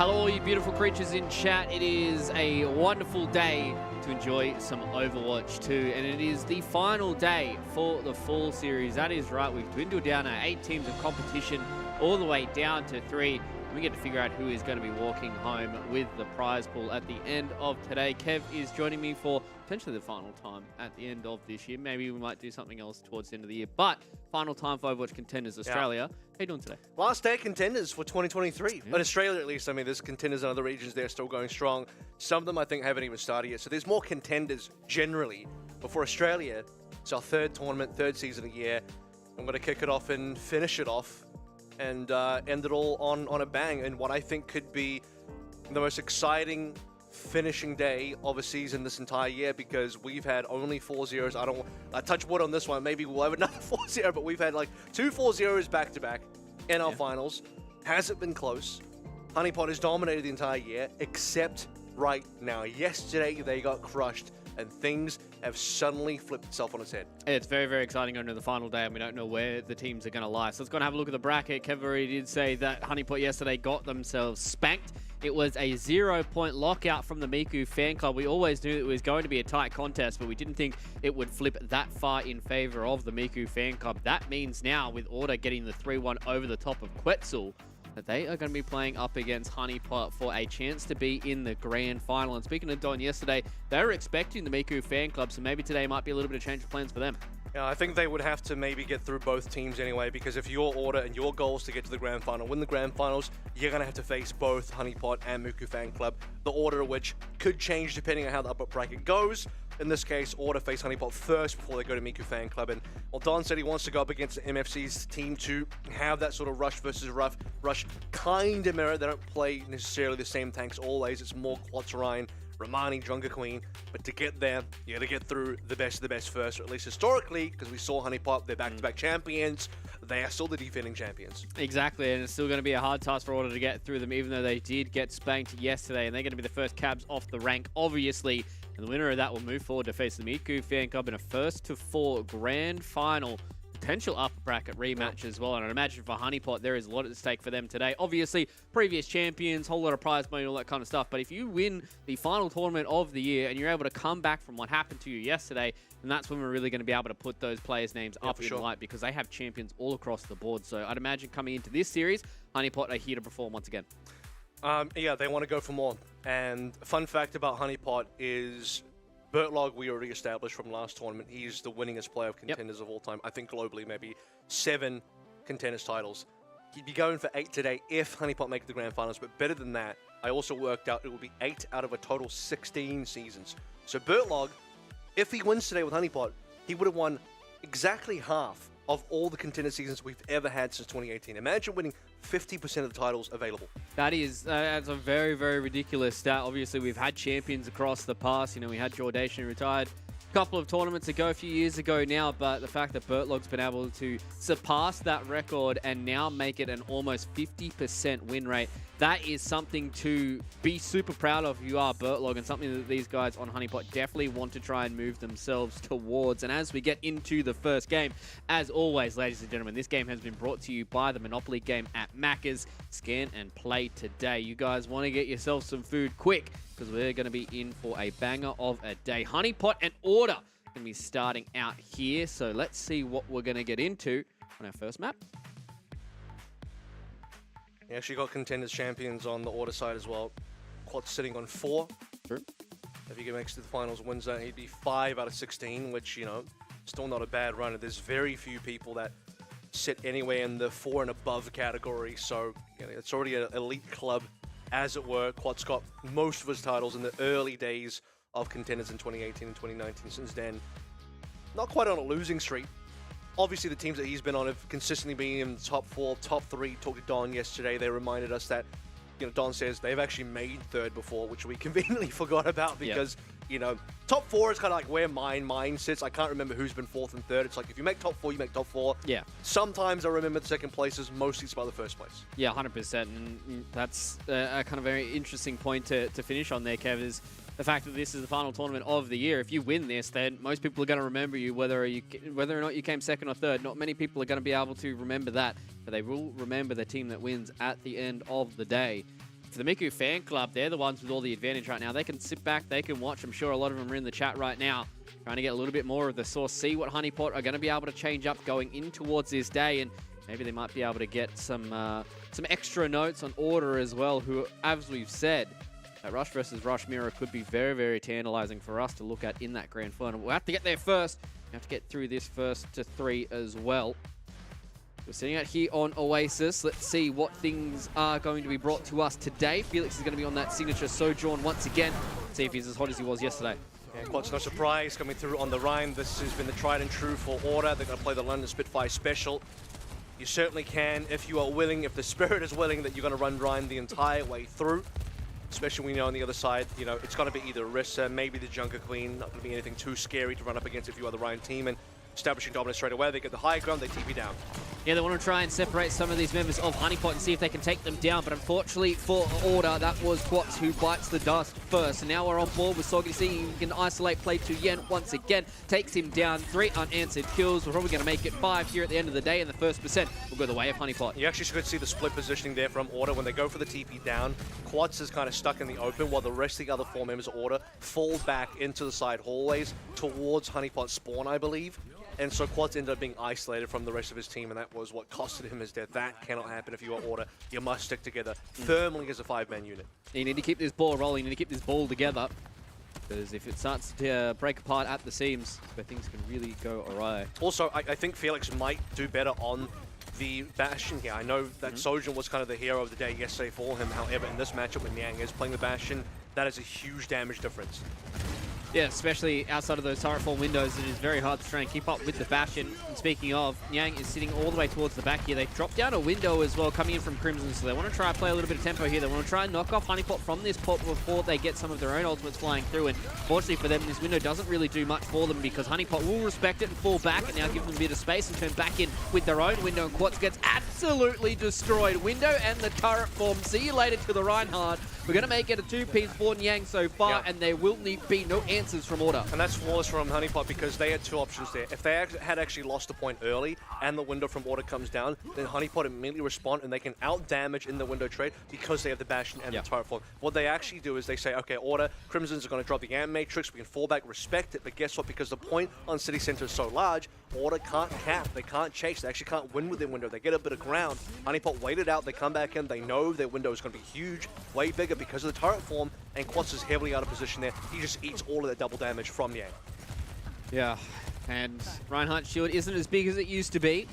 Hello, all you beautiful creatures in chat. It is a wonderful day to enjoy some Overwatch 2, and it is the final day for the fall series. That is right, we've dwindled down our 8 teams of competition all the way down to 3. We get to figure out who is going to be walking home with the prize pool at the end of today. Kev is joining me for potentially the final time at the end of this year. Maybe we might do something else towards the end of the year, but final time for Overwatch Contenders Australia. How you doing today? Last day Contenders for 2023. In Australia, at least. I mean, there's Contenders in other regions. They're still going strong. Some of them, I think, haven't even started yet. So there's more Contenders generally. But for Australia, it's our third tournament, third season of the year. I'm going to kick it off and finish it off and end it all on a bang in what I think could be the most exciting finishing day of a season this entire year, because we've had only 4-0s. I touch wood on this one. Maybe we'll have another 4-0, but we've had like 2 4-0s back-to-back in our finals. Hasn't been close. Honeypot has dominated the entire year, except right now. Yesterday, they got crushed, and things have suddenly flipped itself on its head. It's very, very exciting going to the final day, and we don't know where the teams are going to lie. So let's go and have a look at the bracket. Kev already did say that Honeypot yesterday got themselves spanked. It was a 0-point lockout from the Miku fan club. We always knew it was going to be a tight contest, but we didn't think it would flip that far in favor of the Miku fan club. That means now, with Order getting the 3-1 over the top of Quetzal, that they are going to be playing up against Honeypot for a chance to be in the grand final. And speaking of Don yesterday, they were expecting the Miku fan club, so maybe today might be a little bit of change of plans for them. Yeah, I think they would have to maybe get through both teams anyway, because if your Order and your goal is to get to the grand final, win the grand finals, you're going to have to face both Honeypot and Miku fan club, the order of which could change depending on how the upper bracket goes. In this case, Order face Honeypot first before they go to Miku fan club. And well, Don said he wants to go up against the MFC's team to have that sort of rush versus rush kind of mirror. They don't play necessarily the same tanks always. It's more Quaterine, Romani, Jungle Queen. But to get there, you got to get through the best of the best first, or at least historically, because we saw Honeypot, they're back-to-back champions. They are still the defending champions. Exactly, and it's still going to be a hard task for Order to get through them, even though they did get spanked yesterday, and they're going to be the first cabs off the rank, obviously. And the winner of that will move forward to face the Miku fan club in a 1-4 grand final. Potential upper bracket rematch as well. And I'd imagine for Honeypot, there is a lot at stake for them today. Obviously, previous champions, whole lot of prize money, all that kind of stuff. But if you win the final tournament of the year and you're able to come back from what happened to you yesterday, then that's when we're really going to be able to put those players' names up in light, because they have champions all across the board. So I'd imagine coming into this series, Honeypot are here to perform once again. Yeah, they want to go for more. And fun fact about Honeypot is Bertlog, we already established from last tournament, he's the winningest player of Contenders of all time. I think globally, maybe 7 Contenders titles. He'd be going for 8 today if Honeypot make the grand finals, but better than that, I also worked out it will be 8 out of a total 16 seasons. So Bertlog, if he wins today with Honeypot, he would have won exactly half of all the Contender seasons we've ever had since 2018. Imagine winning 50% of the titles available. That's a very, very ridiculous stat. Obviously, we've had champions across the past. You know, we had Jordan who retired a couple of tournaments ago, a few years ago now, but the fact that Bertlog's been able to surpass that record and now make it an almost 50% win rate, that is something to be super proud of if you are Bertlog, and something that these guys on Honeypot definitely want to try and move themselves towards. And as we get into the first game, as always, ladies and gentlemen, this game has been brought to you by the Monopoly game at Macca's. Scan and play today. You guys want to get yourself some food quick, because we're going to be in for a banger of a day. Honeypot and Order going to be starting out here, so let's see what we're going to get into on our first map. You actually got Contenders champions on the Order side as well. Quad's sitting on 4. True. If he makes it to the finals, wins that, he'd be 5 out of 16, which, you know, still not a bad run. There's very few people that sit anywhere in the 4 and above category, so you know, it's already an elite club, as it were. Quad's got most of his titles in the early days of Contenders in 2018 and 2019. Since then, not quite on a losing streak. Obviously, the teams that he's been on have consistently been in the top 4, top 3. Talked to Don yesterday. They reminded us that, you know, Don says they've actually made 3rd before, which we conveniently forgot about because, you know, top 4 is kind of like where mine sits. I can't remember who's been 4th and 3rd. It's like if you make top 4, you make top 4. Yeah. Sometimes I remember the 2nd places. Mostly it's by the 1st place. Yeah, 100%. And that's a kind of very interesting point to finish on there, Kev, is the fact that this is the final tournament of the year. If you win this, then most people are going to remember you, whether or not you came 2nd or 3rd. Not many people are going to be able to remember that, but they will remember the team that wins at the end of the day. for the Miku fan club, they're the ones with all the advantage right now. They can sit back, they can watch. I'm sure a lot of them are in the chat right now trying to get a little bit more of the source, see what Honeypot are going to be able to change up going in towards this day, and maybe they might be able to get some extra notes on Order as well, who, as we've said, that Rush versus Rush mirror could be very, very tantalizing for us to look at in that grand final. We'll have to get there first. We have to get through this first to 3 as well. We're sitting out here on Oasis. Let's see what things are going to be brought to us today. Felix is going to be on that signature Sojourn once again. See if he's as hot as he was yesterday. Yeah, quite no surprise coming through on the Rhine. This has been the tried and true for Order. They're going to play the London Spitfire Special. You certainly can, if you are willing, if the spirit is willing, that you're going to run Rhine the entire way through. Especially when you know on the other side, you know, it's going to be either Orisa, maybe the Junker Queen. Not going to be anything too scary to run up against if you are the Rhine team. And establishing dominance straight away, they get the high ground, they TP down. Yeah, they want to try and separate some of these members of Honeypot and see if they can take them down, but unfortunately for Order, that was Quats who bites the dust first. And now we're on board with Soggy, seeing he can isolate play to Yen once again, takes him down, 3 unanswered kills. We're probably going to make it 5 here at the end of the day, and the first percent will go the way of Honeypot. You actually could see the split positioning there from Order. When they go for the TP down, Quats is kind of stuck in the open, while the rest of the other 4 members of Order fall back into the side hallways towards Honeypot's spawn, I believe. And so Quads ended up being isolated from the rest of his team, and that was what costed him his death. That cannot happen if you are Order. You must stick together firmly as a 5-man unit. You need to keep this ball rolling, you need to keep this ball together, because if it starts to break apart at the seams, where things can really go awry. Also, I think Felix might do better on the Bastion here. I know that Sojourn was kind of the hero of the day yesterday for him. However, in this matchup when Niang is playing the Bastion, that is a huge damage difference. Yeah, especially outside of those turret form windows, it is very hard to try and keep up with the Bastion. And speaking of, Niang is sitting all the way towards the back here. They've dropped down a window as well, coming in from Crimson, so they want to try and play a little bit of tempo here. They want to try and knock off Honeypot from this pot before they get some of their own ultimates flying through. And fortunately for them, this window doesn't really do much for them, because Honeypot will respect it and fall back and now give them a bit of space and turn back in with their own window. And Quats gets absolutely destroyed. Window and the turret form. See you later to the Reinhardt. We're going to make it a 2-piece for Niang so far, and there will be no answers from Order. And that's flawless from Honeypot, because they had 2 options there. If they had actually lost the point early and the window from Order comes down, then Honeypot immediately respond and they can out-damage in the window trade because they have the Bastion and the turret form. What they actually do is they say, okay, Order, Crimsons are going to drop the Ant Matrix, we can fall back, respect it, but guess what? Because the point on City Center is so large, Order can't cap, they can't chase, they actually can't win with their window. They get a bit of ground. Honeypot waited out, they come back in, they know their window is going to be huge, way bigger because of the turret form, and Quats is heavily out of position there. He just eats all of that double damage from Yang. Yeah, and Reinhardt's shield isn't as big as it used to be.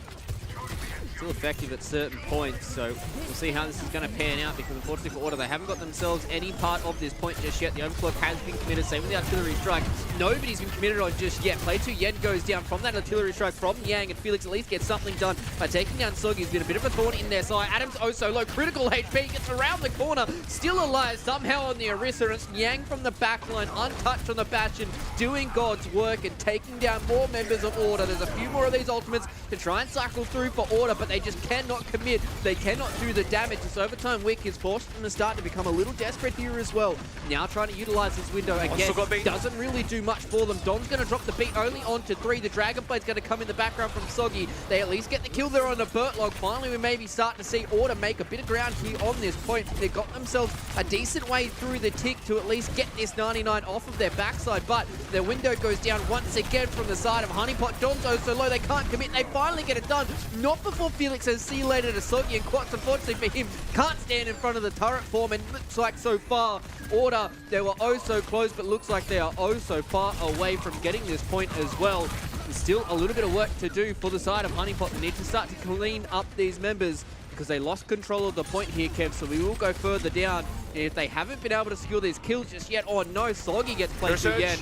Still effective at certain points, so we'll see how this is going to pan out, because unfortunately for Order, they haven't got themselves any part of this point just yet. The overclock has been committed, same with the artillery strike. Nobody's been committed on just yet. Play 2 Yen goes down from that artillery strike from Yang, and Felix at least gets something done by taking down Soggy. He's been a bit of a thorn in their side. Adam's oh so low, critical HP, gets around the corner, still alive somehow on the Orisa, and it's Yang from the backline, untouched on the Bastion, doing God's work and taking down more members of Order. There's a few more of these ultimates to try and cycle through for Order, but they just cannot commit. They cannot do the damage. This overtime wick is forced them to start to become a little desperate here as well. Now trying to utilize this window again. Doesn't really do much for them. Don's going to drop the beat only onto 3. The Dragonblade's going to come in the background from Soggy. They at least get the kill there on the Bertlog. Finally, we maybe start to see Order make a bit of ground here on this point. They've got themselves a decent way through the tick to at least get this 99 off of their backside, but their window goes down once again from the side of Honeypot. Don's oh so low, they can't commit. They finally get it done. Not before Felix says see you later to Soggy, and Quats, unfortunately for him, can't stand in front of the turret form, and looks like so far Order, they were oh so close, but looks like they are oh so far away from getting this point as well. There's still a little bit of work to do for the side of Honeypot. They need to start to clean up these members, because they lost control of the point here, Kev, so we will go further down. And if they haven't been able to secure these kills just yet, oh no, Soggy gets played again.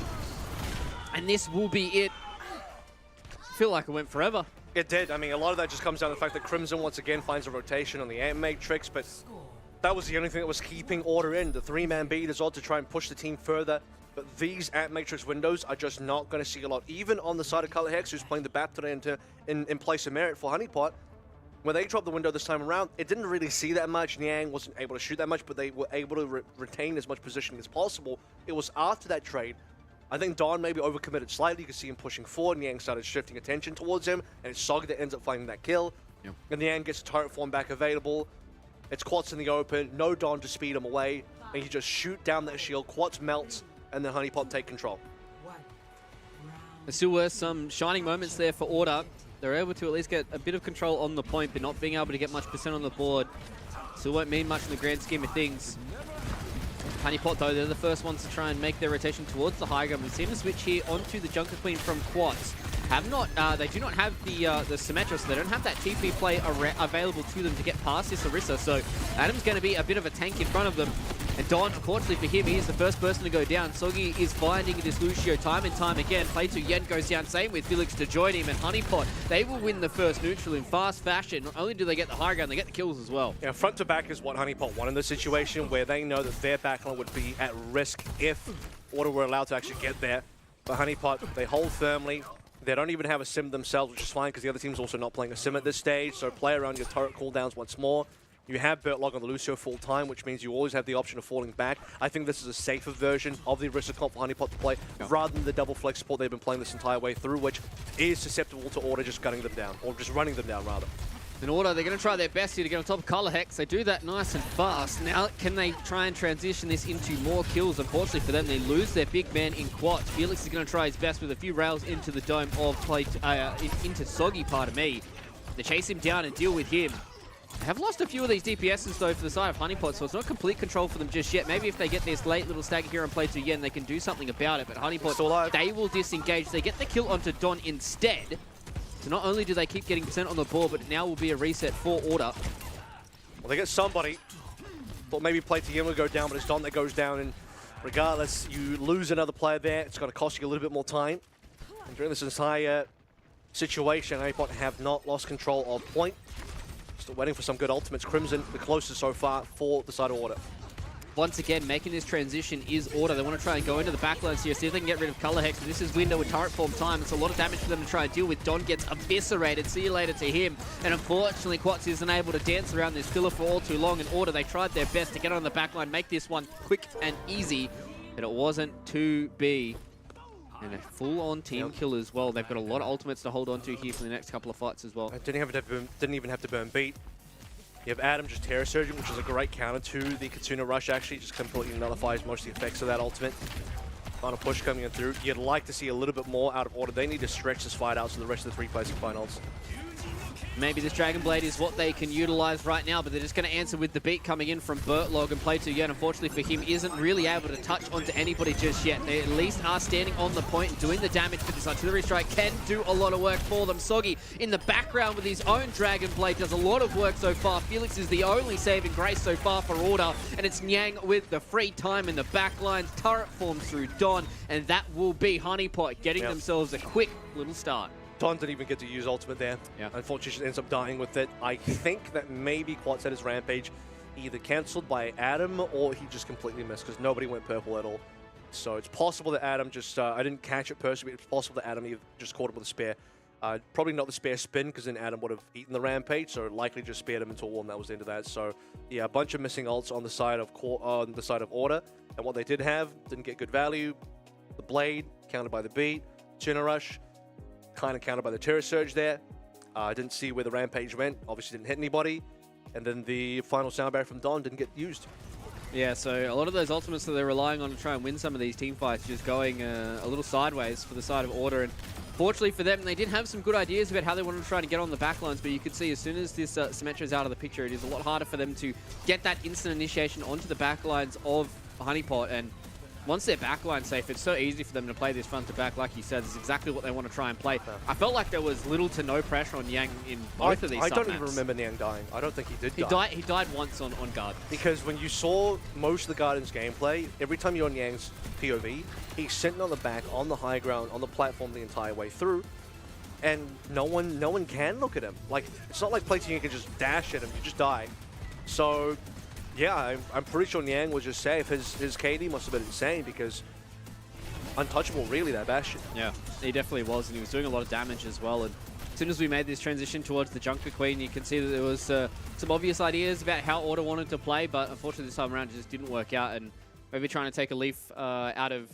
And this will be it. I feel like it went forever. It did. I mean, a lot of that just comes down to the fact that Crimson once again finds a rotation on the Ant Matrix, but that was the only thing that was keeping Order in. The 3-man beat is all to try and push the team further, but these Ant Matrix windows are just not going to see a lot. Even on the side of Color Hex, who's playing the BAP today in place of Merit for Honeypot, when they dropped the window this time around, it didn't really see that much. Niang wasn't able to shoot that much, but they were able to retain as much positioning as possible. It was after that trade, I think Don maybe overcommitted slightly. You could see him pushing forward. Niang started shifting attention towards him, and it's Soggy that ends up finding that kill. Yep. And Niang gets a turret form back available. It's Quats in the open, no Don to speed him away, and you just shoot down that shield. Quats melts, and then Honeypot take control. There still were some shining moments there for Order. They're able to at least get a bit of control on the point, but not being able to get much percent on the board still won't mean much in the grand scheme of things. Honeypot, though, they're the first ones to try and make their rotation towards the high ground. We've seen a switch here onto the Junker Queen from Quats. They do not have the Symmetra, so they don't have that TP play available to them to get past this Orisa. So Adam's going to be a bit of a tank in front of them. And Don, unfortunately for him, he is the first person to go down. Soggy is finding this Lucio time and time again. Play to Yen goes down, same with Felix to join him. And Honeypot, they will win the first neutral in fast fashion. Not only do they get the high ground, they get the kills as well. Yeah, front to back is what Honeypot want in this situation, where they know that their backline would be at risk if Order were allowed to actually get there. But Honeypot, they hold firmly. They don't even have a sim themselves, which is fine because the other team's also not playing a sim at this stage. So play around your turret cooldowns once more. You have Bertlog on the Lucio full time, which means you always have the option of falling back. I think this is a safer version of the Orisa comp for Honeypot to play, rather than the double flex support they've been playing this entire way through, which is susceptible to Order just gunning them down, or just running them down, rather. In Order, they're going to try their best here to get on top of Color Hex. They do that nice and fast. Now, can they try and transition this into more kills? Unfortunately for them, they lose their big man in Quats. Felix is going to try his best with a few rails into the dome of into Soggy, pardon me. They chase him down and deal with him. They have lost a few of these DPSs, though, for the side of Honeypot, so it's not complete control for them just yet. Maybe if they get this late little stagger here and play to Yen, they can do something about it. But Honeypot, they will disengage. They get the kill onto Don instead. So not only do they keep getting percent on the board, but it now will be a reset for Order. Well, they get somebody. Thought maybe play to Yen would go down, but it's Don that goes down. And regardless, you lose another player there. It's going to cost you a little bit more time. And during this entire situation, Honeypot have not lost control of point. Still waiting for some good ultimates. Crimson, the closest so far for the side of Order. Once again, making this transition is Order. They want to try and go into the backlines here, see if they can get rid of Color Hex. This is window with turret form time. It's a lot of damage for them to try and deal with. Don gets eviscerated. See you later to him. And unfortunately, Quats isn't able to dance around this pillar for all too long. In Order, they tried their best to get on the backline, make this one quick and easy, but it wasn't to be. And a full-on team kill as well. They've got a lot of ultimates to hold on to here for the next couple of fights as well. Didn't even have to burn beat. You have Adam just Terror Surgeon, which is a great counter to the Kitsuna Rush, actually. Just completely nullifies most of the effects of that ultimate. Final push coming in through. You'd like to see a little bit more out of Order. They need to stretch this fight out so the rest of the 3 players can find ults. Maybe this Dragon Blade is what they can utilize right now, but they're just going to answer with the beat coming in from Bertlog, and Play to Yen, unfortunately for him, isn't really able to touch onto anybody just yet. They at least are standing on the point and doing the damage, but this Artillery Strike can do a lot of work for them. Soggy in the background with his own Dragon Blade does a lot of work so far. Felix is the only saving grace so far for Order, and it's Nyang with the free time in the backline. Turret forms through Don, and that will be Honeypot getting themselves a quick little start. Don didn't even get to use ultimate there. Unfortunately, she ends up dying with it. I think that maybe Quats had his Rampage either cancelled by Adam or he just completely missed because nobody went purple at all. So it's possible that Adam just, I didn't catch it personally, but it's possible that Adam just caught him with a spare. Probably not the spare spin because then Adam would have eaten the Rampage, so likely just spared him into a wall and that was the end of that. So yeah, a bunch of missing ults on the side of Order. And what they did have, didn't get good value. The Blade, countered by the beat. Tuna Rush, kind of countered by the Terror Surge there. I didn't see where the Rampage went. Obviously didn't hit anybody. And then the final sound barrier from Don didn't get used. Yeah, so a lot of those ultimates that they're relying on to try and win some of these team fights just going a little sideways for the side of Order. And fortunately for them, they did have some good ideas about how they wanted to try to get on the backlines, but you could see as soon as this Symmetra is out of the picture, it is a lot harder for them to get that instant initiation onto the backlines of Honeypot. And once their backline's safe, it's so easy for them to play this front to back, like you said. It's exactly what they want to try and play. I felt like there was little to no pressure on Yang in both of these I don't even remember Yang dying. I don't think he did die. He died once on guard. Because when you saw most of the Guardian's gameplay, every time you're on Yang's POV, he's sitting on the back, on the high ground, on the platform the entire way through, and no one can look at him. Like, it's not like Plating you can just dash at him, you just die. So yeah, I'm pretty sure Nyang was just safe. His KD must have been insane because untouchable, really, that Bastion. Yeah, he definitely was, and he was doing a lot of damage as well. And as soon as we made this transition towards the Junker Queen, you can see that there was some obvious ideas about how Order wanted to play, but unfortunately this time around it just didn't work out. And maybe trying to take a leaf out of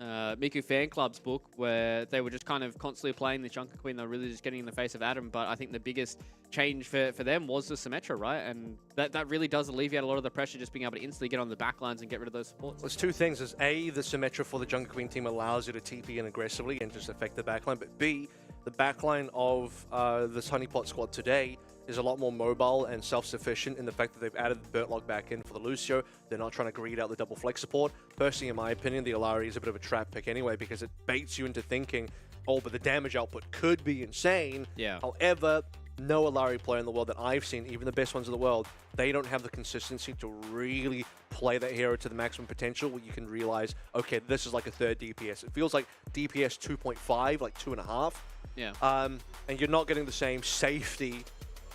Miku Fan Club's book, where they were just kind of constantly playing the Junker Queen. They were really just getting in the face of Adam. But I think the biggest change for them was the Symmetra, right? And that really does alleviate a lot of the pressure, just being able to instantly get on the back lines and get rid of those supports. There's two things. Is A, the Symmetra for the Junker Queen team allows you to TP in aggressively and just affect the backline. But B, the backline of this Honeypot squad today is a lot more mobile and self-sufficient in the fact that they've added the Bertlog back in for the Lucio. They're not trying to greed out the double flex support. Personally, in my opinion, the Alari is a bit of a trap pick anyway, because it baits you into thinking, oh, but the damage output could be insane. Yeah. However, no Alari player in the world that I've seen, even the best ones in the world, they don't have the consistency to really play that hero to the maximum potential, where you can realize, okay, this is like a third DPS. It feels like DPS 2.5, like 2.5. Yeah. And you're not getting the same safety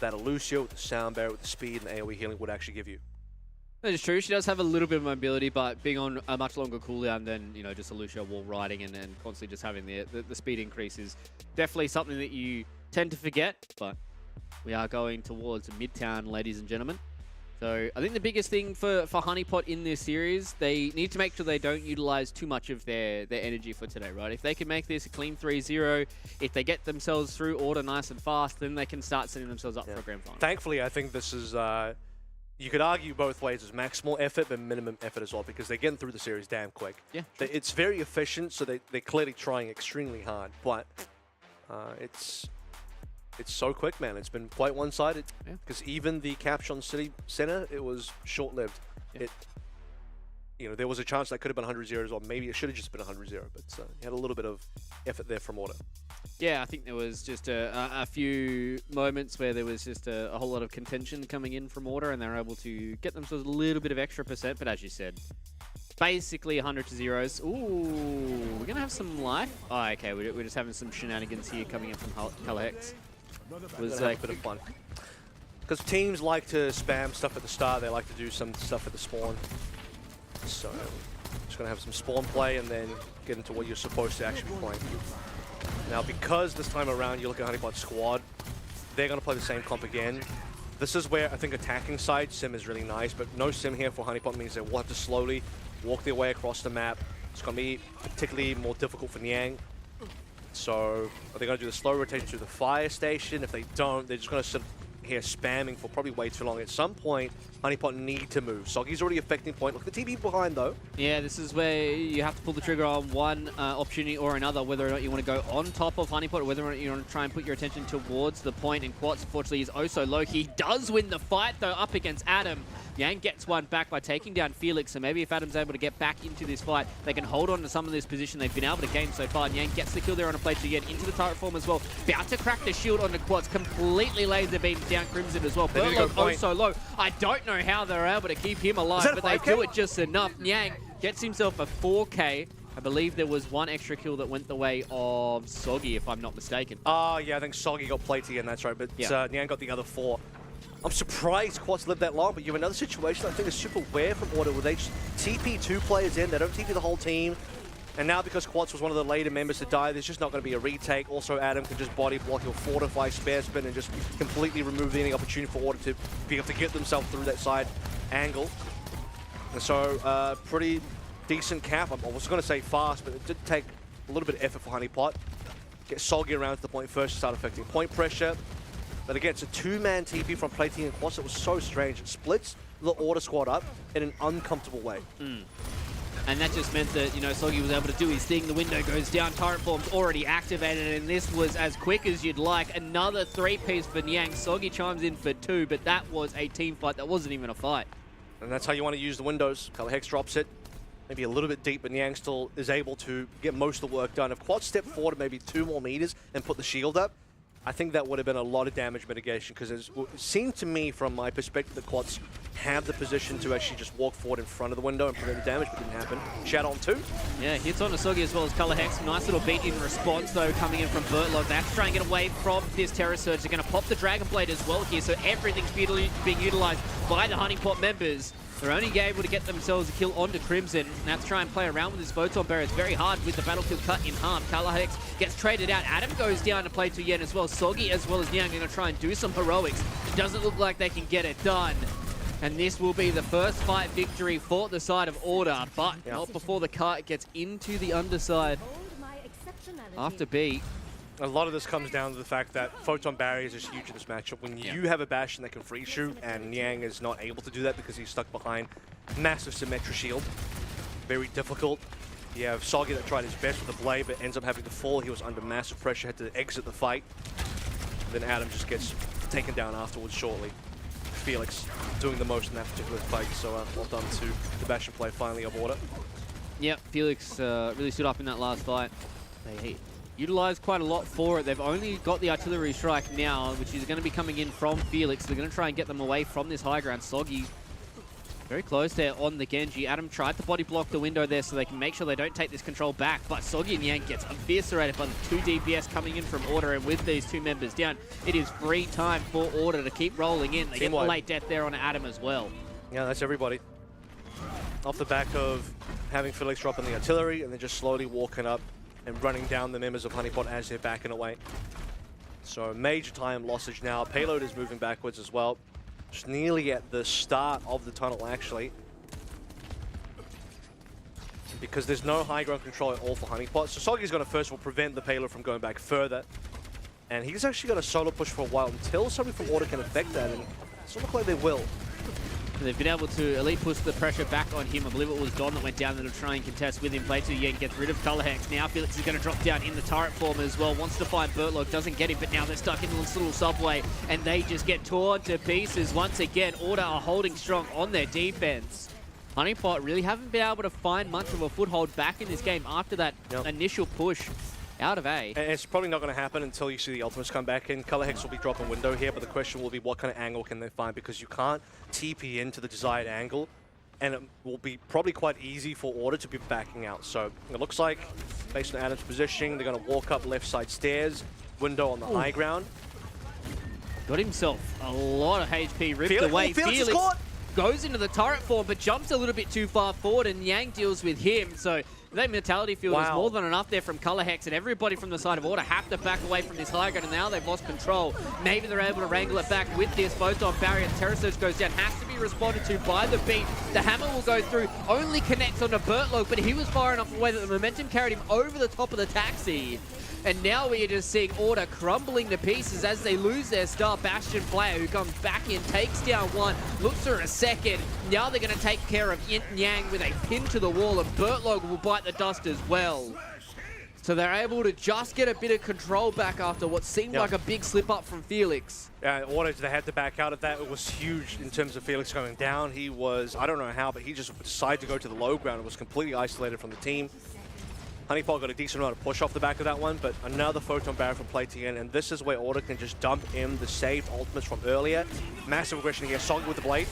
that a Lucio with the sound barrier, with the speed and AoE healing would actually give you. That is true. She does have a little bit of mobility, but being on a much longer cooldown than, you know, just a Lucio wall riding and constantly just having the speed increase is definitely something that you tend to forget. But we are going towards Midtown, ladies and gentlemen. So I think the biggest thing for Honeypot in this series, they need to make sure they don't utilize too much of their energy for today, right? If they can make this a clean 3-0, if they get themselves through order nice and fast, then they can start setting themselves up for a grand final. Thankfully, I think this is, you could argue both ways as maximal effort, but minimum effort as well, because they're getting through the series damn quick. Yeah. It's very efficient, so they're clearly trying extremely hard, but it's so quick, man. It's been quite one-sided. Because even the capture on City Center, it was short-lived. Yeah. You know, there was a chance that could have been 100-0 as well. Maybe it should have just been 100-0, but you had a little bit of effort there from Order. Yeah, I think there was just a few moments where there was just a whole lot of contention coming in from Order, and they were able to get themselves a little bit of extra percent. But as you said, basically 100 to zeros. Ooh, we're going to have some life. Oh, okay, we're just having some shenanigans here coming in from Color Hex. Was a bit of fun. Because teams like to spam stuff at the start, they like to do some stuff at the spawn. So, just going to have some spawn play and then get into what you're supposed to actually be playing. Now, because this time around you look at Honeypot's squad, they're going to play the same comp again. This is where I think attacking side sim is really nice, but no sim here for Honeypot means they will have to slowly walk their way across the map. It's going to be particularly more difficult for Niang. So, are they going to do the slow rotation to the fire station? If they don't, they're just going to sit here spamming for probably way too long. At some point, Honeypot need to move. Soggy's already affecting point. Look at the TP behind, though. Yeah, this is where you have to pull the trigger on one opportunity or another, whether or not you want to go on top of Honeypot or whether or not you want to try and put your attention towards the point. And Quartz, unfortunately, is oh so low. He does win the fight, though, up against Adam. Yang gets one back by taking down Felix, so maybe if Adam's able to get back into this fight, they can hold on to some of this position they've been able to gain so far. And Yang gets the kill there on a play to get into the turret form as well. About to crack the shield onto Quartz, completely laser beams down Crimson as well. Bertlog oh so low. I don't know how they're able to keep him alive, but they do it just enough. Yang gets himself a 4K. I believe there was one extra kill that went the way of Soggy, if I'm not mistaken. Yeah, I think Soggy got played again, that's right, but yeah. Niang got the other 4. I'm surprised Quartz lived that long, but you have another situation I think is super weird from Order, where they just TP 2 players in, they don't TP the whole team. And now because Quartz was one of the later members to die, there's just not going to be a retake. Also, Adam can just body block, he'll fortify, spare spin, and just completely remove any opportunity for Order to be able to get themselves through that side angle. And so, pretty decent cap. I was going to say fast, but it did take a little bit of effort for Honeypot. Get Soggy around to the point first to start affecting point pressure. But again, it's a 2-man TP from Plating and Quartz. It was so strange. It splits the Order squad up in an uncomfortable way. And that just meant that, you know, Soggy was able to do his thing. The window goes down, turret form's already activated, and this was as quick as you'd like. Another 3-piece for Niang. Soggy chimes in for 2, but that was a team fight. That wasn't even a fight. And that's how you want to use the windows. Color Hex drops it. Maybe a little bit deep, but Niang still is able to get most of the work done. If Quartz stepped forward maybe 2 more meters and put the shield up, I think that would have been a lot of damage mitigation, because it seemed to me, from my perspective, that Quartz have the position to actually just walk forward in front of the window and prevent the damage, but didn't happen. Shadow on 2. Yeah, hits on Soggy as well as Color Hex. Nice little beat in response, though, coming in from Bertlog. They have to try and get away from this Terror Surge. They're going to pop the Dragon Blade as well here, so everything's being utilized by the Honeypot members. They're only able to get themselves a kill onto Crimson, and have to try and play around with this Photon Barrier. It's very hard with the Battlefield cut in half. Color Hex gets traded out. Adam goes down to play to Yen as well. Soggy as well as Niang are going to try and do some heroics. It doesn't look like they can get it done. And this will be the first fight victory for the side of Order, but not before the cart gets into the underside after B. A lot of this comes down to the fact that Photon Barriers is huge in this matchup. When you have a Bastion that can free shoot, and Niang is not able to do that because he's stuck behind massive Symmetra shield. Very difficult. You have Soggy that tried his best with the blade, but ends up having to fall. He was under massive pressure, had to exit the fight. Then Adam just gets taken down afterwards shortly. Felix doing the most in that particular fight, so well done to the Bastion play finally of Order. Yep, Felix really stood up in that last fight. They utilized quite a lot for it. They've only got the artillery strike now, which is going to be coming in from Felix. They're going to try and get them away from this high ground. Soggy very close there on the Genji. Adam tried to body block the window there so they can make sure they don't take this control back, but Soggy and Yang gets eviscerated by the 2 DPS coming in from Order, and with these 2 members down, it is free time for Order to keep rolling in. They get the late death there on Adam as well. Yeah, that's everybody. Off the back of having Felix drop in the artillery and then just slowly walking up and running down the members of Honeypot as they're backing away. So major time lossage now. Payload is moving backwards as well. Just nearly at the start of the tunnel, actually. Because there's no high ground control at all for Honeypot. So Soggy's going to first of all prevent the payload from going back further. And he's actually got a solo push for a while until somebody from Order can affect that. And it doesn't look like they will. They've been able to elite push the pressure back on him. I believe it was Don that went down there to try and contest with him. Play to Yen, gets rid of Color Hex. Now Felix is going to drop down in the turret form as well. Wants to find Bertlog, doesn't get him, but now they're stuck in this little subway and they just get torn to pieces. Once again, Order are holding strong on their defense. Honeypot really haven't been able to find much of a foothold back in this game after that initial push out of A. And it's probably not going to happen until you see the ultimates come back in. Color Hex will be dropping window here, but the question will be what kind of angle can they find, because you can't TP into the desired angle, and it will be probably quite easy for Order to be backing out. So it looks like, based on Adam's positioning, they're going to walk up left side stairs, window on the high ground. Got himself a lot of HP ripped away. Felix goes into the turret form, but jumps a little bit too far forward, and Yang deals with him. So that mentality field is more than enough there from Color Hex, and everybody from the side of Order have to back away from this high ground, and now they've lost control. Maybe they're able to wrangle it back with this. Photon Barrier, Terror Surge goes down, has to be responded to by the beat. The hammer will go through, only connects onto Bertlog, but he was far enough away that the momentum carried him over the top of the taxi. And now we are just seeing Order crumbling to pieces as they lose their star Bastion player, who comes back in, takes down one, looks for a second. Now they're going to take care of Yin Yang with a pin to the wall, and Bertlog will bite the dust as well. So they're able to just get a bit of control back after what seemed like a big slip up from Felix. Order, they had to back out of that. It was huge in terms of Felix going down. He was, I don't know how, but he just decided to go to the low ground and was completely isolated from the team. Honeypot got a decent amount of push off the back of that one, but another Photon Barrier from PlayTN, and this is where Order can just dump in the saved ultimates from earlier. Massive aggression here, Soggy with the blade.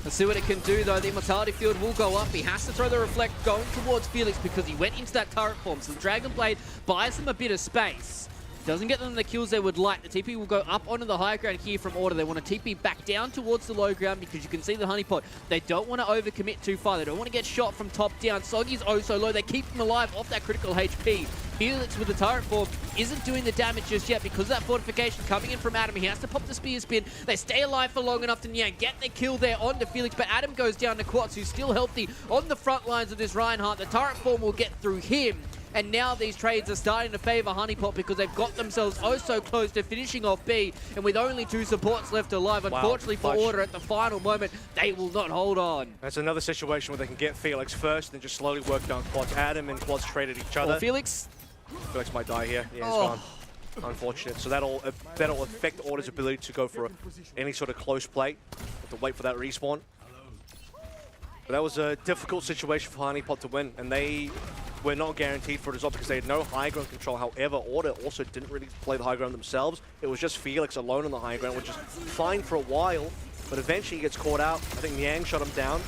Let's see what it can do, though. The Immortality field will go up. He has to throw the Reflect going towards Felix because he went into that turret form. So the Dragon Blade buys him a bit of space. Doesn't get them the kills they would like. The TP will go up onto the high ground here from Order. They want to TP back down towards the low ground because you can see the Honeypot. They don't want to overcommit too far. They don't want to get shot from top down. Soggy's oh so low. They keep him alive off that critical HP. Felix with the turret form isn't doing the damage just yet because of that fortification coming in from Adam. He has to pop the spear spin. They stay alive for long enough to get the kill there onto Felix, but Adam goes down to Quats, who's still healthy on the front lines of this Reinhardt. The turret form will get through him. And now these trades are starting to favor Honeypot because they've got themselves oh so close to finishing off B. And with only 2 supports left alive, unfortunately for Order at the final moment, they will not hold on. That's another situation where they can get Felix first and just slowly work down Quads. Adam and Quads traded each other. Felix might die here. Yeah, he's gone. Unfortunate. So that'll affect Order's ability to go for any sort of close play. Have to wait for that respawn. But that was a difficult situation for Honeypot to win, and they were not guaranteed for it as well because they had no high ground control. However, Order also didn't really play the high ground themselves. It was just Felix alone on the high ground, which is fine for a while, but eventually he gets caught out. I think Niang shot him down.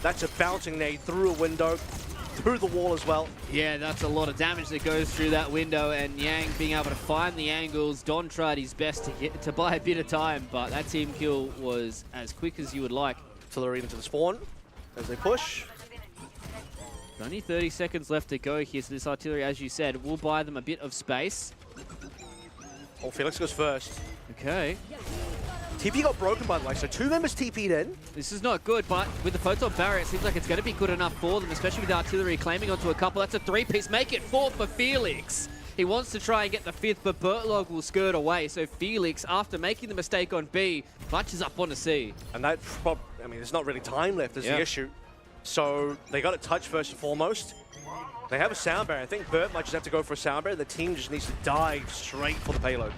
That's a bouncing nade through a window, through the wall as well. Yeah, that's a lot of damage that goes through that window, and Yang being able to find the angles. Don tried his best to buy a bit of time, but that team kill was as quick as you would like. Artillery into the spawn as they push. Only 30 seconds left to go here, so this artillery, as you said, will buy them a bit of space. Oh, Felix goes first. Okay. TP got broken, by the way, so 2 members TP'd in. This is not good, but with the photon barrier, it seems like it's going to be good enough for them, especially with artillery claiming onto a couple. That's a 3-piece. Make it 4 for Felix. He wants to try and get the 5th, but Bertlog will skirt away. So Felix, after making the mistake on B, clutches up onto C. And that, I mean, there's not really time left is the issue. So they got to touch first and foremost. They have a sound barrier. I think Bert might just have to go for a sound barrier. The team just needs to dive straight for the payload.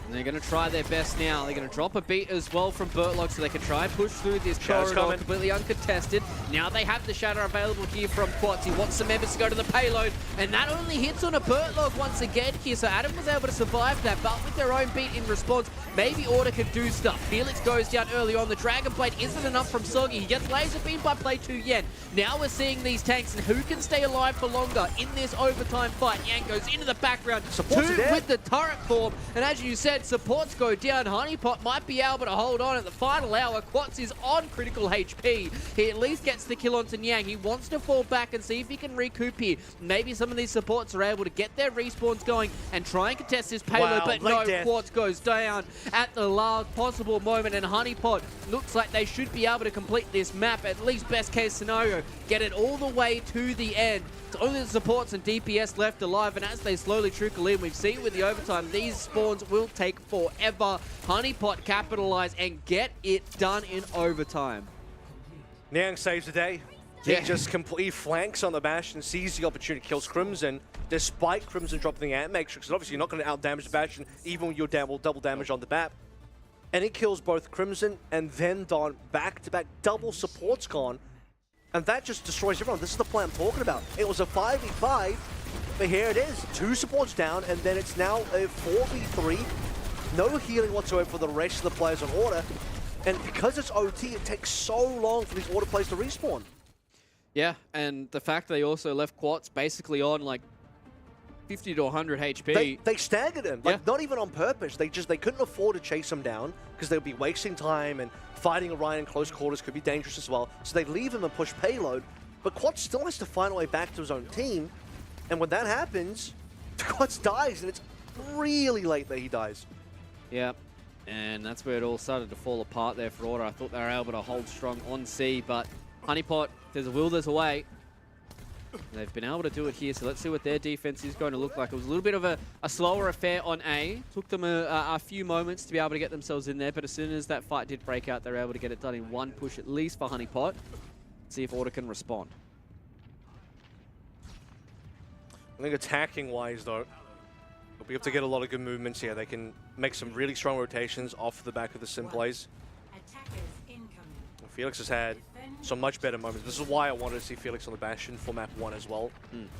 And they're going to try their best now. They're going to drop a beat as well from Bertlog so they can try and push through this corridor completely uncontested. Now they have the Shatter available here from Quats. He wants some members to go to the payload, and that only hits on a Bertlog once again here. So Adam was able to survive that, but with their own beat in response, maybe Order could do stuff. Felix goes down early on. The Dragon Blade isn't enough from Soggy. He gets laser beamed by Play 2 Yen. Now we're seeing these tanks and who can stay alive for longer in this overtime fight. Yang goes into the background. Supports 2 with the turret form, and as you said, supports go down. Honeypot might be able to hold on at the final hour. Quats is on critical HP. He at least gets the kill onto Nyang. He wants to fall back and see if he can recoup here. Maybe some of these supports are able to get their respawns going and try and contest this payload, but no, Quats goes down at the last possible moment, and Honeypot looks like they should be able to complete this map, at least best case scenario, get it all the way to the end. It's only the supports and DPS left alive, and as they slowly trickle in, we've seen with the overtime, these spawns will take forever. Honeypot capitalize and get it done in overtime. Niang saves the day. He just completely flanks on the Bastion, sees the opportunity, kills Crimson, despite Crimson dropping the Ant Matrix. And obviously, you're not going to out-damage the Bastion, even when you're double damage on the map. And he kills both Crimson and then Don back-to-back. Double supports gone. And that just destroys everyone. This is the play I'm talking about. It was a 5v5, but here it is. 2 supports down, and then it's now a 4v3. No healing whatsoever for the rest of the players on Order. And because it's OT, it takes so long for these Order players to respawn. Yeah, and the fact they also left Quats basically on like 50 to 100 HP. They staggered him, like not even on purpose. They couldn't afford to chase him down because they would be wasting time, and fighting Orion in close quarters could be dangerous as well. So they leave him and push payload, but Quats still has to find a way back to his own team. And when that happens, Quats dies, and it's really late that he dies. Yeah, and that's where it all started to fall apart there for Order. I thought they were able to hold strong on C, but Honeypot, there's a will, there's a way. They've been able to do it here, so let's see what their defense is going to look like. It was a little bit of a slower affair on A. Took them a few moments to be able to get themselves in there, but as soon as that fight did break out, they were able to get it done in one push, at least for Honeypot. See if Order can respond. I think attacking-wise, though, they'll be able to get a lot of good movements here. They can make some really strong rotations off the back of the sim plays. Felix has had some much better moments. This is why I wanted to see Felix on the Bastion for map 1 as well,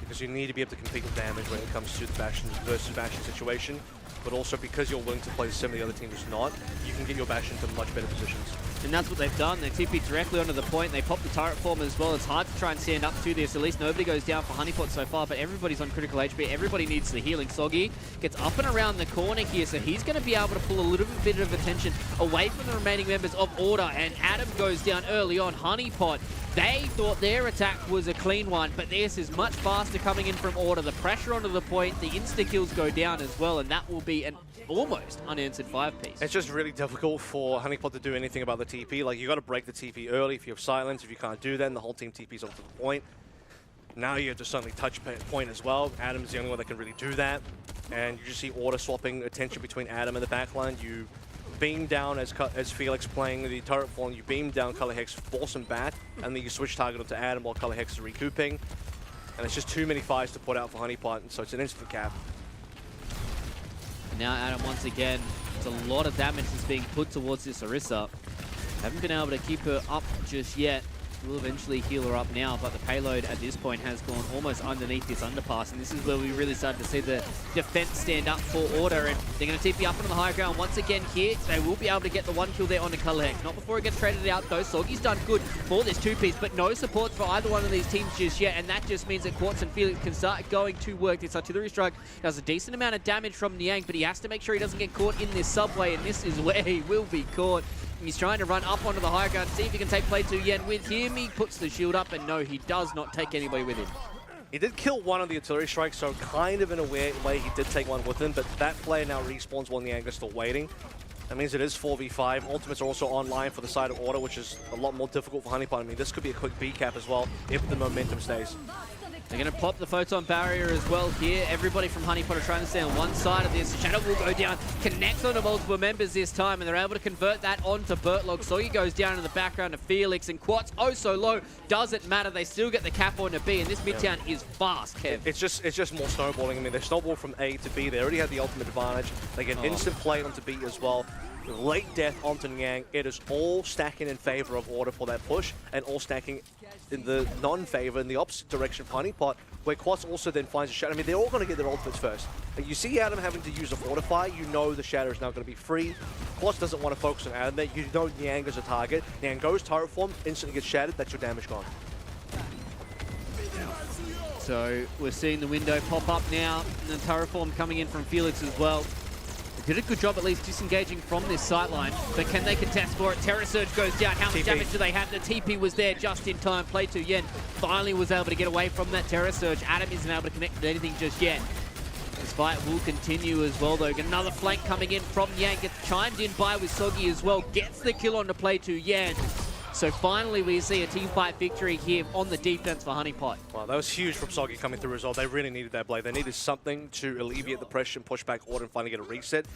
because you need to be able to compete with damage when it comes to the Bastion versus Bastion situation, but also because you're willing to play some of the other teams not, you can get your Bastion to much better positions. And that's what they've done. They TP directly onto the point. They pop the turret form as well. It's hard to try and stand up to this. At least nobody goes down for Honeypot so far, but everybody's on critical HP. Everybody needs the healing. Soggy gets up and around the corner here, so he's going to be able to pull a little bit of attention away from the remaining members of Order, and Adam goes down early on. Honeypot, they thought their attack was a clean one, but this is much faster coming in from Order. The pressure onto the point, the insta-kills go down as well, and that will be an almost unanswered 5-piece. It's just really difficult for Honeypot to do anything about the TP. Like, you got to break the TP early if you have silence. If you can't do that, then the whole team TP's onto the point. Now you have to suddenly touch point as well. Adam's the only one that can really do that. And you just see Order swapping attention between Adam and the backline. You beam down as Felix playing the turret form. You beam down Color Hex, force him back, and then you switch target onto Adam while Color Hex is recouping. And it's just too many fires to put out for Honeypot, and so it's an instant cap. Now Adam, once again, it's a lot of damage that's being put towards this Orisa. Haven't been able to keep her up just yet. We'll eventually heal her up now, but the payload at this point has gone almost underneath this underpass, and this is where we really started to see the defense stand up for Order, and they're going to TP up into the high ground once again here. They will be able to get the 1 kill there onto Color Hex. Not before it gets traded out though. Soggy's done good for this 2-piece, but no supports for either one of these teams just yet, and that just means that Quartz and Felix can start going to work. This artillery strike does a decent amount of damage from Niang, but he has to make sure he doesn't get caught in this subway, and this is where he will be caught. He's trying to run up onto the high ground, see if he can take Play 2 Yen with him. He puts the shield up, and no, he does not take anybody with him. He did kill one of the artillery strikes, so kind of in a weird way he did take one with him, but that player now respawns while Niang is still waiting. That means it is 4v5. Ultimates are also online for the side of Order, which is a lot more difficult for Honeypot. I mean, this could be a quick B cap as well if the momentum stays. They're going to pop the photon barrier as well here. Everybody from Honeypot are trying to stay on one side of this. Shadow will go down, connects onto multiple members this time, and they're able to convert that onto Bertlog. Soggy goes down in the background to Felix, and Quats oh so low. Doesn't matter. They still get the cap onto B, and this Midtown is fast, Kev. It's just more snowballing. I mean, they snowball from A to B. They already had the ultimate advantage. They get instant play onto B as well. Late death onto Niang. It is all stacking in favor of Order for that push, and all stacking in the non-favor, in the opposite direction for Honeypot, where Quats also then finds a Shadow. I mean, they're all going to get their ultimates first. You see Adam having to use a Fortify, you know the Shadow is now going to be free. Quats doesn't want to focus on Adam there. You know Niang is a target. Niang goes turret form, instantly gets shattered, that's your damage gone. So we're seeing the window pop up now, and the turret form coming in from Felix as well. Did a good job at least disengaging from this sightline, but can they contest for it? Terror Surge goes down. How much damage do they have? The TP was there just in time. Play to Yen finally was able to get away from that Terror Surge. Adam isn't able to connect with anything just yet. This fight will continue as well though. Another flank coming in from Yang, gets chimed in by with Soggy as well. Gets the kill on the Play to Yen. So finally we see a team fight victory here on the defense for Honeypot. Wow, that was huge from Soggy coming through as well. They really needed that blade. They needed something to alleviate the pressure and push back Order and finally get a reset.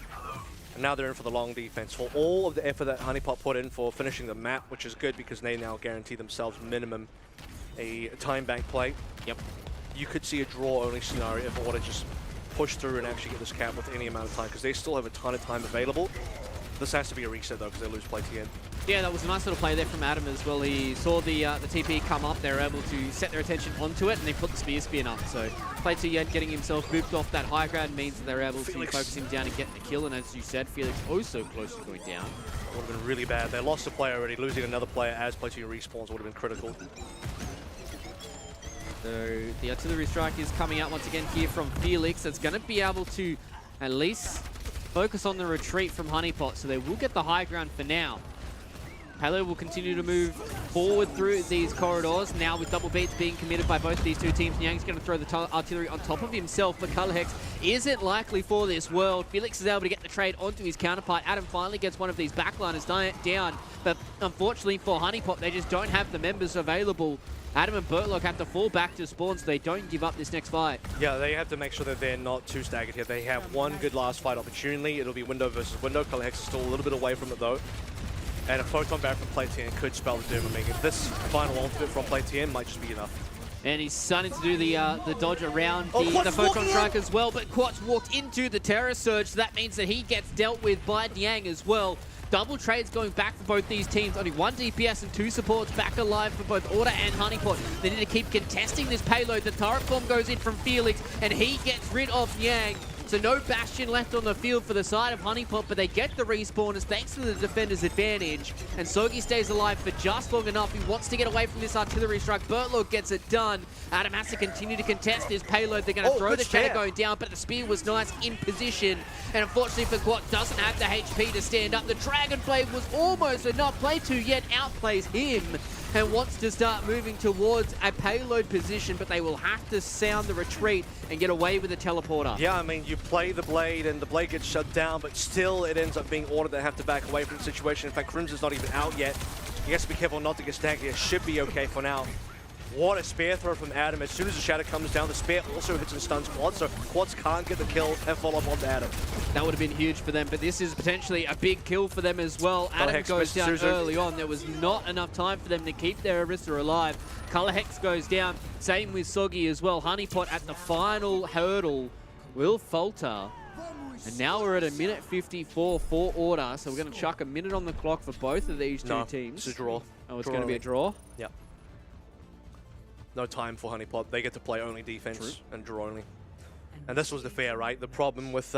And now they're in for the long defense. For all of the effort that Honeypot put in for finishing the map, which is good because they now guarantee themselves minimum a time bank play. Yep. You could see a draw-only scenario if Order just push through and actually get this cap with any amount of time, because they still have a ton of time available. This has to be a reset though, because they lose play to the end. Yeah, that was a nice little play there from Adam as well. He saw the TP come up. They were able to set their attention onto it, and they put the spear spin up. So Play to Yen getting himself booped off that high ground means that they're able to focus him down and get the kill. And as you said, Felix also close to going down. Would have been really bad. They lost a player already. Losing another player as Play to respawns would have been critical. So the artillery strike is coming out once again here from Felix. It's going to be able to at least focus on the retreat from Honeypot. So they will get the high ground for now. Halo will continue to move forward through these corridors. Now with double beats being committed by both these two teams, Niang's going to throw the artillery on top of himself, but Color Hex isn't likely for this world. Felix is able to get the trade onto his counterpart. Adam finally gets one of these backliners down, but unfortunately for Honeypot, they just don't have the members available. Adam and Bertlog have to fall back to spawn so they don't give up this next fight. Yeah, they have to make sure that they're not too staggered here. They have one good last fight opportunity. It'll be window versus window. Color Hex is still a little bit away from it though. And a photon barrier from Play TN could spell the doom. I mean, this final ultimate from Play TN might just be enough. And he's starting to do the dodge around the photon strike as well, but Quats walked into the Terror Surge, so that means that he gets dealt with by Niang as well. Double trades going back for both these teams. Only one DPS and two supports back alive for both Order and Honeypot. They need to keep contesting this payload. The turret bomb goes in from Felix, and he gets rid of Niang. So no Bastion left on the field for the side of Honeypot, but they get the respawners thanks to the defender's advantage. And Sogi stays alive for just long enough. He wants to get away from this artillery strike. Bertlog gets it done. Adam has to continue to contest his payload. They're going to throw the Shadow going down, but the spear was nice in position. And unfortunately for Quat, doesn't have the HP to stand up. The Dragonblade was almost enough. Play to Yen outplays him and wants to start moving towards a payload position, but they will have to sound the retreat and get away with the teleporter. Yeah, I mean, you play the Blade and the Blade gets shut down, but still it ends up being Order that have to back away from the situation. In fact, Crimson's not even out yet. He has to be careful not to get staggered. It should be okay for now. What a spear throw from Adam. As soon as the Shadow comes down, the spear also hits and stuns Quads, so Quads can't get the kill and follow up onto Adam. That would have been huge for them, but this is potentially a big kill for them as well. Adam goes down early on. There was not enough time for them to keep their Arista alive. Color Hex goes down. Same with Soggy as well. Honeypot at the final hurdle will falter. And now we're at a minute 54 for Order, so we're going to chuck a minute on the clock for both of these two teams. It's a draw. Oh, it's going to be a draw? Yeah. No time for Honeypot. They get to play only defense and draw only. And this was the fair, right? The problem with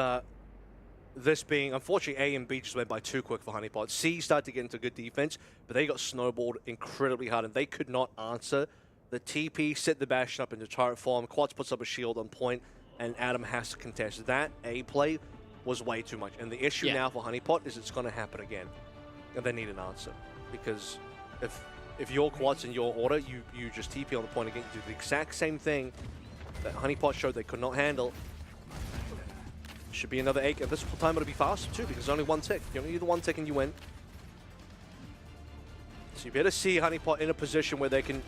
this being, unfortunately, A and B just went by too quick for Honeypot. C started to get into good defense, but they got snowballed incredibly hard, and they could not answer the TP, set the Bastion up into turret form. Quats puts up a shield on point, and Adam has to contest. That A play was way too much. And the issue now for Honeypot is it's going to happen again. And they need an answer. Because if you're Quats and your Order, you just TP on the point again, you do the exact same thing that Honeypot showed they could not handle. Should be another 8, and this time it'll be faster too, because only one tick. You only need the one tick and you win. So you better see Honeypot in a position where they can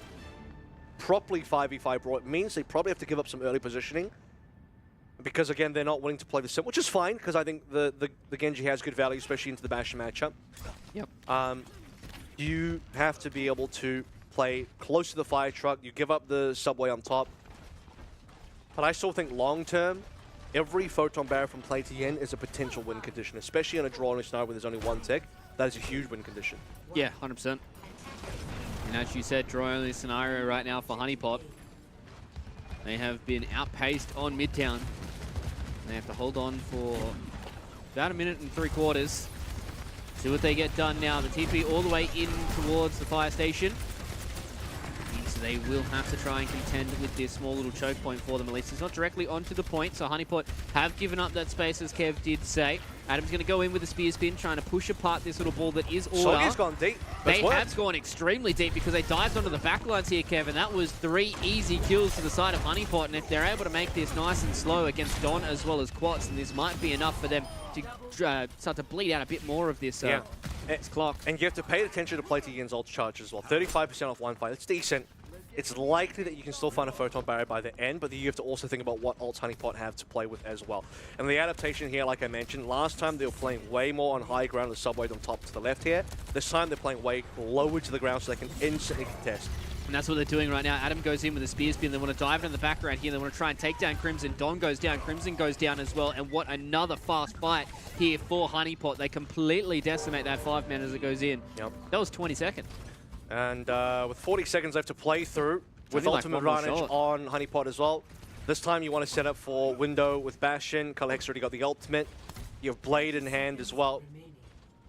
properly 5v5 Brawl. It means they probably have to give up some early positioning, because again, they're not willing to play the sim, which is fine, because I think the Genji has good value, especially into the Bastion matchup. Yep. You have to be able to play close to the fire truck. You give up the subway on top. But I still think long-term, every Photon Barrier from play to Yen is a potential win condition, especially in a draw scenario where there's only one tick. That is a huge win condition. Yeah, 100%. And as you said, draw-only scenario right now for Honeypot. They have been outpaced on Midtown. They have to hold on for about 1 minute and 3/4. See what they get done now. The TP all the way in towards the fire station. So they will have to try and contend with this small little choke point for them. At least it's not directly onto the point. So Honeypot have given up that space, as Kev did say. Adam's going to go in with a spear spin, trying to push apart this little ball that is Order. Soggy's gone deep. They have gone extremely deep because they dived onto the backlines here, Kev, and that was 3 easy kills to the side of Honeypot. And if they're able to make this nice and slow against Don as well as Quats, then this might be enough for them to start to bleed out a bit more of this, this clock. And you have to pay attention to play to Yen's ult charge as well. 35% off one fight. It's decent. It's likely that you can still find a Photon Barrier by the end, but you have to also think about what ults Honeypot have to play with as well. And the adaptation here, like I mentioned, last time they were playing way more on high ground, the subway on top to the left here. This time they're playing way lower to the ground so they can instantly contest. And that's what they're doing right now. Adam goes in with a spear spin. They want to dive in the background here. They want to try and take down Crimson. Don goes down. Crimson goes down as well. And what another fast fight here for Honeypot. They completely decimate that 5-man as it goes in. Yep. That was 20 seconds. And with 40 seconds left to play through, with ultimate advantage on Honeypot as well. This time you want to set up for window with Bastion. Colorhex already got the ultimate. You have Blade in hand as well.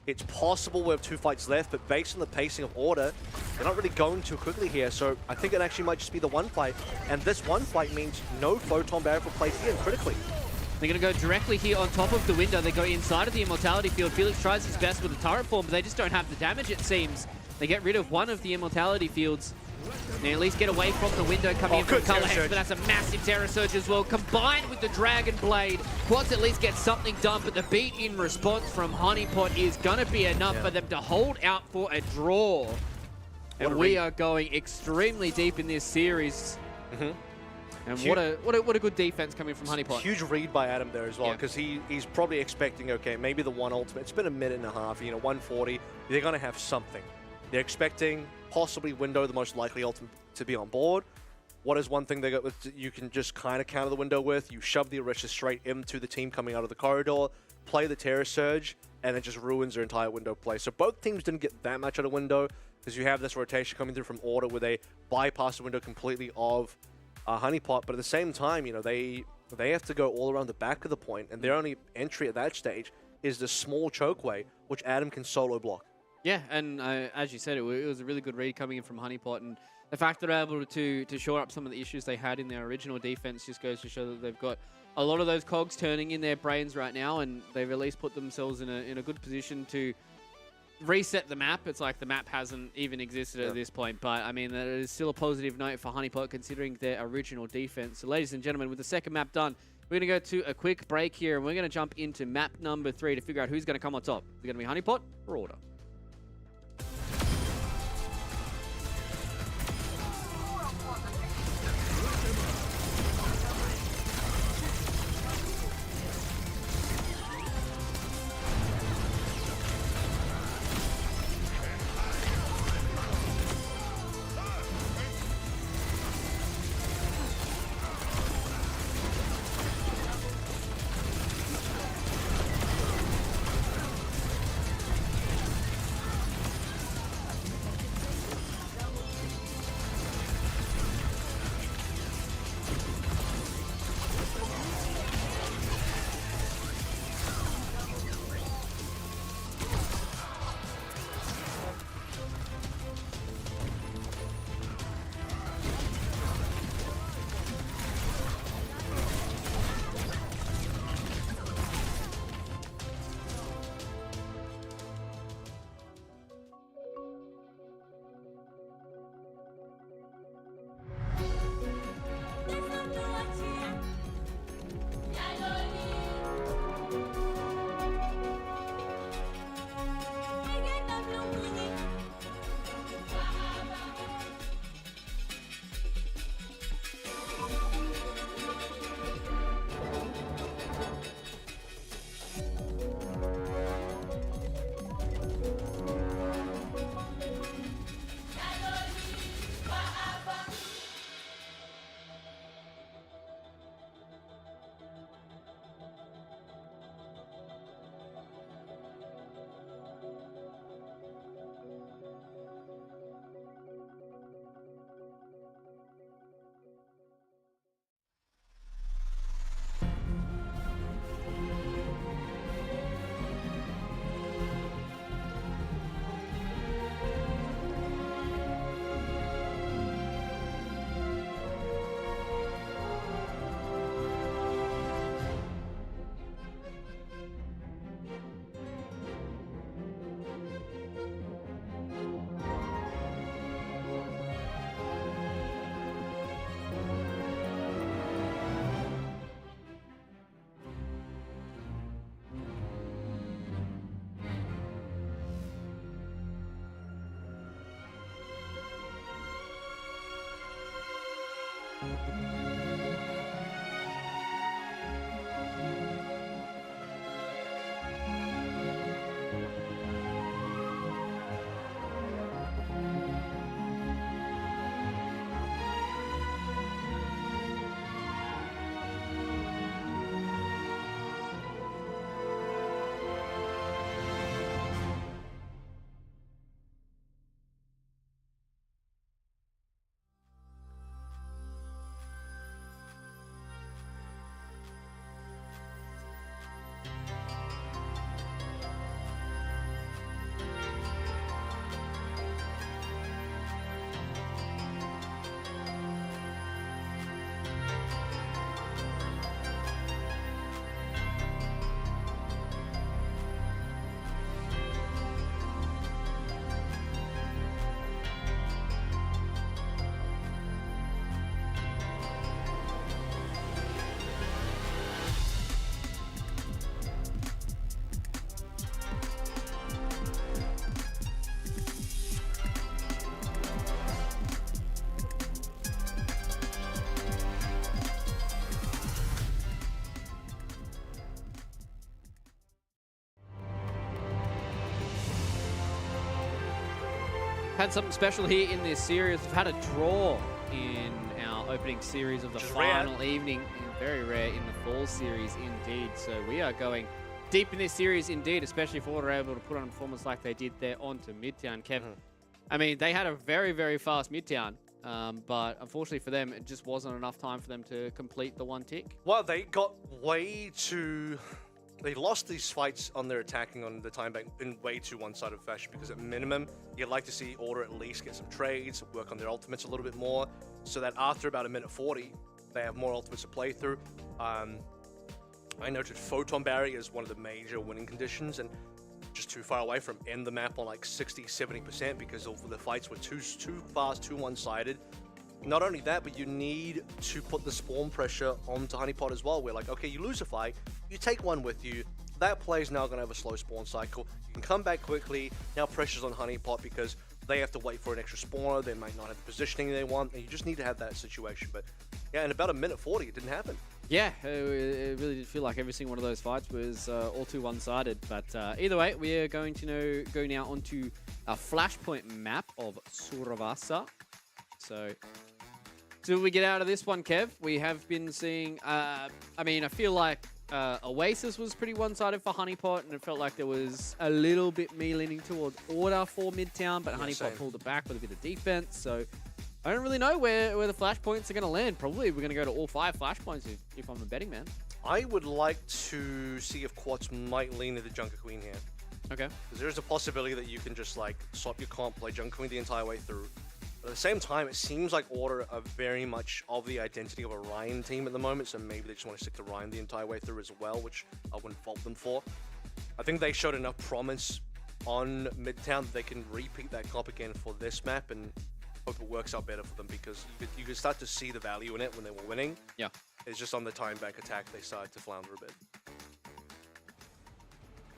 It's possible we have 2 fights left, but based on the pacing of Order, they're not really going too quickly here. So I think it actually might just be the one fight. And this one fight means no Photon Barrier for play here critically. They're going to go directly here on top of the window. They go inside of the Immortality field. Felix tries his best with the turret form, but they just don't have the damage, it seems. They get rid of one of the Immortality fields. They at least get away from the window coming in from Colorhex, but that's a massive Terror Surge as well. Combined with the Dragon Blade, Quads at least get something done, but the beat in response from Honeypot is going to be enough for them to hold out for a draw. And we are going extremely deep in this series. And what a good defense coming from Honeypot. Huge read by Adam there as well, because he's probably expecting, okay, maybe the one ultimate. It's been 1.5 minutes, 140. They're going to have something. They're expecting possibly window, the most likely ultimate, to be on board. What is one thing they got with you can just kind of counter the window with? You shove the Orisa straight into the team coming out of the corridor, play the Terror Surge, and it just ruins their entire window play. So both teams didn't get that much out of window, because you have this rotation coming through from Order where they bypass the window completely of Honeypot. But at the same time, they have to go all around the back of the point, and their only entry at that stage is the small chokeway, which Adam can solo block. Yeah, and as you said, it was a really good read coming in from Honeypot, and the fact that they're able to shore up some of the issues they had in their original defense just goes to show that they've got a lot of those cogs turning in their brains right now, and they've at least put themselves in a good position to reset the map. It's like the map hasn't even existed at this point, but I mean, that is still a positive note for Honeypot considering their original defense. So ladies and gentlemen, with the second map done, we're going to go to a quick break here, and we're going to jump into map number 3 to figure out who's going to come on top. Is it going to be Honeypot or Order? Had something special here in this series. We've had a draw in our opening series of the final evening. Very rare in the fall series indeed. So we are going deep in this series indeed, especially if we're able to put on a performance like they did there onto Midtown. Kev, I mean, they had a very, very fast Midtown, but unfortunately for them, it just wasn't enough time for them to complete the one tick. Well, they got way too... They lost these fights on their attacking on the time back in way too one-sided fashion, because at minimum, you'd like to see Order at least get some trades, work on their ultimates a little bit more, so that after about a minute 40, they have more ultimates to play through. I noted Photon Barrier is one of the major winning conditions, and just too far away from end the map on like 60-70% because of the fights were too fast, too one-sided. Not only that, but you need to put the spawn pressure onto Honeypot as well, where like, okay, you lose a fight, you take one with you, that player's now going to have a slow spawn cycle, you can come back quickly, now pressure's on Honeypot because they have to wait for an extra spawner, they might not have the positioning they want, and you just need to have that situation. But yeah, in about a minute 40, it didn't happen. Yeah, it really did feel like every single one of those fights was all too one-sided. But either way, we are going to go now onto a flashpoint map of Suravasa. So we get out of this one, Kev, we have been seeing, I mean, I feel like Oasis was pretty one-sided for Honeypot, and it felt like there was a little bit me leaning towards Order for Midtown, but yeah, Honeypot pulled it back with a bit of defense. So I don't really know where the flashpoints are going to land. Probably we're going to go to all 5 flashpoints if I'm a betting man. I would like to see if Quartz might lean into Junker Queen here. Okay. Because there's a possibility that you can just like swap your comp, play Junker Queen the entire way through. But at the same time, it seems like Order are very much of the identity of a Ryan team at the moment, so maybe they just want to stick to Ryan the entire way through as well, which I wouldn't fault them for. I think they showed enough promise on Midtown that they can repeat that comp again for this map, and hope it works out better for them, because you could start to see the value in it when they were winning. Yeah. It's just on the time back attack they started to flounder a bit.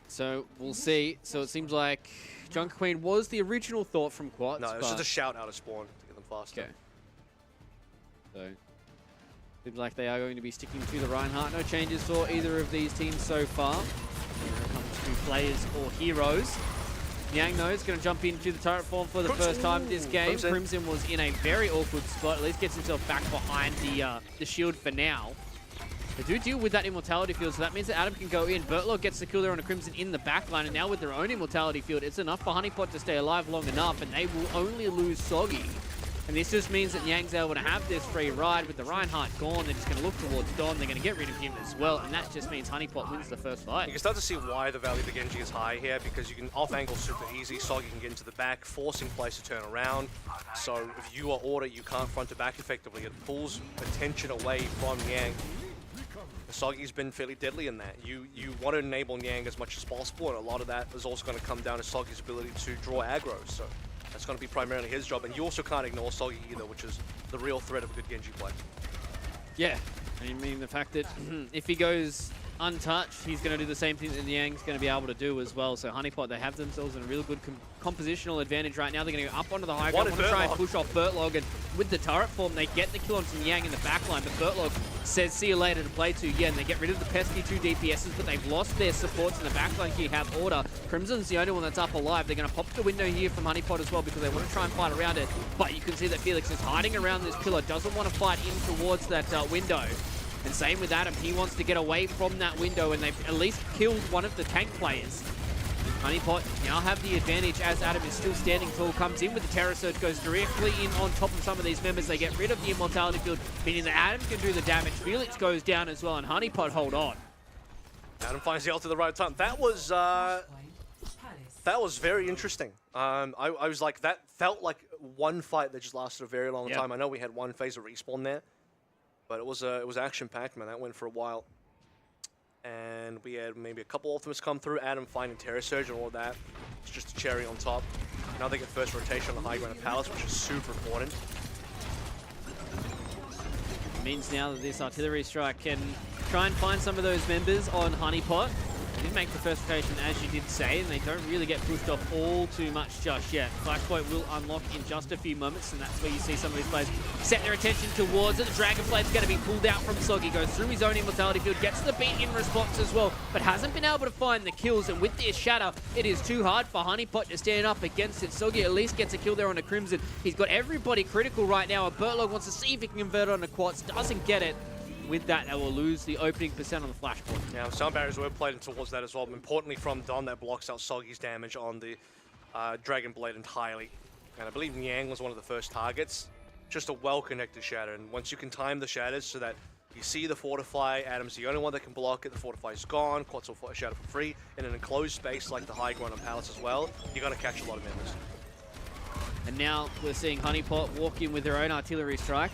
So we'll see. So it seems like Junker Queen was the original thought from Quartz. No, it was just a shout out of spawn to get them faster. Okay. So seems like they are going to be sticking to the Reinhardt. No changes for either of these teams so far when it comes to players or heroes. Yang, though, is going to jump into the turret form for the first time this game. Crimson was in a very awkward spot. At least gets himself back behind the shield for now. They do deal with that immortality field, so that means that Adam can go in. Bertlog gets the kill there on a Crimson in the backline, and now with their own immortality field, it's enough for Honeypot to stay alive long enough, and they will only lose Soggy. And this just means that Yang's able to have this free ride. With the Reinhardt gone, they're just going to look towards Don. They're going to get rid of him as well, and that just means Honeypot wins the first fight. You can start to see why the value of the Genji is high here, because you can off-angle super easy. Soggy can get into the back, forcing players to turn around. So if you are Order, you can't front to back effectively. It pulls attention away from Yang. Soggy's been fairly deadly in that. You want to enable Yang as much as possible, and a lot of that is also going to come down to Soggy's ability to draw aggro. So that's going to be primarily his job, and you also can't ignore Soggy either, which is the real threat of a good Genji play. Yeah, I mean the fact that if he goes untouched, he's going to do the same thing that Niang's going to be able to do as well. So Honeypot, they have themselves in a real good compositional advantage right now. They're going to go up onto the high ground, want to try and push off Bertlog, and with the turret form, they get the kill onto Niang in the backline, but Bertlog says, see you later to play to. Yeah, and they get rid of the pesky 2 DPSs, but they've lost their supports in the backline here. Have Order. Crimson's the only one that's up alive. They're going to pop the window here from Honeypot as well because they want to try and fight around it, but you can see that Felix is hiding around this pillar, doesn't want to fight in towards that window. And same with Adam, he wants to get away from that window, and they've at least killed one of the tank players. Honeypot now have the advantage as Adam is still standing tall, comes in with the Terror Surge, goes directly in on top of some of these members. They get rid of the Immortality Field, meaning that Adam can do the damage. Felix goes down as well, and Honeypot hold on. Adam finds the ult at the right time. That was very interesting. I was like, that felt like one fight that just lasted a very long time. I know we had one phase of respawn there, but it was action-packed, man. That went for a while. And we had maybe a couple ultimates come through. Adam finding Terror Surge and all of that. It's just a cherry on top. Now they get first rotation on the high ground of Palace, which is super important. It means now that this artillery strike can try and find some of those members on Honeypot. They did make the first rotation, as you did say, and they don't really get pushed off all too much just yet. Flashpoint will unlock in just a few moments, and that's where you see some of these players set their attention towards it. The Dragonblade's going to be pulled out from Soggy, goes through his own Immortality Field, gets the beat in response as well, but hasn't been able to find the kills, and with this Shatter, it is too hard for Honeypot to stand up against it. Soggy at least gets a kill there on the Crimson. He's got everybody critical right now, and Bertlog wants to see if he can convert it on the Quartz, doesn't get it. With that, they will lose the opening percent on the Flashpoint. Yeah, sound barriers were played towards that as well. But importantly from Don, that blocks out Soggy's damage on the Dragon Blade entirely. And I believe Niang was one of the first targets. Just a well-connected shatter. And once you can time the shatters so that you see the Fortify, Adam's the only one that can block it. The Fortify is gone. Quartz will shatter for free. In an enclosed space like the high ground on Palace as well, you're going to catch a lot of members. And now we're seeing Honeypot walk in with their own artillery strike.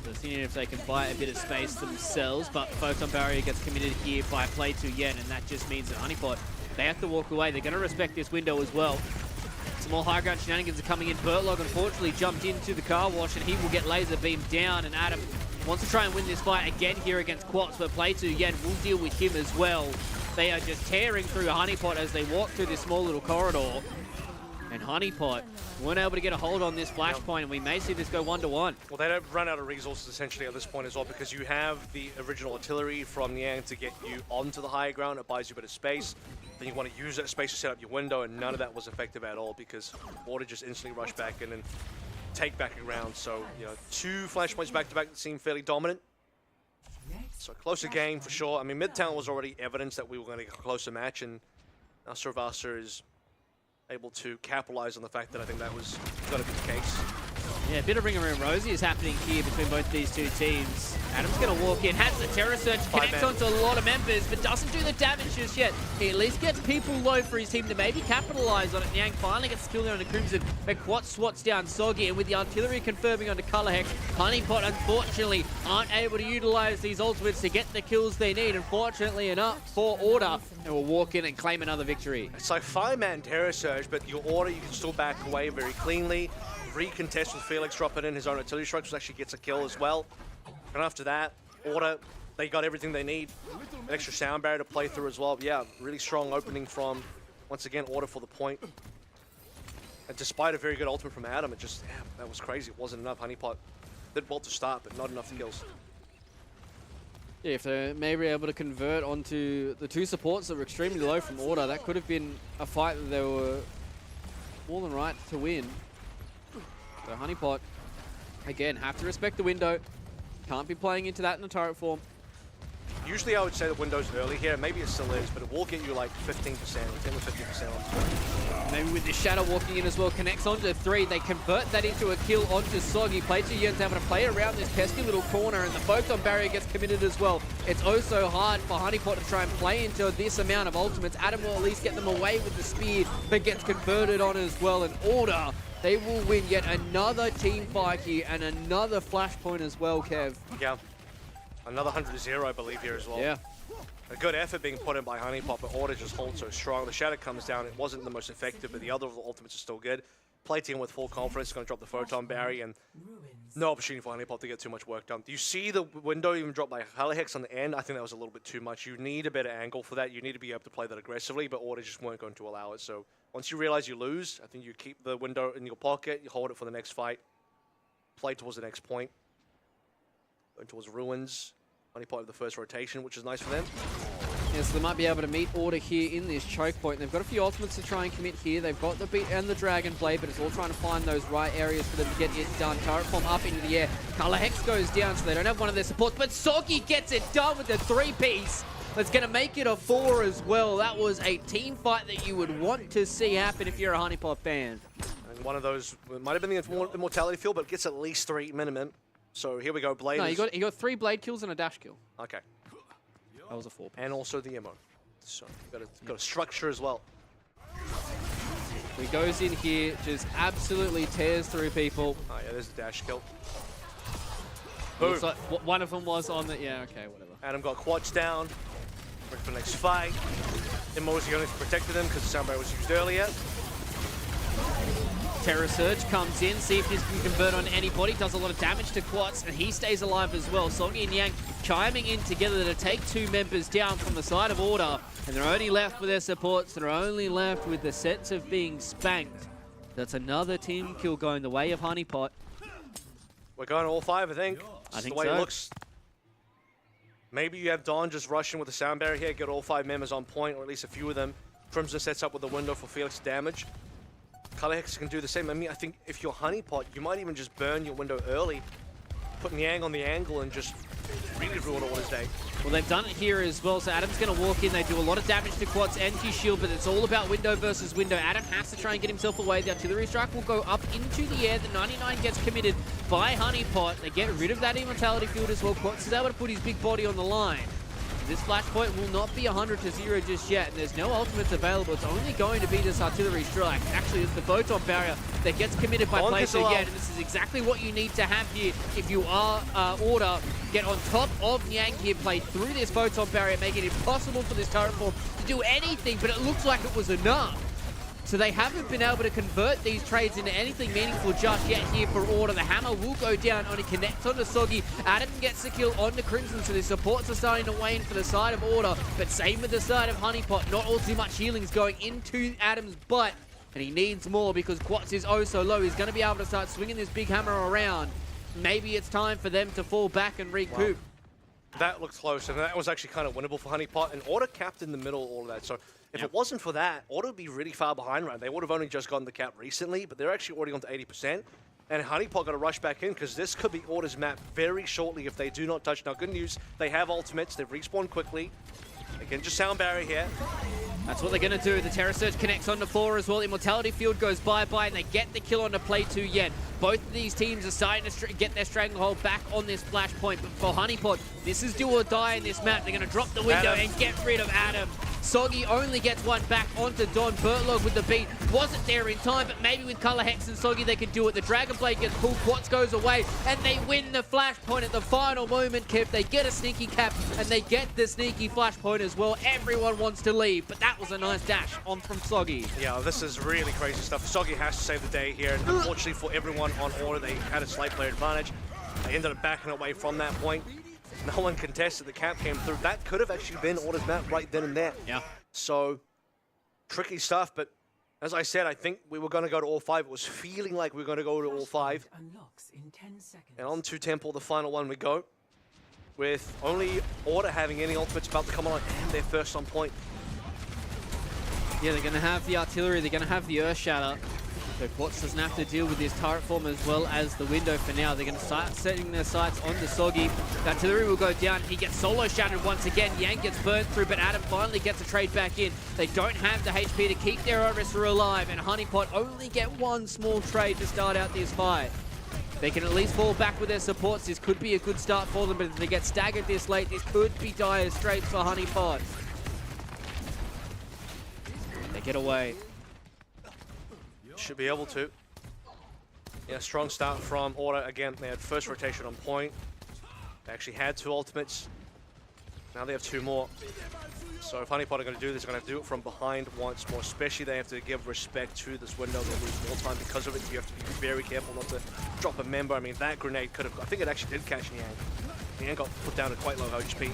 So seeing if they can buy a bit of space themselves, but Photon Barrier gets committed here by Play 2 Yen, and that just means that Honeypot, they have to walk away. They're going to respect this window as well. Some more high ground shenanigans are coming in. Bertlog unfortunately jumped into the car wash, and he will get laser beamed down, and Adam wants to try and win this fight again here against Quartz, but Play 2 Yen will deal with him as well. They are just tearing through Honeypot as they walk through this small little corridor. And Honeypot weren't able to get a hold on this Flashpoint, and we may see this go 1-1. Well, they don't run out of resources essentially at this point as well, because you have the original artillery from Niang to get you onto the higher ground. It buys you a bit of space. Then you want to use that space to set up your window, and none of that was effective at all because Order just instantly rushed back in and take back a round. So, you know, 2 Flashpoints back-to-back that seem fairly dominant. So closer game for sure. I mean, Midtown was already evidence that we were going to get a closer match, and now Suravasa is able to capitalize on the fact that I think that was going to be the case. Yeah, a bit of Ring-Around Rosie is happening here between both these two teams. Adam's going to walk in, has the Terror Surge, connects onto a lot of members, but doesn't do the damage just yet. He at least gets people low for his team to maybe capitalize on it. Niang finally gets the kill there on the Crimson, but Quartz swats down Soggy, and with the artillery confirming onto Color Hex, Honeypot unfortunately aren't able to utilize these ultimates to get the kills they need. Unfortunately enough for Order, and will walk in and claim another victory. It's like 5-man Terror Surge, but your Order, you can still back away very cleanly. Recontest with Felix dropping in his own artillery strikes, which actually gets a kill as well. And after that, Order, they got everything they need. An extra sound barrier to play through as well. But yeah, really strong opening from, once again, Order for the point. And despite a very good ultimate from Adam, it just, yeah, that was crazy. It wasn't enough. Honeypot did well to start, but not enough kills. Yeah, if they may be able to convert onto the 2 supports that were extremely low from Order, that could have been a fight that they were more than right to win. So Honeypot, again, have to respect the window. Can't be playing into that in the turret form. Usually I would say the window's early here. Maybe it still is, but it will get you like 15%, 10 to 15% off. Maybe with this Shadow walking in as well, connects onto 3. They convert that into a kill onto Soggy. Play 2 Yen's able to play around this pesky little corner, and the Photon Barrier gets committed as well. It's oh so hard for Honeypot to try and play into this amount of ultimates. Adam will at least get them away with the spear, but gets converted on as well. And Order, they will win yet another team fight here and another Flashpoint as well, Kev. Yeah. Another 100-0, I believe, here as well. Yeah. A good effort being put in by Honeypot, but Order just holds so strong. The Shatter comes down. It wasn't the most effective, but the other ultimates are still good. Play team with full confidence, going to drop the photon barrier, and no opportunity for Honeypot to get too much work done. Do you see the window even drop by Halihex on the end? I think that was a little bit too much. You need a better angle for that. You need to be able to play that aggressively, but Order just weren't going to allow it. So once you realize you lose, I think you keep the window in your pocket, you hold it for the next fight, play towards the next point, going towards Ruins. Honeypot of the first rotation, which is nice for them. Yeah, so they might be able to meet Order here in this choke point. They've got a few ultimates to try and commit here. They've got the beat and the Dragon Blade, but it's all trying to find those right areas for them to get it done. Turret form up into the air. Color Hex goes down, so they don't have one of their supports, but Soggy gets it done with the 3-piece. That's going to make it a 4 as well. That was a team fight that you would want to see happen if you're a Honeypot fan. And one of those might have been the Immortality field, but it gets at least 3 minimum. So here we go, Blade. No, he got 3 Blade kills and a dash kill. Okay. That was a 4. And also the ammo. So got a structure as well. He goes in here, just absolutely tears through people. Oh yeah, there's the dash kill. Looks like one of them was on the... Yeah, okay, whatever. Adam got Quats down. Ready for the next fight. Immo was the only protected him because the sound barrier was used earlier. Terror Surge comes in, see if this can convert on anybody. Does a lot of damage to Quats, and he stays alive as well. Soggy and Yang chiming in together to take 2 members down from the side of Order. And they're only left with their supports. They're only left with the sense of being spanked. That's another team kill going the way of Honeypot. We're going all 5, I think. I think the way so. It looks. Maybe you have Dawn just rushing with the sound barrier here, get all 5 members on point, or at least a few of them. Crimson sets up with the window for Felix damage. Colorhex can do the same. I mean, I think if you're Honeypot, you might even just burn your window early, put Niang on the angle, and just really ruin Order's day. Well, they've done it here as well, so Adam's going to walk in. They do a lot of damage to Quats and his shield, but it's all about window versus window. Adam has to try and get himself away. The artillery strike will go up into the air. The 99 gets committed by Honeypot. They get rid of that immortality field as well. Quats is able to put his big body on the line. This flashpoint will not be 100-0 just yet, and there's no ultimates available. It's only going to be this artillery strike. Actually, it's the photon barrier that gets committed by Placer again, and this is exactly what you need to have here if you are Order. Get on top of Niang here, play through this photon barrier, make it impossible for this turret form to do anything, but it looks like it was enough. So they haven't been able to convert these trades into anything meaningful just yet here for Order. The hammer will go down, only connects onto Soggy. Adam gets the kill onto Crimson, so the supports are starting to wane for the side of Order. But same with the side of Honeypot. Not all too much healing's going into Adam's butt. And he needs more because Quats is oh so low. He's going to be able to start swinging this big hammer around. Maybe it's time for them to fall back and recoup. Wow. That looked close, and that was actually kind of winnable for Honeypot. And Order capped in the middle, all of that. So if it wasn't for that, Order would be really far behind right. They would have only just gotten the cap recently, but they're actually already on to 80%. And Honeypot got to rush back in because this could be Order's map very shortly if they do not touch. Now, good news, they have ultimates. They've respawned quickly. They can just sound barrier here. That's what they're going to do. The Terror Surge connects onto 4 as well. Immortality field goes bye-bye, and they get the kill onto Play 2 Yen. Both of these teams are starting to get their stranglehold back on this flashpoint. But for Honeypot, this is do or die in this map. They're going to drop the window and get rid of Adam. Soggy only gets one back onto Don. Bertlog with the beat. Wasn't there in time, but maybe with Color Hex and Soggy they can do it. The Dragon Blade gets pulled, Quats goes away, and they win the flashpoint at the final moment, Kev. They get a sneaky cap, and they get the sneaky flashpoint as well. Everyone wants to leave, but that was a nice dash on from Soggy. Yeah, this is really crazy stuff. Soggy has to save the day here, and unfortunately for everyone on Order, they had a slight player advantage. They ended up backing away from that point. No one contested, the cap came through. That could have actually been Order's map right then and there. Yeah. So, tricky stuff, but as I said, I think we were going to go to all 5. It was feeling like we were going to go to all 5. And on to Temple, the final one we go. With only Order having any ultimates about to come on, and they're first on point. Yeah, they're going to have the artillery, they're going to have the Earth Shatter. So Quats doesn't have to deal with this turret form as well as the window for now. They're going to start setting their sights on the Soggy. The artillery will go down. He gets solo shattered once again. Yang gets burned through, but Adam finally gets a trade back in. They don't have the HP to keep their Oasis alive, and Honeypot only get one small trade to start out this fight. They can at least fall back with their supports. This could be a good start for them, but if they get staggered this late, this could be dire straits for Honeypot. They get away. Should be able to. Yeah, strong start from Order. Again, they had first rotation on point. They actually had 2 ultimates. Now they have 2 more. So if Honeypot are going to do this, they're going to do it from behind once more. Especially they have to give respect to this window. They'll lose more time because of it. You have to be very careful not to drop a member. I mean, that grenade could have... I think it actually did catch Niang. Niang got put down at quite low HP.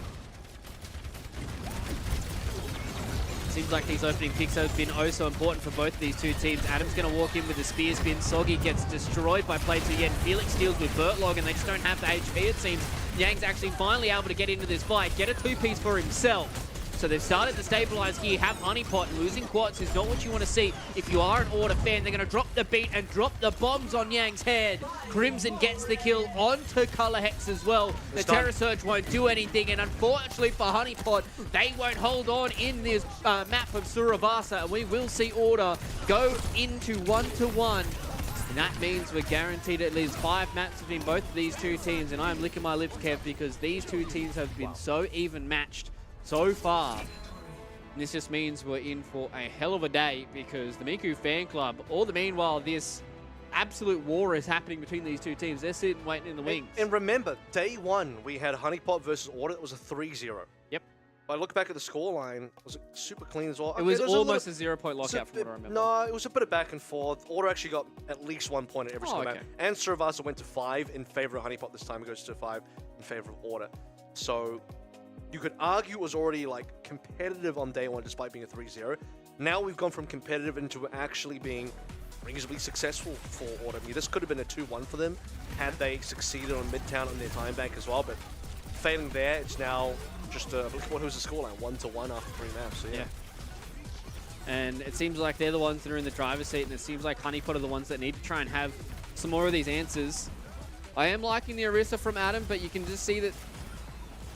Seems like these opening picks have been oh so important for both of these two teams. Adam's going to walk in with the spear spin. Soggy gets destroyed by play 2 yet. Felix deals with Bertlog, and they just don't have the HP, it seems. Yang's actually finally able to get into this fight, get a 2-piece for himself. So they've started to stabilize here, have Honeypot. Losing Quartz is not what you want to see. If you are an Order fan, they're going to drop the beat and drop the bombs on Yang's head. Crimson gets the kill onto Color Hex as well. The Terror Surge won't do anything, and unfortunately for Honeypot, they won't hold on in this map of Suravasa, and we will see Order go into 1-1. And that means we're guaranteed at least 5 maps between both of these two teams, and I'm licking my lips, Kev, because these two teams have been so even matched so far. And this just means we're in for a hell of a day, because the Miku fan club, all the meanwhile this absolute war is happening between these two teams. They're sitting waiting in the wings. And remember, day 1 we had Honeypot versus Order. It was a 3-0. Yep. If I look back at the scoreline, was it super clean as well? It was almost a 0-point lockout from what I remember. No, it was a bit of back and forth. Order actually got at least 1 point at every single map. And Suravasa went to 5 in favor of Honeypot this time. It goes to 5 in favor of Order. So you could argue it was already like competitive on day 1 despite being a 3-0. Now we've gone from competitive into actually being reasonably successful for Order. I mean, this could have been a 2-1 for them had they succeeded on Midtown on their time bank as well, but failing there, it's now just what was the scoreline? 1-1 after 3 maps. So yeah. And it seems like they're the ones that are in the driver's seat, and it seems like Honeypot are the ones that need to try and have some more of these answers. I am liking the Orisa from Adam, but you can just see that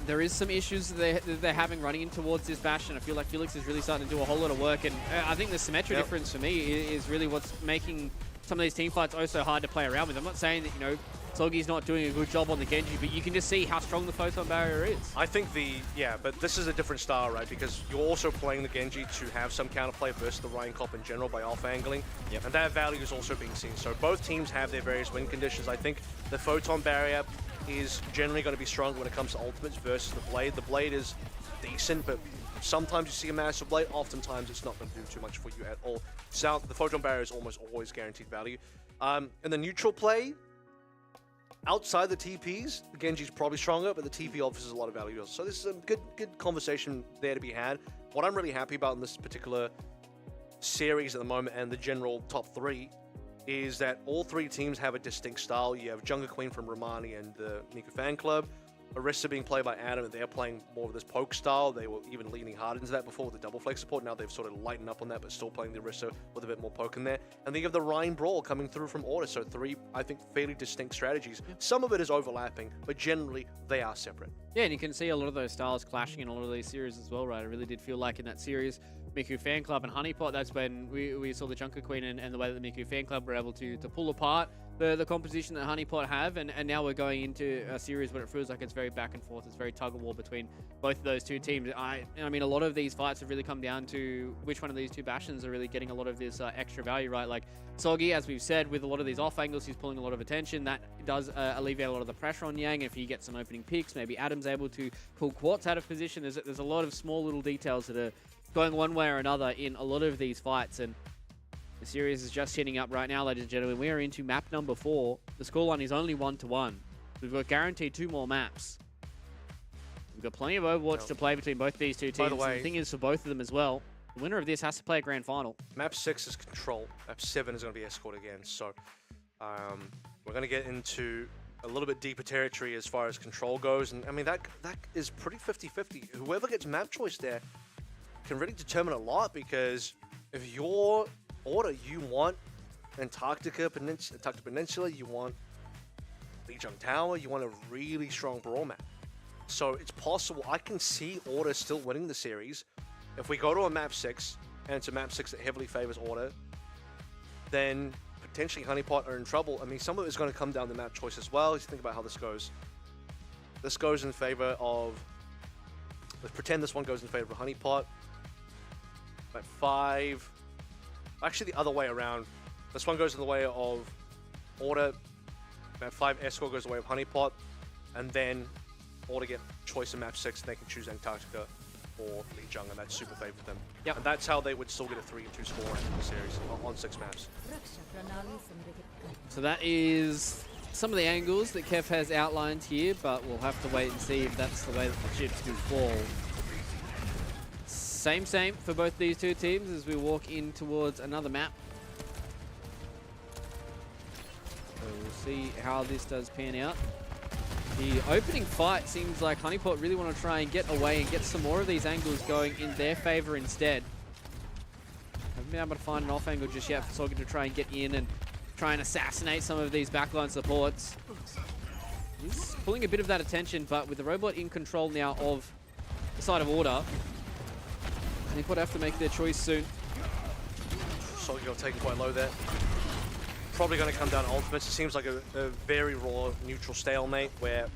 there is some issues that they're having running in towards this Bastion. I feel like Felix is really starting to do a whole lot of work, and I think the Symmetra difference for me is really what's making some of these team fights oh so hard to play around with. I'm not saying that, you know, Soggy's not doing a good job on the Genji, but you can just see how strong the photon barrier is. I think but this is a different style, right? Because you're also playing the Genji to have some counterplay versus the Ryan Cop in general by off-angling. Yep. And that value is also being seen. So both teams have their various win conditions. I think the photon barrier is generally going to be stronger when it comes to ultimates versus the Blade. The Blade is decent, but sometimes you see a Master Blade, oftentimes it's not going to do too much for you at all. So the photon barrier is almost always guaranteed value. And the neutral play, outside the TPs, the Genji's probably stronger, but the TP offers a lot of value also. So this is a good conversation there to be had. What I'm really happy about in this particular series at the moment and the general top 3 is that all 3 teams have a distinct style. You have Jungle Queen from Numbani and the Miku fan club. Orisa being played by Adam, and they're playing more of this poke style. They were even leaning hard into that before with the double flex support. Now they've sort of lightened up on that, but still playing the Orisa with a bit more poke in there. And then you have the Rhine Brawl coming through from Order. So 3, I think, fairly distinct strategies. Yeah. Some of it is overlapping, but generally they are separate. Yeah, and you can see a lot of those styles clashing in a lot of these series as well, right? It really did feel like in that series, Miku Fan Club and Honeypot, that's when we saw the Junker Queen and the way that the Miku Fan Club were able to pull apart the composition that Honeypot have, and now we're going into a series where it feels like it's very back and forth. It's very tug-of-war between both of those two teams. I mean, a lot of these fights have really come down to which one of these two Bastions are really getting a lot of this extra value, right? Like Soggy, as we've said, with a lot of these off angles, he's pulling a lot of attention. That does alleviate a lot of the pressure on Yang. If he gets some opening picks, maybe Adam's able to pull Quartz out of position. There's a lot of small little details that are going one way or another in a lot of these fights, and the series is just hitting up right now, ladies and gentlemen. We are into map number 4. The scoreline is only 1-1. We've got guaranteed 2 more maps. We've got plenty of Overwatch to play between both these two teams. By the way, the thing is, for both of them as well, the winner of this has to play a grand final. Map 6 is Control. Map 7 is going to be Escort again. So we're going to get into a little bit deeper territory as far as Control goes. And I mean, that is pretty 50-50. Whoever gets map choice there can really determine a lot, because if you're Order, you want Antarctica Peninsula, you want Lijiang Tower, you want a really strong brawl map. So it's possible. I can see Order still winning the series. If we go to a map 6, and it's a map 6 that heavily favors Order, then potentially Honeypot are in trouble. I mean, some of it is going to come down to map choice as well. Let's think about how this goes. This goes in favor of... Let's pretend this one goes in favor of Honeypot. Map 5... Actually, the other way around. This one goes in the way of Order. Map 5 Escort goes the way of Honeypot. And then Order get choice in map 6, and they can choose Antarctica. or Lijiang, and that super favored them. Yep. And that's how they would still get a 3-2 score in the series on 6 maps. So that is some of the angles that Kev has outlined here, but we'll have to wait and see if that's the way that the chips do fall. Same for both these two teams as we walk in towards another map. So we'll see how this does pan out. The opening fight seems like Honeypot really want to try and get away and get some more of these angles going in their favor instead. Haven't been able to find an off angle just yet for Soggy to try and get in and try and assassinate some of these backline supports. He's pulling a bit of that attention, but with the robot in control now of the side of order, Honeypot have to make their choice soon. Soggy got taken quite low there. Probably going to come down to ultimates. It seems like a very raw neutral stalemate where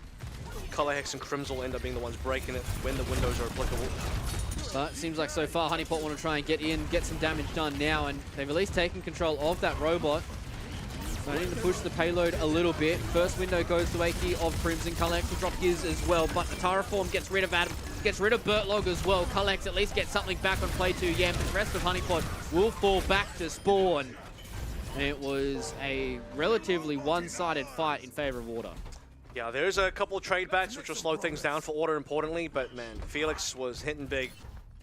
Color Hex and Crims will end up being the ones breaking it when the windows are applicable. But it seems like so far Honeypot want to try and get in, get some damage done now, and they've at least taken control of that robot. So they need to push the payload a little bit. First window goes the way here of Crimson. Collex will drop his as well, but the Terraform gets rid of Adam, gets rid of Bertlog as well. Collex at least gets something back on play 2. Yeah, but the rest of Honeypot will fall back to spawn. And it was a relatively one-sided fight in favor of Order. Yeah, there's a couple of trade backs which will slow things down for Order importantly, but man, Felix was hitting big.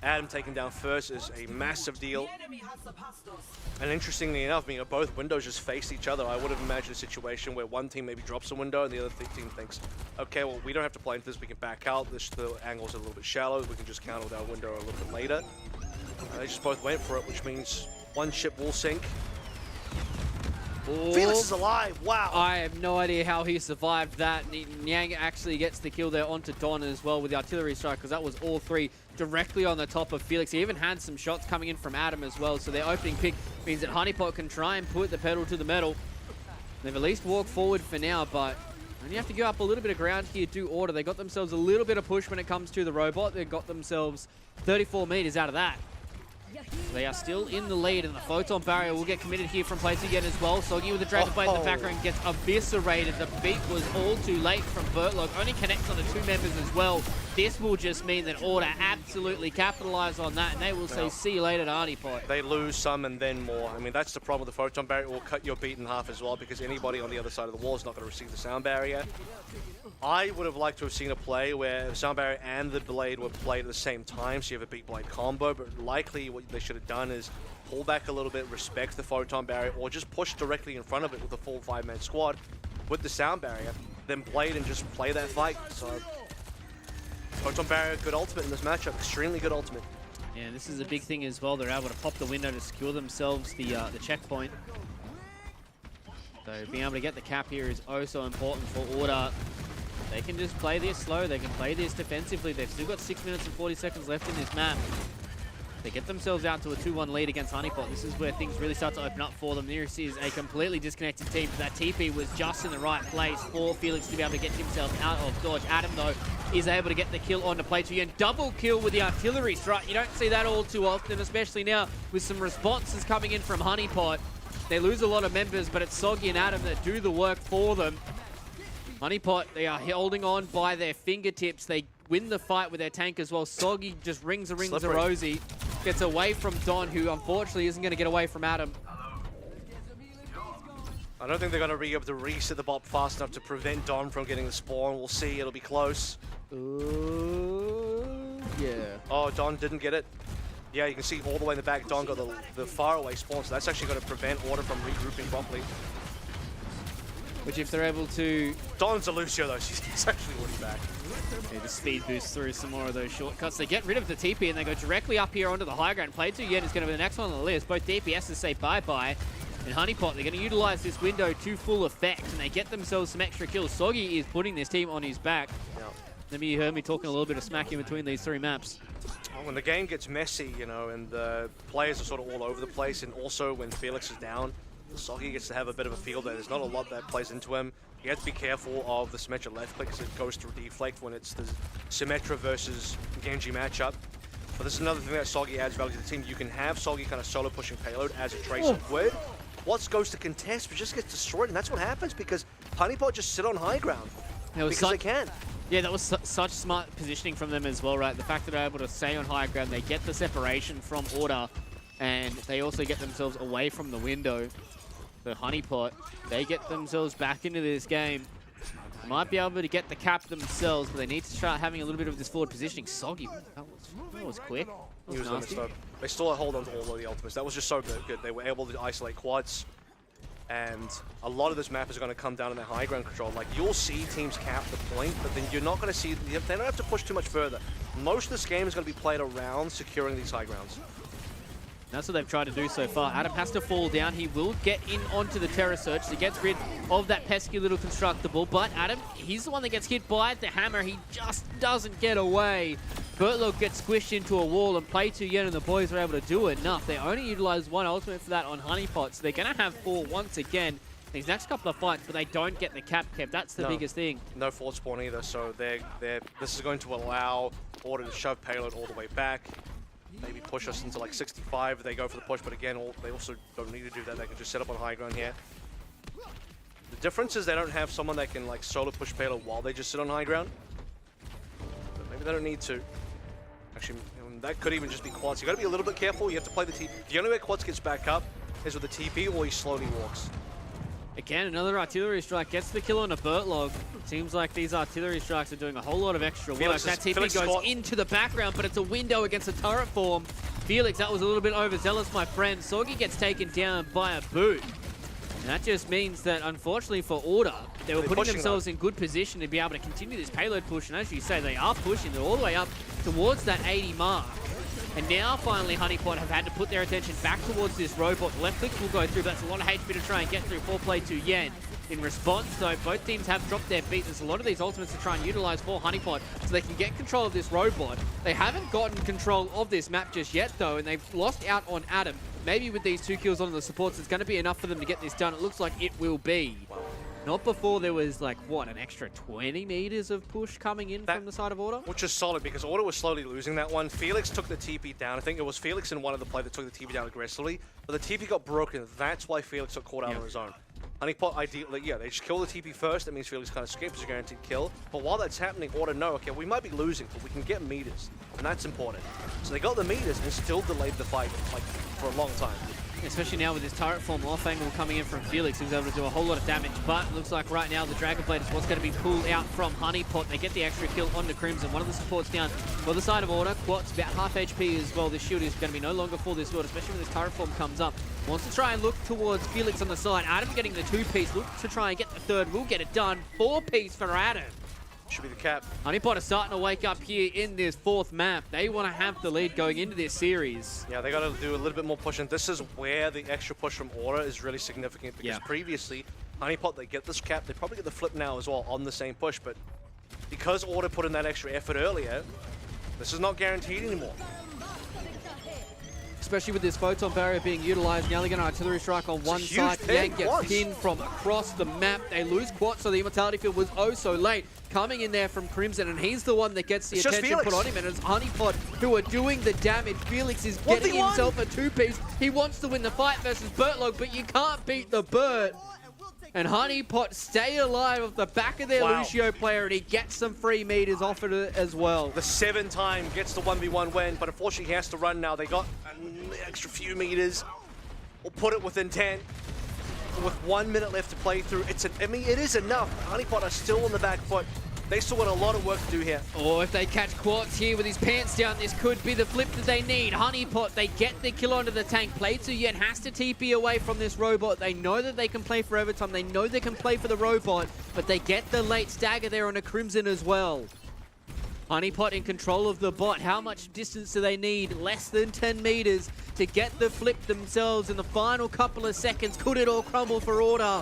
Adam taken down first is a massive deal. And interestingly enough, both windows just faced each other. I would have imagined a situation where one team maybe drops a window and the other team thinks, okay, well, we don't have to play into this, we can back out. The angle's a little bit shallow, we can just counter with our window a little bit later. They just both went for it, which means one ship will sink. Oh, Felix is alive, wow! I have no idea how he survived that. Nyang actually gets the kill there onto Don as well with the artillery strike, because that was all 3 directly on the top of Felix. He even had some shots coming in from Adam as well, so their opening pick means that Honeypot can try and put the pedal to the metal. They've at least walked forward for now, but only have to give up a little bit of ground here, do Order. They got themselves a little bit of push when it comes to the robot. They got themselves 34 meters out of that. They are still in the lead, and the Photon Barrier will get committed here from place again as well. Soggy with the Dragon Blade in the background gets eviscerated. The beat was all too late from Bertlog. Only connects on the 2 members as well. This will just mean that Order absolutely capitalize on that, and they will say, see you later to Honeypot. They lose some and then more. I mean, that's the problem with the Photon Barrier. It will cut your beat in half as well, because anybody on the other side of the wall is not going to receive the Sound Barrier. I would have liked to have seen a play where the Sound Barrier and the Blade were played at the same time, so you have a Beat Blade combo, but likely what they should have done is pull back a little bit, respect the Photon Barrier, or just push directly in front of it with a full 5-man squad with the Sound Barrier, then Blade and just play that fight. So, Photon Barrier, good ultimate in this matchup, extremely good ultimate. Yeah, this is a big thing as well. They're able to pop the window to secure themselves the checkpoint. So being able to get the cap here is oh so important for Order. They can just play this slow, they can play this defensively. They've still got 6 minutes and 40 seconds left in this map. They get themselves out to a 2-1 lead against Honeypot. This is where things really start to open up for them. This is a completely disconnected team. That TP was just in the right place for Felix to be able to get himself out of dodge. Adam, though, is able to get the kill onto play 2 and double kill with the artillery strike. You don't see that all too often, especially now with some responses coming in from Honeypot. They lose a lot of members, but it's Soggy and Adam that do the work for them. Honeypot, they are holding on by their fingertips. They win the fight with their tank as well. Soggy just rings a rosy. Gets away from Don, who unfortunately isn't going to get away from Adam. I don't think they're going to be able to reset the bot fast enough to prevent Don from getting the spawn. We'll see, it'll be close. Yeah. Oh, Don didn't get it. Yeah, you can see all the way in the back, Don got the faraway spawn, so that's actually going to prevent Order from regrouping properly. Which if they're able to... Don's a Lucio though, he's actually already back. Yeah, the speed boost through some more of those shortcuts. They get rid of the TP and they go directly up here onto the high ground. Play 2 Yen is going to be the next one on the list. Both DPSs say bye-bye. And Honeypot, they're going to utilize this window to full effect, and they get themselves some extra kills. Soggy is putting this team on his back. Yep. Maybe you heard me talking a little bit of smack in between these 3 maps. When the game gets messy, and the players are sort of all over the place, and also when Felix is down, Soggy gets to have a bit of a field day. There's not a lot that plays into him. You have to be careful of the Symmetra left click because it goes through deflect when it's the Symmetra versus Genji matchup. But this is another thing that Soggy adds value to the team. You can have Soggy kind of solo pushing payload as a Tracer would. Watts goes to contest, but just gets destroyed, and that's what happens because Honeypot just sit on high ground because they can. Yeah, that was such smart positioning from them as well, right? The fact that they're able to stay on high ground, they get the separation from Order, and they also get themselves away from the window. The Honeypot, they get themselves back into this game. Might be able to get the cap themselves, but they need to start having a little bit of this forward positioning. Soggy, that was quick. That was nasty. They still hold on to all of the ultimates. That was just so good. They were able to isolate quads. And a lot of this map is going to come down to their high ground control. Like, you'll see teams cap the point, but then you're not going to see, they don't have to push too much further. Most of this game is going to be played around securing these high grounds. That's what they've tried to do so far. Adam has to fall down. He will get in onto the Terror Surge to get rid of that pesky little Constructible. But Adam, he's the one that gets hit by the hammer. He just doesn't get away. Bertlog gets squished into a wall, and Play 2 Yen and the boys are able to do enough. They only utilize one ultimate for that on Honeypot, so they're going to have 4 once again these next couple of fights, but they don't get the cap kept. That's the biggest thing. No forward spawn either, so this is going to allow Order to shove payload all the way back. Maybe push us into like 65 if they go for the push, but again, they also don't need to do that. They can just set up on high ground here. The difference is they don't have someone that can like solo push payload while they just sit on high ground. But maybe they don't need to. Actually, that could even just be quads. You got to be a little bit careful. You have to play the TP. The only way quads gets back up is with the TP, or he slowly walks. Again, another artillery strike gets the kill on a Bertlog. Seems like these artillery strikes are doing a whole lot of extra work. That TP goes into the background, but it's a window against a turret form. Felix, that was a little bit overzealous, my friend. Soggy gets taken down by a boot. And that just means that, unfortunately for Order, they were putting themselves in good position to be able to continue this payload push. And as you say, they are pushing. They're all the way up towards that 80 mark. And now, finally, Honeypot have had to put their attention back towards this robot. The left click will go through, but that's a lot of HP to try and get through for Play 2 Yen. In response, though, both teams have dropped their beat. There's a lot of these ultimates to try and utilize for Honeypot so they can get control of this robot. They haven't gotten control of this map just yet, though, and they've lost out on Adam. Maybe with these 2 kills on the supports, it's going to be enough for them to get this done. It looks like it will be. Not before there was, like, what, an extra 20 meters of push coming in from the side of Order? Which is solid, because Order was slowly losing that one. Felix took the TP down. I think it was Felix in one of the play that took the TP down aggressively. But the TP got broken. That's why Felix got caught out on his own. Honeypot, ideally, yeah, they just kill the TP first. That means Felix kind of escapes a guaranteed kill. But while that's happening, Order know, okay, we might be losing, but we can get meters. And that's important. So they got the meters and still delayed the fight, like, for a long time. Especially now with this turret form off angle coming in from Felix, who's able to do a whole lot of damage. But it looks like right now the Dragon Blade is what's going to be pulled out from Honeypot. They get the extra kill on the Crimson. One of the supports down for the side of Order. Quat's about half HP as well. This shield is going to be no longer for this build, especially when this turret form comes up. Wants to try and look towards Felix on the side. Adam getting the 2-piece. Look to try and get the 3rd. Will get it done. 4-piece for Adam. Should be the cap. Honeypot are starting to wake up here in this 4th map. They want to have the lead going into this series. Yeah, they got to do a little bit more pushing. This is where the extra push from Order is really significant, because previously, Honeypot, they get this cap. They probably get the flip now as well on the same push, but because Order put in that extra effort earlier, this is not guaranteed anymore. Especially with this photon barrier being utilized. Now they get an artillery strike on one side. Yang gets pinned from across the map. They lose Quat, so the immortality field was oh so late. Coming in there from Crimson, and he's the one that gets the attention put on him. And it's Honeypot who are doing the damage. Felix is getting himself a 2-piece. He wants to win the fight versus Bertlog, but you can't beat the Bert. And Honeypot stay alive off the back of their Lucio player, and he gets some free meters off it as well. The 7 time gets the 1v1 win, but unfortunately he has to run now. They got an extra few meters. We'll put it within 10. With 1 minute left to play through, I mean, it is enough. Honeypot are still on the back foot. They still got a lot of work to do here. Or if they catch Quartz here with his pants down, this could be the flip that they need. Honeypot, they get the kill onto the tank. Play 2 Yen has to TP away from this robot. They know that they can play for overtime. They know they can play for the robot, but they get the late stagger there on a Crimson as well. Honeypot in control of the bot. How much distance do they need? Less than 10 meters to get the flip themselves in the final couple of seconds. Could it all crumble for Order?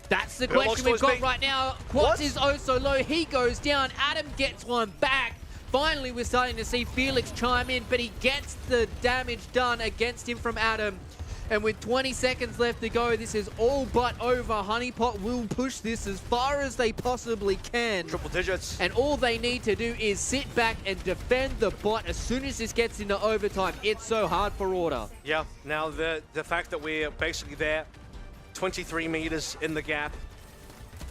That's the question we've got right now. Quats is oh so low. He goes down. Adam gets one back. Finally, we're starting to see Felix chime in, but he gets the damage done against him from Adam. And with 20 seconds left to go, this is all but over. Honeypot will push this as far as they possibly can. Triple digits. And all they need to do is sit back and defend the bot as soon as this gets into overtime. It's so hard for Order. Yeah, now the fact that we're basically there, 23 meters in the gap.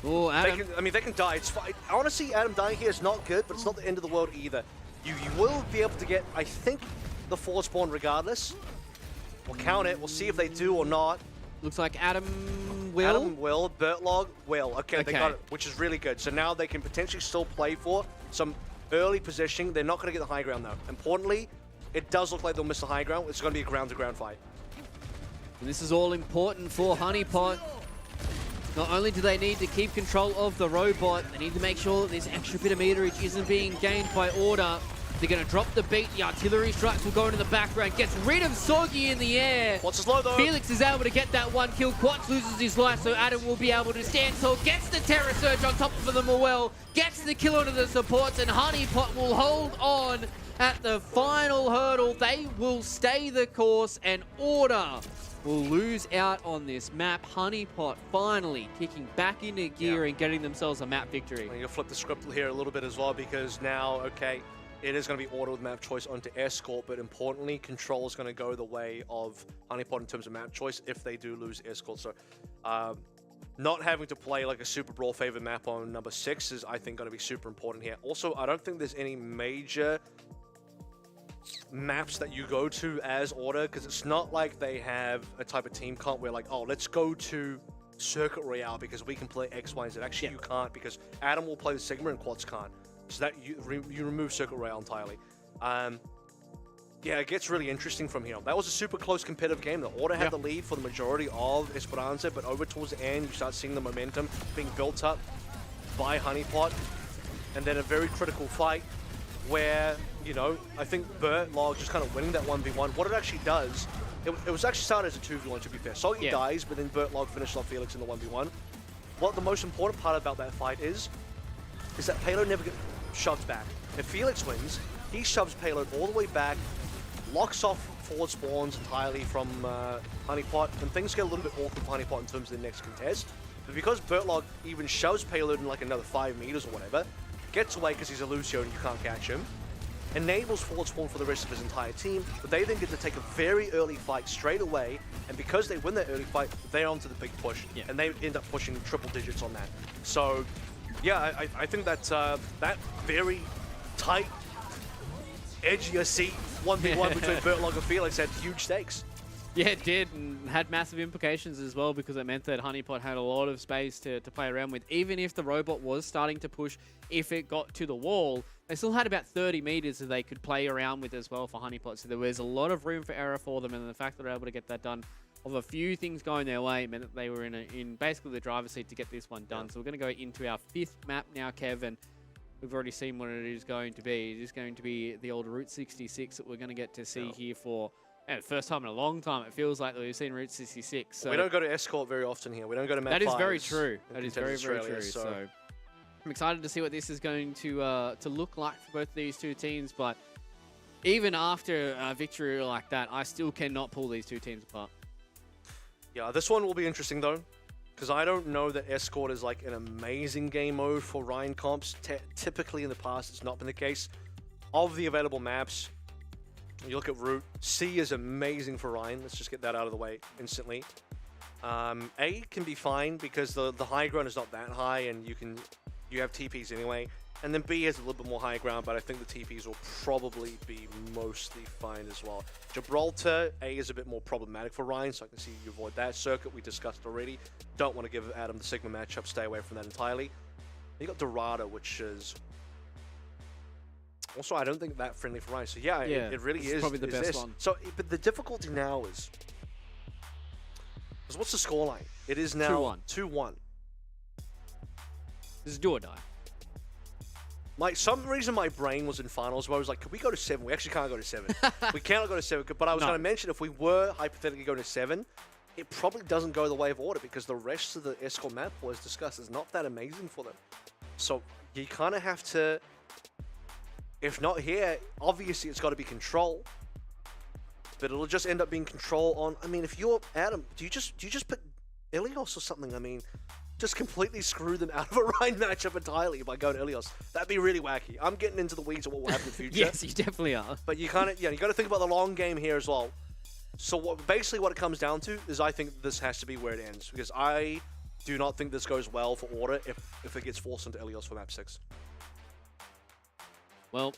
Oh, Adam. They can die. It's fine. Honestly, Adam dying here is not good, but it's not the end of the world either. You will be able to get, I think, the forward spawn regardless. We'll count it. We'll see if they do or not. Looks like Adam will. Adam will. Bertlog will. Okay, they got it, which is really good. So now they can potentially still play for some early positioning. They're not going to get the high ground, though. Importantly, it does look like they'll miss the high ground. It's going to be a ground-to-ground fight. And this is all important for Honeypot. Not only do they need to keep control of the robot, they need to make sure that this extra bit of meterage isn't being gained by order. They're going to drop the beat. The artillery strikes will go into the background. Gets rid of Soggy in the air. Quats is low, though. Felix is able to get that one kill. Quats loses his life, so Adam will be able to stand tall. Gets the Terror Surge on top of them as well. Gets the kill onto the supports, and Honeypot will hold on at the final hurdle. They will stay the course, and Order will lose out on this map. Honeypot finally kicking back into gear and getting themselves a map victory. I'm going to flip the script here a little bit as well, because now, okay, it is going to be Order with map choice onto Escort, but importantly, Control is going to go the way of Honeypot in terms of map choice if they do lose Escort. So, not having to play like a Super Brawl favored map on number 6 is, I think, going to be super important here. Also, I don't think there's any major maps that you go to as Order, because it's not like they have a type of team comp where like, oh, let's go to Circuit Royale because we can play X, Y, and Z. Actually, you can't, because Adam will play the Sigma and Quads can't. So that you remove Circuit Royale entirely. Yeah, it gets really interesting from here. That was a super close competitive game. The Order had the lead for the majority of Esperanza, but over towards the end, you start seeing the momentum being built up by Honeypot. And then a very critical fight where, you know, I think Bertlog just kind of winning that 1v1. What it actually does, it was actually started as a 2v1, to be fair. Salty dies, but then Bertlog finished off Felix in the 1v1. What the most important part about that fight is that Payload never gets shoved back. If Felix wins, he shoves Payload all the way back, locks off forward spawns entirely from Honeypot, and things get a little bit awkward for Honeypot in terms of the next contest. But because Bertlog even shoves Payload in like another 5 meters or whatever, gets away because he's a Lucio and you can't catch him, enables forward spawn for the rest of his entire team, but they then get to take a very early fight straight away, and because they win that early fight, they're onto the big push, and they end up pushing triple digits on that. So, yeah, I think that that very tight, edge of your seat 1v1 between Bertlog and Felix had huge stakes. Yeah, it did, and had massive implications as well, because it meant that Honeypot had a lot of space to play around with. Even if the robot was starting to push, if it got to the wall, they still had about 30 meters that they could play around with as well for Honeypot. So there was a lot of room for error for them, and the fact that they were able to get that done of a few things going their way meant that they were in basically the driver's seat to get this one done. So we're going to go into our 5th map now, Kevin. We've already seen what it is going to be. It is going to be the old Route 66 that we're going to get to see here for the first time in a long time. It feels like that we've seen Route 66. So we don't go to Escort very often here. We don't go to map 5. That is very true. That is very, very true. So I'm excited to see what this is going to look like for both of these two teams. But even after a victory like that, I still cannot pull these two teams apart. Yeah, this one will be interesting though, because I don't know that Escort is like an amazing game mode for Ryan comps. Typically in the past, it's not been the case. Of the available maps, you look at Route, C is amazing for Ryan. Let's just get that out of the way instantly. A can be fine because the high ground is not that high, and you have TPs anyway. And then B has a little bit more high ground, but I think the TPs will probably be mostly fine as well. Gibraltar, A is a bit more problematic for Ryan, so I can see you avoid that. Circuit, we discussed already. Don't want to give Adam the Sigma matchup, stay away from that entirely. You got Dorado, which is also, I don't think that friendly for Ryan. So yeah, it really is. Probably the best one. So, but the difficulty now is what's the scoreline? It is now 2-1. This is do or die. Some reason my brain was in finals where I was like, could we go to 7? We actually can't go to 7. We cannot go to 7, but I was going to mention if we were hypothetically going to 7, it probably doesn't go the way of Order because the rest of the Escort map was discussed is not that amazing for them. So you kind of have to, if not here, obviously it's got to be Control, but it'll just end up being Control on, I mean, if you're Adam, do you just put Ilios or something? I mean, just completely screw them out of a Ryan matchup entirely by going to Ilios. That'd be really wacky. I'm getting into the weeds of what will happen in the future. Yes, you definitely are. But you kind of, you got to think about the long game here as well. So basically what it comes down to is I think this has to be where it ends, because I do not think this goes well for Order if it gets forced into Ilios for map 6. Well,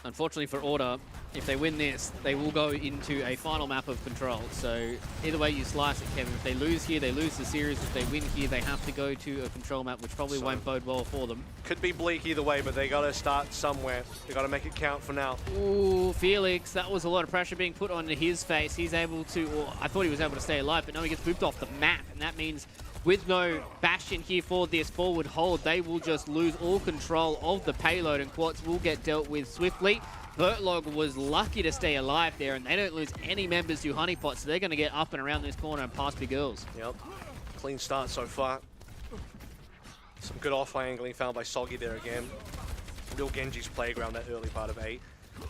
unfortunately for Order, if they win this, they will go into a final map of Control. So either way you slice it, Kevin, if they lose here, they lose the series. If they win here, they have to go to a Control map, which probably won't bode well for them. Could be bleak either way, but they got to start somewhere. They got to make it count for now. Ooh, Felix, that was a lot of pressure being put onto his face. He's able to, or I thought he was able to stay alive, but no, he gets booped off the map, and that means with no Bastion here for this forward hold, they will just lose all control of the payload, and Quartz will get dealt with swiftly. Bertlog was lucky to stay alive there, and they don't lose any members to Honeypot, so they're going to get up and around this corner and past Big Girls. Yep. Clean start so far. Some good off-eye angling found by Soggy there again. Real Genji's playground, that early part of A.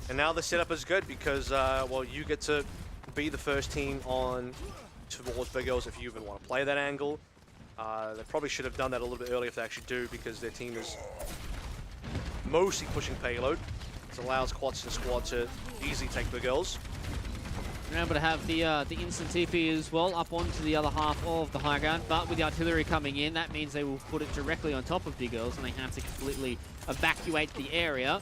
And now the setup is good because, well, you get to be the first team on towards Big Girls if you even want to play that angle. They probably should have done that a little bit earlier if they actually do, because their team is mostly pushing payload. It allows Quats and Squad to easily take Big Girls. We're able to have the instant TP as well up onto the other half of the high ground, but with the artillery coming in, that means they will put it directly on top of Big Girls, and they have to completely evacuate the area.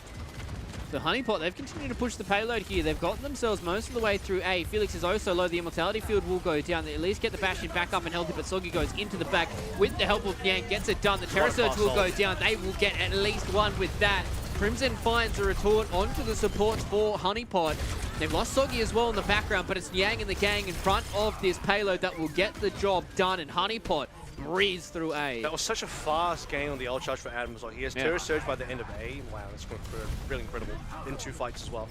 The Honeypot, they've continued to push the payload here. They've gotten themselves most of the way through A. Felix is oh so low. The Immortality Field will go down. They at least get the Bastion back up and healthy, but Soggy goes into the back with the help of Yang. Gets it done. The Terror Surge will go down. They will get at least one with that. Crimson finds a retort onto the supports for Honeypot. They've lost Soggy as well in the background, but it's Yang and the gang in front of this payload that will get the job done, and Honeypot breeze through A. That was such a fast game on the L charge for Adam as well. He has Terror Surge by the end of A. Wow, that's really incredible. In 2 fights as well.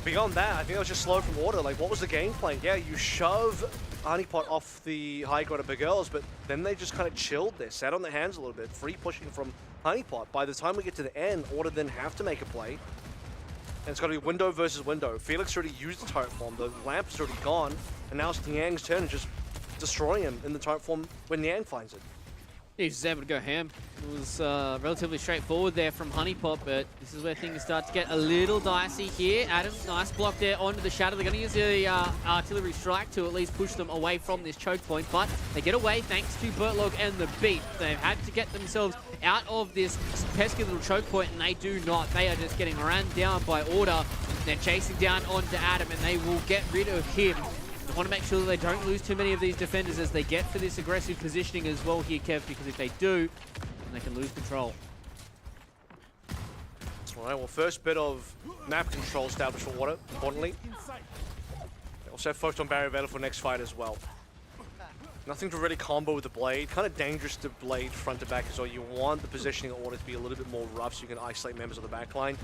Beyond that, I think it was just slow from Order. Like, what was the game plan? Yeah, you shove Honeypot off the high ground of Big Girls, but then they just kind of chilled there, sat on their hands a little bit, free pushing from Honeypot. By the time we get to the end, Order then have to make a play. And it's got to be window versus window. Felix already used the turret form, the lamp is already gone, and now it's Niang's turn to just destroy him in the turret form when Niang finds it. He's just able to go ham. It was relatively straightforward there from Honeypot, but this is where things start to get a little dicey here. Adam, nice block there onto the shadow. They're going to use the artillery strike to at least push them away from this choke point, but they get away thanks to Bertlog and the beat. They've had to get themselves out of this pesky little choke point, and they do not. They are just getting run down by Order. They're chasing down onto Adam, and they will get rid of him. They want to make sure that they don't lose too many of these defenders as they get for this aggressive positioning as well here, Kev, because if they do, then they can lose control. All right, well, first bit of map control established for Order, importantly. They also have focused on Barrier Veil for next fight as well. Nothing to really combo with the Blade. Kind of dangerous to Blade front to back as well. You want the positioning of Order to be a little bit more rough so you can isolate members of the backline.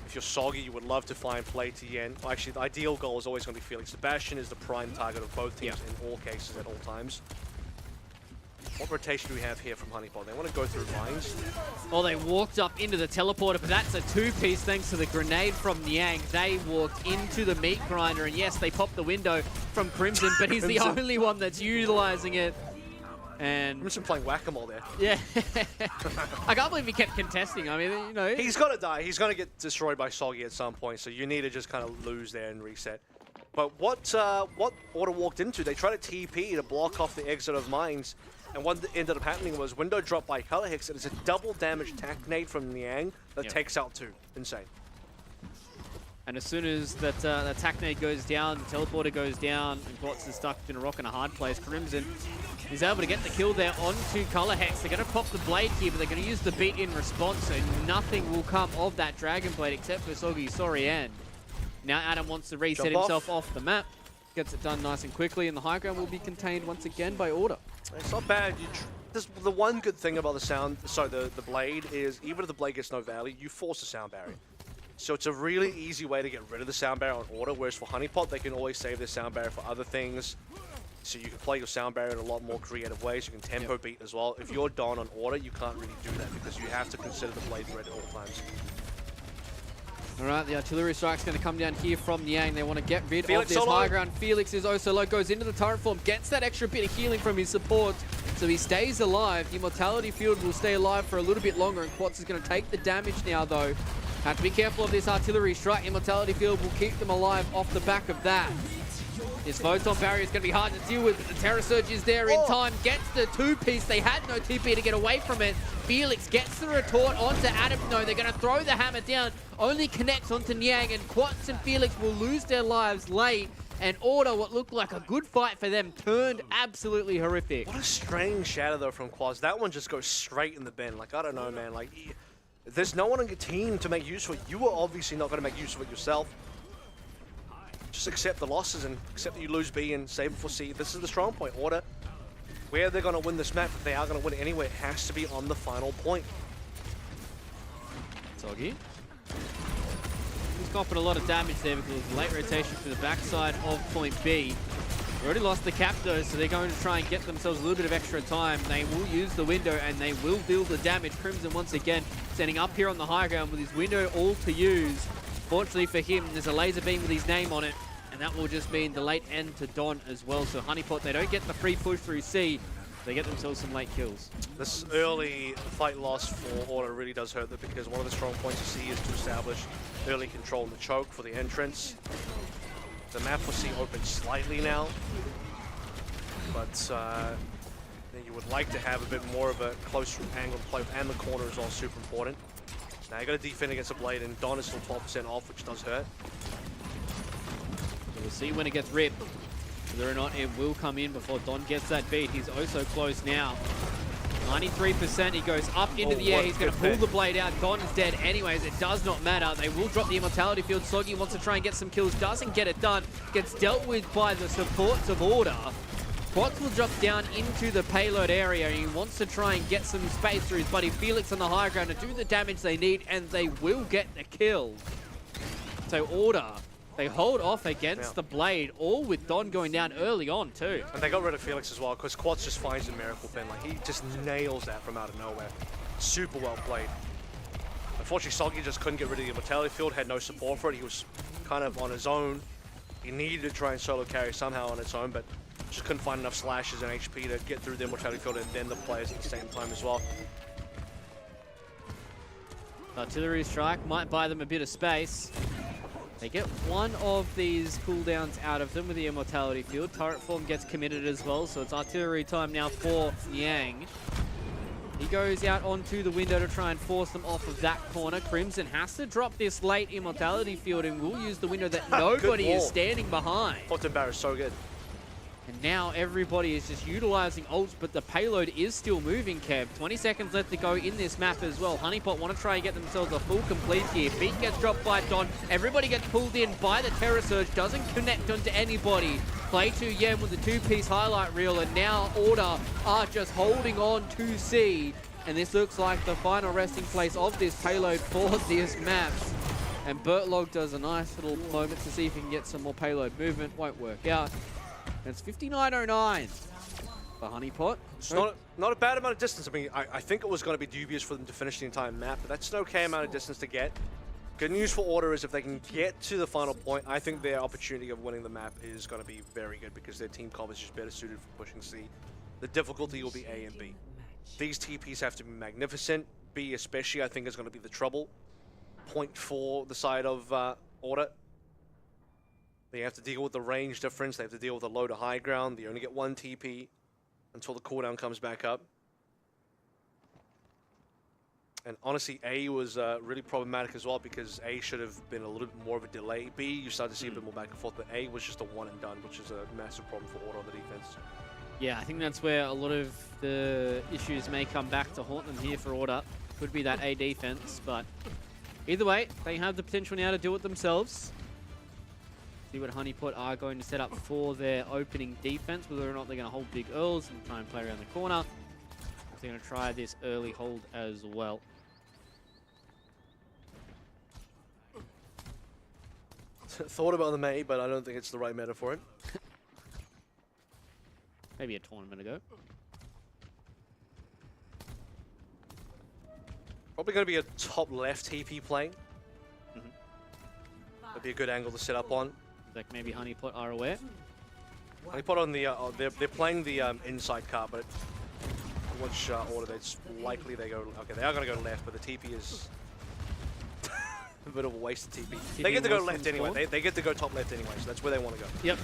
If you're Soggy, you would love to find play to Yen. Well, actually, the ideal goal is always going to be Felix. Sebastian is the prime target of both teams in all cases at all times. What rotation do we have here from Honeypot? They want to go through lines. Well, they walked up into the teleporter, but that's a two-piece thanks to the grenade from Niang. They walked into the meat grinder, and yes, they popped the window from Crimson, but he's the only one that's utilizing it. And Crimson playing whack-a-mole there. Yeah. I can't believe he kept contesting. I mean, you know. He's got to die. He's going to get destroyed by Soggy at some point, so you need to just kind of lose there and reset. But what Order walked into, they tried to TP to block off the exit of mines, and what ended up happening was window drop by Color Hicks, and it's a double damage tac nade from Niang that takes out 2. Insane. And as soon as that attack nade goes down, the teleporter goes down, and Quartz is stuck in a rock and a hard place. Crimson is able to get the kill there onto Color Hex. They're going to pop the blade here, but they're going to use the beat in response, so nothing will come of that Dragon Blade except for Soggy Sorian. Now Adam wants to reset himself off the map. Gets it done nice and quickly, and the high ground will be contained once again by Order. It's not bad. The one good thing about the blade is even if the blade gets no value, you force a sound barrier. So it's a really easy way to get rid of the sound barrier on Order, whereas for Honeypot, they can always save their sound barrier for other things. So you can play your sound barrier in a lot more creative ways. You can tempo beat as well. If you're Dawn on Order, you can't really do that because you have to consider the blade red at all times. All right, the artillery strike's going to come down here from Niang. They want to get rid of this high ground. Felix is oh so low, goes into the turret form, gets that extra bit of healing from his support, so he stays alive. The Immortality Field will stay alive for a little bit longer, and Quartz is going to take the damage now, though. Have to be careful of this artillery strike. Immortality Field will keep them alive off the back of that. This photon barrier is going to be hard to deal with, but the Terror Surge is there in time. Gets the two-piece. They had no TP to get away from it. Felix gets the retort onto Adam. No, they're going to throw the hammer down. Only connects onto Niang, and Quats and Felix will lose their lives late. And Order, what looked like a good fight for them, turned absolutely horrific. What a strange shadow, though, from Quaz. That one just goes straight in the bin. Like, I don't know, man. Like, there's no one on your team to make use of it. You were obviously not going to make use of it yourself. Just accept the losses and accept that you lose B and save it for C. This is the strong point. Order, where they're going to win this map, if they are going to win it anyway, it has to be on the final point. Soggy. He's copping a lot of damage there because of the late rotation from the backside of point B. They already lost the cap though, so they're going to try and get themselves a little bit of extra time. They will use the window and they will deal the damage. Crimson once again standing up here on the high ground with his window all to use. Fortunately for him, there's a laser beam with his name on it, and that will just mean the late end to Don as well. So Honeypot, they don't get the free push through C. They get themselves some late kills. This early fight loss for Order really does hurt them because one of the strong points of C is to establish early control in the choke for the entrance. The map for C opens slightly now, but you would like to have a bit more of a close angle play, and the corner is all super important. Now you got to defend against a Blade, and Don is still 12% off, which does hurt. So we'll see when it gets ripped. Whether or not it will come in before Don gets that beat. He's oh so close now. 93%, he goes up into the air. He's going to pull the Blade out. Don is dead anyways. It does not matter. They will drop the Immortality Field. Soggy wants to try and get some kills. Doesn't get it done. Gets dealt with by the supports of Order. Quats will drop down into the payload area. He wants to try and get some space through his buddy Felix on the high ground to do the damage they need, and they will get the kill. So Order, they hold off against the Blade, all with Don going down early on too. And they got rid of Felix as well, because Quats just finds the Miracle Pin. Like, he just nails that from out of nowhere. Super well played. Unfortunately, Soggy just couldn't get rid of the Immortality Field, had no support for it. He was kind of on his own. He needed to try and solo carry somehow on its own, but just couldn't find enough slashes and HP to get through the Immortality Field and then the players at the same time as well. Artillery Strike might buy them a bit of space. They get one of these cooldowns out of them with the Immortality Field. Turret Form gets committed as well, so it's artillery time now for Niang. He goes out onto the window to try and force them off of that corner. Crimson has to drop this late Immortality Field and will use the window that nobody is standing behind. Photon Barrier is so good. And now everybody is just utilizing ults, but the payload is still moving, Kev. 20 seconds left to go in this map as well. Honeypot want to try and get themselves a full complete here. Beat gets dropped by Don. Everybody gets pulled in by the Terror Surge. Doesn't connect onto anybody. Play to Yen with the two-piece highlight reel, and now Order are just holding on to C. And this looks like the final resting place of this payload for this map. And Bertlog does a nice little moment to see if he can get some more payload movement. Won't work out. It's 59.09 for Honeypot. It's not a bad amount of distance. I mean, I think it was going to be dubious for them to finish the entire map, but that's an okay amount of distance to get. Good news for Order is if they can get to the final point, I think their opportunity of winning the map is going to be very good because their team comp is just better suited for pushing C. The difficulty will be A and B. These TPs have to be magnificent. B especially, I think, is going to be the trouble. Point for the side of Order. They have to deal with the range difference. They have to deal with the low to high ground. They only get one TP until the cooldown comes back up. And honestly, A was really problematic as well because A should have been a little bit more of a delay. B, you start to see a bit more back and forth, but A was just a one and done, which is a massive problem for Order on the defense. Yeah, I think that's where a lot of the issues may come back to haunt them here for Order. Could be that A defense, but either way, they have the potential now to do it themselves. See what Honeypot are going to set up for their opening defense, whether or not they're going to hold big Earls and try and play around the corner. They're going to try this early hold as well. Thought about the May, but I don't think it's the right meta for it. Maybe a tournament ago. Probably going to be a top left TP playing. That'd be a good angle to set up on. Like maybe Honeypot are aware. Honeypot on the they're playing the inside card, but which order it's likely they go. Okay, they are going to go left, but the TP is a bit of a waste of TP. They get to go left anyway. They get to go top left anyway, so that's where they want to go. Yep.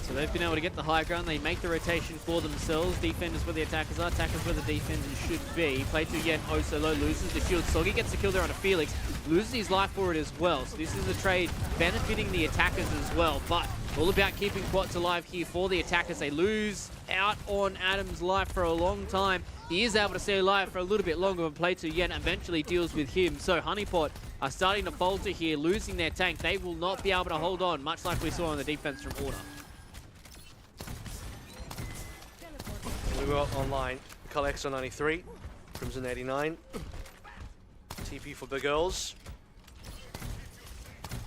So they've been able to get the high ground. They make the rotation for themselves. Defenders where the attackers are. Attackers where the defenders should be. Play to Yen oh so low. Loses the shield. Soggy gets the kill there on a Felix. Loses his life for it as well. So this is a trade benefiting the attackers as well. But all about keeping Quats alive here for the attackers. They lose out on Adam's life for a long time. He is able to stay alive for a little bit longer, and Play to Yen eventually deals with him. So Honeypot are starting to falter here, losing their tank. They will not be able to hold on, much like we saw on the defense from Order. We were online. Collects on 93, Crimson 89. TP for Big Girls.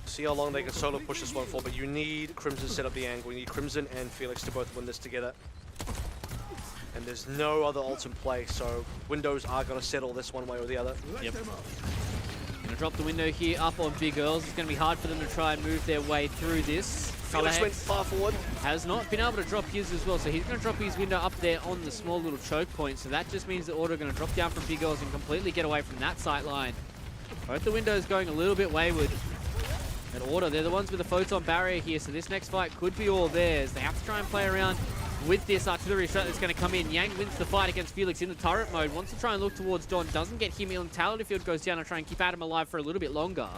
See how long they can solo push this one for, but you need Crimson to set up the angle. You need Crimson and Felix to both win this together. And there's no other ult in play, so Windows are going to settle this one way or the other. Yep. Gonna drop the window here up on Big Girls. It's gonna be hard for them to try and move their way through this. Felix went far forward. Has not been able to drop his as well, so he's going to drop his window up there on the small little choke point. So that just means that Order are going to drop down from Big Girls and completely get away from that sight line. Both the windows going a little bit wayward. At Order, they're the ones with the photon barrier here, so this next fight could be all theirs. They have to try and play around with this artillery shot that's going to come in. Yang wins the fight against Felix in the turret mode. Wants to try and look towards Don. Doesn't get him in. Talent field goes down and try and keep Adam alive for a little bit longer.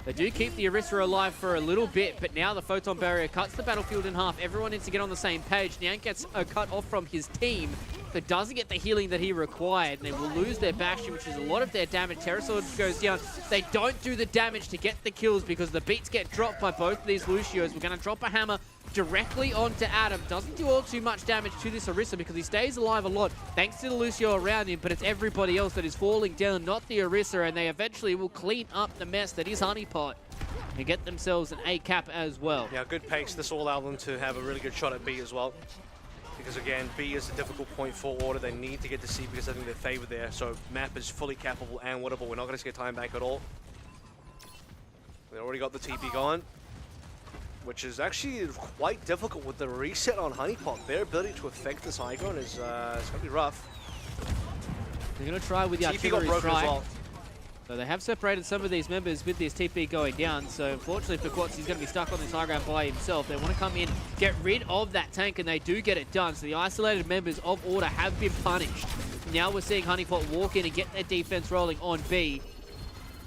They do keep the Orisa alive for a little bit, but now the photon barrier cuts the battlefield in half. Everyone needs to get on the same page. Nyang gets a cut off from his team, but doesn't get the healing that he required. And they will lose their Bastion, which is a lot of their damage. Terror Sword goes down. They don't do the damage to get the kills because the beats get dropped by both of these Lucios. We're going to drop a hammer directly onto Adam. Doesn't do all too much damage to this Orisa because he stays alive a lot thanks to the Lucio around him, but it's everybody else that is falling down, not the Orisa, and they eventually will clean up the mess that is Honeypot and get themselves an A cap as well. Yeah, good pace. This will allow them to have a really good shot at B as well. Because again, B is a difficult point for Order. They need to get to C because I think they're favored there. So map is fully capable and winnable. We're not going to get time back at all. They already got the TP going, which is actually quite difficult with the reset on Honeypot. Their ability to affect this high ground is going to be rough. They're going to try with the TP got artillery broken strike. as well. So they have separated some of these members with this TP going down. So unfortunately for Quats, he's going to be stuck on this high ground by himself. They want to come in, get rid of that tank, and they do get it done. So the isolated members of Order have been punished. Now we're seeing Honeypot walk in and get their defense rolling on B.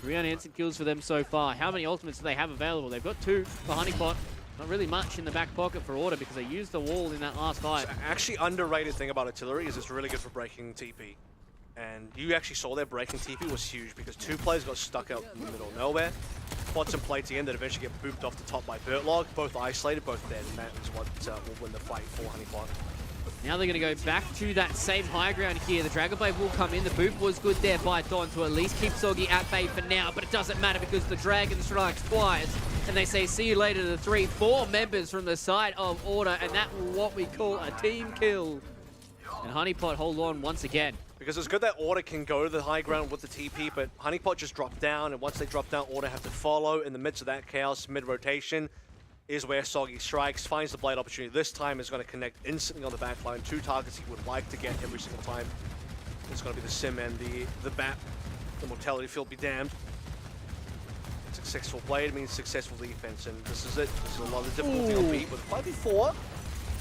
3 unanswered kills for them so far. How many ultimates do they have available? They've got 2 for Honeypot. Not really much in the back pocket for Order because they used the wall in that last fight. So actually, underrated thing about artillery is it's really good for breaking TP. And you actually saw their breaking TP was huge because 2 players got stuck out in the middle of nowhere. Quats and Play to end that eventually get booped off the top by Bertlog. Both isolated, both dead, and that is what will win the fight for Honeypot. Now they're going to go back to that same high ground here. The Dragon Blade will come in. The boop was good there by Don to at least keep Soggy at bay for now, but it doesn't matter because the Dragon strikes twice. And they say, see you later to the 4 members from the side of Order, and that was what we call a team kill. And Honeypot hold on once again. Because it's good that Order can go to the high ground with the TP, but Honeypot just dropped down, and once they drop down, Order have to follow. In the midst of that chaos, mid-rotation is where Soggy strikes, finds the blade opportunity. This time is going to connect instantly on the back line. 2 targets he would like to get every single time. It's going to be the Sim and the Bat. The Mortality Field be damned. Successful blade means successful defense, and this is it. This is a lot of difficulty on B, but 5v4.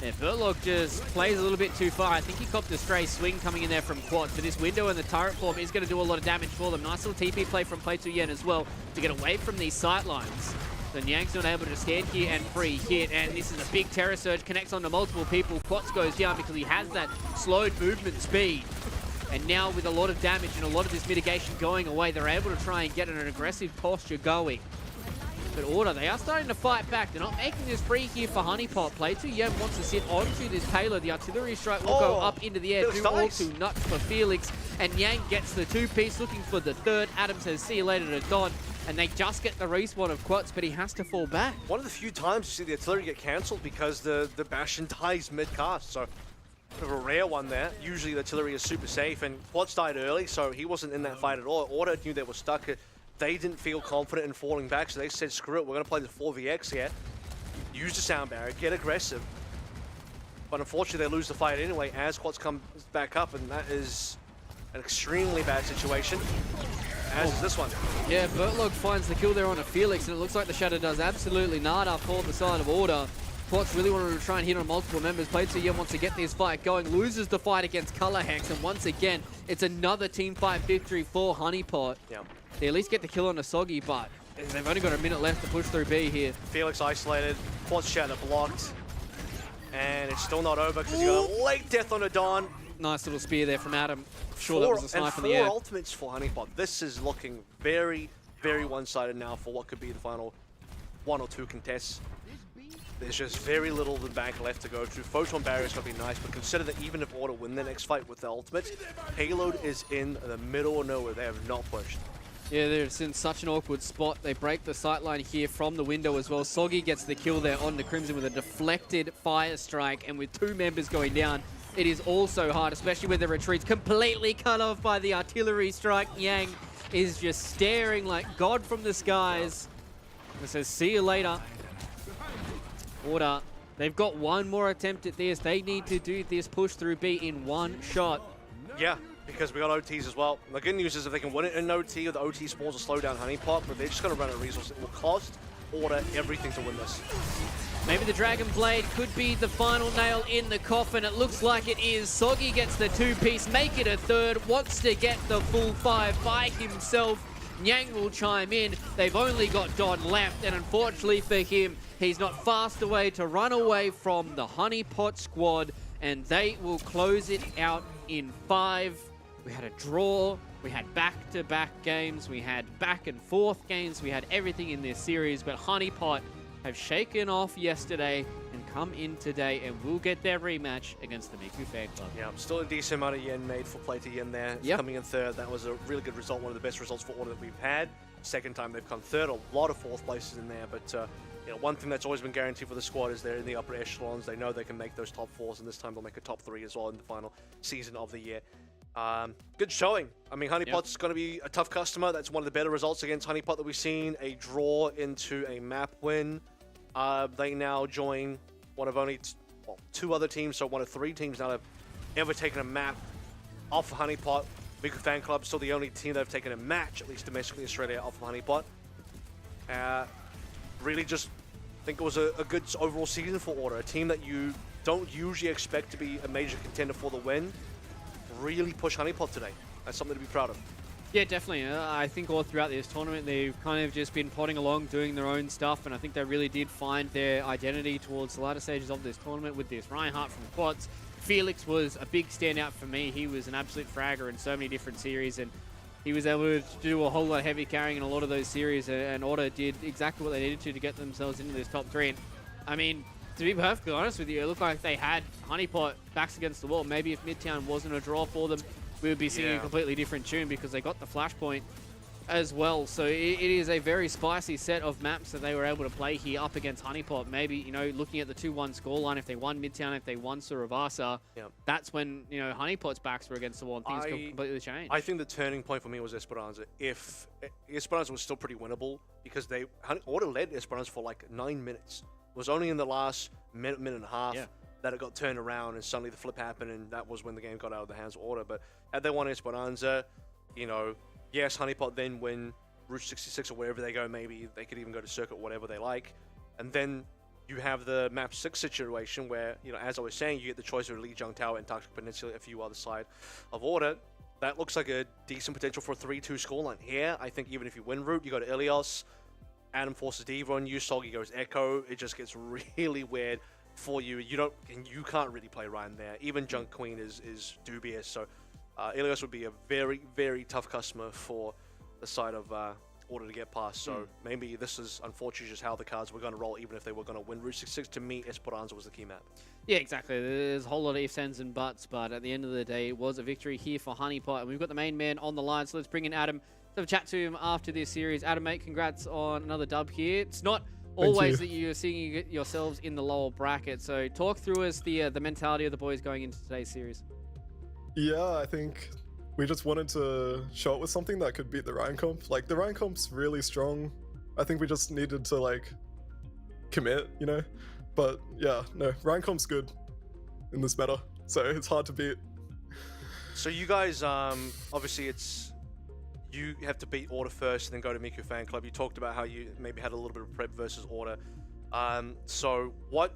Yeah, Bertlog just plays a little bit too far. I think he copped a stray swing coming in there from Quad. So this window and the turret form is going to do a lot of damage for them. Nice little TP play from Play 2 Yen as well to get away from these sight lines. So Nyang's not able to stand here and free hit, and this is a big Terror Surge, connects onto multiple people. Quats goes down because he has that slowed movement speed. And now with a lot of damage and a lot of this mitigation going away, they're able to try and get an aggressive posture going. But Order, they are starting to fight back. They're not making this free here for Honeypot. Play 2 Yen wants to sit onto this payload. The artillery strike will go up into the air. Do all too nuts for Felix. And Yang gets the 2-piece, looking for the 3rd. Adam says, see you later to Don. And they just get the respawn of Quats, but he has to fall back. One of the few times you see the artillery get cancelled because the Bastion dies mid-cast. So, bit of a rare one there. Usually the artillery is super safe, and Quats died early, so he wasn't in that fight at all. Order knew they were stuck. They didn't feel confident in falling back, so they said, screw it, we're going to play the 4vx here. Use the sound barrier, get aggressive. But unfortunately, they lose the fight anyway as Quats comes back up, and that is an extremely bad situation, as is this one. Yeah, Bertlog finds the kill there on a Felix, and it looks like the Shadow does absolutely nada for the side of Order. Potts really wanted to try and hit on multiple members. Played so Yen wants to get this fight going. Loses the fight against Color Hex. And once again, it's another team fight victory for Honeypot. Yeah. They at least get the kill on Asogi, but they've only got a minute left to push through B here. Felix isolated. Potts Shatter blocked. And it's still not over because he got a late death on a Dawn. Nice little spear there from Adam. Sure, that was a snipe in the air. Four ultimates for Honeypot. This is looking very, very one-sided now for what could be the final 1 or 2 contests. There's just very little of the bank left to go through. Photon Barrier is going to be nice, but consider that even if Order win the next fight with the ultimates, Payload is in the middle of nowhere. They have not pushed. Yeah, they're in such an awkward spot. They break the sightline here from the window as well. Soggy gets the kill there on the Crimson with a deflected fire strike, and with 2 members going down, it is also hard, especially with the retreats completely cut off by the artillery strike. Yang is just staring like God from the skies. It says, see you later. Order, they've got one more attempt at this. They need to do this push through B in 1 shot. Yeah, because we got OTs as well. The good news is if they can win it in OT, or the OT spawns will slow down Honeypot, but they're just going to run out of resources. It will cost Order everything to win this. Maybe the Dragon Blade could be the final nail in the coffin. It looks like it is. Soggy gets the 2-piece, make it a 3rd, wants to get the full 5 by himself. Nyang will chime in. They've only got Don left, and unfortunately for him, he's not fast away to run away from the Honeypot squad, and they will close it out in 5. We had a draw. We had back-to-back games. We had back and forth games. We had everything in this series, but Honeypot have shaken off yesterday and come in today and will get their rematch against the Miku Fan Club. Yeah, still a decent amount of yen made for play to yen there. Yep. Coming in 3rd, that was a really good result, one of the best results for Order that we've had. Second time they've come 3rd, a lot of 4th places in there, but you know, one thing that's always been guaranteed for the squad is they're in the upper echelons. They know they can make those top 4s, and this time they'll make a top 3 as well in the final season of the year. Good showing. I mean, Honeypot's going to be a tough customer. That's one of the better results against Honeypot that we've seen. A draw into a map win. They now join one of only 2 other teams, so one of 3 teams now have ever taken a map off of Honeypot. Miku Fan Club still the only team that have taken a match, at least domestically in Australia, off of Honeypot. Really just think it was a good overall season for Order. A team that you don't usually expect to be a major contender for the win. Really push Honeypot today. That's something to be proud of. Yeah, definitely. I think all throughout this tournament, they've kind of just been plodding along, doing their own stuff, and I think they really did find their identity towards the latter stages of this tournament with this Reinhardt from Quads. Felix was a big standout for me. He was an absolute fragger in so many different series, and he was able to do a whole lot of heavy carrying in a lot of those series, and Order did exactly what they needed to get themselves into this top 3. And, I mean, to be perfectly honest with you, it looked like they had Honeypot backs against the wall. Maybe if Midtown wasn't a draw for them, we would be singing a completely different tune because they got the flashpoint as well. So it is a very spicy set of maps that they were able to play here up against Honeypot. Maybe, you know, looking at the 2-1 scoreline, if they won Midtown, if they won Suravasa, that's when, you know, Honeypot's backs were against the wall and things could completely change. I think the turning point for me was Esperanza. If Esperanza was still pretty winnable because Order led Esperanza for like 9 minutes. It was only in the last minute and a half that it got turned around and suddenly the flip happened, and that was when the game got out of the hands of Order. But had they won Esperanza, you know, yes, Honeypot then win Route 66 or wherever they go, maybe they could even go to Circuit, whatever they like. And then you have the map 6 situation where, you know, as I was saying, you get the choice of Lijiang Tower and Toxic Peninsula if you are the side of Order. That looks like a decent potential for a 3-2 scoreline. Here, I think even if you win Route, you go to Ilios, Adam forces Diva on you, Solgi goes Echo. It just gets really weird for you. You can't really play Ryan there. Even Junk Queen is dubious. So Ilios would be a very, very tough customer for the side of Order to get past. So maybe this is unfortunately just how the cards were going to roll, even if they were going to win Route 66. To me, Esperanza was the key map. Yeah, exactly. There's a whole lot of ifs, ands, and buts, but at the end of the day, it was a victory here for Honeypot. And we've got the main man on the line, so let's bring in Adam. Let's have a chat to him after this series. Adam, mate, congrats on another dub here. It's not always that you're seeing yourselves in the lower bracket, so talk through us the mentality of the boys going into today's series. Yeah, I think we just wanted to show up with something that could beat the Ryan comp. Like, the Ryan comp's really strong. I think we just needed to, like, commit, you know? But, yeah, no, Ryan comp's good in this meta, so it's hard to beat. So you guys, obviously you have to beat Order first and then go to Miku Fan Club. You talked about how you maybe had a little bit of prep versus Order. So what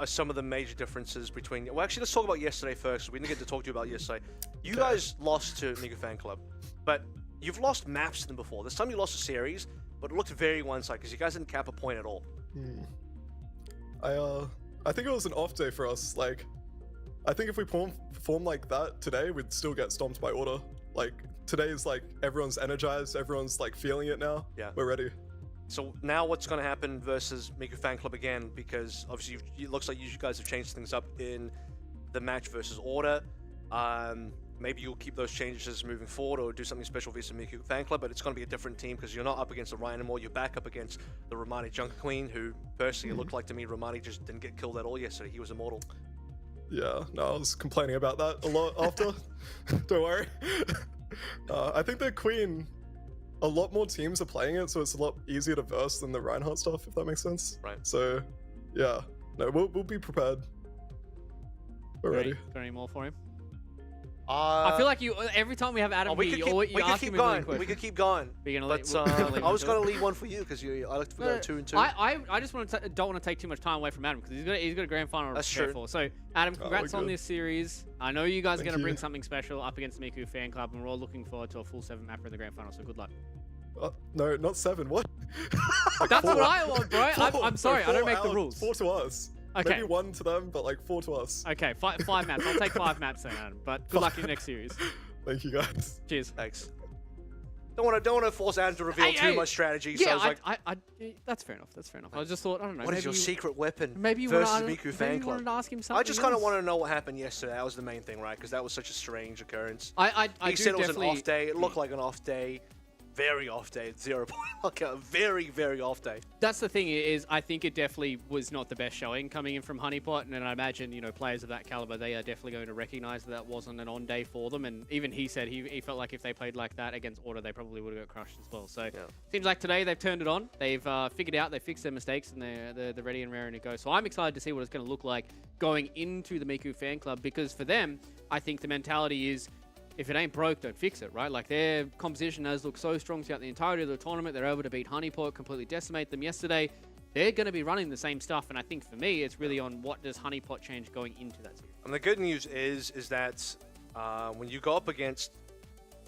are some of the major differences between... Well, actually, let's talk about yesterday first. We didn't get to talk to you about yesterday. You guys lost to Miku Fan Club, but you've lost maps to them before. This time you lost a series, but it looked very one-sided because you guys didn't cap a point at all. I think it was an off day for us. Like, I think if we perform like that today, we'd still get stomped by Order. Like, today is like everyone's energized, everyone's like feeling it now. Yeah, we're ready. So now what's going to happen versus Miku Fan Club again? Because obviously it looks like you guys have changed things up in the match versus Order. Maybe you'll keep those changes moving forward or do something special versus Miku Fan Club, but it's going to be a different team because you're not up against the Ryan anymore. You're back up against the Romani Junker Queen, who personally looked like to me Romani just didn't get killed at all yesterday. He was immortal. Yeah, no, I was complaining about that a lot after. Don't worry. I think the Queen... A lot more teams are playing it, so it's a lot easier to verse than the Reinhardt stuff, if that makes sense. Right. So, yeah. No, we'll be prepared. We're ready. Got any more for him? I feel like every time we have Adam, we could keep going. We could keep going. But I was going to leave one for you because I like to go 2 and 2. I just don't want to take too much time away from Adam because he's got a grand final to prepare for. So Adam, congrats on this series. I know you guys are going to bring something special up against Miku Fan Club, and we're all looking forward to a full 7 mapper in the grand final. So good luck. No, not 7. What? Like that's what I want, bro. I'm sorry, I don't make the rules. 4 to us. Okay. Maybe 1 to them, but like 4 to us. Okay, 5 maps. I'll take 5 maps then, Adam. But good luck in the next series. Thank you, guys. Cheers. Thanks. Don't want to force Adam to reveal too much strategy. Yeah, so that's fair enough. That's fair enough. I just thought, I don't know. What is your secret weapon? Maybe you versus Miku Fan Club. Wanted to ask him something. I just kind of want to know what happened yesterday. That was the main thing, right? Because that was such a strange occurrence. He said it was an off day. It looked like an off day. Very off day, 0 point. Okay, a very, very off day. That's the thing is, I think it definitely was not the best showing coming in from Honeypot, and I imagine, you know, players of that caliber, they are definitely going to recognize that wasn't an on day for them, and even he said he felt like if they played like that against Order, they probably would have got crushed as well. So seems like today they've turned it on, they've figured out, they fixed their mistakes, and they're ready and raring to go. So I'm excited to see what it's going to look like going into the Miku Fan Club, because for them, I think the mentality is, if it ain't broke, don't fix it, right? Like, their composition has looked so strong throughout the entirety of the tournament. They're able to beat Honeypot, completely decimate them yesterday. They're going to be running the same stuff, and I think for me, it's really on what does Honeypot change going into that series. And the good news is that when you go up against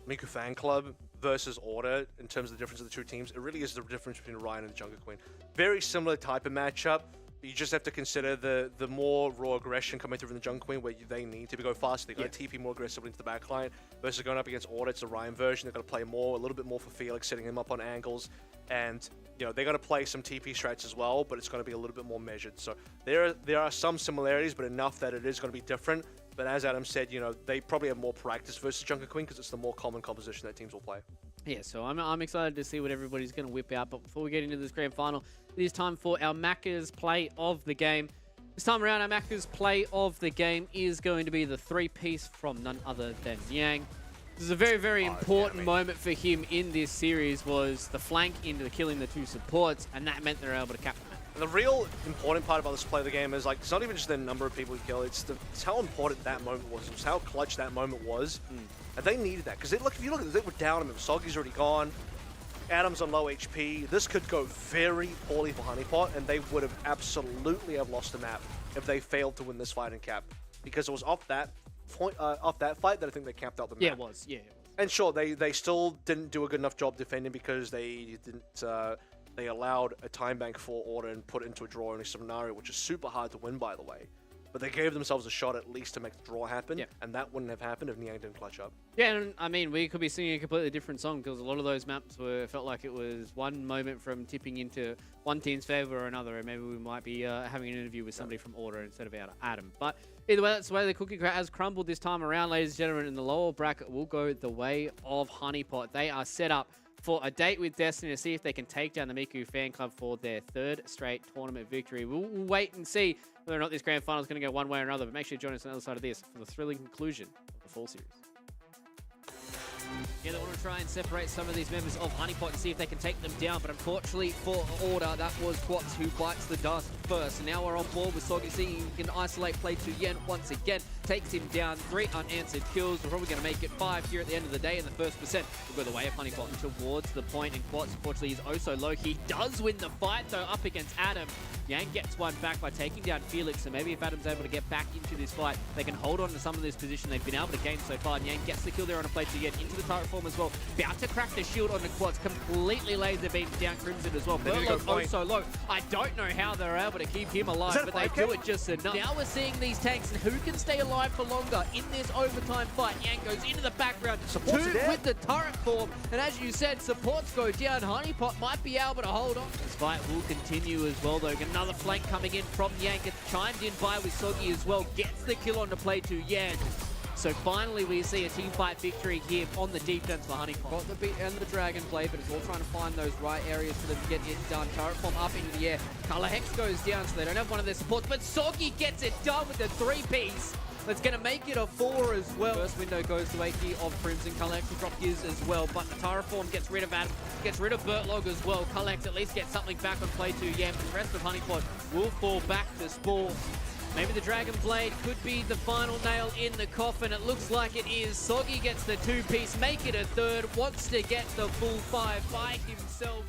Miku Fan Club versus Order, in terms of the difference of the two teams, it really is the difference between Ryan and the Junker Queen. Very similar type of matchup. You just have to consider the more raw aggression coming through from the Junker Queen, where they need to go faster. They got to TP more aggressively into the backline versus going up against Order. It's the Ryan version. They've got to play more, a little bit more for Felix, setting him up on angles, and you know they're going to play some TP strats as well, but it's going to be a little bit more measured. So there are some similarities, but enough that it is going to be different. But as Adam said, you know they probably have more practice versus Junker Queen because it's the more common composition that teams will play. Yeah, so I'm excited to see what everybody's going to whip out. But before we get into this grand final, it is time for our Macca's play of the game. This time around, our Macca's play of the game is going to be the 3-piece from none other than Yang. This is a very, very important moment for him in this series, was the flank into killing the 2 supports, and that meant they were able to cap the match. And the real important part about this play of the game is, like, it's not even just the number of people you kill, it's how important that moment was. It's how clutch that moment was. And they needed that, because if you look at it, they were down. I mean, Soggy's already gone. Adam's on low HP. This could go very poorly for Honeypot, and they would have absolutely lost the map if they failed to win this fight in cap. Because it was off that point, off that fight, that I think they capped out the map. Yeah, it was. Yeah, it was. And sure, they still didn't do a good enough job defending because they didn't. They allowed a time bank for Order and put it into a draw in a scenario, which is super hard to win, by the way. But they gave themselves a shot at least to make the draw happen, and that wouldn't have happened if Niang didn't clutch up. Yeah, and I mean, we could be singing a completely different song because a lot of those maps felt like it was one moment from tipping into one team's favor or another, and maybe we might be having an interview with somebody from Order instead of Adam. But either way, that's the way the cookie has crumbled this time around, ladies and gentlemen. In the lower bracket will go the way of Honeypot. They are set up for a date with Destiny to see if they can take down the Miku Fan Club for their 3rd straight tournament victory. We'll wait and see whether or not this grand final is going to go one way or another, but make sure you join us on the other side of this for the thrilling conclusion of the full series. Yeah, they want to try and separate some of these members of Honeypot and see if they can take them down, but unfortunately for Order, that was Quats who bites the dust first. And now we're on board with Soggy seeing he can isolate play to Yen once again, takes him down, 3 unanswered kills. We're probably going to make it 5 here at the end of the day, and the first percent will go the way of Honeypot towards the point, and Quats, unfortunately, is oh so low. He does win the fight, though, up against Adam. Yank gets one back by taking down Felix, so maybe if Adam's able to get back into this fight, they can hold on to some of this position they've been able to gain so far. And Yank gets the kill there on a play to get into the turret form as well. About to crack the shield on the quads, completely laser beams down Crimson as well. Burlock oh so low. I don't know how they're able to keep him alive, but they do it just enough. Now we're seeing these tanks and who can stay alive for longer in this overtime fight. Yank goes into the background, Supports two with the turret form, and as you said, supports go down. Honeypot might be able to hold on. This fight will continue as well though. Another flank coming in from Yank. It's chimed in by Wisogi as well. Gets the kill on the play to Yan. So finally we see a team fight victory here on the defense for Honeypot. Got the beat and the Dragon Blade, but it's all trying to find those right areas for them to get it done. Turret form up into the air. Color Hex goes down, so they don't have one of their supports, but Soggy gets it done with the 3-piece. That's going to make it a 4 as well. First window goes to Aki of Crimson. Collex will drop his as well, but the Tara form gets rid of Adam, gets rid of Bertlog as well. Collex at least gets something back on play to Yam, and the rest of Honeypot will fall back to Spore. Maybe the Dragon Blade could be the final nail in the coffin. It looks like it is. Soggy gets the 2-piece, make it a 3rd, wants to get the full 5 by himself.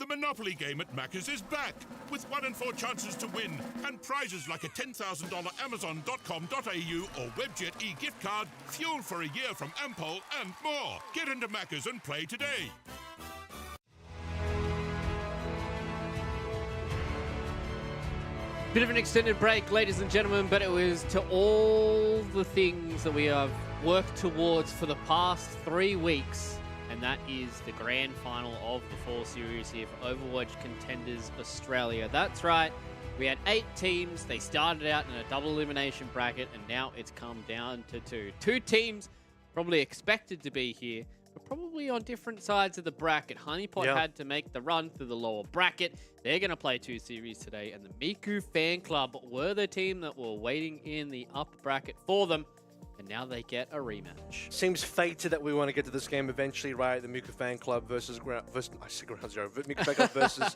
The Monopoly game at Macca's is back, with 1 in 4 chances to win, and prizes like a $10,000 Amazon.com.au or Webjet e-gift card, fuel for a year from Ampol, and more. Get into Macca's and play today. Bit of an extended break, ladies and gentlemen, but it was to all the things that we have worked towards for the past 3 weeks. And that is the grand final of the fall series here for Overwatch Contenders Australia. That's right. We had 8 teams. They started out in a double elimination bracket, and now it's come down to 2. 2 teams probably expected to be here, but probably on different sides of the bracket. Honeypot had to make the run through the lower bracket. They're going to play 2 series today, and the Miku fan club were the team that were waiting in the upper bracket for them. And now they get a rematch. Seems fated that we want to get to this game eventually, right? The Miku fan club versus Ground Zero. Miku fan club versus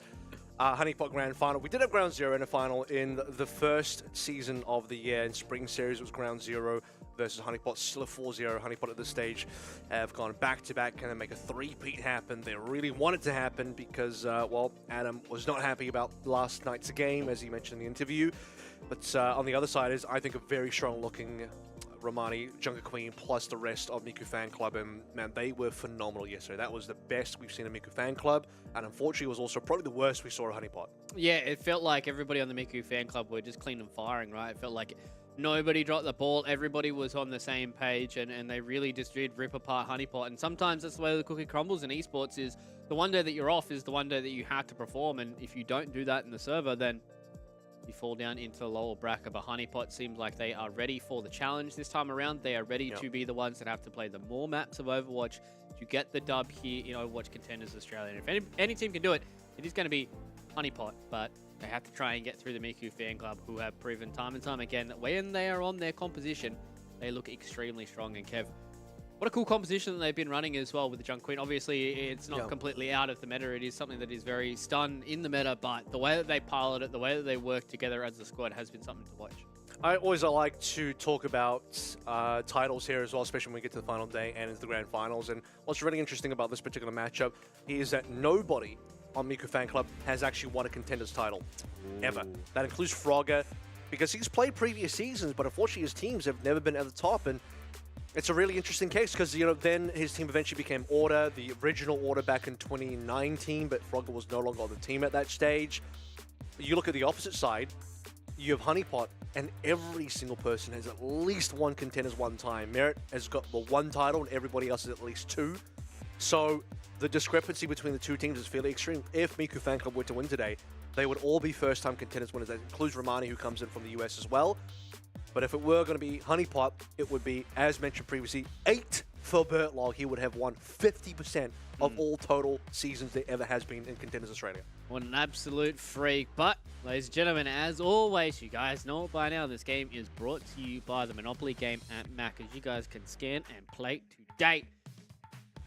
Honeypot Grand Final. We did have Ground Zero in a final in the first season of the year. In Spring Series, it was Ground Zero versus Honeypot. Still a 4-0. Honeypot at this stage have gone back-to-back, kind of make a three-peat happen. They really want it to happen because, well, Adam was not happy about last night's game, as he mentioned in the interview. But on the other side is, I think, a very strong-looking Romani, Junker Queen, plus the rest of Miku Fan Club, and man, they were phenomenal yesterday. That was the best we've seen in Miku Fan Club, and unfortunately was also probably the worst we saw at Honeypot. Yeah, it felt like everybody on the Miku Fan Club were just clean and firing, right? It felt like Nobody dropped the ball. Everybody was on the same page, and they really just did rip apart Honeypot. And sometimes that's the way the cookie crumbles in esports, is the one day that you're off is the one day that you have to perform. And if you don't do that in the server, then you fall down into the lower bracket. But Honeypot seems like they are ready for the challenge this time around. They are ready to be the ones that have to play the more maps of Overwatch to get the dub here in Overwatch Contenders Australia. And if any team can do it, it is going to be Honeypot. But they have to try and get through the Miku fan club, who have proven time and time again that when they are on their composition, they look extremely strong. And Kev, what a cool composition that they've been running as well with the Junk Queen. Obviously, it's not completely out of the meta. It is something that is very stunned in the meta, but the way that they pilot it, the way that they work together as a squad has been something to watch. I always like to talk about titles here as well, especially when we get to the final day and into the grand finals. And what's really interesting about this particular matchup is that nobody on Miku Fan Club has actually won a Contenders title, ever. That includes Frogger, because he's played previous seasons, but unfortunately his teams have never been at the top. And it's a really interesting case because, then his team eventually became Order, the original Order back in 2019, but Frogger was no longer on the team at that stage. You look at the opposite side, you have Honeypot, and every single person has at least one Contenders one time. Merit has got the one title, and everybody else has at least two. So the discrepancy between the two teams is fairly extreme. If Miku Fan Club were to win today, they would all be first-time Contenders winners. That includes Romani, who comes in from the US as well. But if it were going to be Honeypot, it would be, as mentioned previously, 8 for Bertlog. He would have won 50% of all total seasons there ever has been in Contenders Australia. What an absolute freak. But, ladies and gentlemen, as always, you guys know it by now, this game is brought to you by the Monopoly game at Macca's. You guys can scan and play today.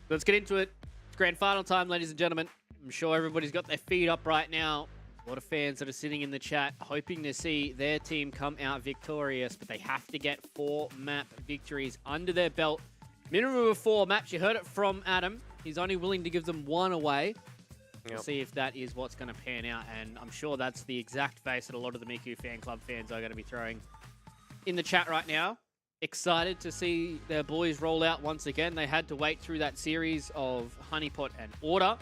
Let's get into it. It's grand final time, ladies and gentlemen. I'm sure everybody's got their feet up right now. A lot of fans that are sitting in the chat hoping to see their team come out victorious, but they have to get 4 map victories under their belt. Minimum of 4 maps. You heard it from Adam. He's only willing to give them 1 away. We'll see if that is what's going to pan out, and I'm sure that's the exact face that a lot of the Miku Fan Club fans are going to be throwing in the chat right now. Excited to see their boys roll out once again. They had to wait through that series of Honeypot and Order.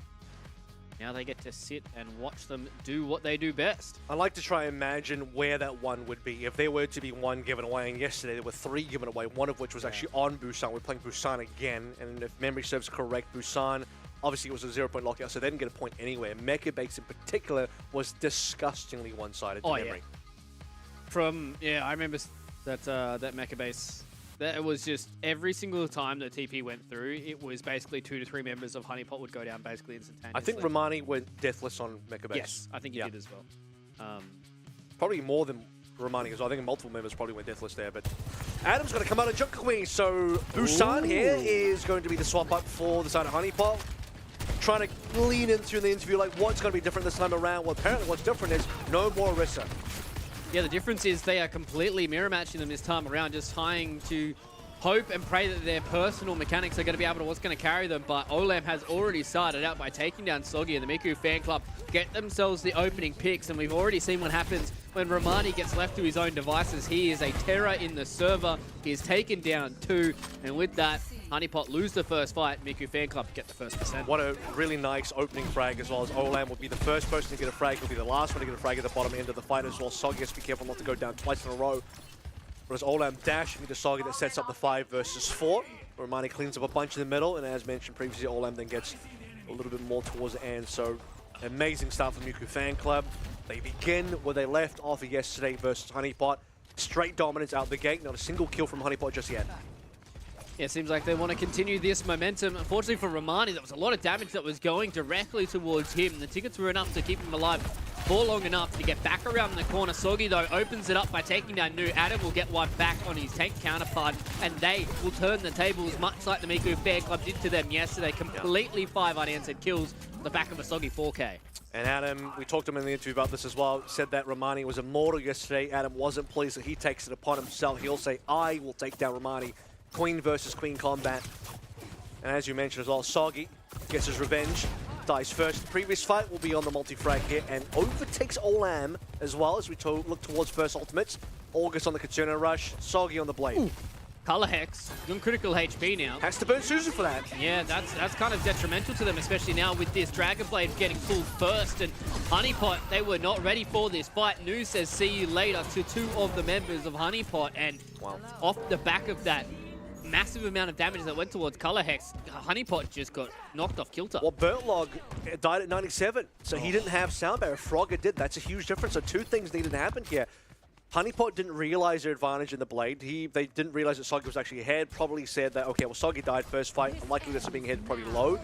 Now they get to sit and watch them do what they do best. I like to try and imagine where that one would be. If there were to be 1 given away, and yesterday there were 3 given away, one of which was actually on Busan. We're playing Busan again, and if memory serves correct, Busan, obviously it was a 0-point lockout, so they didn't get a point anywhere. Mecha Base in particular was disgustingly one-sided to memory. I remember that Mecha Base. That was just every single time that TP went through, it was basically 2 to 3 members of Honeypot would go down basically instantaneously. I think Romani went deathless on Mecha Base. Yes, I think he did as well. Probably more than Romani, because I think multiple members probably went deathless there. But Adam's going to come out of Junk Queen, so Busan here is going to be the swap up for the side of Honeypot. Trying to lean into the interview like what's going to be different this time around. Well, apparently what's different is no more Orisa. Yeah, the difference is they are completely mirror matching them this time around, just trying to hope and pray that their personal mechanics are going to be able to what's going to carry them. But Olam has already started out by taking down Soggy, and the Miku Fan Club get themselves the opening picks, and we've already seen what happens when Romani gets left to his own devices. He is a terror in the server. He is taken down 2, and with that, Honeypot lose the first fight. Miku Fan Club get the first percent. What a really nice opening frag, as well as Olam will be the first person to get a frag. He'll be the last one to get a frag at the bottom end of the fight as well. Soggy has to be careful not to go down twice in a row. Whereas Olam dashing into Soggy that sets up the 5 versus 4. Romani cleans up a bunch in the middle, and as mentioned previously, Olam then gets a little bit more towards the end. So amazing start for Miku Fan Club. They begin where they left off yesterday versus Honeypot. Straight dominance out the gate. Not a single kill from Honeypot just yet. Yeah, it seems like they want to continue this momentum. Unfortunately for Romani, there was a lot of damage that was going directly towards him. The tickets were enough to keep him alive for long enough to get back around the corner. Soggy, though, opens it up by taking down Nu. Adam will get one back on his tank counterpart, and they will turn the tables much like the Miku Fan Club did to them yesterday. Completely 5 unanswered kills on the back of a Soggy 4K. And Adam, we talked to him in the interview about this as well, said that Romani was immortal yesterday. Adam wasn't pleased, so he takes it upon himself. He'll say, I will take down Romani. Queen versus Queen combat. And as you mentioned as well, Soggy gets his revenge, dies first. The previous fight will be on the multi-frag here and overtakes Olam as well as we look towards first ultimates. August on the Katsuno rush, Soggy on the blade. Color Hex on critical HP now. Has to burn Suzu for that. Yeah, that's kind of detrimental to them, especially now with this Dragon Blade getting pulled first. And Honeypot, they were not ready for this fight. Nu says see you later to 2 of the members of Honeypot. And off the back of that massive amount of damage that went towards Color Hex, Honeypot just got knocked off kilter. Well, Bertlog died at 97, so he didn't have Sound Barrier. Frogger did. That's a huge difference. So 2 things needed to happen here. Honeypot didn't realize their advantage in the blade. They didn't realize that Soggy was actually ahead. Probably said that, okay, well, Soggy died first fight. The likeliness of being ahead probably low.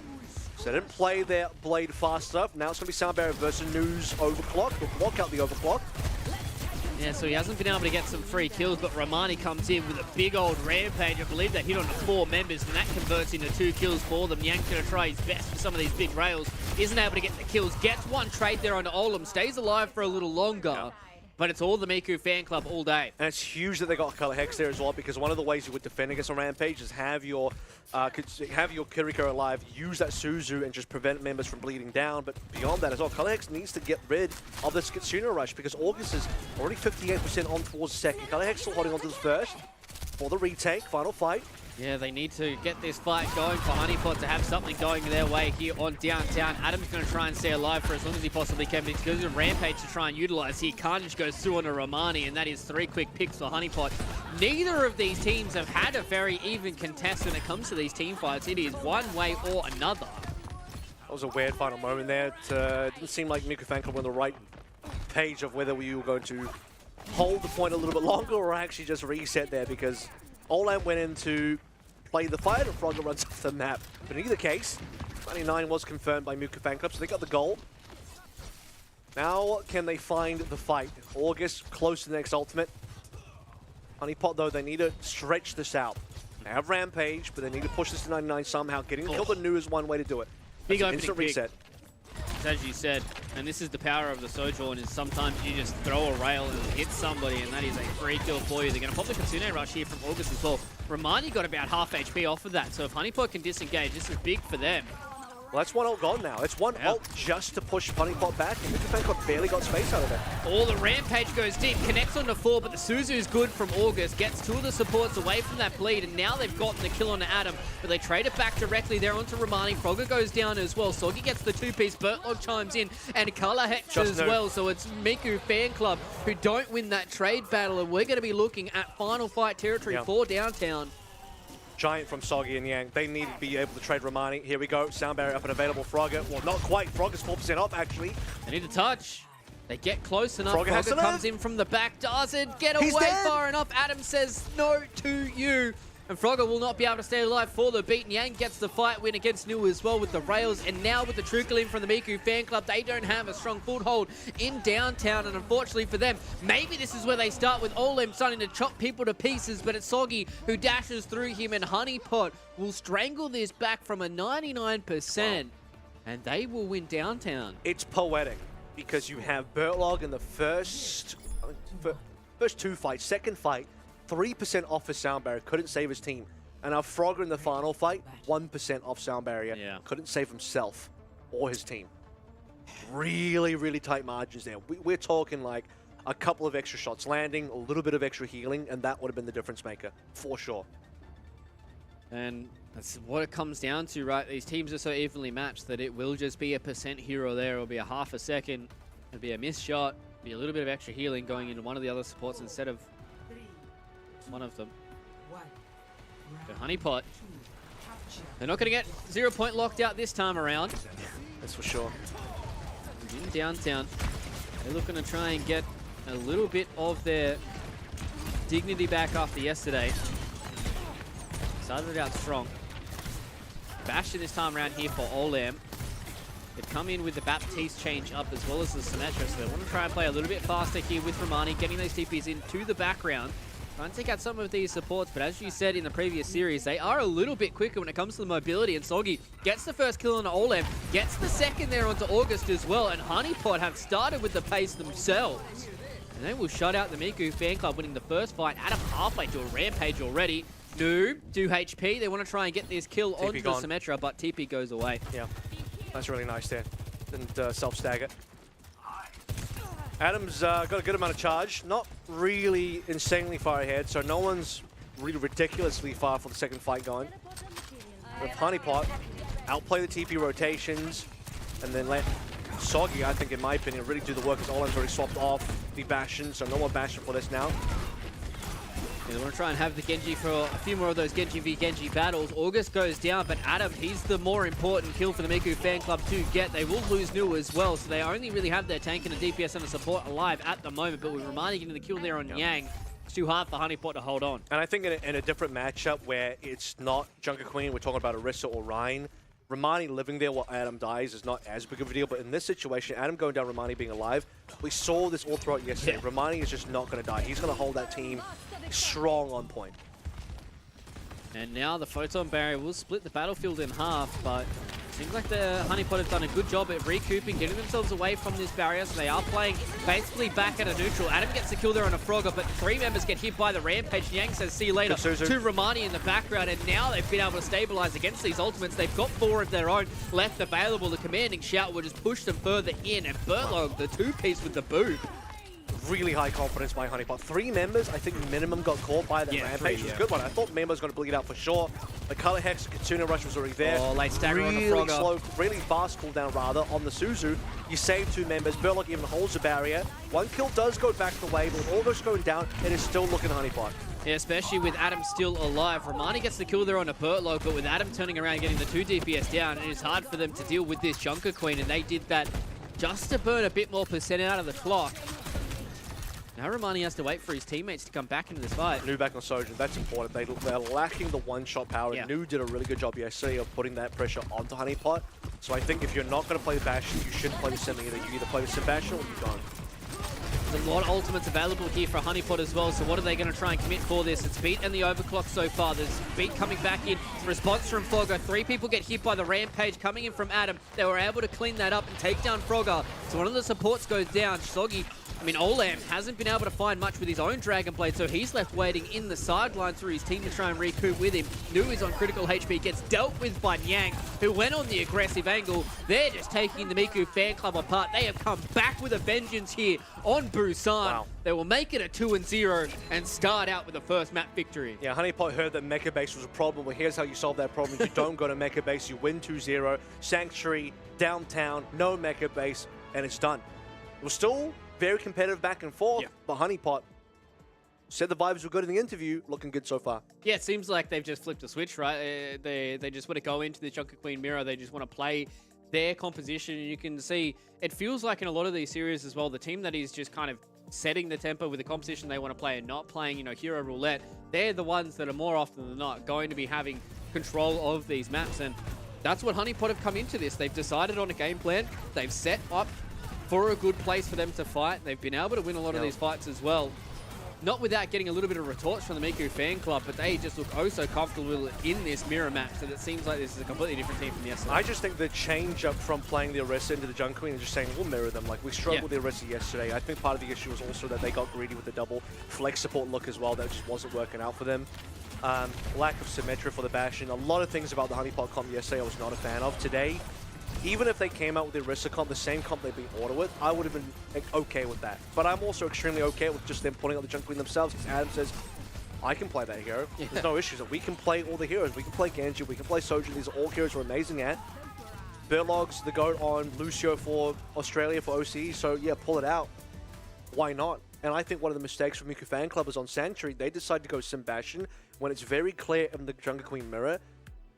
So they didn't play their blade fast enough. Now it's going to be Sound Barrier versus Nu's Overclock. They'll block out the Overclock. Yeah, so he hasn't been able to get some free kills, but Romani comes in with a big old rampage. I believe they hit on 4 members, and that converts into 2 kills for them. Yang's going to try his best for some of these big rails. Isn't able to get the kills. Gets 1 trade there onto Olam. Stays alive for a little longer. But it's all the Miku fan club all day. And it's huge that they got Color Hex there as well, because one of the ways you would defend against a Rampage is have your Kiriko alive, use that Suzu, and just prevent members from bleeding down. But beyond that as well, Color Hex needs to get rid of this Kitsuna rush, because August is already 58% on towards the second. Color Hex still holding on to the first for the retake, final fight. Yeah, they need to get this fight going for Honeypot to have something going their way here on downtown. Adam's going to try and stay alive for as long as he possibly can, because there's a Rampage to try and utilize here. Carnage goes through onto Romani, and that is 3 quick picks for Honeypot. Neither of these teams have had a very even contest when it comes to these team fights. It is one way or another. That was a weird final moment there. It didn't seem like Miku Fan Club were on the right page of whether we were going to hold the point a little bit longer or actually just reset there, because Olam went in to play the fight and Frogger runs off the map. But in either case, 99 was confirmed by Miku Fan Club, so they got the goal. Now, can they find the fight? August close to the next ultimate. Honeypot, though, they need to stretch this out. They have Rampage, but they need to push this to 99 somehow. Getting the kill to Nu is one way to do it. Big That's an instant opening reset. As you said, and this is the power of the Sojourn, is sometimes you just throw a rail and hit somebody, and that is a free kill for you. They're going to pop the Kitsune rush here from August as well. Romani got about half HP off of that, so if Honeypot can disengage, this is big for them. Well, that's 1 ult gone now. It's 1 ult just to push Honeypot back, and Miku Fan Club barely got space out of it. All the Rampage goes deep, connects onto 4, but the Suzu is good from August, gets 2 of the supports away from that bleed, and now they've gotten the kill onto Adam, but they trade it back directly there onto Romani. Frogger goes down as well. Soggy gets the 2-piece, Bertlog chimes in, and Color Hex as well, so it's Miku Fan Club who don't win that trade battle, and we're going to be looking at final fight territory for downtown. Giant from Soggy and Yang. They need to be able to trade Romani. Here we go. Sound Barrier up and available. Frogger. Well, not quite. Frogger's 4% off, actually. They need to touch. They get close enough. Frogger comes in from the back. Doesn't get away far enough. Adam says no to you. And Frogger will not be able to stay alive for the beat. Yang gets the fight win against Nu as well with the rails. And now with the trickle in from the Miku Fan Club, they don't have a strong foothold in downtown. And unfortunately for them, maybe this is where they start with Olam starting to chop people to pieces. But it's Soggy who dashes through him, and Honeypot will strangle this back from a 99%. And they will win downtown. It's poetic because you have Bertlog in the first 2 fights. Second fight, 3% off his Sound Barrier, couldn't save his team. And now Frogger in the final fight, 1% off Sound Barrier, couldn't save himself or his team. Really, really tight margins there. We're talking like a couple of extra shots landing, a little bit of extra healing, and that would have been the difference maker, for sure. And that's what it comes down to, right? These teams are so evenly matched that it will just be a % here or there. It'll be a half a second, it'll be a missed shot, be a little bit of extra healing going into one of the other supports instead of one of them. So Honeypot, they're not going to get 0 point locked out this time around. That's for sure. In downtown, they're looking to try and get a little bit of their dignity back after yesterday. Started it out strong. Bastion this time around here for Olam. They've come in with the Baptiste change up as well as the Symmetra, so they want to try and play a little bit faster here with Romani, getting those TPs into the background. Trying to take out some of these supports, but as you said in the previous series, they are a little bit quicker when it comes to the mobility, and Soggy gets the first kill on Olam, gets the second there onto August as well, and Honeypot have started with the pace themselves. And they will shut out the Miku Fan Club, winning the first fight. Adam halfway to a Rampage already. Nu, 2 HP. They want to try and get this kill onto the Symmetra, but TP goes away. Yeah, that's really nice there. Didn't self-stagger. Adam's got a good amount of charge. Not really insanely far ahead, so no one's really ridiculously far for the second fight going. With Honeypot, outplay the TP rotations, and then let Soggy, I think, in my opinion, really do the work as Olam's already swapped off the Bastion, so no more Bastion for this now. They want to try and have the Genji for a few more of those Genji v Genji battles. August goes down, but Adam, he's the more important kill for the Miku fan club to get. They will lose Nu as well, so they only really have their tank and a DPS and a support alive at the moment, but with Romani getting the kill there on Yang, it's too hard for Honeypot to hold on. And I think in a different matchup where it's not Junker Queen, we're talking about Orisa or Ryan, Romani living there while Adam dies is not as big of a deal, but in this situation, Adam going down, Romani being alive, we saw this all throughout yesterday. Yeah. Romani is just not going to die. He's going to hold that team strong on point. And now the Photon Barrier will split the battlefield in half, but it seems like the Honeypot have done a good job at recouping, getting themselves away from this barrier, so they are playing basically back at a neutral. Adam gets the kill there on a Frogger, but 3 members get hit by the Rampage. Yang says, see you later, to Romani in the background, and now they've been able to stabilize against these ultimates. They've got 4 of their own left available. The commanding shout will just push them further in, and Bertlog, the 2-piece with the boot. Really high confidence by Honeypot. 3 members, I think minimum got caught by the Rampage. It was a good one. I thought Member was going to bleed out for sure. The Color Hex, Kitsune Rush was already there. Oh, late stagger really on the Frogger. Slow, really fast cooldown rather on the Suzu. You save 2 members. Bertlog even holds the barrier. 1 kill does go back the way, but with August going down, it is still looking Honeypot. Yeah, especially with Adam still alive. Romani gets the kill there on a Bertlog, but with Adam turning around and getting the 2 DPS down, it is hard for them to deal with this Junker Queen, and they did that just to burn a bit more percent out of the clock. Now Romani has to wait for his teammates to come back into this fight. Nu back on Sojin, that's important. They're lacking the one-shot power. Yeah. Nu did a really good job yesterday of putting that pressure onto Honeypot. So I think if you're not going to play the Bastion, you shouldn't play the Sim either. You either play the Sim Bastion or you don't. There's a lot of ultimates available here for Honeypot as well, so what are they going to try and commit for this? It's Beat and the Overclock so far. There's Beat coming back in. Response from Frogger. 3 people get hit by the Rampage coming in from Adam. They were able to clean that up and take down Frogger. So one of the supports goes down. Soggy, Olam hasn't been able to find much with his own Dragon Blade, so he's left waiting in the sidelines for his team to try and recoup with him. Nu is on critical HP, gets dealt with by Yang, who went on the aggressive angle. They're just taking the Miku fan club apart. They have come back with a vengeance here on Busan. Wow. They will make it a 2-0 and start out with the first map victory. Yeah, Honeypot heard that Mecha Base was a problem. Well, here's how you solve that problem. You don't go to Mecha Base, you win 2-0. Sanctuary, downtown, no Mecha Base, and it's done. It was still very competitive back and forth, but Honeypot said the vibes were good in the interview, looking good so far. Yeah, it seems like they've just flipped a switch, right? They just want to go into the Junker Queen mirror. They just want to play their composition, and you can see it feels like in a lot of these series as well, the team that is just kind of setting the tempo with the composition they want to play and not playing, hero roulette, they're the ones that are more often than not going to be having control of these maps, and that's what Honeypot have come into this. They've decided on a game plan. They've set up for a good place for them to fight. They've been able to win a lot of these fights as well. Not without getting a little bit of retorts from the Miku fan club, but they just look oh so comfortable in this mirror match that it seems like this is a completely different team from yesterday. I just think the change up from playing the Orisa into the Junker Queen and just saying we'll mirror them. Like we struggled with the Orisa yesterday. I think part of the issue was also that they got greedy with the double flex support look as well. That just wasn't working out for them. Lack of symmetry for the Bastion. A lot of things about the Honeypot comp yesterday I was not a fan of. Today, even if they came out with the Orisa comp, the same comp they've been ordered with, I would have been okay with that. But I'm also extremely okay with just them putting out the Junker Queen themselves, because Adam says, I can play that hero. There's no issues. We can play all the heroes. We can play Genji, we can play Sojin. These are all heroes we're amazing at. Bertlog's the GOAT on Lucio for Australia, for OCE, so yeah, pull it out. Why not? And I think one of the mistakes from Miku Fan Club is on Sanctuary, they decide to go Sim Bastion when it's very clear in the Junker Queen mirror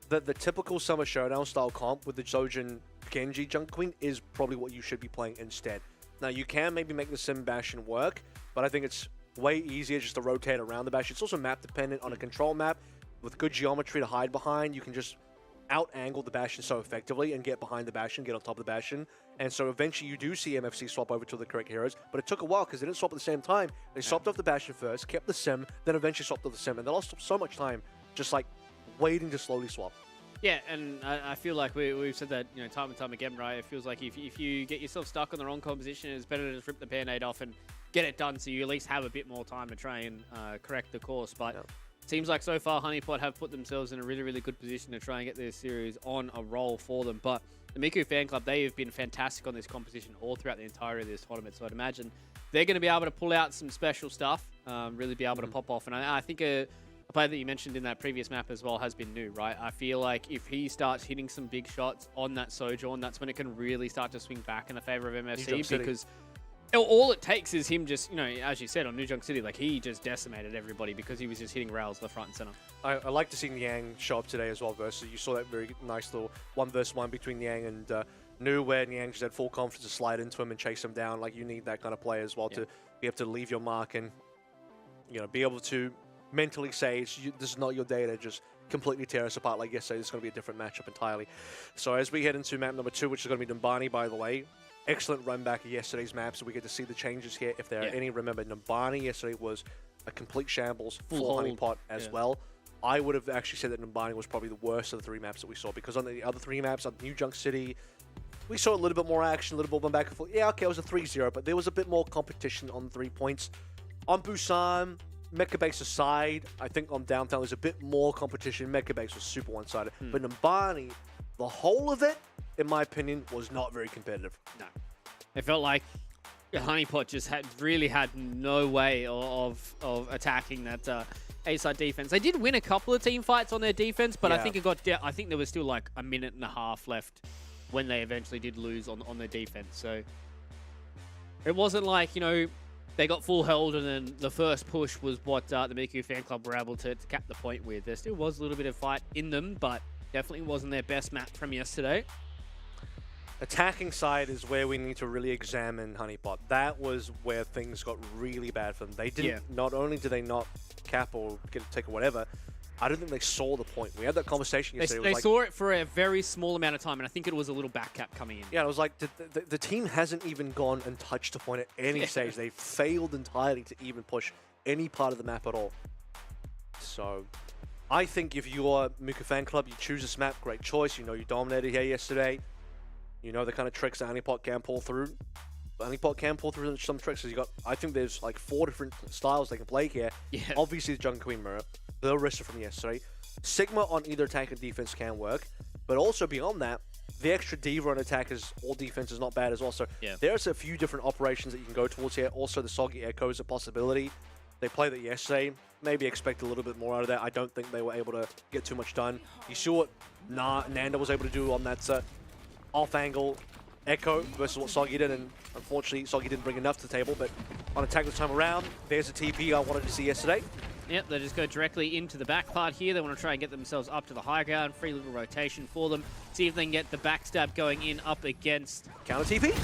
that the typical Summer Showdown style comp with the Sojin Genji Junker Queen is probably what you should be playing instead. Now, you can maybe make the Sim Bastion work, but I think it's way easier just to rotate around the Bastion. It's also map dependent. On a control map with good geometry to hide behind, you can just out-angle the Bastion so effectively and get behind the Bastion, get on top of the Bastion. And so eventually you do see MFC swap over to the correct heroes, but it took a while because they didn't swap at the same time. They swapped off the Bastion first, kept the Sim, then eventually swapped off the Sim, and they lost so much time just like waiting to slowly swap. Yeah, and I feel like we've said that time and time again, right? It feels like if you get yourself stuck on the wrong composition, it's better to just rip the Band-Aid off and get it done so you at least have a bit more time to try and correct the course. But it seems like so far Honeypot have put themselves in a really, really good position to try and get this series on a roll for them. But the Miku Fan Club, they have been fantastic on this composition all throughout the entirety of this tournament. So I'd imagine they're going to be able to pull out some special stuff, really be able to pop off. And I think a player that you mentioned in that previous map as well has been new, right? I feel like if he starts hitting some big shots on that Sojourn, that's when it can really start to swing back in the favor of MFC, because all it takes is him just, as you said, on New Junk City, like he just decimated everybody because he was just hitting rails left, right, and center. I like to see Niang show up today as well versus, you saw that very nice little 1v1 between Niang and Nu, where Niang just had full confidence to slide into him and chase him down. Like, you need that kind of play as well to be able to leave your mark and, be able to mentally say, this is not your day to just completely tear us apart like yesterday. It's going to be a different matchup entirely. So as we head into map number 2, which is going to be Numbani, by the way, excellent run back of yesterday's map, so we get to see the changes here if there are any. Remember, Numbani yesterday was a complete shambles for Honeypot as well. I would have actually said that Numbani was probably the worst of the 3 maps that we saw, because on the other 3 maps, on New Junk City, we saw a little bit more action, a little bit more back and forth. Yeah, okay, it was a 3-0, but there was a bit more competition on 3 points. On Busan, Mecha Base aside, I think on Downtown there's a bit more competition. Mecha Base was super one-sided. But Numbani, the whole of it, in my opinion, was not very competitive. No. It felt like Honeypot just really had no way of attacking that A-side defense. They did win a couple of team fights on their defense, but I think I think there was still like a minute and a half left when they eventually did lose on their defense. So it wasn't like, they got full held and then the first push was what the Miku fan club were able to cap the point with. There still was a little bit of fight in them, but definitely wasn't their best map from yesterday. Attacking side is where we need to really examine Honeypot. That was where things got really bad for them. They didn't. Not only did they not cap or get a tick or whatever, I don't think they saw the point. We had that conversation yesterday. They saw it for a very small amount of time, and I think it was a little back cap coming in. Yeah, it was like the team hasn't even gone and touched the point at any stage. They failed entirely to even push any part of the map at all. So I think if you're Miku fan club, you choose this map, great choice. You dominated here yesterday. You know the kind of tricks that Honeypot can pull through. But Honeypot can pull through some tricks. I think there's like 4 different styles they can play here. Yeah. Obviously, the Jungle Queen Mirror, the Orisa from yesterday. Sigma on either attack and defense can work. But also beyond that, the extra Diva on attack or defense is not bad as well. So there's a few different operations that you can go towards here. Also, the Soggy Echo is a possibility. They played it yesterday. Maybe expect a little bit more out of that. I don't think they were able to get too much done. You saw what Nanda was able to do on that off-angle Echo versus what Soggy did, and unfortunately Soggy didn't bring enough to the table, but on attack this time around, there's a TP I wanted to see yesterday. Yep, they just go directly into the back part here. They want to try and get themselves up to the high ground. Free little rotation for them. See if they can get the backstab going in up against... Counter TP?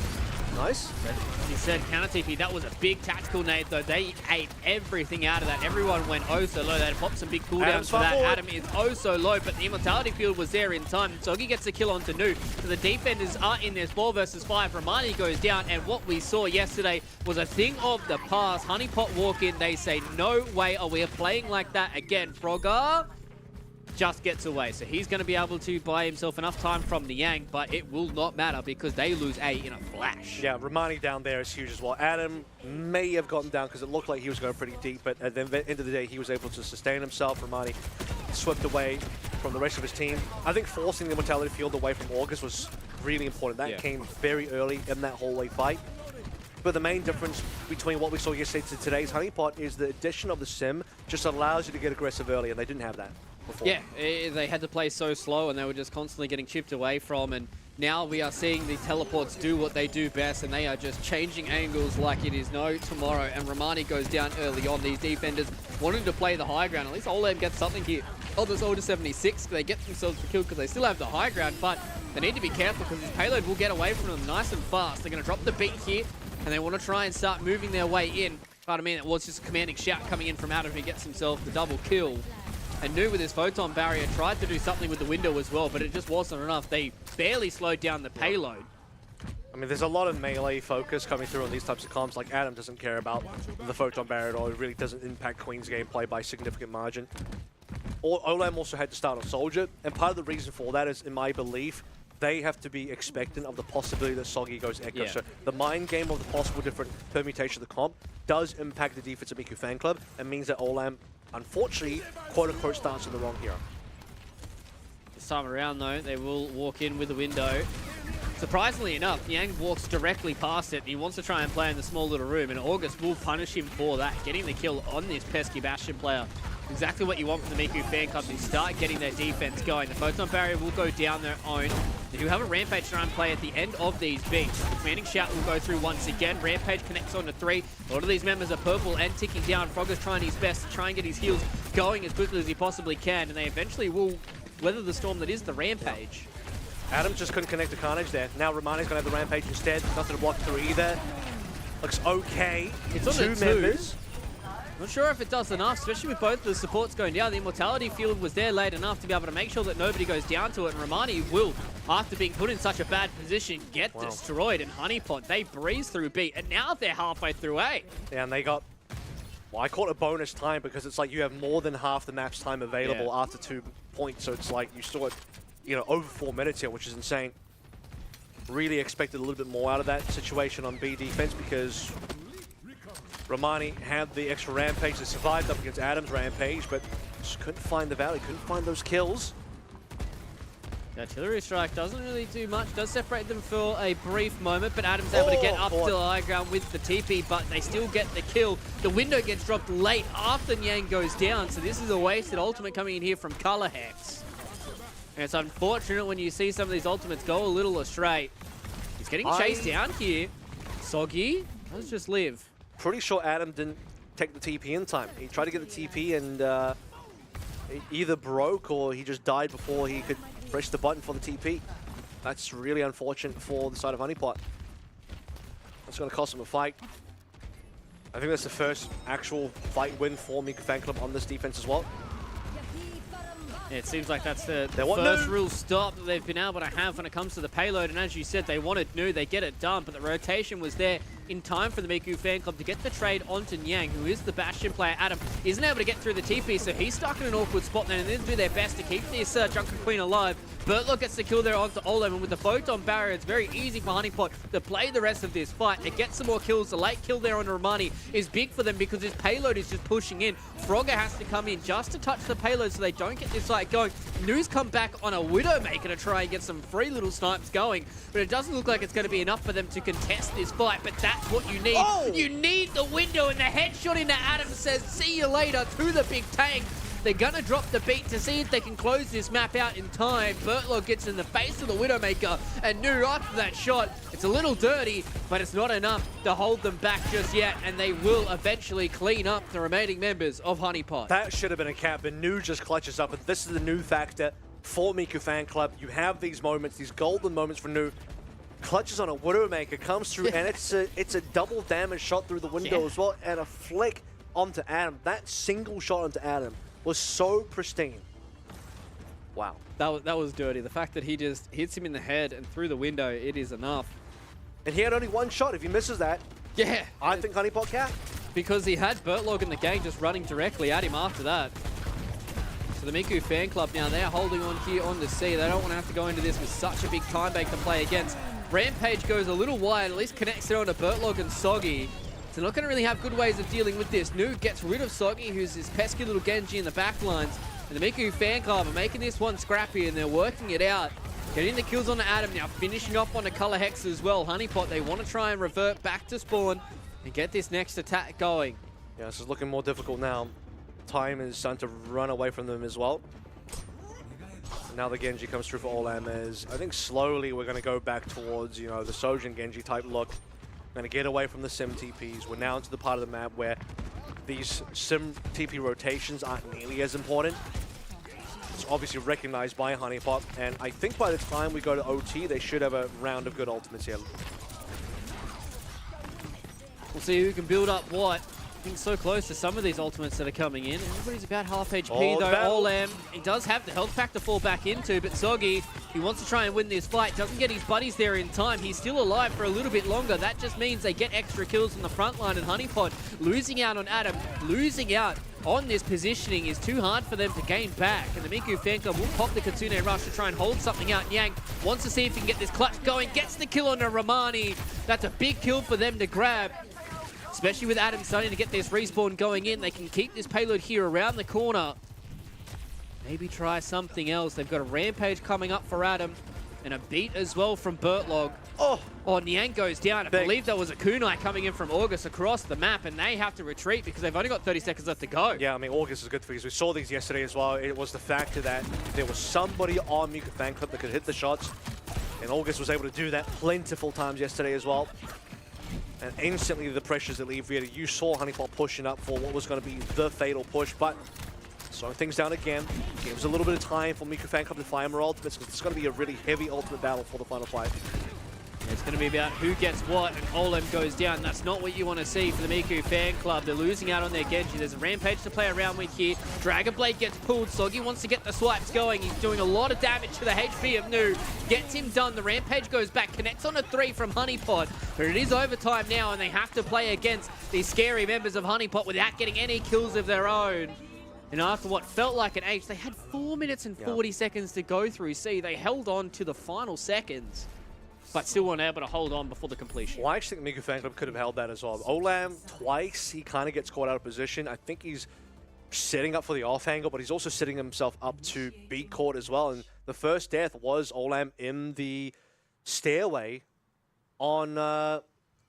Nice. As you said, counter TP. That was a big tactical nade, though. They ate everything out of that. Everyone went oh so low. They had to pop some big cooldowns for that. Adam is oh so low, but the immortality field was there in time. Soggy gets a kill onto Nu. So the defenders are in this 4 versus 5. Romani goes down, and what we saw yesterday was a thing of the past. Honeypot walk in. They say, no way are we playing like that again. Frogger just gets away. So he's going to be able to buy himself enough time from Niang, but it will not matter because they lose A in a flash. Yeah, Romani down there is huge as well. Adam may have gotten down because it looked like he was going pretty deep, but at the end of the day, he was able to sustain himself. Romani swept away from the rest of his team. I think forcing the Immortality Field away from August was really important. That came very early in that hallway fight. But the main difference between what we saw yesterday to today's Honeypot is the addition of the Sim just allows you to get aggressive early, and they didn't have that before. Yeah, they had to play so slow, and they were just constantly getting chipped away from, and now we are seeing these teleports do what they do best, and they are just changing angles like it is no tomorrow, and Romani goes down early on. These defenders wanting to play the high ground. At least Olam gets something here. Oh, there's Older 76. They get themselves the kill because they still have the high ground, but they need to be careful because this payload will get away from them nice and fast. They're going to drop the beat here, and they want to try and start moving their way in. Pardon me, it was just a commanding shout coming in from Adam, who gets himself the double kill. And Nu with his photon barrier tried to do something with the window as well, but it just wasn't enough. They barely slowed down the payload. I mean, there's a lot of melee focus coming through on these types of comps. Like, Adam doesn't care about the photon barrier at all. It really doesn't impact Queen's gameplay by a significant margin. Olam also had to start on Soldier, and part of the reason for that is, in my belief, they have to be expectant of the possibility that Soggy goes Echo. So the mind game of the possible different permutation of the comp does impact the defense of Miku Fan Club, and means that Olam, unfortunately, quote-unquote, starts on the wrong hero. This time around, though, they will walk in with the window. Surprisingly enough, Niang walks directly past it. He wants to try and play in the small little room, and August will punish him for that, getting the kill on this pesky Bastion player. exactly what you want from the Miku fan club. They start getting their defense going. The photon barrier will go down their own. They do have a Rampage to try and play at the end of these beats. The commanding shout will go through once again. Rampage connects on to 3. A lot of these members are purple and ticking down. Frogger's trying his best to try and get his heals going as quickly as he possibly can, and they eventually will weather the storm that is the Rampage. Adam just couldn't connect the Carnage there. Now Romani's going to have the Rampage instead. Nothing to block through either. Looks okay. It's on the 2 members. Not sure if it does enough, especially with both the supports going down. The Immortality field was there late enough to be able to make sure that nobody goes down to it. And Romani will, after being put in such a bad position, get destroyed. And Honeypot, they breeze through B. And now they're halfway through A. Yeah, and they got, well, I call it a bonus time because it's like you have more than half the map's time available after 2 points. So it's like you still have, you know, over 4 minutes here, which is insane. Really expected a little bit more out of that situation on B defense because Romani had the extra Rampage. They survived up against Adam's Rampage, but just couldn't find the Valley, couldn't find those kills. The artillery strike doesn't really do much, does separate them for a brief moment, but Adam's able to get up to the high ground with the TP, but they still get the kill. The window gets dropped late after Nyang goes down, so this is a wasted ultimate coming in here from Color Hex. And it's unfortunate when you see some of these ultimates go a little astray. He's getting chased down here. Soggy, let's just live. Pretty sure Adam didn't take the TP in time. He tried to get the TP and it either broke or he just died before he could press the button for the TP. That's really unfortunate for the side of Honeypot. That's going to cost him a fight. I think that's the first actual fight win for Miku Fan Club on this defense as well. Yeah, it seems like that's the first real stop that they've been able to have when it comes to the payload. And as you said, they wanted new, they get it done, but the rotation was there in time for the Miku Fan Club to get the trade onto Nyang, who is the Bastion player. Adam isn't able to get through the TP, so he's stuck in an awkward spot now, and they'll do their best to keep this Junker Queen alive. Bertlock gets the kill there onto Olem, and with the Photon Barrier, it's very easy for Honeypot to play the rest of this fight. They get some more kills. The late kill there on Romani is big for them because his payload is just pushing in. Frogger has to come in just to touch the payload so they don't get this fight going. News come back on a Widowmaker to try and get some free little snipes going, but it doesn't look like it's going to be enough for them to contest this fight, but that's what you need. You need the window, and the headshot into Adam says, see you later to the big tank. They're going to drop the beat to see if they can close this map out in time. Bertlock gets in the face of the Widowmaker, and New after that shot, it's a little dirty, but it's not enough to hold them back just yet, and they will eventually clean up the remaining members of Honeypot. That should have been a cap, but New just clutches up, and this is the new factor for Miku Fan Club. You have these moments, these golden moments for New. Clutches on a Widowmaker, comes through, and it's a double damage shot through the window as well, and a flick onto Adam. That single shot onto Adam was so pristine. Wow. That was dirty. The fact that he just hits him in the head and through the window, it is enough. And he had only one shot. If he misses that, I think Honeypot can. Because he had Bertlock in the gang just running directly at him after that. So the Miku Fan Club now, they're holding on here on the C. They don't want to have to go into this with such a big time bank to play against. Rampage goes a little wide, at least connects it onto Bertlock and Soggy. So not going to really have good ways of dealing with this. Nu gets rid of Soggy, who's this pesky little Genji in the back lines. And the Miku Fan Club are making this one scrappy, and they're working it out. Getting the kills on Adam now, finishing off on the Color Hex as well. Honeypot, they want to try and revert back to spawn and get this next attack going. Yeah, this is looking more difficult now. Time is starting to run away from them as well. Now the Genji comes through for Olam as I think slowly we're going to go back towards, you know, the Sojin Genji type look. Going to get away from the Sim TPs. We're now into the part of the map where these Sim TP rotations aren't nearly as important. It's obviously recognized by Honeypot, and I think by the time we go to OT, they should have a round of good ultimates here. We'll see who can build up what. Getting so close to some of these ultimates that are coming in. Everybody's about half HP though. Olam, he does have the health pack to fall back into, but Soggy, he wants to try and win this fight. Doesn't get his buddies there in time. He's still alive for a little bit longer. That just means they get extra kills on the front line, and Honeypot losing out on Adam, losing out on this positioning is too hard for them to gain back. And the Miku Fan Club will pop the Kitsune Rush to try and hold something out. Yang wants to see if he can get this clutch going, gets the kill on the Romani. That's a big kill for them to grab. Especially with Adam starting to get this respawn going in, they can keep this payload here around the corner. Maybe try something else. They've got a Rampage coming up for Adam. And a beat as well from Bertlog. Oh, Niang goes down. I Big. believe there was a kunai coming in from August across the map, and they have to retreat because they've only got 30 seconds left to go. yeah, I mean, August is good because we saw these yesterday as well. It was the factor that there was somebody on Muka Fan Club that could hit the shots, and August was able to do that plentiful times yesterday as well. And instantly the pressures that alleviated. You saw Honeypot pushing up for what was going to be the fatal push, but slowing things down again. Gives a little bit of time for Miku Fan Club to fire more ultimates because it's going to be a really heavy ultimate battle for the final fight. It's going to be about who gets what, and Olem goes down. That's not what you want to see for the Miku Fan Club. They're losing out on their Genji. There's a Rampage to play around with here. Dragon Blade gets pulled. Soggy wants to get the swipes going. He's doing a lot of damage to the HP of Nu. Gets him done. The Rampage goes back, connects on a 3 from Honeypot. But it is overtime now, and they have to play against these scary members of Honeypot without getting any kills of their own. And after what felt like an age, they had 4 minutes and 40 seconds to go through. See, they held on to the final seconds, but still weren't able to hold on before the completion. Well, I actually think Miku Fan Club could have held that as well. Olam, twice, he kind of gets caught out of position. I think he's setting up for the off angle, but he's also setting himself up to be caught as well. And the first death was Olam in the stairway on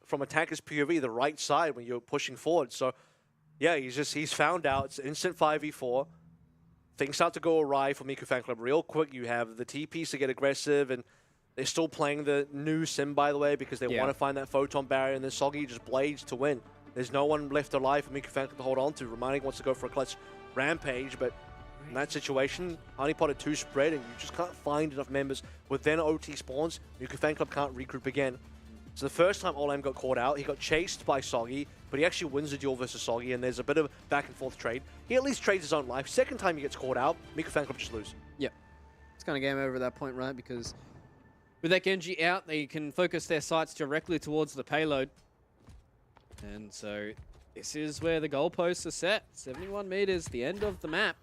from attacker's POV, the right side when you're pushing forward. So, yeah, he's found out. It's instant 5v4. Things start to go awry for Miku Fan Club real quick. You have the TPs to get aggressive, and they're still playing the new sim, by the way, because they want to find that photon barrier, and then Soggy just blades to win. There's no one left alive for Miku Fan Club to hold on to. Romani wants to go for a clutch Rampage, but in that situation, Honeypot at 2 spread, and you just can't find enough members. With then OT spawns, Miku Fan Club can't regroup again. So the first time Olam got caught out, he got chased by Soggy, but he actually wins the duel versus Soggy, and there's a bit of back and forth trade. He at least trades his own life. Second time he gets caught out, Miku Fan Club just lose. Yep. It's kind of game over at that point, right? Because with that Genji out, they can focus their sights directly towards the payload. And so this is where the goalposts are set. 71 meters, the end of the map.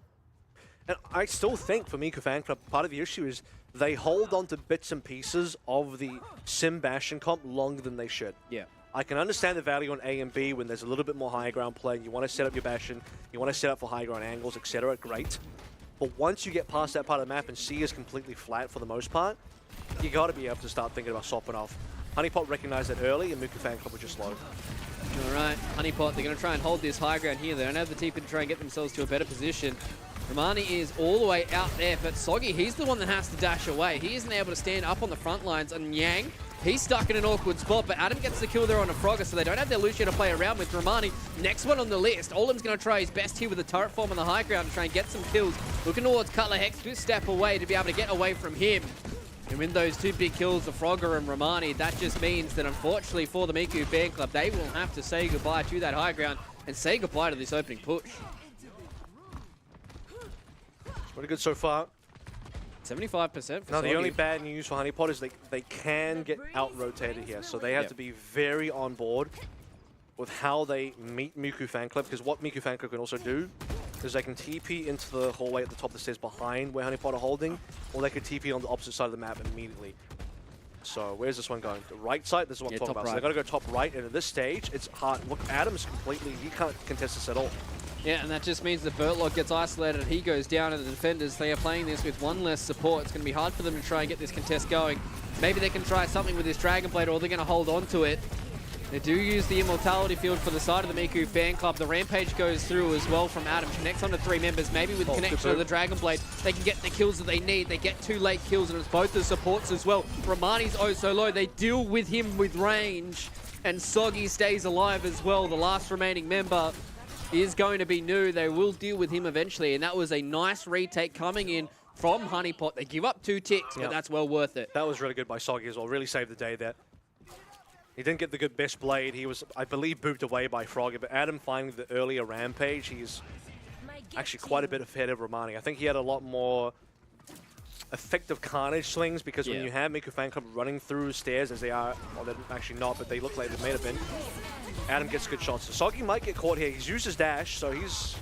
And I still think for Miku Fan Club, part of the issue is they hold on to bits and pieces of the Sim Bastion comp longer than they should. Yeah. I can understand the value on A and B when there's a little bit more high ground play, and you want to set up your Bastion, you want to set up for high ground angles, etc. Great. But once you get past that part of the map and C is completely flat for the most part, you got to be able to start thinking about swapping off. Honeypot recognized that early, and Miku Fan Club were just low. All right, Honeypot, they're going to try and hold this high ground here. They don't have the TP to try and get themselves to a better position. Romani is all the way out there, but Soggy, he's the one that has to dash away. He isn't able to stand up on the front lines, and Yang, he's stuck in an awkward spot, but Adam gets the kill there on a Frogger, so they don't have their Lucio to play around with. Romani, next one on the list. Olam's going to try his best here with the turret form on the high ground to try and get some kills. Looking towards Cutler Hex, to step away to be able to get away from him. And with those 2 big kills, the Frogger and Romani, that just means that unfortunately for the Miku Fan Club, they will have to say goodbye to that high ground and say goodbye to this opening push. Pretty good so far. 75% for Now, the Soggy. only bad news for Honeypot is they can get out-rotated here, so they have to be very on board with how they meet Miku Fan Club, because what Miku Fan Club can also do is they can TP into the hallway at the top of the stairs behind where Honeypot are holding, or they could TP on the opposite side of the map immediately. So where's this one going? The right side? This is what I'm talking about. Right. So they got to go top right, and at this stage, it's hard. Look, Adam's completely, he can't contest this at all. Yeah, and that just means that Bertlog gets isolated and he goes down, and the defenders, they are playing this with one less support. It's going to be hard for them to try and get this contest going. Maybe they can try something with this Dragon Blade, or they're going to hold on to it. They do use the Immortality Field for the side of the Miku Fan Club. The Rampage goes through as well from Adam. Connects onto 3 members. Maybe with connection of the Dragon Blade, they can get the kills that they need. They get 2 late kills, and it's both the supports as well. Romani's oh so low. They deal with him with range, and Soggy stays alive as well. The last remaining member is going to be Nu. They will deal with him eventually, and that was a nice retake coming in from Honeypot. They give up 2 ticks, but that's well worth it. That was really good by Soggy as well. Really saved the day there. He didn't get the good best blade. He was, I believe, booped away by Frogger, but Adam finding the earlier Rampage, he's actually quite a bit ahead of Romani. I think he had a lot more effective carnage slings, because when you have Miku Fan Club running through stairs as they are, well, they're actually not, but they look like they may have been, Adam gets good shots. So Soggy might get caught here. He's used his dash, so he's...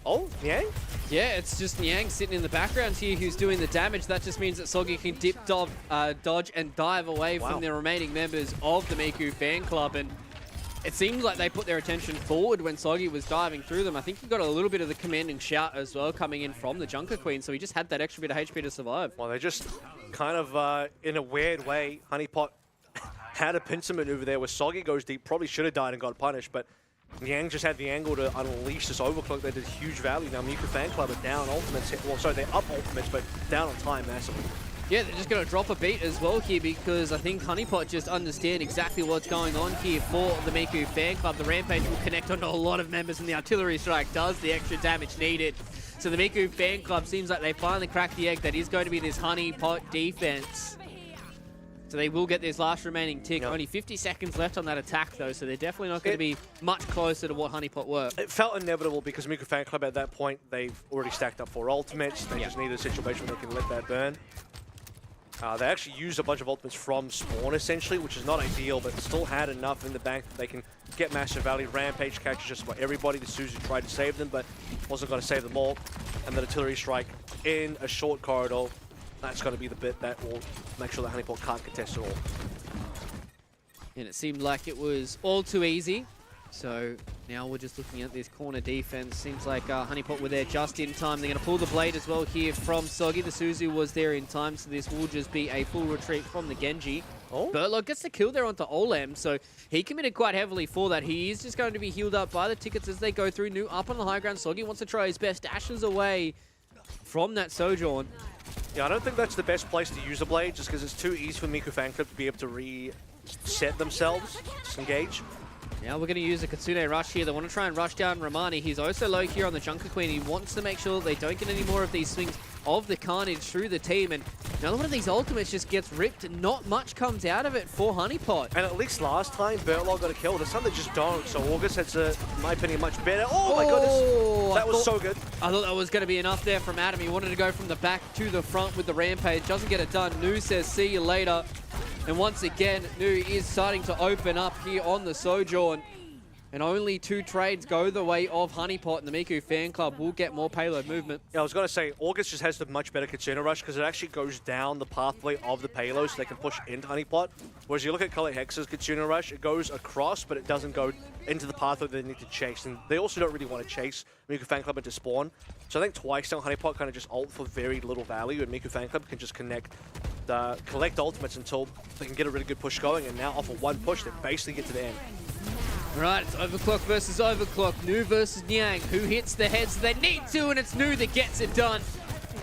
Oh, Niang? Yeah, it's just Niang sitting in the background here who's doing the damage. That just means that Soggy can dip, dodge, and dive away from the remaining members of the Miku Fan Club. And it seems like they put their attention forward when Soggy was diving through them. I think he got a little bit of the commanding shout as well coming in from the Junker Queen, so he just had that extra bit of HP to survive. Well, they just kind of in a weird way, Honeypot had a pincer maneuver there where Soggy goes deep, probably should have died and got punished, but Niang just had the angle to unleash this overclock that did huge value. Now Miku Fan Club are down ultimates, well sorry, they're up ultimates, but down on time massively. Yeah, they're just going to drop a beat as well here because I think Honeypot just understand exactly what's going on here for the Miku Fan Club. The Rampage will connect onto a lot of members and the Artillery Strike does the extra damage needed. So the Miku Fan Club seems like they finally cracked the egg that is going to be this Honeypot defense. So they will get this last remaining tick. Yep. Only 50 seconds left on that attack though, so they're definitely not going to be much closer to what Honeypot were. It felt inevitable because Miku Fan Club at that point, they've already stacked up 4 ultimates. They just needed a situation where they can let that burn. They actually used a bunch of ultimates from spawn, essentially, which is not ideal, but still had enough in the bank that they can get massive value. Rampage catches just about everybody. The Suzu tried to save them, but wasn't going to save them all. And the Artillery Strike in a short corridor. That's going to be the bit that will make sure that Honeypot can't contest at all. And it seemed like it was all too easy. So now we're just looking at this corner defense. Seems like Honeypot were there just in time. They're going to pull the blade as well here from Soggy. The Suzu was there in time, so this will just be a full retreat from the Genji. Oh. Burtlock gets the kill there onto Olem, so he committed quite heavily for that. He is just going to be healed up by the tickets as they go through. New up on the high ground. Soggy wants to try his best. Dashes away from that Sojourn. Yeah, I don't think that's the best place to use a blade, just because it's too easy for Miku Fan Club to be able to reset themselves, disengage. Now we're going to use a Kitsune rush here. They want to try and rush down Romani. He's also low here on the Junker Queen. He wants to make sure they don't get any more of these swings of the Carnage through the team. And another one of these ultimates just gets ripped. Not much comes out of it for Honeypot. And at least last time, Burtlock got a kill. There's some that just don't. So August has, in my opinion, much better. Oh my goodness. That was so good. I thought that was going to be enough there from Adam. He wanted to go from the back to the front with the Rampage. Doesn't get it done. Nu says, see you later. And once again, Nu is starting to open up here on the Sojourn. And only 2 trades go the way of Honeypot, and the Miku Fan Club will get more payload movement. Yeah, I was going to say, August just has the much better Kitsune Rush because it actually goes down the pathway of the payload so they can push into Honeypot. Whereas you look at Color Hex's Kitsune Rush, it goes across, but it doesn't go into the pathway they need to chase. And they also don't really want to chase Miku Fan Club into spawn. So I think twice now Honeypot kind of just ult for very little value, and Miku Fan Club can just collect ultimates until they can get a really good push going. And now off of one push, they basically get to the end. Right, it's Overclock versus Overclock. Nu versus Niang. Who hits the heads? They need to, and it's Nu that gets it done.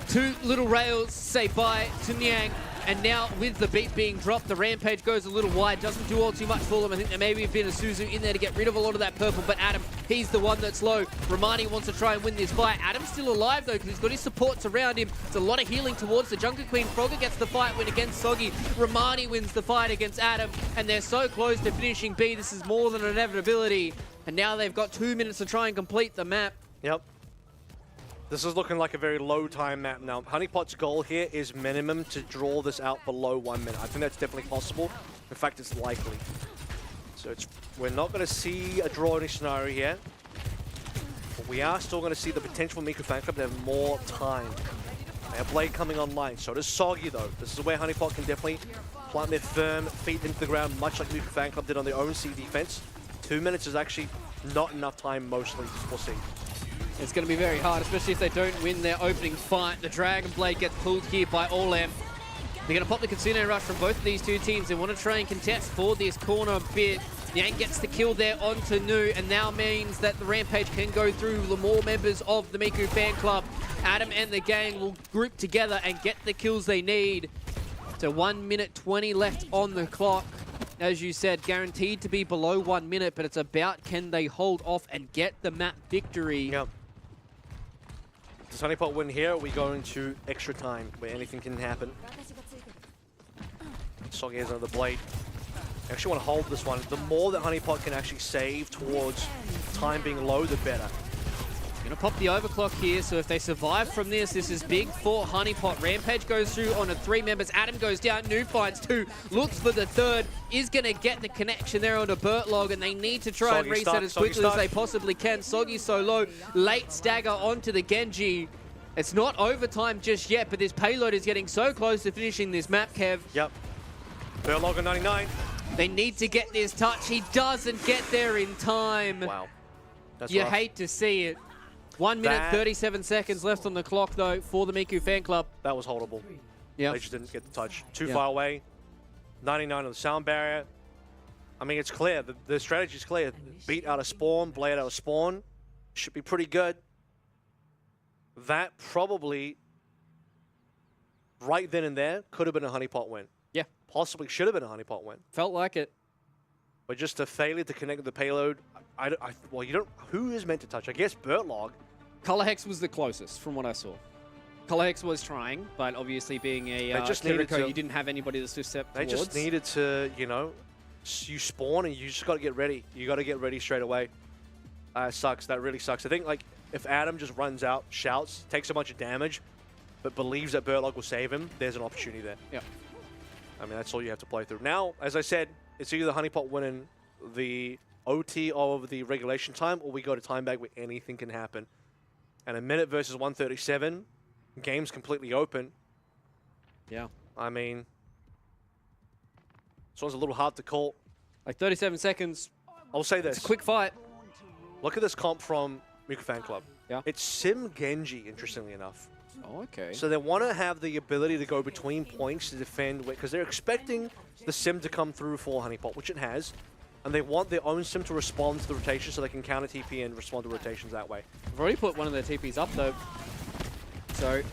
2 little rails say bye to Niang. And now with the beat being dropped, the Rampage goes a little wide. Doesn't do all too much for them. I think there may have been a Suzu in there to get rid of a lot of that purple. But Adam, he's the one that's low. Romani wants to try and win this fight. Adam's still alive though because he's got his supports around him. It's a lot of healing towards the Junker Queen. Frogger gets the fight win against Soggy. Romani wins the fight against Adam. And they're so close to finishing B. This is more than an inevitability. And now they've got 2 minutes to try and complete the map. Yep. This is looking like a very low time map now. Honeypot's goal here is minimum to draw this out below 1 minute. I think that's definitely possible. In fact, it's likely. So we're not going to see a draw in this scenario here. But we are still going to see the potential for Miku Fan Club to have more time. They have Blade coming online. So does Soggy though. This is where Honeypot can definitely plant their firm feet into the ground, much like Miku Fan Club did on their own C defense. 2 minutes is actually not enough time mostly. We'll see. It's going to be very hard, especially if they don't win their opening fight. The Dragon Blade gets pulled here by Olem. They're going to pop the Kitsune Rush from both of these 2 teams. They want to try and contest for this corner bit. Niang gets the kill there onto Nu, and now means that the Rampage can go through the more members of the Miku Fan Club. Adam and the gang will group together and get the kills they need. So 1 minute 20 left on the clock. As you said, guaranteed to be below 1 minute, but it's about can they hold off and get the map victory. Yep. Does Honeypot win here, or are we going to extra time where anything can happen? Soggy has another blade. I actually want to hold this one. The more that Honeypot can actually save towards time being low, the better. Gonna pop the overclock here, so if they survive from this is big for Honeypot. Rampage goes through on 3 members. Adam goes down, Nu finds 2, looks for the 3rd, is gonna get the connection there onto Burtlog, and they need to try and reset as quickly as they possibly can. Soggy's so low, late stagger onto the Genji. It's not overtime just yet, but this payload is getting so close to finishing this map, Kev. Yep. Burtlog on 99. They need to get this touch. He doesn't get there in time. Wow. That's You rough. hate to see it. 1 minute, 37 seconds left on the clock, though, for the Miku Fan Club. That was holdable. Yeah. They just didn't get the touch. Too far away. 99 on the sound barrier. I mean, it's clear. The strategy is clear. Beat out of spawn, blade out of spawn. Should be pretty good. That probably, right then and there, could have been a honeypot win. Yeah. Possibly should have been a honeypot win. Felt like it. But just a failure to connect with the payload. Well, you don't. Who is meant to touch? I guess Bertlog. Color Hex was the closest from what I saw. Color Hex was trying, but obviously being a just needed Kiriko, to- you didn't have anybody to step They towards. just needed to, you know, you spawn and you just got to get ready. You got to get ready straight away. Sucks. That really sucks. I think, like, if Adam just runs out, shouts, takes a bunch of damage, but believes that Bertlog will save him, there's an opportunity there. Yeah. I mean, that's all you have to play through. Now, as I said, it's either the honeypot winning the OT of the regulation time, or we go to time back where anything can happen. And a minute versus 137, game's completely open. Yeah. I mean, this one's a little hard to call. Like 37 seconds. I'll say this. It's a quick fight. Look at this comp from Miku Fan Club. Yeah. It's Sim Genji, interestingly enough. Oh, okay. So they want to have the ability to go between points to defend, because they're expecting the Sim to come through for honeypot, which it has. And they want their own Sim to respond to the rotation so they can counter TP and respond to rotations that way. I've already put one of their TPs up, though. So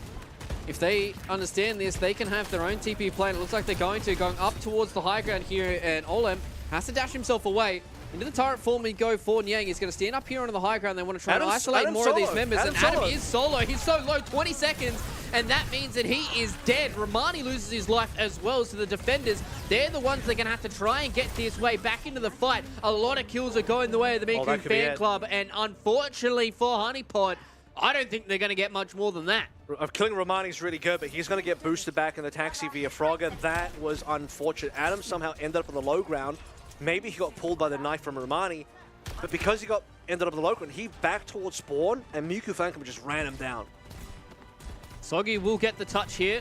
if they understand this, they can have their own TP plan. It looks like they're going up towards the high ground here, and Olem has to dash himself away. Into the turret form we go for Niang. He's going to stand up here onto the high ground. They want to try and isolate more of these members. And Adam is solo. He's so low, 20 seconds. And that means that he is dead. Romani loses his life as well. So the defenders, they're the ones that are going to have to try and get this way back into the fight. A lot of kills are going the way of the Miku Fan Club. And unfortunately for Honeypot, I don't think they're going to get much more than that. Killing Romani is really good, but he's going to get boosted back in the taxi via Frogger. That was unfortunate. Adam somehow ended up on the low ground. Maybe he got pulled by the knife from Romani, but because he ended up on the low ground, he backed towards spawn, and Miku Fan Club just ran him down. Soggy will get the touch here.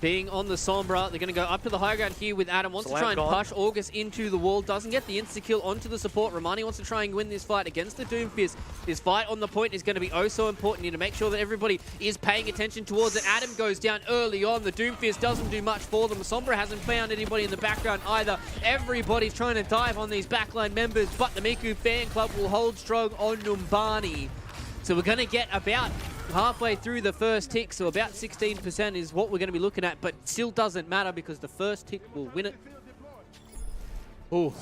Being on the Sombra, they're going to go up to the high ground here with Adam. Wants to try and push August into the wall. Doesn't get the insta-kill onto the support. Romani wants to try and win this fight against the Doomfist. This fight on the point is going to be oh so important. You need to make sure that everybody is paying attention towards it. Adam goes down early on. The Doomfist doesn't do much for them. Sombra hasn't found anybody in the background either. Everybody's trying to dive on these backline members, but the Miku Fan Club will hold strong on Numbani. So we're going to get about halfway through the first tick, so about 16% is what we're going to be looking at, but still doesn't matter because the first tick will win it. Ooh.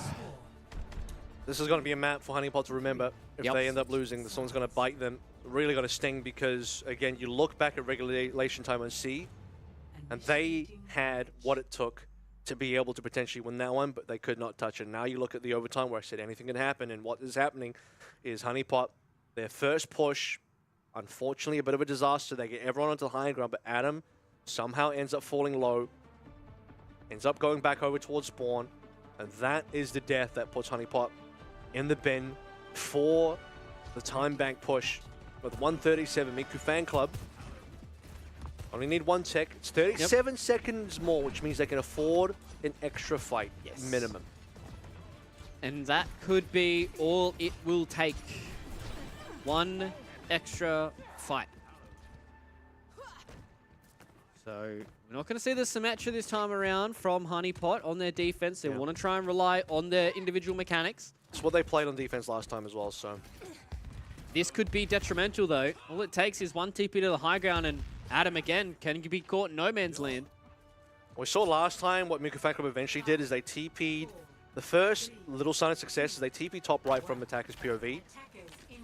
This is going to be a map for Honeypot to remember. If they end up losing, this one's going to bite them. Really going to sting because, again, you look back at regulation time on C, and they had what it took to be able to potentially win that one, but they could not touch it. Now you look at the overtime where I said anything can happen, and what is happening is Honeypot, their first push, unfortunately, a bit of a disaster. They get everyone onto the high ground, but Adam somehow ends up falling low, ends up going back over towards spawn, and that is the death that puts Honeypot in the bin for the time bank push. With 137, Miku Fan Club only need one tick. It's 37 seconds more, which means they can afford an extra fight, minimum. And that could be all it will take. One extra fight. So we're not going to see the Symmetra this time around from Honeypot on their defense. They want to try and rely on their individual mechanics. It's what they played on defense last time as well, so. This could be detrimental though. All it takes is one TP to the high ground and Adam again can be caught in no man's land. We saw last time what Miku Fan Club eventually did is they TP'd. The first little sign of success is they TP top right from attacker's POV.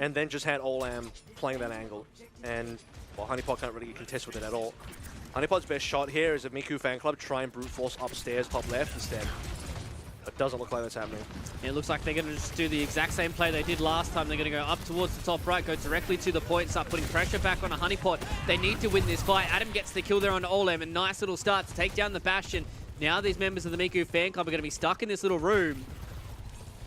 And then just had Olam playing that angle. And, well, Honeypot can't really contest with it at all. Honeypot's best shot here is a Miku Fan Club try and brute force upstairs, top left instead. It doesn't look like that's happening. It looks like they're going to just do the exact same play they did last time. They're going to go up towards the top right, go directly to the point, start putting pressure back on a Honeypot. They need to win this fight. Adam gets the kill there on Olam. A nice little start to take down the Bastion. Now these members of the Miku Fan Club are going to be stuck in this little room.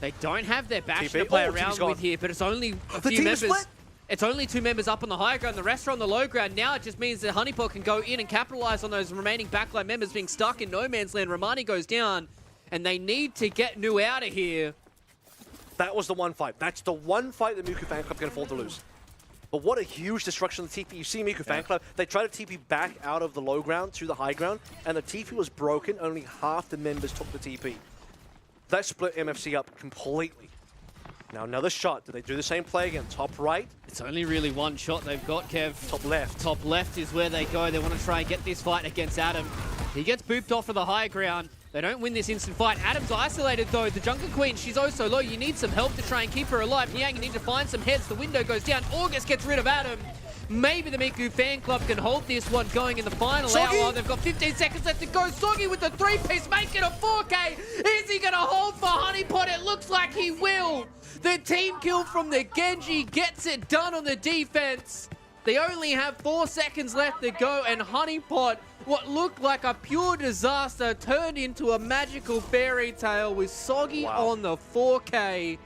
They don't have their Bastion to play around with here, but it's only a few members. It's only 2 members up on the high ground, the rest are on the low ground. Now it just means that Honeypot can go in and capitalize on those remaining backline members being stuck in no man's land. Romani goes down, and they need to get Nu out of here. That was the one fight. That's the one fight that Miku Fan Club can afford to lose. But what a huge destruction of the TP. You see Miku Fan Club, they try to TP back out of the low ground to the high ground, and the TP was broken. Only half the members took the TP. That split MFC up completely. Now another shot. Do they do the same play again? Top right? It's only really one shot they've got, Kev. Top left. Top left is where they go. They want to try and get this fight against Adam. He gets booped off of the high ground. They don't win this instant fight. Adam's isolated though. The Jungle Queen, she's oh so low. You need some help to try and keep her alive. Niang, you need to find some heads. The window goes down. August gets rid of Adam. Maybe the Miku Fan Club can hold this one going in the final hour. They've got 15 seconds left to go. Soggy with the 3-piece, make it a 4K. Is he going to hold for Honeypot? It looks like he will. The team kill from the Genji gets it done on the defense. They only have 4 seconds left to go, and Honeypot, what looked like a pure disaster, turned into a magical fairy tale with Soggy on the 4K.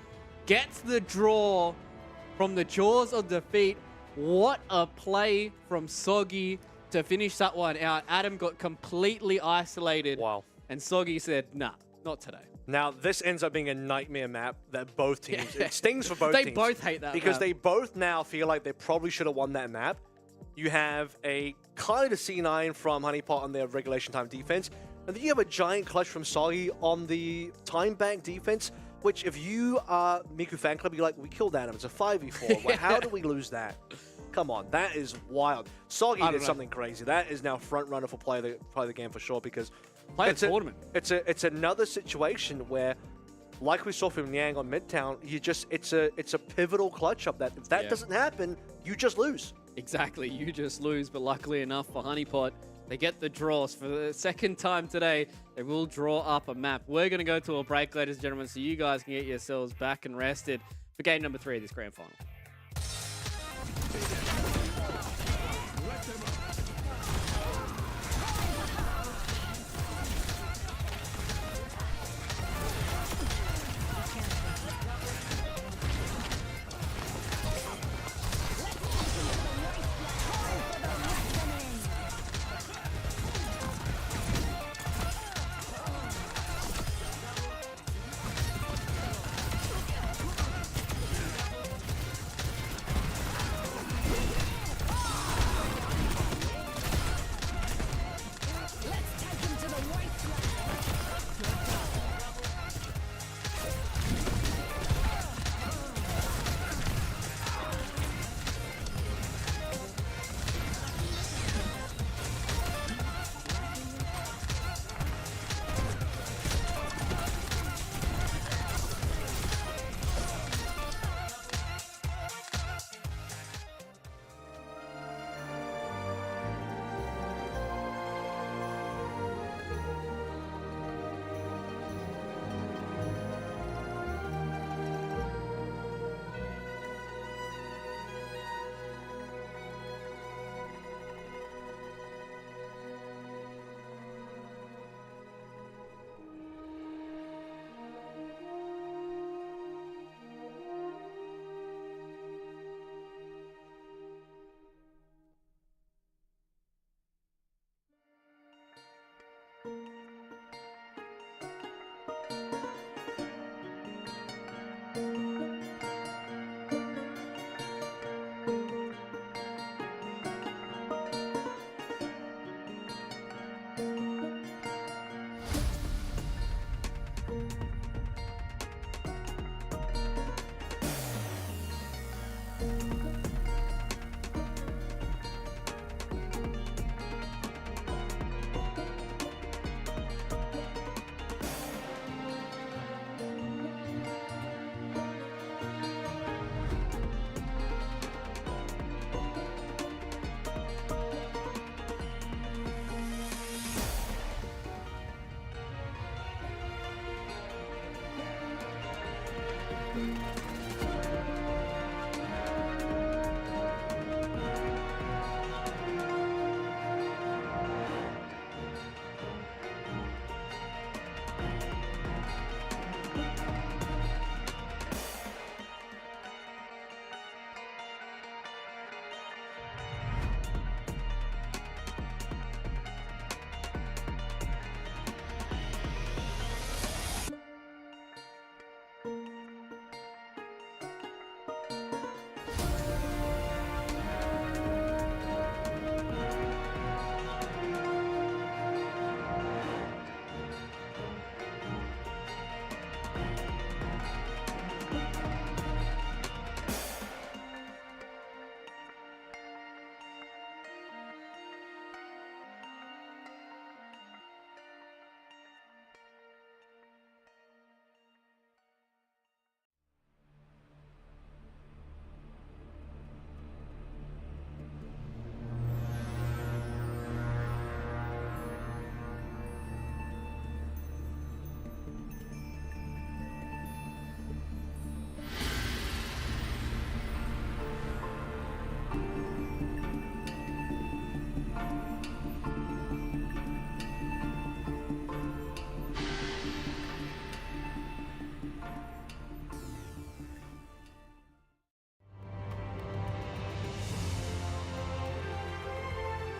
Gets the draw from the jaws of defeat. What a play from Soggy to finish that one out. Adam got completely isolated. Wow. And Soggy said, nah, not today. Now, this ends up being a nightmare map that both teams, it stings for both teams. They both hate that because map. they both now feel like they probably should have won that map. You have a kind of C9 from Honeypot on their regulation time defense, and then you have a giant clutch from Soggy on the time bank defense, which if you are Miku Fan Club, you're like, we killed Adam, it's a 5v4. Like, how do we lose that? Come on, that is wild. Soggy did something crazy. That is now front runner for play the game for sure, because It's it's another situation where, like we saw from Niang on Midtown, it's a pivotal clutch up that if that doesn't happen, you just lose. Exactly, you just lose. But luckily enough for Honeypot, they get the draws for the second time today. They will draw up a map. We're going to go to a break, ladies and gentlemen, so you guys can get yourselves back and rested for game number 3 of this grand final.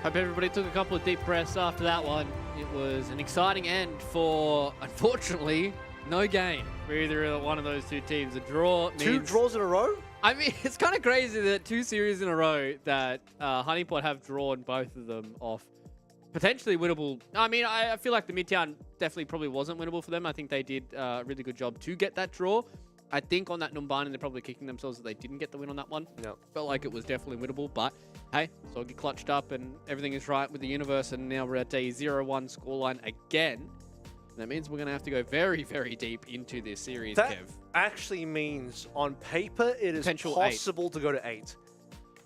Hope everybody took a couple of deep breaths after that one. It was an exciting end for, unfortunately, no gain for either one of those two teams. A draw means... 2 draws in a row? I mean, it's kind of crazy that 2 series in a row that Honeypot have drawn both of them off potentially winnable. I mean, I feel like the Midtown definitely probably wasn't winnable for them. I think they did a really good job to get that draw. I think on that Numbani, they're probably kicking themselves that they didn't get the win on that one. No. Felt like it was definitely winnable, but hey, Soggy clutched up and everything is right with the universe, and now we're at a 0-1 scoreline again. That means we're going to have to go very, very deep into this series, That Kev. actually means, on paper, it is Potential possible to go to 8.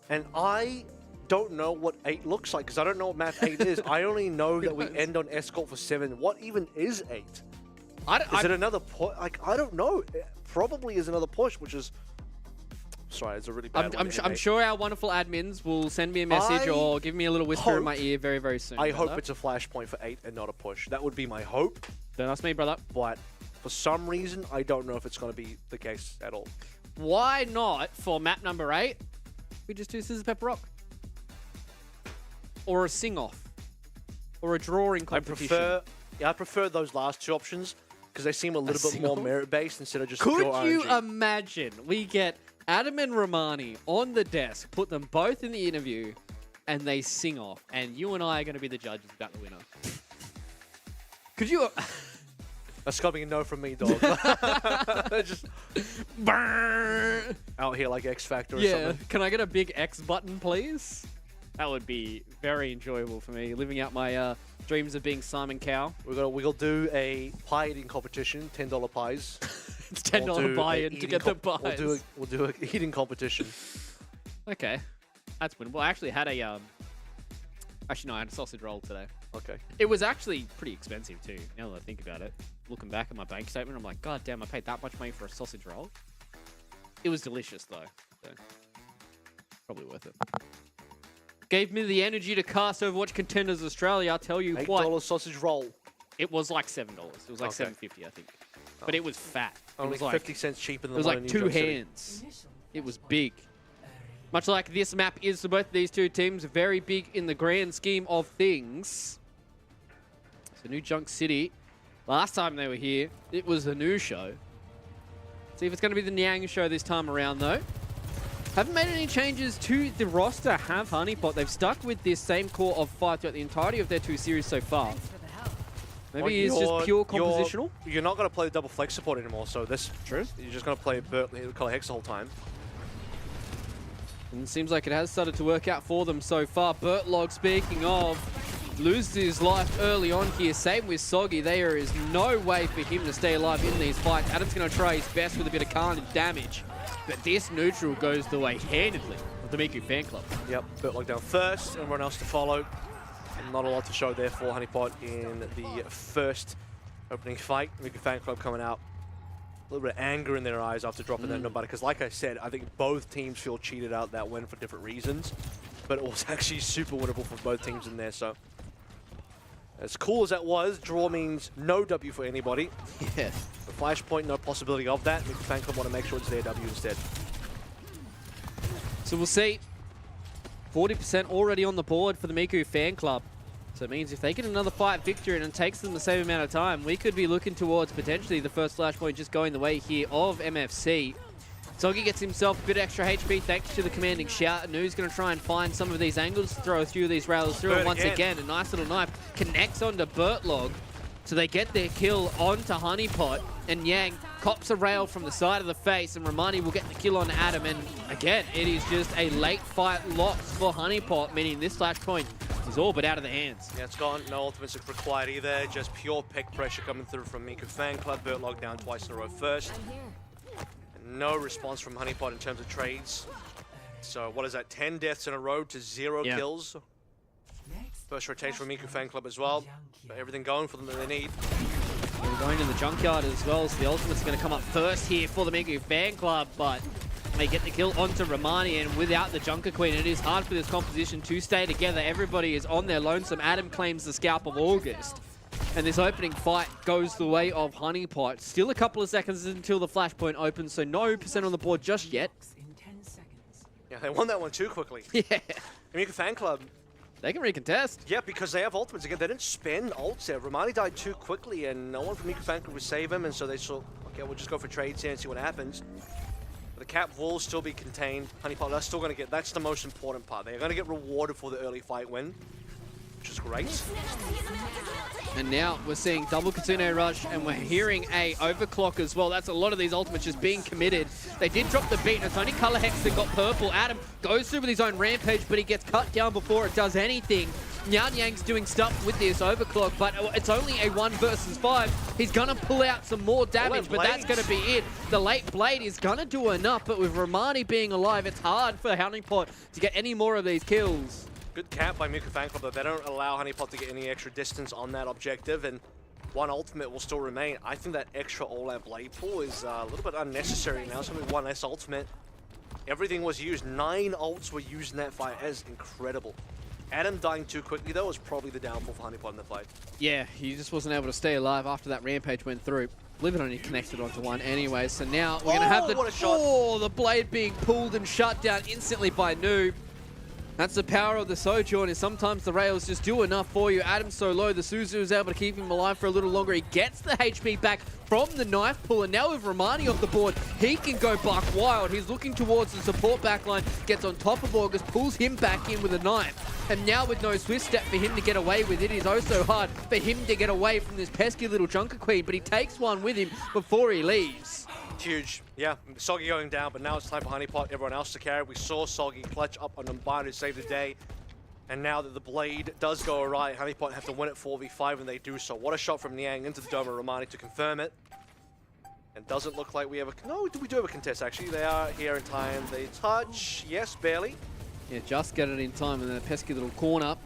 And I don't know what 8 looks like, because I don't know what map 8 is. I only know that we end on escort for 7. What even is 8? Is it another push? Like, I don't know. It probably is another push, which is... Sorry, it's a really bad one. I'm sure our wonderful admins will send me a message or give me a little whisper in my ear very, very soon. I hope it's a flashpoint for 8 and not a push. That would be my hope. Don't ask me, brother. But for some reason, I don't know if it's going to be the case at all. Why not, for map number 8, we just do Scissors, Pepper, Rock? Or a sing-off? Or a drawing competition? I prefer those last 2 options because they seem a little bit more merit-based instead of just pure Could you RNG. imagine we get Adam and Romani on the desk, put them both in the interview, and they sing off, and you and I are going to be the judges about the winner? Could you... That's got to be a no from me, dog. Just Burn! out here like X Factor or Yeah, something. can I get a big X button, please? That would be very enjoyable for me, living out my dreams of being Simon Cowell. We'll do a pie eating competition, $10 pies. It's $10 buy-in to get the pies. We'll do a eating competition. Okay, that's winnable. I actually had a actually no, I had a sausage roll today. Okay. It was actually pretty expensive too. Now that I think about it, looking back at my bank statement, I'm like, God damn, I paid that much money for a sausage roll. It was delicious though, so probably worth it. Gave me the energy to cast Overwatch Contenders Australia. I'll tell you what. $8 sausage roll. It was like $7. It was like $7.50, I think. But it was fat. Only it was like 50 cents cheaper than it was the one like in 2 New York City. hands. It was big. Much like this map is for both of these two teams, very big in the grand scheme of things. So New Junk City, last time they were here, it was the new show. See if it's going to be the Nyang show this time around, though. Haven't made any changes to the roster, have Honeypot. They've stuck with this same core of 5 throughout the entirety of their 2 series so far. Maybe it's just pure compositional. You're not going to play the double flex support anymore, so this... True. You're just going to play Color Hex the whole time. And it seems like it has started to work out for them so far. Bertlog, speaking of, loses his life early on here. Same with Soggy. There is no way for him to stay alive in these fights. Adam's going to try his best with a bit of carnage damage. But this neutral goes the way handedly of the Miku fan club. Yep, Bertlog down first, everyone else to follow. Not a lot to show there for Honeypot in the first opening fight. Miku fan club coming out. A little bit of anger in their eyes after dropping that Numbani, because like I said, I think both teams feel cheated out that win for different reasons. But it was actually super winnable for both teams in there, so. As cool as that was, draw means no W for anybody. Yeah. The Flashpoint, no possibility of that. Miku fan club want to make sure it's their W instead. So we'll see. 40% already on the board for the Miku fan club. So it means if they get another fight victory and it takes them the same amount of time, we could be looking towards potentially the first Flashpoint just going the way here of MFC. Soggy gets himself a bit extra HP thanks to the commanding shout. Nu's going to try and find some of these angles, throw a few of these rails through, and once again, a nice little knife connects onto Bertlog. So they get their kill onto Honeypot, and Yang cops a rail from the side of the face, and Romani will get the kill on Adam. And again, it is just a late fight loss for Honeypot, meaning this Flashpoint is all but out of the hands. Yeah, it's gone. No ultimates required either. Just pure pick pressure coming through from Miku fan club. Bertlog down twice in a row first. And no response from Honeypot in terms of trades. So what is that? 10 deaths in a row to 0 kills. First rotation from Miku fan club as well. But everything going for them that they need. We're going to the junkyard as well, so the ultimate's going to come up first here for the Miku fan club, but they get the kill onto Romani, and without the Junker Queen, it is hard for this composition to stay together. Everybody is on their lonesome. Adam claims the scalp of August, and this opening fight goes the way of Honeypot. Still a couple of seconds until the Flashpoint opens, so no % on the board just yet. Yeah, they won that one too quickly. Yeah. Miku fan club, They can recontest. Yeah, because they have ultimates. Again, they didn't spend ults there. Romani died too quickly, and no one from Mikufanka would save him, and so they saw, okay, we'll just go for trades here and see what happens. But the cap will still be contained. Honeypot, they're still going to get, that's the most important part. They're going to get rewarded for the early fight win, which is great. And now we're seeing double Kitsune Rush, and we're hearing a overclock as well. That's a lot of these ultimates just being committed. They did drop the beat, and it's only Color Hex that got purple. Adam goes through with his own rampage, but he gets cut down before it does anything. Nyan Yang's doing stuff with this overclock, but it's only a 1 versus 5. He's gonna pull out some more damage, but that's gonna be it. The late blade is gonna do enough, but with Romani being alive, it's hard for Honeypot to get any more of these kills. Good cap by Mikufanka, but they don't allow Honeypot to get any extra distance on that objective, and one ultimate will still remain. I think that extra all-out blade pool is a little bit unnecessary now. It's only one less ultimate. Everything was used. 9 ults were used in that fight. That is incredible. Adam dying too quickly, though, was probably the downfall for Honeypot in the fight. Yeah, he just wasn't able to stay alive after that rampage went through. Believe it only connected onto one anyway, so now we're going to have the... what a shot. Oh, the blade being pulled and shut down instantly by Noob. That's the power of the Sojourn, is sometimes the rails just do enough for you. Adam's so low, the Suzu is able to keep him alive for a little longer. He gets the HP back from the knife pull, and now with Romani off the board, he can go buck wild. He's looking towards the support backline, gets on top of August, pulls him back in with a knife. And now with no swift step for him to get away with it, is oh so hard for him to get away from this pesky little Junker Queen, but he takes one with him before he leaves. Huge. Yeah, Soggy going down, but now it's time for Honeypot, everyone else to carry. We saw Soggy clutch up on Numbani to save the day. And now that the blade does go awry, Honeypot have to win it 4v5, and they do so. What a shot from Niang into the dome of Romani to confirm it. And doesn't look like we have a... No, we do have a contest, actually. They are here in time. They touch. Yes, barely. Yeah, just get it in time, and then a pesky little corner.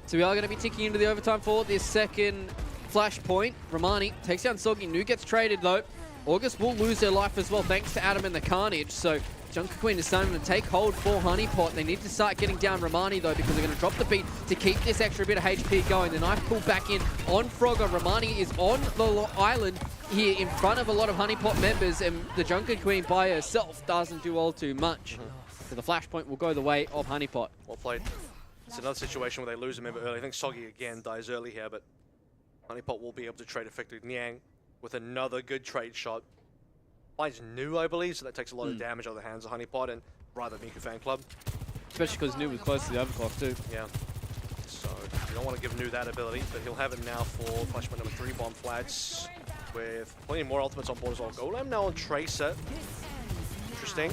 So we are going to be ticking into the overtime for this second flashpoint. Romani takes down Soggy. New gets traded, though. August will lose their life as well, thanks to Adam and the Carnage. So Junker Queen is starting to take hold for Honeypot. They need to start getting down Romani, though, because they're going to drop the beat to keep this extra bit of HP going. The knife pulled back in on Frogger. Romani is on the island here in front of a lot of Honeypot members, and the Junker Queen by herself doesn't do all too much. So the flashpoint will go the way of Honeypot. Well played. It's another situation where they lose a member early. I think Soggy again dies early here, but Honeypot will be able to trade effectively Niang with another good trade shot. Finds New, I believe, so that takes a lot of damage out of the hands of Honeypot and rather Miku Fan Club. Especially because New was close to the overclock too. Yeah. So you don't want to give New that ability, but he'll have it now for flashpoint number 3 bomb flats with plenty more ultimates on board as well. Golem now on Tracer. Interesting.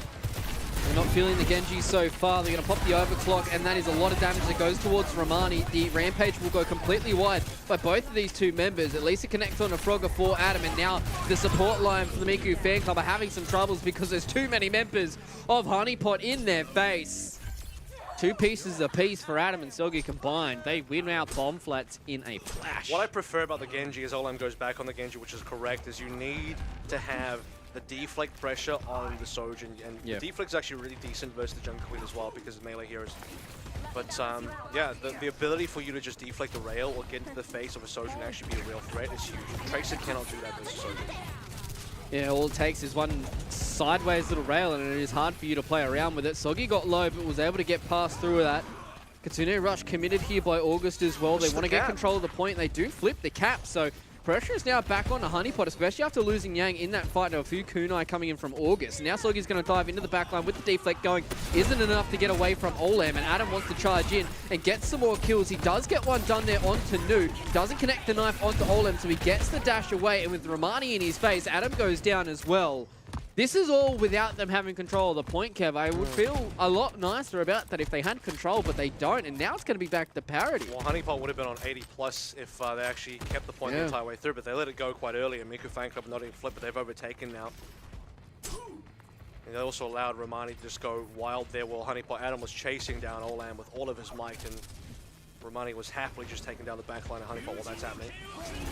They're not feeling the Genji so far. They're going to pop the overclock, and that is a lot of damage that goes towards Romani. The rampage will go completely wide by both of these two members. At least it connects on a Frogger for Adam, and now the support line from the Miku fan club are having some troubles because there's too many members of Honeypot in their face. 2 pieces apiece for Adam and Soggy combined. They win out bomb flats in a flash. What I prefer about the Genji is Olam goes back on the Genji, which is correct, is you need to have the deflect pressure on the Sojin, and the deflect is actually really decent versus the Junker Queen as well because of melee heroes. But yeah, the ability for you to just deflect the rail or get into the face of a Sojin and actually be a real threat is huge. Tracer cannot do that versus Sojin. Yeah, all it takes is one sideways little rail, and it is hard for you to play around with it. Soggy got low, but was able to get past through that. Kitsune Rush committed here by August as well. They want to get control of the point. They do flip the cap, so pressure is now back on the Honeypot, especially after losing Yang in that fight. A few kunai coming in from August. Now Soggy's going to dive into the backline with the deflect going. Isn't enough to get away from Olam, and Adam wants to charge in and get some more kills. He does get one done there onto Nude. Doesn't connect the knife onto Olam, so he gets the dash away, and with Romani in his face, Adam goes down as well. This is all without them having control of the point, Kev. I would feel a lot nicer about that if they had control, but they don't, and now it's going to be back to parity. Well, Honeypot would have been on 80 plus if they actually kept the point the entire way through, but they let it go quite early, and Miku Fan Club not even flip, but they've overtaken now. And they also allowed Romani to just go wild there while Honeypot Adam was chasing down Olam with all of his might, and Romani was happily just taking down the backline of Honeypot while that's happening.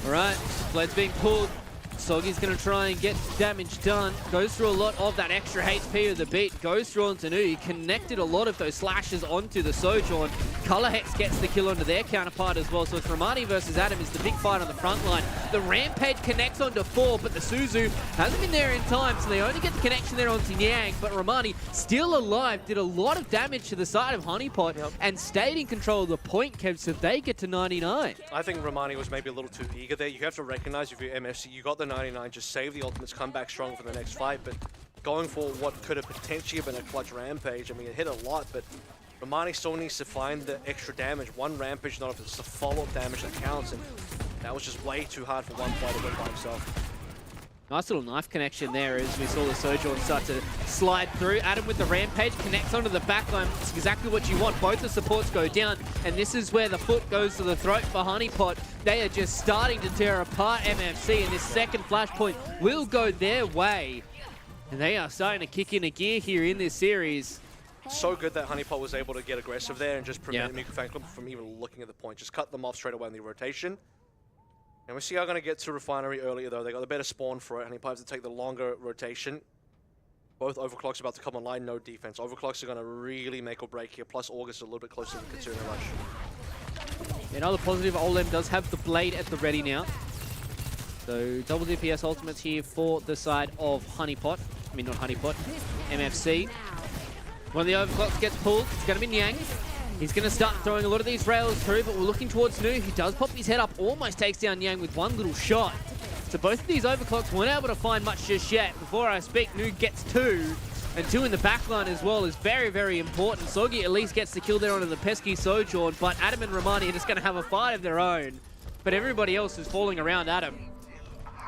All right, blade's being pulled. Soggy's going to try and get damage done. Goes through a lot of that extra HP of the beat. Goes through onto New. He connected a lot of those slashes onto the Sojourn. Color Hex gets the kill onto their counterpart as well. So it's Numbani versus Adam is the big fight on the front line. The Rampage connects onto 4, but the Suzu hasn't been there in time, so they only get the connection there onto Nyang. But Numbani, still alive, did a lot of damage to the side of Honeypot and stayed in control of the point, Kev, so they get to 99. I think Numbani was maybe a little too eager there. You have to recognize if you're MFC, you got the 99, just save the ultimates, come back strong for the next fight. But going for what could have potentially been a clutch Rampage, I mean, it hit a lot, but Numbani still needs to find the extra damage. One Rampage, not if it's the follow-up damage that counts, and that was just way too hard for one player to win by himself. Nice little knife connection there as we saw the Sojourn start to slide through. Adam with the Rampage connects onto the backline. It's exactly what you want. Both the supports go down, and this is where the foot goes to the throat for Honeypot. They are just starting to tear apart MFC, and this second flashpoint will go their way. And they are starting to kick in a gear here in this series. So good that Honeypot was able to get aggressive there and just prevent Miku Fan Club from even looking at the point. Just cut them off straight away in the rotation. And we see how going to get to Refinery earlier though. They got the better spawn for it. Honeypot has to take the longer rotation. Both overclocks about to come online, no defense. Overclocks are going to really make or break here. Plus August a little bit closer to the Katsuna Rush. Another positive, Olem does have the blade at the ready now. So double DPS ultimates here for the side of Honeypot. I mean, not Honeypot, MFC. One of the overclocks gets pulled. It's going to be Nyang. He's going to start throwing a lot of these rails through, but we're looking towards Nu. He does pop his head up, almost takes down Nyang with one little shot. So both of these overclocks weren't able to find much just yet. Before I speak, Nu gets 2, and 2 in the backline as well is very, very important. Sogi at least gets the kill there onto the pesky Sojourn, but Adam and Numbani are just going to have a fight of their own. But everybody else is falling around Adam.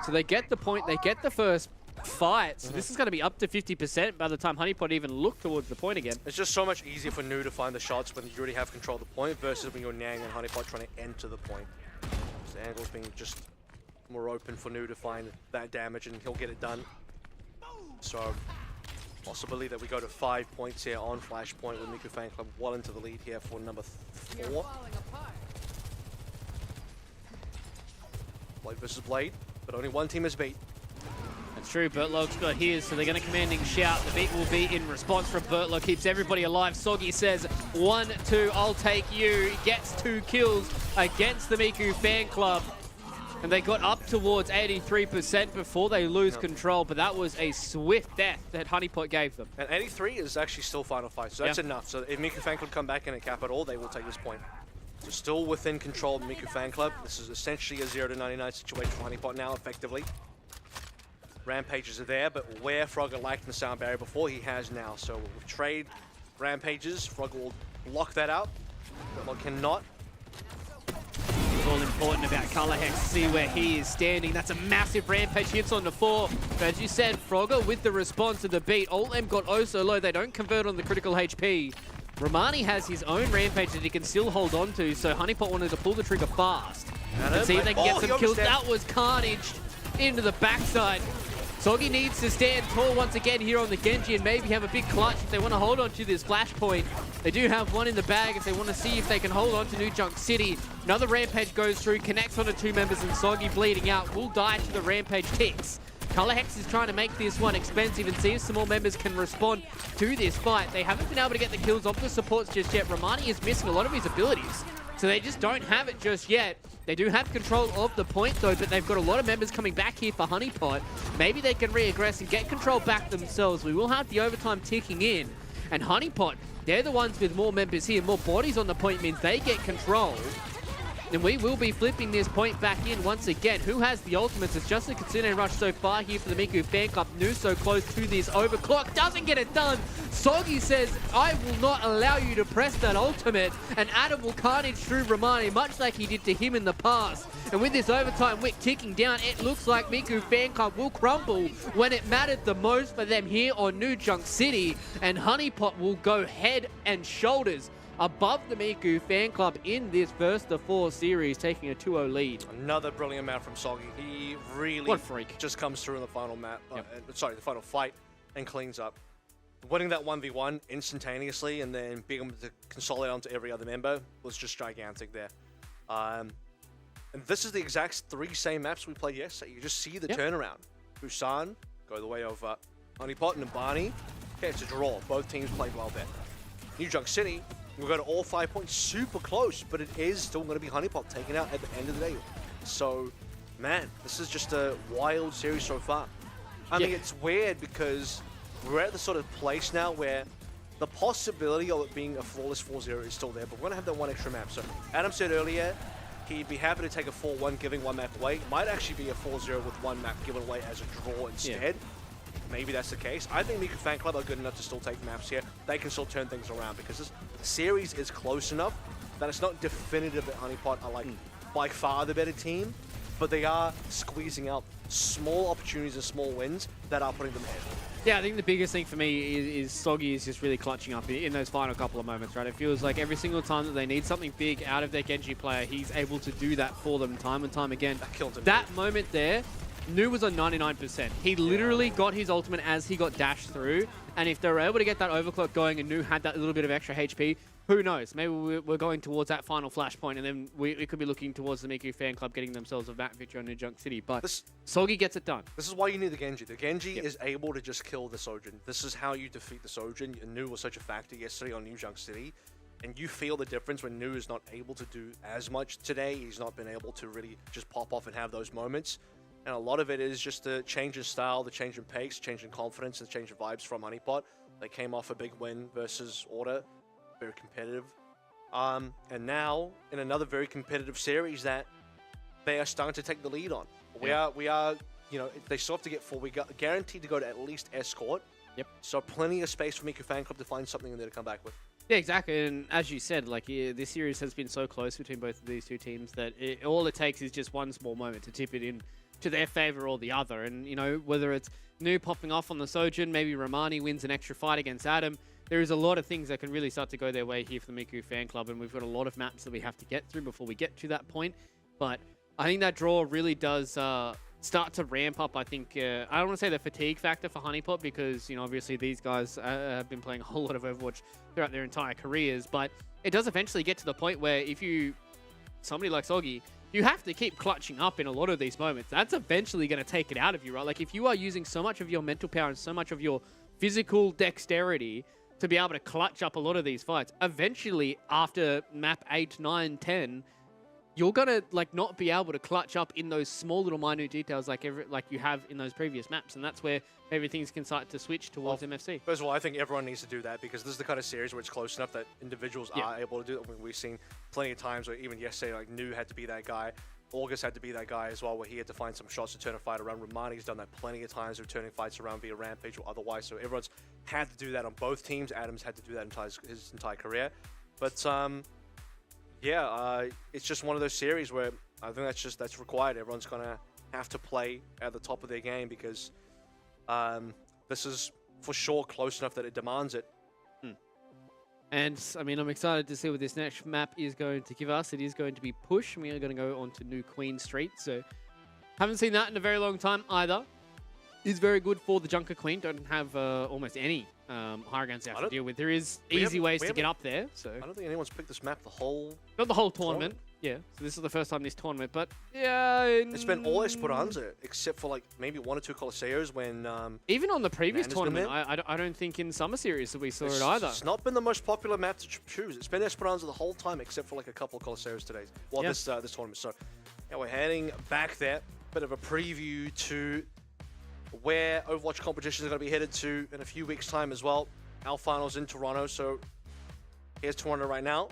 So they get the point, they get the first fight. So this is going to be up to 50% by the time Honeypot even look towards the point again. It's just so much easier for Nu to find the shots when you already have control of the point versus when you're Nyang and Honeypot trying to enter the point. So the angle's being just more open for Nu to find that damage and he'll get it done. So possibility that we go to 5 points here on Flashpoint with Miku Fan Club well into the lead here for number 4. Blade versus Blade, but only one team is beat. That's true, Bertlog's got his, so they're going to commanding shout. The beat will be in response from Bertlog, keeps everybody alive. Soggy says, 1-2, I'll take you. Gets 2 kills against the Miku Fan Club. And they got up towards 83% before they lose control, but that was a swift death that Honeypot gave them. And 83 is actually still final fight, so that's enough. So if Miku Fan Club come back in and cap it all, they will take this point. So still within control of Miku Fan Club. This is essentially a 0-99 situation for Honeypot now, effectively. Rampages are there, but where Frogger lacked in the sound barrier before, he has now. So we'll trade Rampages. Frogger will block that out. Bertlog cannot. It's all important about Color Hex to see where he is standing. That's a massive Rampage, hits on the 4. But as you said, Frogger with the response to the beat. Alt M got oh so low, they don't convert on the critical HP. Numbani has his own Rampage that he can still hold on to, so Honeypot wanted to pull the trigger fast. And see if they can get some kills. That was carnage into the backside. Soggy needs to stand tall once again here on the Genji and maybe have a big clutch if they want to hold on to this flashpoint. They do have one in the bag if they want to see if they can hold on to New Junk City. Another Rampage goes through, connects onto 2 members, and Soggy bleeding out will die to the Rampage ticks. Color Hex is trying to make this one expensive and see if some more members can respond to this fight. They haven't been able to get the kills off the supports just yet. Numbani is missing a lot of his abilities, so they just don't have it just yet. They do have control of the point though, but they've got a lot of members coming back here for Honeypot. Maybe they can re-aggress and get control back themselves. We will have the overtime ticking in. And Honeypot, they're the ones with more members here. More bodies on the point means they get control. And we will be flipping this point back in once again. Who has the ultimates? It's just the Katsune Rush so far here for the Miku Fan Club. Nu so close to this overclock. Doesn't get it done. Soggy says, I will not allow you to press that ultimate. And Adam will carnage through Numbani, much like he did to him in the past. And with this overtime wick ticking down, it looks like Miku Fan Club will crumble when it mattered the most for them here on New Junk City. And Honeypot will go head and shoulders above the Miku Fan Club in this first of 4 series, taking a 2-0 lead. Another brilliant map from Soggy. He really what a freak. Just comes through in the final map. Sorry, the final fight, and cleans up. Winning that 1v1 instantaneously and then being able to consolidate onto every other member was just gigantic there. And this is the exact 3 same maps we played yesterday. You just see the turnaround. Busan go the way of Honeypot and Numbani. Okay, it's a draw. Both teams played well there. New Junk City, We've got all 5 points super close, but it is still going to be Honeypot taken out at the end of the day. So, man, this is just a wild series so far. I mean, it's weird because we're at the sort of place now where the possibility of it being a flawless 4-0 is still there, but we're going to have that one extra map. So Adam said earlier he'd be happy to take a 4-1 giving one map away. It might actually be a 4-0 with one map given away as a draw instead. Maybe that's the case. I think Miku Fan Club are good enough to still take maps here. They can still turn things around because this series is close enough that it's not definitive that Honeypot are like by far the better team, but they are squeezing out small opportunities and small wins that are putting them ahead. Yeah, I think the biggest thing for me is Soggy is just really clutching up in those final couple of moments, right? It feels like every single time that they need something big out of their Genji player, he's able to do that for them time and time again. That killed him. That moment there, Nu was on 99%. He literally got his ultimate as he got dashed through, and if they were able to get that overclock going and Nu had that little bit of extra HP, who knows? Maybe we're going towards that final flashpoint, and then we could be looking towards the Miku Fan Club getting themselves a map victory on New Junk City. But Soggy gets it done. This is why you need the Genji. The Genji is able to just kill the Sojin. This is how you defeat the Sojin. And Nu was such a factor yesterday on New Junk City. And you feel the difference when Nu is not able to do as much today. He's not been able to really just pop off and have those moments. And a lot of it is just the change in style, the change in pace, change in confidence, and the change in vibes from Honeypot. They came off a big win versus Order. Very competitive. And now, in another very competitive series that they are starting to take the lead on. We are, you know, they still have to get 4. We got guaranteed to go to at least Escort. Yep. So plenty of space for Miku Fan Club to find something in there to come back with. Yeah, exactly. And as you said, like this series has been so close between both of these two teams that all it takes is just one small moment to tip it in to their favor or the other. And, you know, whether it's Nu popping off on the Sojin, maybe Romani wins an extra fight against Adam, there is a lot of things that can really start to go their way here for the Miku Fan Club, and we've got a lot of maps that we have to get through before we get to that point. But I think that draw really does start to ramp up, I think. I don't want to say the fatigue factor for Honeypot because, you know, obviously these guys have been playing a whole lot of Overwatch throughout their entire careers, but it does eventually get to the point where if somebody like Soggy, you have to keep clutching up in a lot of these moments. That's eventually going to take it out of you, right? Like if you are using so much of your mental power and so much of your physical dexterity to be able to clutch up a lot of these fights, eventually after map 8, 9, 10, you're going to like not be able to clutch up in those small little minute details like you have in those previous maps. And that's where maybe things can start to switch towards MFC. First of all, I think everyone needs to do that because this is the kind of series where it's close enough that individuals are able to do it. I mean, we've seen plenty of times where even yesterday, like Nu had to be that guy. August had to be that guy as well, where he had to find some shots to turn a fight around. Romani's done that plenty of times, with turning fights around via Rampage or otherwise. So everyone's had to do that on both teams. Adam's had to do that his entire career. But it's just one of those series where I think that's required. Everyone's gonna have to play at the top of their game because this is for sure close enough that it demands it. And, I mean, I'm excited to see what this next map is going to give us. It is going to be Push, and we are going to go on to New Queen Street. So, haven't seen that in a very long time either. Is very good for the Junker Queen. Don't have almost any higher grounds they have to deal with. There is easy ways to get up there. So I don't think anyone's picked this map not the whole tournament. Yeah, so this is the first time this tournament, but yeah. It's been all Esperanza, except for like maybe 1 or 2 Coliseos when... even on the previous tournament, I don't think in Summer Series that we saw it either. It's not been the most popular map to choose. It's been Esperanza the whole time, except for like a couple of Coliseos today. Well, this tournament. So yeah, we're heading back there. Bit of a preview to where Overwatch competition is going to be headed to in a few weeks' time as well. Our finals in Toronto. So here's Toronto right now.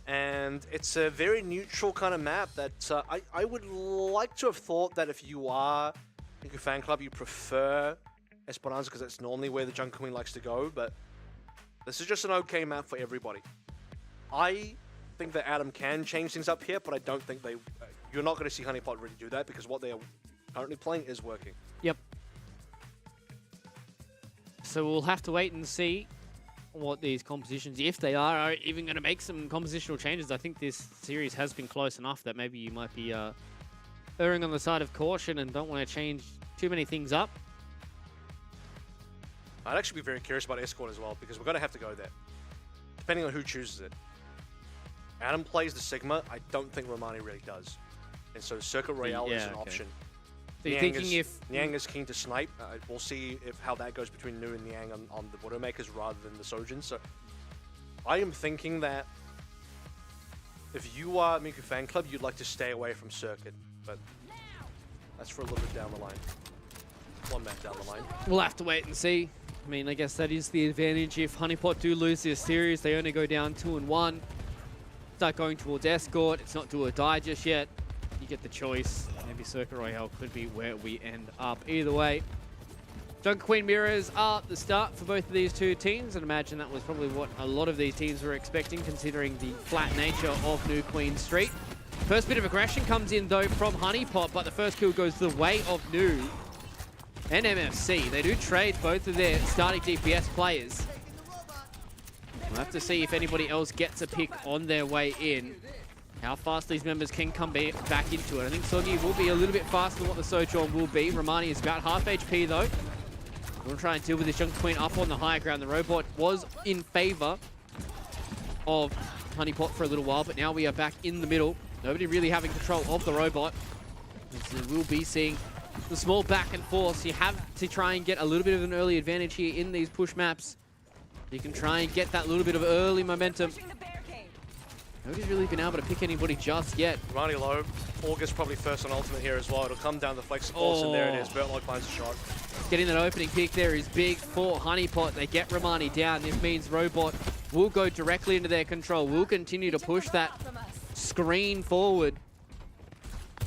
And it's a very neutral kind of map that I would like to have thought that if you are Miku Fan Club, you prefer Esperanza because that's normally where the Junker Queen likes to go. But this is just an okay map for everybody. I think that Adam can change things up here, but I don't think you're not going to see Honeypot really do that because what they are currently playing is working. Yep. So we'll have to wait and see what these compositions, if they are even going to make some compositional changes. I think this series has been close enough that maybe you might be erring on the side of caution and don't want to change too many things up. I'd actually be very curious about Escort as well because we're going to have to go there, depending on who chooses it. Adam plays the Sigma. I don't think Romani really does. And so Circuit Royale is an option. So you're thinking if Niang is keen to snipe, we'll see how that goes between Nu and Niang on the Widowmakers rather than the Sojin. So I am thinking that if you are Miku Fan Club, you'd like to stay away from Circuit, but that's for a little bit down the line. One map down the line. We'll have to wait and see. I mean, I guess that is the advantage. If Honeypot do lose this series, they only go down 2-1. Start going towards Escort. It's not do or die just yet. You get the choice. Maybe Circuit Royale could be where we end up. Either way, Junker Queen mirrors are the start for both of these two teams, and imagine that was probably what a lot of these teams were expecting, considering the flat nature of New Queen Street. First bit of aggression comes in, though, from Honeypot, but the first kill goes the way of New and MFC. They do trade both of their starting DPS players. We'll have to see if anybody else gets a pick on their way in. How fast these members can come back into it. I think Soggy will be a little bit faster than what the Sojourn will be. Romani is about half HP, though. We'll try and deal with this Junker Queen up on the higher ground. The robot was in favor of Honeypot for a little while, but now we are back in the middle. Nobody really having control of the robot. So we'll be seeing the small back and forth. You have to try and get a little bit of an early advantage here in these push maps. You can try and get that little bit of early momentum. Nobody's really been able to pick anybody just yet. Romani low. August probably first on ultimate here as well. It'll come down to flexibles, and there it is. Bertlock finds a shot. Getting that opening pick there is big for Honeypot. They get Romani down. This means Robot will go directly into their control. Will continue to push that screen forward.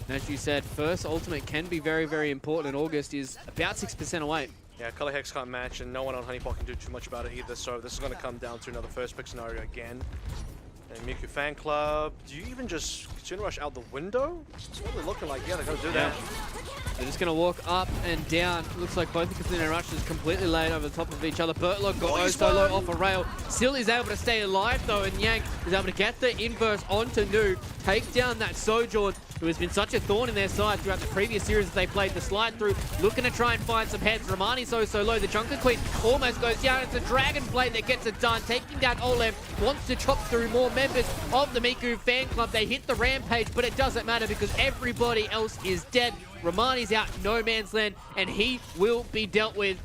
As you said, first ultimate can be very, very important, and August is about 6% away. Yeah, Color Hex can't match, and no one on Honeypot can do too much about it either, so this is going to come down to another first pick scenario again. And Miku Fan Club, do you even just Consumer Rush out the window? It's really looking like, yeah, they're going to do that. They're just going to walk up and down. Looks like both the Consumer Rushes completely laid over the top of each other. Bertlock got oh so low off a rail. Still is able to stay alive, though, and Yang is able to get the inverse onto Nu, take down that Sojourn, who has been such a thorn in their side throughout the previous series that they played. The slide through, looking to try and find some heads. Romani's so low. The Junker Queen almost goes down. It's a Dragon Blade that gets it done. Taking down Olem, wants to chop through more members of the Miku Fan Club. They hit the rampage, but it doesn't matter because everybody else is dead. Romani's out no man's land, and he will be dealt with.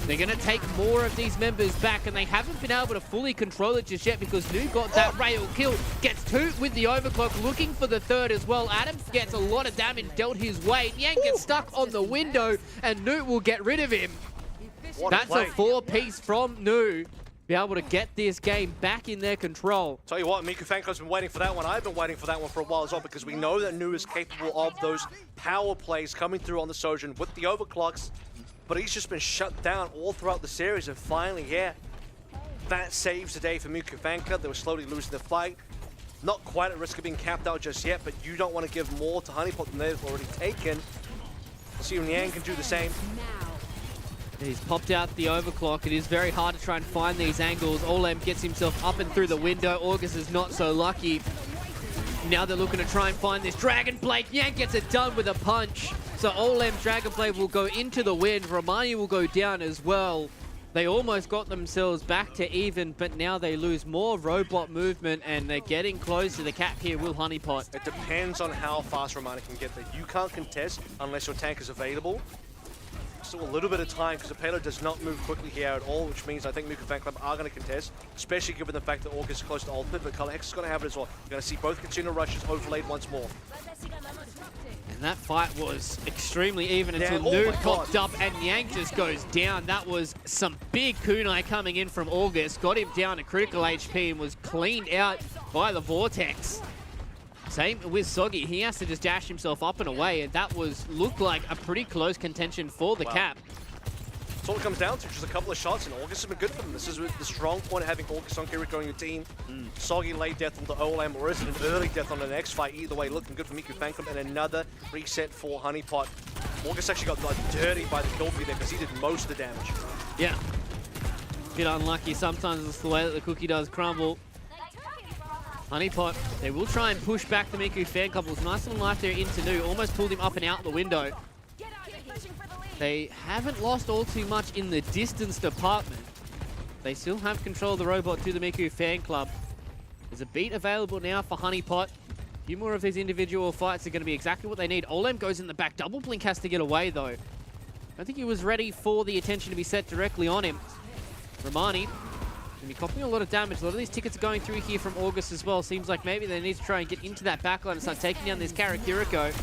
They're going to take more of these members back, and they haven't been able to fully control it just yet because Nu got that rail kill. Gets two with the overclock, looking for the third as well. Adams gets a lot of damage dealt his way. Yang gets stuck on the window, and Nu will get rid of him. That's a four-piece from Nu. Be able to get this game back in their control. Tell you what, Miku Fan Club's been waiting for that one. I've been waiting for that one for a while as well because we know that Nu is capable of those power plays coming through on the Sojourn with the overclocks. But he's just been shut down all throughout the series, and finally, yeah, that saves the day for Miku Fan Club. They were slowly losing the fight. Not quite at risk of being capped out just yet, but you don't want to give more to Honeypot than they've already taken. We'll see if Yang can do the same. He's popped out the overclock. It is very hard to try and find these angles. Olem gets himself up and through the window. August is not so lucky. Now they're looking to try and find this Dragon Blade. Yang gets it done with a punch. So Olem's Dragon Blade will go into the wind. Romani will go down as well. They almost got themselves back to even, but now they lose more robot movement, and they're getting close to the cap here. Will Honeypot. It depends on how fast Romani can get there. You can't contest unless your tank is available. Still a little bit of time because the payload does not move quickly here at all, which means I think Miku Fan Club are going to contest, especially given the fact that August is close to ultimate, but Color Hex is going to have it as well. You're going to see both Consumer Rushes overlaid once more. And that fight was extremely even until Nu popped up and Yang just goes down. That was some big kunai coming in from August. Got him down to critical HP and was cleaned out by the Vortex. Same with Soggy. He has to just dash himself up and away, and that looked like a pretty close contention for the cap. That's all it comes down to, just a couple of shots, and August has been good for them. This is the strong point of having August on Kira going your team. Soggy late death on the Olem, or is it an early death on the next fight? Either way, looking good for Miku Fan Club, and another reset for Honeypot. August actually got like dirty by the kill feed there because he did most of the damage. Yeah. Bit unlucky. Sometimes it's the way that the cookie does crumble. Honeypot, they will try and push back the Miku Fan Club. It was nice little knife there into Nu. Almost pulled him up and out the window. They haven't lost all too much in the distance department. They still have control of the robot to the Miku Fan Club. There's a beat available now for Honeypot. A few more of these individual fights are going to be exactly what they need. Olem goes in the back. Double Blink has to get away, though. I think he was ready for the attention to be set directly on him. Romani Gonna be copying a lot of damage. A lot of these tickets are going through here from August as well. Seems like maybe they need to try and get into that backline and start taking down this Karakiriko.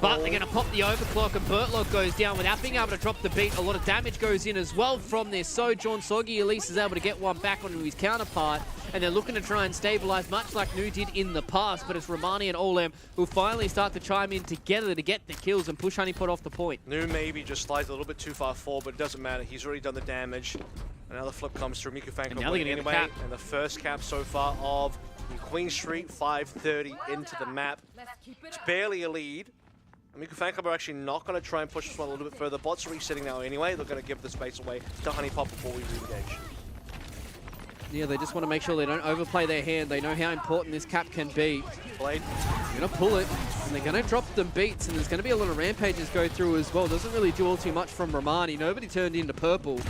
But they're going to pop the overclock, and Bertlog goes down without being able to drop the beat. A lot of damage goes in as well from this. So John Soggy at least is able to get one back onto his counterpart, and they're looking to try and stabilize, much like Nu did in the past. But it's Romani and Olem who finally start to chime in together to get the kills and push Honeypot off the point. Nu maybe just slides a little bit too far forward, but it doesn't matter. He's already done the damage. Another flip comes through. Miku Fanko winning anyway, and the first cap so far of Queen Street, 5:30 into the map. It's barely a lead. Miku Fanclub are actually not going to try and push this one a little bit further. Bots are resetting now anyway. They're going to give the space away to Honeypot before we re-engage. Yeah, they just want to make sure they don't overplay their hand. They know how important this cap can be. Blade. They're going to pull it, and they're going to drop them beats, and there's going to be a lot of rampages go through as well. Doesn't really do all too much from Romani. Nobody turned into purple.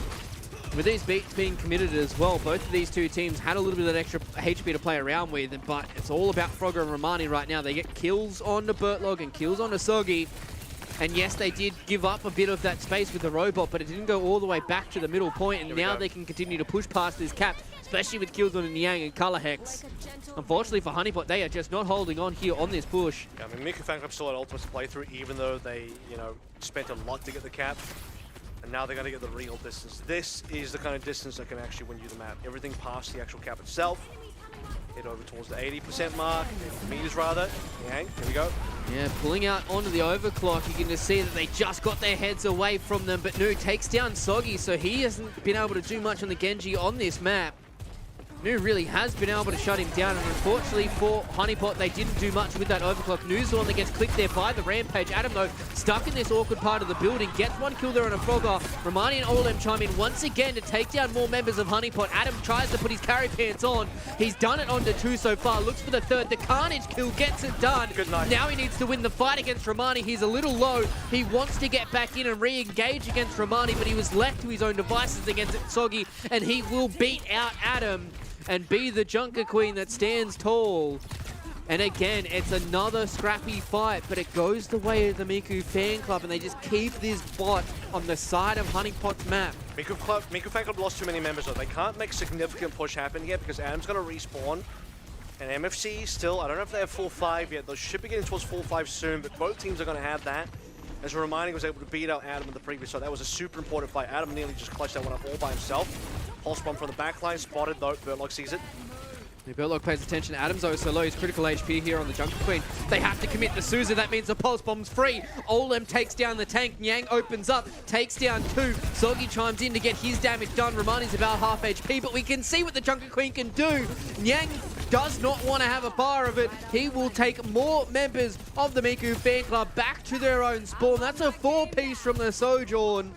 With these beats being committed as well, both of these two teams had a little bit of that extra HP to play around with, but it's all about Frogger and Romani right now. They get kills on the Bertlog and kills on the Soggy. And yes, they did give up a bit of that space with the robot, but it didn't go all the way back to the middle point, and now they can continue to push past this cap, especially with kills on Niang and Color Hex. Unfortunately for Honeypot, they are just not holding on here on this push. Yeah, I mean, Miku Fanclub still had ultimates to play through, even though they, spent a lot to get the cap. And now they're going to get the real distance. This is the kind of distance that can actually win you the map. Everything past the actual cap itself. Head over towards the 80% mark, meters rather. Yang, here we go. Yeah, pulling out onto the overclock. You can just see that they just got their heads away from them. But Nu takes down Soggy, so he hasn't been able to do much on the Genji on this map. Nu really has been able to shut him down, and unfortunately for Honeypot, they didn't do much with that overclock. Nu's the one that gets clicked there by the Rampage. Adam, though, stuck in this awkward part of the building, gets one kill there on a Frogger. Romani and Olem chime in once again to take down more members of Honeypot. Adam tries to put his carry pants on. He's done it onto 2 so far, looks for the third. The Carnage kill gets it done. Good night. Now he needs to win the fight against Romani. He's a little low. He wants to get back in and re-engage against Romani, but he was left to his own devices against Soggy, and he will beat out Adam and be the Junker Queen that stands tall. And again, it's another scrappy fight, but it goes the way of the Miku fan club, and they just keep this bot on the side of Honeypot's map. Miku Fan Club lost too many members, though. They can't make significant push happen here because Adam's going to respawn. And MFC still, I don't know if they have full 5 yet. They should be getting towards full 5 soon, but both teams are going to have that. As Romani was able to beat out Adam in the previous fight. That was a super important fight. Adam nearly just clutched that one up all by himself. Pulse bomb from the backline, spotted though. Bertlog sees it. Bertlog pays attention. Adam's oh so low. He's critical HP here on the Junker Queen. They have to commit the Souza. That means the pulse bomb's free. Olem takes down the tank. Nyang opens up, takes down 2. Soggy chimes in to get his damage done. Romani's about half HP, but we can see what the Junker Queen can do. Nyang does not want to have a bar of it. He will take more members of the Miku fan club back to their own spawn. That's a 4-piece from the Sojourn.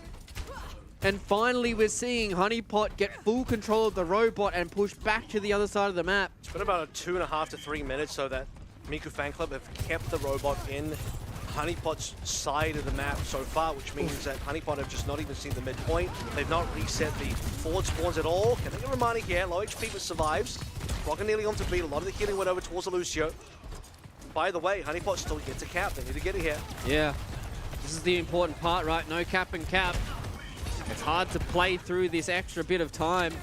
And finally, we're seeing Honeypot get full control of the robot and push back to the other side of the map. It's been about 2.5 to 3 minutes so that Miku Fan Club have kept the robot in Honeypot's side of the map so far, which means that Honeypot have just not even seen the midpoint. They've not reset the forward spawns at all. Can they get Romani here? Low HP but survives. Rocket nearly on to beat. A lot of the healing went over towards the Lucio. By the way, Honeypot still gets a cap. They need to get it here. Yeah, this is the important part, right? No cap and cap. It's hard to play through this extra bit of time.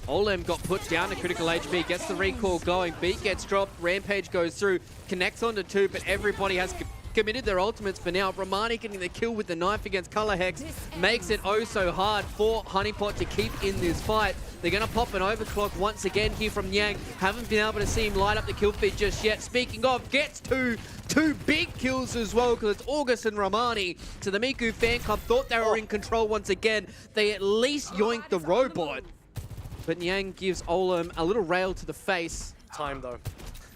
Olem got put down to critical HP, gets the recall going. Beat gets dropped, Rampage goes through, connects onto 2, but everybody has committed their ultimates for now. Romani getting the kill with the knife against Color Hex makes it oh so hard for Honeypot to keep in this fight. They're going to pop an overclock once again here from Yang. Haven't been able to see him light up the kill feed just yet. Speaking of, gets two big kills as well because it's August and Romani. So the Miku fan club thought they were in control once again. They at least yoinked the robot. But Yang gives Olem a little rail to the face. Time though.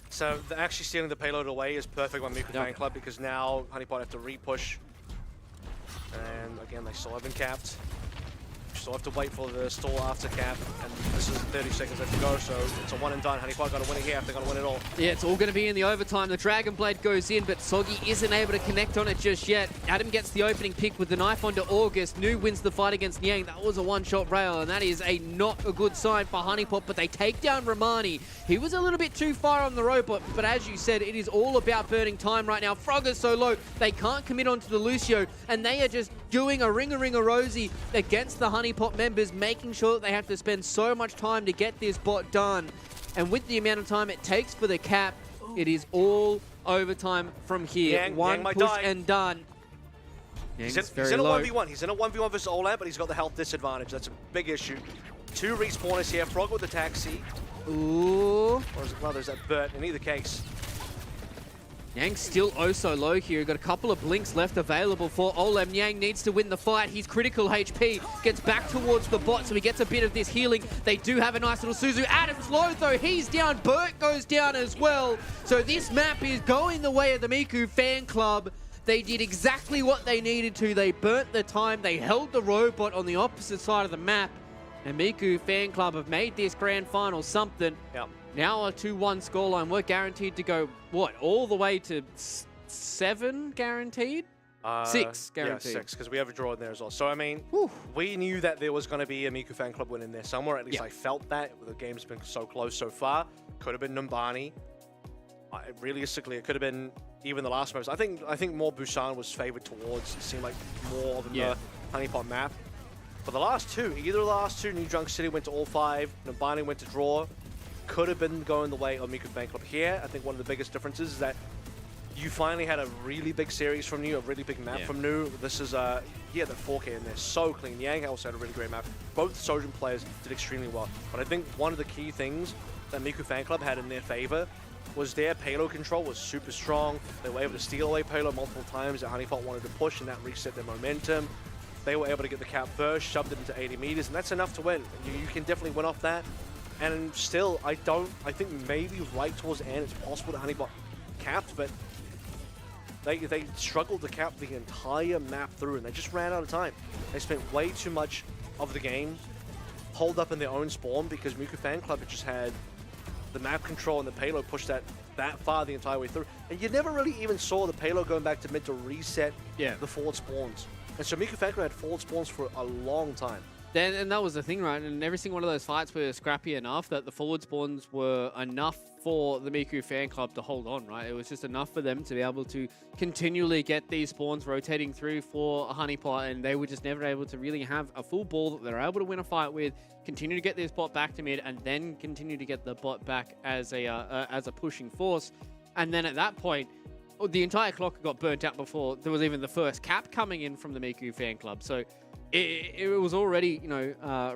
So actually stealing the payload away is perfect by Miku Fan Club because now Honeypot have to re-push. And again, they still haven't capped. Still have to wait for the stall after cap, and this is 30 seconds left to go, so it's a one and done. Honeypot got to win it here if they're going to win it all. Yeah, it's all going to be in the overtime. The Dragon Blade goes in, but Soggy isn't able to connect on it just yet. Adam gets the opening pick with the knife onto August. Nu wins the fight against Nyang. That was a one-shot rail, and that is not a good sign for Honeypot, but they take down Romani. He was a little bit too far on the robot, but as you said, it is all about burning time right now. Frogger's so low, they can't commit onto the Lucio, and they are just doing a ring-a-ring-a-rosy against the Honeypot Honeypot members making sure that they have to spend so much time to get this bot done. And with the amount of time it takes for the cap, it is all overtime from here. One might push die. and done. He's Yang's in very a low. 1v1. He's in a 1v1 versus Olam, but he's got the health disadvantage. That's a big issue. 2 respawners here. Frog with the taxi. Ooh. Or is it, well, there's that Burt. In either case, Yang's still oh so low here. Got a couple of blinks left available for Olam. Yang needs to win the fight. He's critical HP. Gets back towards the bot, so he gets a bit of this healing. They do have a nice little Suzu. Adam's low, though. He's down. Burt goes down as well. So this map is going the way of the Miku fan club. They did exactly what they needed to. They burnt the time. They held the robot on the opposite side of the map. And Miku fan club have made this grand final something. yeah. Now a 2-1 scoreline. We're guaranteed to go, what, all the way to 7 guaranteed? 6 guaranteed. Yeah, 6, because we have a draw in there as well. So, I mean, Whew. we knew that there was going to be a Miku fan club win in there somewhere. At least Yeah. I felt that. The game's been so close so far. Could have been Numbani. Realistically, it could have been even the last maps. I think more Busan was favored towards. It seemed like more of the Honeypot map. For the last 2, either of the last 2, New Drunk City went to all 5. Numbani went to draw. Could have been going the way of Miku fan club here. I think one of the biggest differences is that you finally had a really big series from New, a really big map from New. This is, the 4K in there, so clean. Yang also had a really great map. Both Sojin players did extremely well. But I think one of the key things that Miku fan club had in their favor was their payload control was super strong. They were able to steal away payload multiple times that Honeypot wanted to push, and that reset their momentum. They were able to get the cap first, shoved it into 80 meters, and that's enough to win. You can definitely win off that. And still, I think maybe right towards the end, it's possible that Honeypot capped, but they struggled to cap the entire map through, and they just ran out of time. They spent way too much of the game holed up in their own spawn because Miku fan club had just had the map control and the payload pushed that far the entire way through. And you never really even saw the payload going back to mid to reset the forward spawns. And so Miku fan club had forward spawns for a long time. And that was the thing, right? And every single one of those fights were scrappy enough that the forward spawns were enough for the Miku fan club to hold on, right? It was just enough for them to be able to continually get these spawns rotating through for a Honeypot, and they were just never able to really have a full ball that they're able to win a fight with, continue to get this bot back to mid, and then continue to get the bot back as a pushing force. And then at that point, the entire clock got burnt out before there was even the first cap coming in from the Miku fan club. So it was already,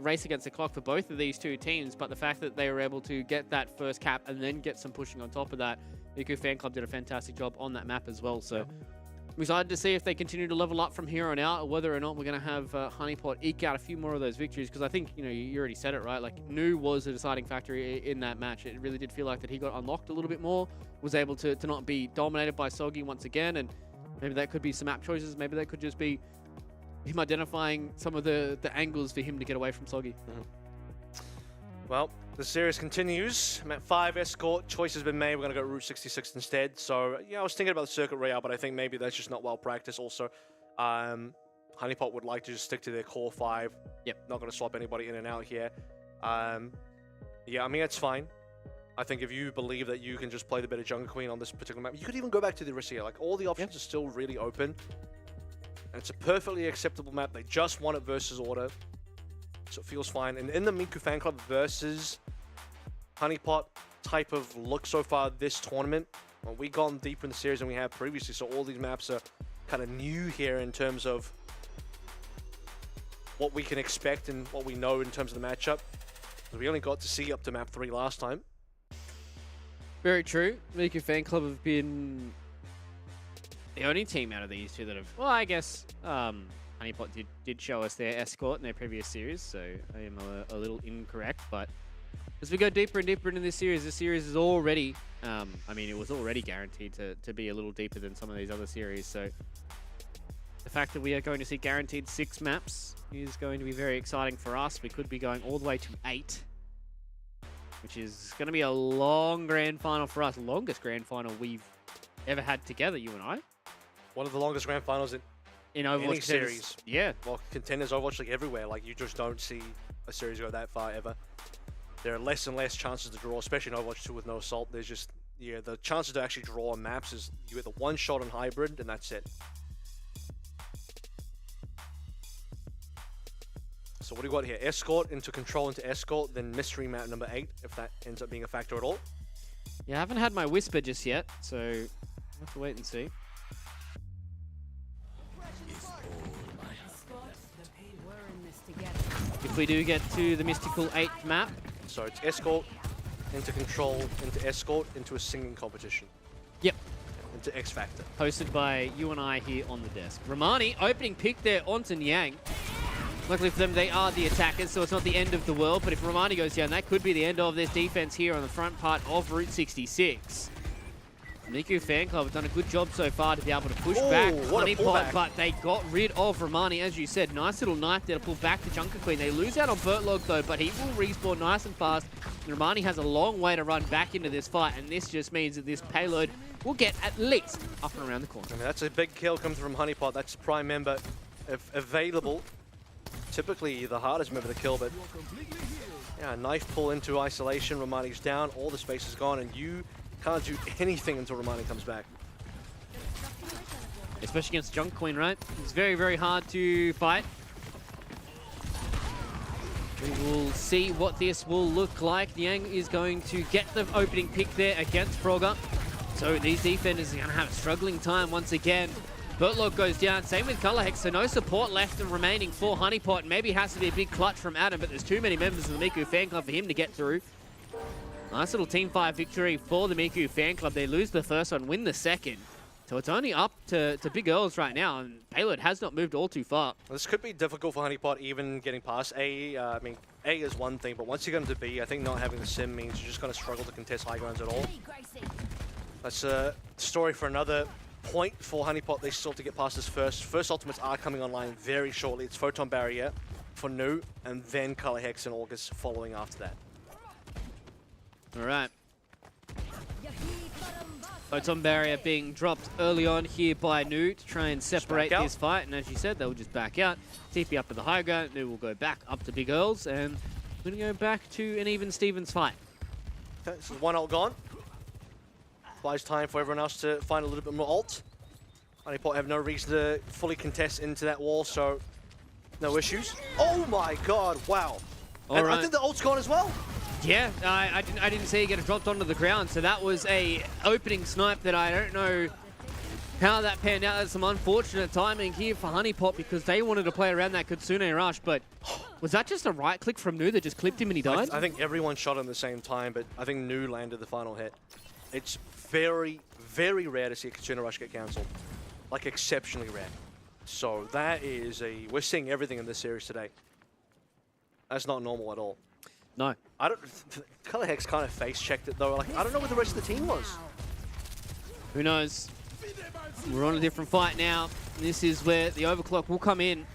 race against the clock for both of these two teams, but the fact that they were able to get that first cap and then get some pushing on top of that, Miku fan club did a fantastic job on that map as well. So I'm excited to see if they continue to level up from here on out, or whether or not we're going to have Honeypot eke out a few more of those victories, because I think, you already said it, right? Like, Nu was a deciding factor in that match. It really did feel like that he got unlocked a little bit more, was able to not be dominated by Soggy once again, and maybe that could be some map choices. Maybe that could just be him identifying some of the angles for him to get away from Soggy. Well, the series continues. Map 5 escort. Choice has been made. We're going to go Route 66 instead. So, I was thinking about the Circuit Royale, but I think maybe that's just not well practiced. Also, Honeypot would like to just stick to their core 5. Yep. Not going to swap anybody in and out here. It's fine. I think if you believe that you can just play the better Jungle Queen on this particular map, you could even go back to the Rissia. Like, all the options are still really open. And it's a perfectly acceptable map. They just won it versus Order. So it feels fine. And in the Miku fan club versus Honeypot type of look so far this tournament, well, we've gone deeper in the series than we have previously. So all these maps are kind of new here in terms of what we can expect and what we know in terms of the matchup. We only got to see up to map 3 last time. Very true. Miku fan club have been the only team out of these two that have, well, I guess Honeypot did show us their escort in their previous series, so I am a little incorrect. But as we go deeper and deeper into this series is already, it was already guaranteed to be a little deeper than some of these other series. So the fact that we are going to see guaranteed 6 maps is going to be very exciting for us. We could be going all the way to 8, which is going to be a long grand final for us. Longest grand final we've ever had together, you and I. One of the longest grand finals in Overwatch any series. Yeah. Well, Contenders, Overwatch, like everywhere. Like, you just don't see a series go that far ever. There are less and less chances to draw, especially in Overwatch 2 with no assault. There's just, the chances to actually draw on maps is you get the one shot on hybrid, and that's it. So what do we got here? Escort into control into escort, then mystery map number 8, if that ends up being a factor at all. Yeah, I haven't had my whisper just yet, so we'll have to wait and see. If we do get to the mystical 8th map. So it's escort into control into escort into a singing competition. Yep. Into X Factor. Hosted by you and I here on the desk. Romani opening pick there onto Niang. Luckily for them, they are the attackers, so it's not the end of the world. But if Romani goes down, that could be the end of this defense here on the front part of Route 66. Miku Fan Club have done a good job so far to be able to push back Honeypot, but they got rid of Romani, as you said. Nice little knife there to pull back the Junker Queen. They lose out on Bertlog though, but he will respawn nice and fast. Romani has a long way to run back into this fight, and this just means that this payload will get at least up and around the corner. I mean, that's a big kill coming from Honeypot. That's a prime member available. Typically the hardest member to kill, but yeah, knife pull into isolation. Romani's down, all the space is gone, and you can't do anything until Romani comes back. Especially against Junk Queen, right? It's very, very hard to fight. We will see what this will look like. Niang is going to get the opening pick there against Frogger. So these defenders are going to have a struggling time once again. Bertlog goes down, same with Colorhex, so no support left and remaining for Honeypot. Maybe it has to be a big clutch from Adam, but there's too many members of the Miku Fan Club for him to get through. Nice little Team 5 victory for the Miku Fan Club. They lose the first one, win the second. So it's only up to Big Earls right now, and Payload has not moved all too far. This could be difficult for Honeypot even getting past A. I mean, A is one thing, but once you get into B, I think not having the sim means you're just going to struggle to contest high grounds at all. That's a story for another point for Honeypot. They still have to get past this first. First ultimates are coming online very shortly. It's Photon Barrier for Nu, and then Color Hex and August following after that. All right. Photon Barrier being dropped early on here by Nu to try and separate this fight. And as you said, they'll just back out. TP up to the high ground. Nu will go back up to Big Earls. And we're going to go back to an even Stevens fight. Okay, this is one ult gone. Buys time for everyone else to find a little bit more ult. Honeypot have no reason to fully contest into that wall, so no issues. Oh my god, wow. And I think the ult's gone as well. Yeah, I didn't see it get dropped onto the ground, so that was a opening snipe that I don't know how that panned out. That's some unfortunate timing here for Honeypot because they wanted to play around that Kitsune Rush, but was that just a right click from Nu that just clipped him and he died? I think everyone shot him at the same time, but I think Nu landed the final hit. It's very, very rare to see a Kitsune Rush get cancelled. Like, exceptionally rare. So that is we're seeing everything in this series today. That's not normal at all. No. I don't. Color Hex kind of face checked it though. Like, I don't know where the rest of the team was. Who knows? We're on a different fight now. This is where the overclock will come in.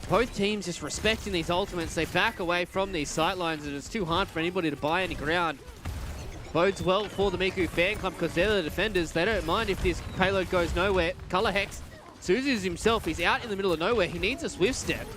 Both teams just respecting these ultimates. They back away from these sightlines, and it's too hard for anybody to buy any ground. Bodes well for the Miku Fan Club because they're the defenders. They don't mind if this payload goes nowhere. Color Hex, Suzu's himself. He's out in the middle of nowhere. He needs a swift step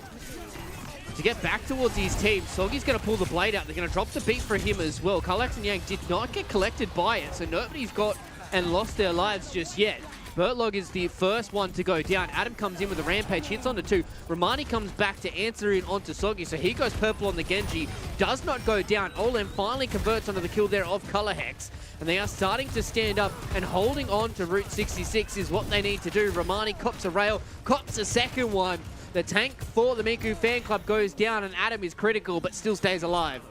to get back towards his team. Soggy's going to pull the blade out. They're going to drop the beat for him as well. Collex and Yang did not get collected by it, so nobody's got and lost their lives just yet. Bertlog is the first one to go down. Adam comes in with a rampage, hits onto 2. Romani comes back to answer in onto Soggy, so he goes purple on the Genji. Does not go down. Olem finally converts onto the kill there of Color Hex, and they are starting to stand up, and holding on to Route 66 is what they need to do. Romani cops a rail, cops a second one. The tank for the Miku Fan Club goes down, and Adam is critical, but still stays alive.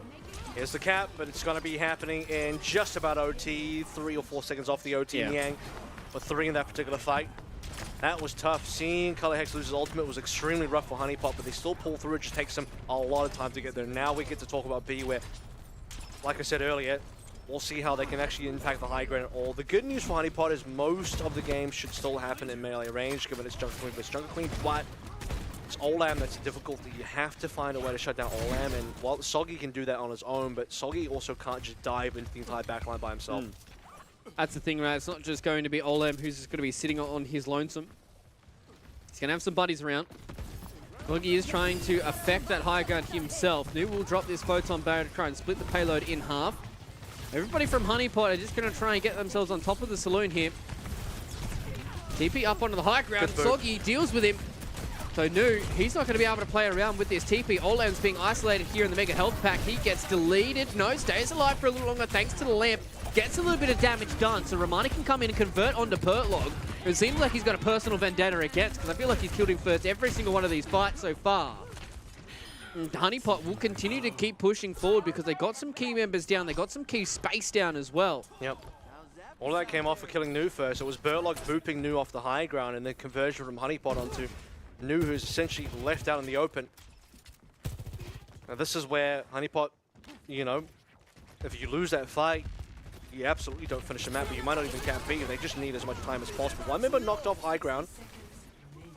Here's the cap, but it's going to be happening in just about OT. 3 or 4 seconds off the OT Niang. For 3 in that particular fight. That was tough. Seeing Color Hex lose his ultimate was extremely rough for Honeypot, but they still pull through. It just takes them a lot of time to get there. Now we get to talk about B, where, like I said earlier, we'll see how they can actually impact the high ground at all. The good news for Honeypot is most of the game should still happen in melee range, given it's Junker Queen versus Junker Queen, but it's Olam that's the difficulty. You have to find a way to shut down Olam, and while Soggy can do that on his own, but Soggy also can't just dive into the entire backline by himself. That's the thing, right? It's not just going to be Olem who's just going to be sitting on his lonesome. He's going to have some buddies around. Soggy is trying to affect that high ground himself. Nu will drop this Photon Barrier to try and split the payload in half. Everybody from Honeypot are just going to try and get themselves on top of the saloon here. TP up onto the high ground. Soggy deals with him. So Nu, he's not going to be able to play around with this TP. Olam's being isolated here in the Mega Health Pack. He gets deleted. No, stays alive for a little longer thanks to the lamp. Gets a little bit of damage done, so Romani can come in and convert onto Pertlog. It seems like he's got a personal vendetta against, because I feel like he's killed him first every single one of these fights so far. And Honeypot will continue to keep pushing forward because they got some key members down. They got some key space down as well. Yep. All that came off for killing Nu first. It was Burlock booping Nu off the high ground and then conversion from Honeypot onto Nu, who's essentially left out in the open. Now this is where Honeypot, you know, if you lose that fight, you absolutely don't finish the map, but you might not even camp B. They just need as much time as possible. One member knocked off high ground.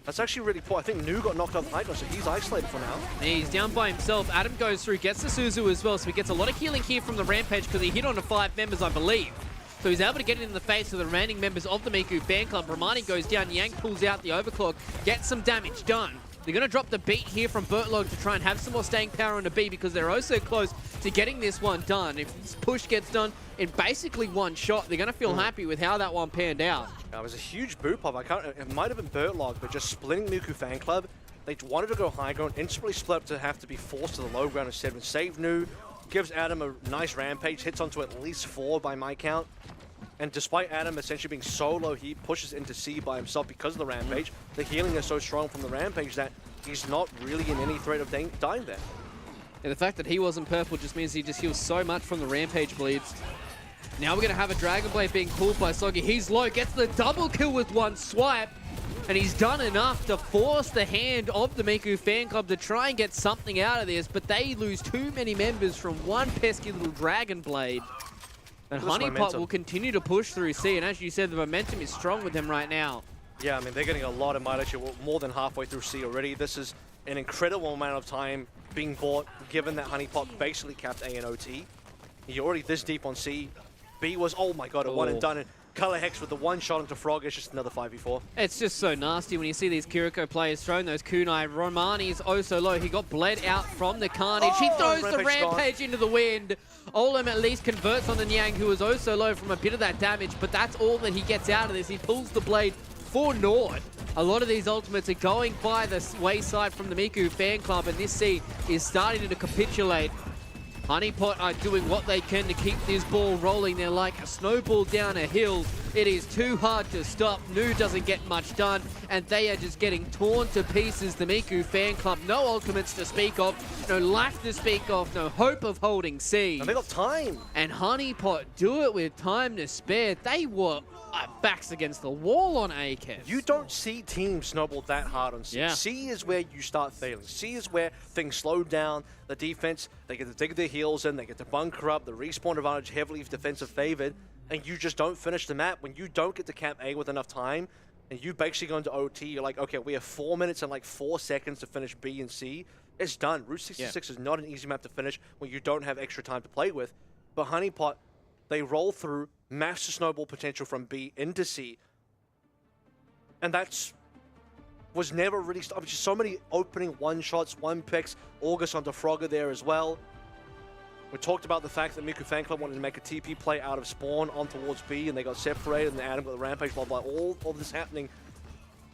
That's actually really poor. I think Nu got knocked off high ground, so he's isolated for now. He's down by himself. Adam goes through, gets the Suzu as well, so he gets a lot of healing here from the Rampage because he hit onto 5 members, I believe. So he's able to get it in the face of the remaining members of the Miku fan club. Romani goes down, Yang pulls out the overclock, gets some damage done. They're going to drop the beat here from Bertlog to try and have some more staying power on the B because they're oh so close to getting this one done. If this push gets done in basically one shot, they're going to feel happy with how that one panned out. It was a huge boot pop. It might have been Bertlog, but just splitting Miku fan club. They wanted to go high ground, instantly split up to have to be forced to the low ground instead of save Nu. Gives Adam a nice rampage, hits onto at least 4 by my count. And despite Adam essentially being solo, he pushes into C by himself because of the rampage. The healing is so strong from the rampage that he's not really in any threat of dying there. And the fact that he wasn't purple just means he just heals so much from the rampage bleeds. Now we're going to have a Dragon Blade being pulled by Soggy. He's low, gets the double kill with one swipe. And he's done enough to force the hand of the Miku fan club to try and get something out of this. But they lose too many members from one pesky little Dragon Blade. And Honeypot will continue to push through C, and as you said, the momentum is strong with them right now. Yeah, I mean, they're getting a lot of mileage. We're more than halfway through C already. This is an incredible amount of time being bought, given that Honeypot basically capped A and OT. You're already this deep on C. B was, oh my god, a one and done. And Color Hex with the one shot into Frog, it's just another 5v4. It's just so nasty when you see these Kiriko players throwing those kunai. Romani's oh so low. He got bled out from the carnage. He throws the rampage into the wind. Olam at least converts on the Nyang, who was oh so low from a bit of that damage, but that's all that he gets out of this. He pulls the blade for Nord. A lot of these ultimates are going by the wayside from the Miku fan club, and this C is starting to capitulate. Honeypot are doing what they can to keep this ball rolling. They're like a snowball down a hill. It is too hard to stop. Nu doesn't get much done, and they are just getting torn to pieces. The Miku fan club, no ultimates to speak of, no life to speak of, no hope of holding C. And they got time. And Honeypot do it with time to spare. They were backs against the wall on AKES. You don't see teams snowball that hard on C. Yeah. C is where you start failing. C is where things slow down. The defense, they get to dig their heels in, they get to bunker up, the respawn advantage heavily defensive favored, and you just don't finish the map. When you don't get to camp A with enough time, and you basically go into OT, you're like, okay, we have 4 minutes and like 4 seconds to finish B and C. It's done. Route 66 is not an easy map to finish when you don't have extra time to play with. But Honeypot, they roll through massive snowball potential from B into C. And that's was never really stopped. Just so many opening one-shots, one-picks. August onto Frogger there as well. We talked about the fact that Miku Fan Club wanted to make a TP play out of spawn on towards B, and they got separated, and Adam got the rampage, blah, blah. All of this happening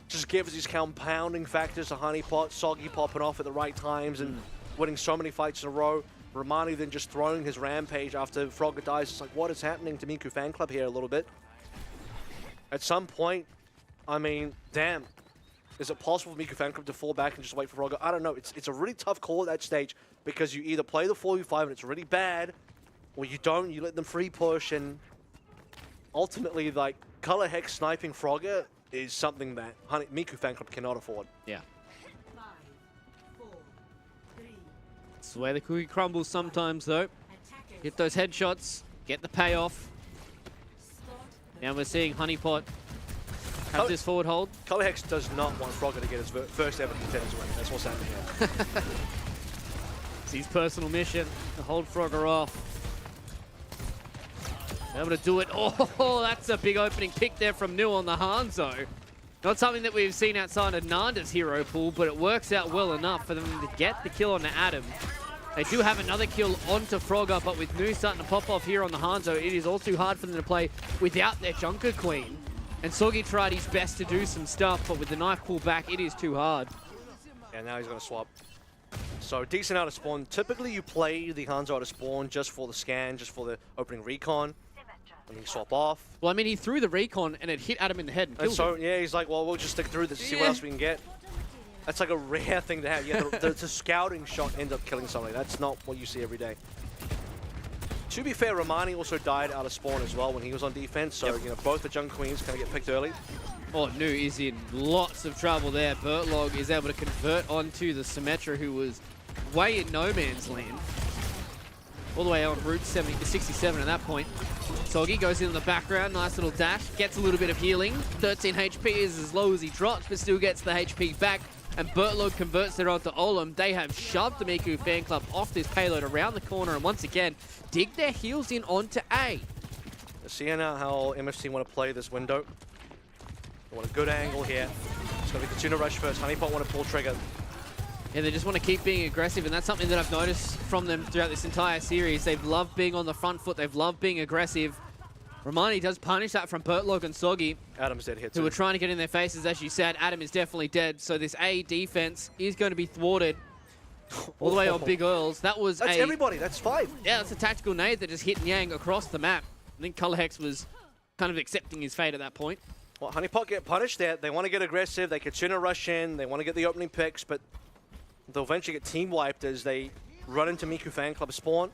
just gives these compounding factors to Honeypot, Soggy popping off at the right times and winning so many fights in a row. Romani then just throwing his rampage after Frogger dies. It's like, what is happening to Miku Fan Club here a little bit? At some point, I mean, damn. Is it possible for Miku Fan Club to fall back and just wait for Frogger? I don't know. It's a really tough call at that stage because you either play the 4v5 and it's really bad, or you don't, you let them free push, and ultimately, like, Color Hex sniping Frogger is something that Miku Fan Club cannot afford. Yeah. It's the way the cookie crumbles sometimes, though. Get those headshots, get the payoff. Now we're seeing Honeypot have this forward hold. Color Hex does not want Frogger to get his first ever Contenders win. That's what's happening here. It's his personal mission to hold Frogger off. Able to do it. Oh, that's a big opening pick there from Nu on the Hanzo. Not something that we've seen outside of Nanda's hero pool, but it works out well enough for them to get the kill on Adam. They do have another kill onto Frogger, but with Nu starting to pop off here on the Hanzo, it is all too hard for them to play without their Junker Queen. And Soggy tried his best to do some stuff, but with the knife pulled back, it is too hard. And now he's going to swap. So decent out of spawn. Typically you play the Hanzo out of spawn just for the scan, just for the opening recon. And you swap off. Well, I mean, he threw the recon and it hit Adam in the head and killed him. Yeah, he's like, well, we'll just stick through this to see what else we can get. That's like a rare thing to have. Yeah, the scouting shot ends up killing somebody. That's not what you see every day. To be fair, Romani also died out of spawn as well when he was on defense. So, you know, both the Jungle Queens kind of get picked early. Oh, Nu is in lots of trouble there. Bertlog is able to convert onto the Symmetra, who was way in no man's land. All the way on Route 67 at that point. Soggy goes in the background, nice little dash, gets a little bit of healing. 13 HP is as low as he drops, but still gets the HP back. And Bertlog converts there onto Olam. They have shoved the Miku fan club off this payload around the corner and once again dig their heels in onto A. Let's see now how MFC want to play this window. They want a good angle here. It's going to be Katsuna rush first. Honeypot want to pull trigger. Yeah, they just want to keep being aggressive, and that's something that I've noticed from them throughout this entire series. They've loved being on the front foot. They've loved being aggressive. Romani does punish that from Bertlog and Soggy, Adam's dead here too. who were trying to get in their faces. As you said, Adam is definitely dead, so this A defense is going to be thwarted all the way on Big Earls. That's everybody. That's 5. Yeah, that's a tactical nade that just hit Nyang across the map. I think Color Hex was kind of accepting his fate at that point. Well, Honeypot get punished there. They want to get aggressive. They Katsuna rush in. They want to get the opening picks, but they'll eventually get team wiped as they run into Miku Fan Club spawn.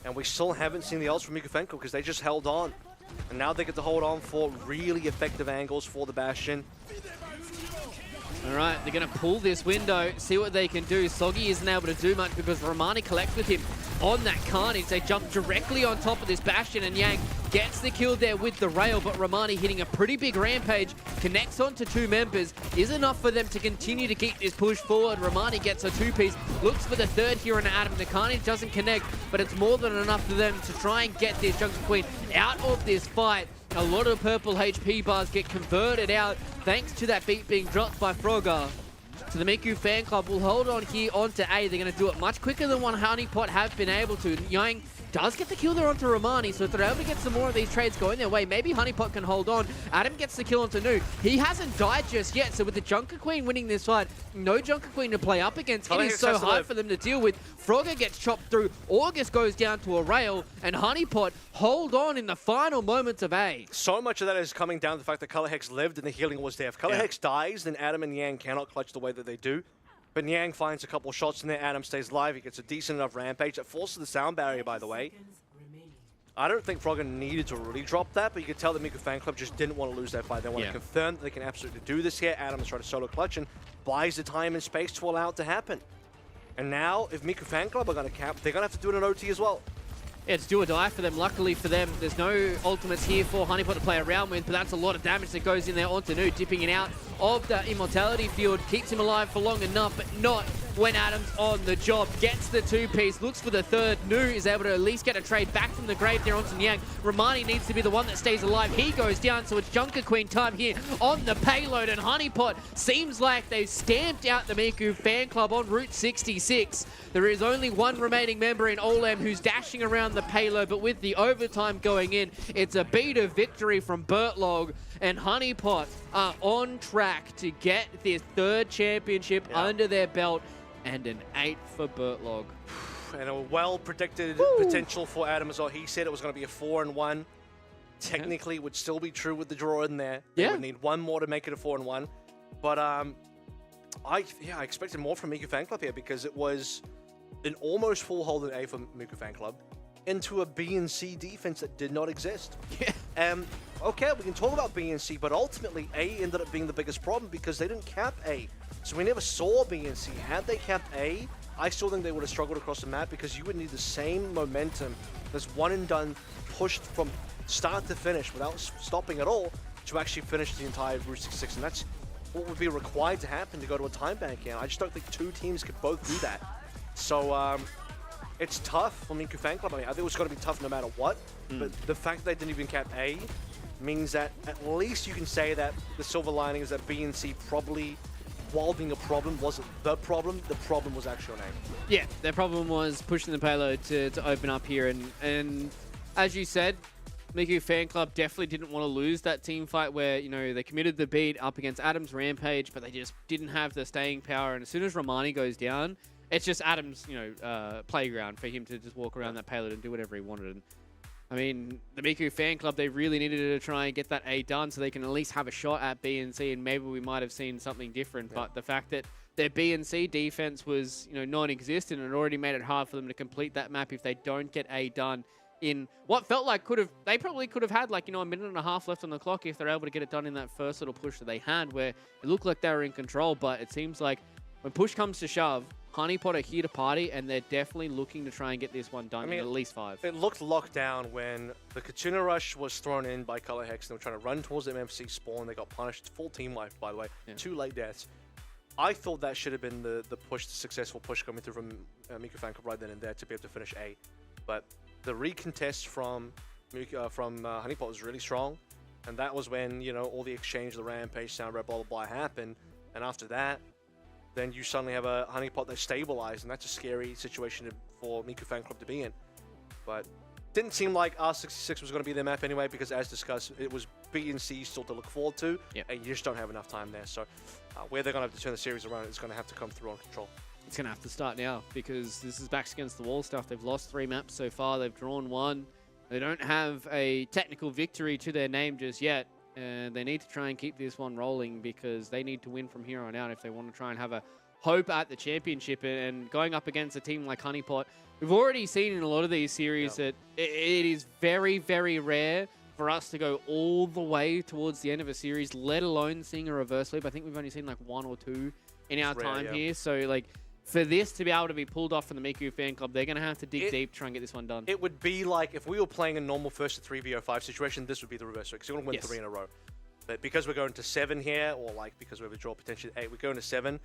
And we still haven't seen the ults from Miku Fan Club because they just held on. And now they get to hold on for really effective angles for the Bastion. All right, they're going to pull this window, see what they can do. Soggy isn't able to do much because Romani collects with him on that Carnage. They jump directly on top of this Bastion, and Yang gets the kill there with the rail, but Romani hitting a pretty big rampage, connects onto 2 members, is enough for them to continue to keep this push forward. Romani gets a 2-piece, looks for the 3rd here on Adam. The Carnage doesn't connect, but it's more than enough for them to try and get their Jungle Queen out of this fight. A lot of purple HP bars get converted out thanks to that beat being dropped by Frogger. So the Miku fan club will hold on here onto A. They're going to do it much quicker than what Honeypot have been able to. Yang does get the kill there onto Romani, so if they're able to get some more of these trades going their way, maybe Honeypot can hold on. Adam gets the kill onto Nu. He hasn't died just yet, so with the Junker Queen winning this fight, no Junker Queen to play up against. It is so hard for them to deal with. Frogger gets chopped through, August goes down to a rail, and Honeypot hold on in the final moments of A. So much of that is coming down to the fact that Color Hex lived and the healing was there. If Color Hex dies, then Adam and Yang cannot clutch the way that they do. But Nyang finds a couple shots in there. Adam stays alive. He gets a decent enough rampage. That forces the sound barrier, by the way. I don't think Frogger needed to really drop that, but you could tell the Miku Fan Club just didn't want to lose that fight. They want to confirm that they can absolutely do this here. Adam's trying to solo clutch and buys the time and space to allow it to happen. And now, if Miku Fan Club are going to cap, they're going to have to do it in OT as well. Yeah, it's do or die for them. Luckily for them, there's no ultimates here for Honeypot to play around with, but that's a lot of damage that goes in there onto Nu, dipping it out of the Immortality field, keeps him alive for long enough, but not when Adam's on the job. Gets the 2-piece, looks for the 3rd. Nu is able to at least get a trade back from the grave there onto Nyang. Romani needs to be the one that stays alive. He goes down, so it's Junker Queen time here on the payload, and Honeypot seems like they've stamped out the Miku Fan Club on Route 66. There is only one remaining member in Olam who's dashing around the payload, but with the overtime going in, it's a beat of victory from Bertlog, and Honeypot are on track to get their 3rd championship under their belt, and an 8 for Bertlog. And a well-predicted potential for Adam as well. He said it was going to be a 4-1. Technically, it would still be true with the draw in there. They would need one more to make it a 4-1. But I expected more from Miku Fan Club here because it was an almost full hold in A for Miku Fan Club into a B and C defense that did not exist. Okay, we can talk about B and C, but ultimately A ended up being the biggest problem because they didn't cap A. So we never saw B and C. Had they capped A, I still think they would have struggled across the map because you would need the same momentum, this one and done, pushed from start to finish without stopping at all to actually finish the entire Route 66, and that's what would be required to happen to go to a time bank game. I just don't think 2 teams could both do that. So it's tough for Miku Fan Club. I mean, I think it was going to be tough no matter what, but the fact that they didn't even cap A means that at least you can say that the silver lining is that B and C probably, while being a problem, wasn't the problem was actually on A. Yeah, their problem was pushing the payload to open up here, and as you said, Miku Fan Club definitely didn't want to lose that team fight where, you know, they committed the beat up against Adam's Rampage, but they just didn't have the staying power. And as soon as Romani goes down, it's just Adam's, you know, playground for him to just walk around that payload and do whatever he wanted. And I mean, the Miku Fan Club, they really needed to try and get that A done so they can at least have a shot at B and C, and maybe we might have seen something different. But the fact that their B and C defense was, you know, non-existent and already made it hard for them to complete that map if they don't get A done in what felt like they probably could have had, like, you know, a minute and a half left on the clock if they're able to get it done in that first little push that they had where it looked like they were in control. But it seems like when push comes to shove, Honeypot are here to party, and they're definitely looking to try and get this one done in at least 5. It looked locked down when the Kachuna Rush was thrown in by Color Hex. They were trying to run towards the MFC spawn. They got punished. Full team life, by the way. 2 late deaths. I thought that should have been the push, the successful push coming through from Miku Fan Club right then and there to be able to finish A. But the recontest from Honeypot was really strong. And that was when, you know, all the exchange, the Rampage, Sound Red, blah, blah, blah happened. And after that, then you suddenly have a Honeypot that's stabilized, and that's a scary situation for Miku Fan Club to be in. But didn't seem like R66 was going to be their map anyway, because as discussed, it was B and C still to look forward to, and you just don't have enough time there. So where they're going to have to turn the series around is going to have to come through on control. It's going to have to start now, because this is backs against the wall stuff. They've lost 3 maps so far. They've drawn 1. They don't have a technical victory to their name just yet. And they need to try and keep this one rolling, because they need to win from here on out if they want to try and have a hope at the championship. And going up against a team like Honeypot, we've already seen in a lot of these series that it is very, very rare for us to go all the way towards the end of a series, let alone seeing a reverse sweep. I think we've only seen like 1 or 2 in our time here. So, like, for this to be able to be pulled off from the Miku Fan Club, they're going to have to dig deep to try and get this one done. It would be like if we were playing a normal first to 3v05 situation, this would be the reverse, because you're going to win 3 in a row. But because we're going to 7 here, or like because we have a draw potentially 8, we're going to 7.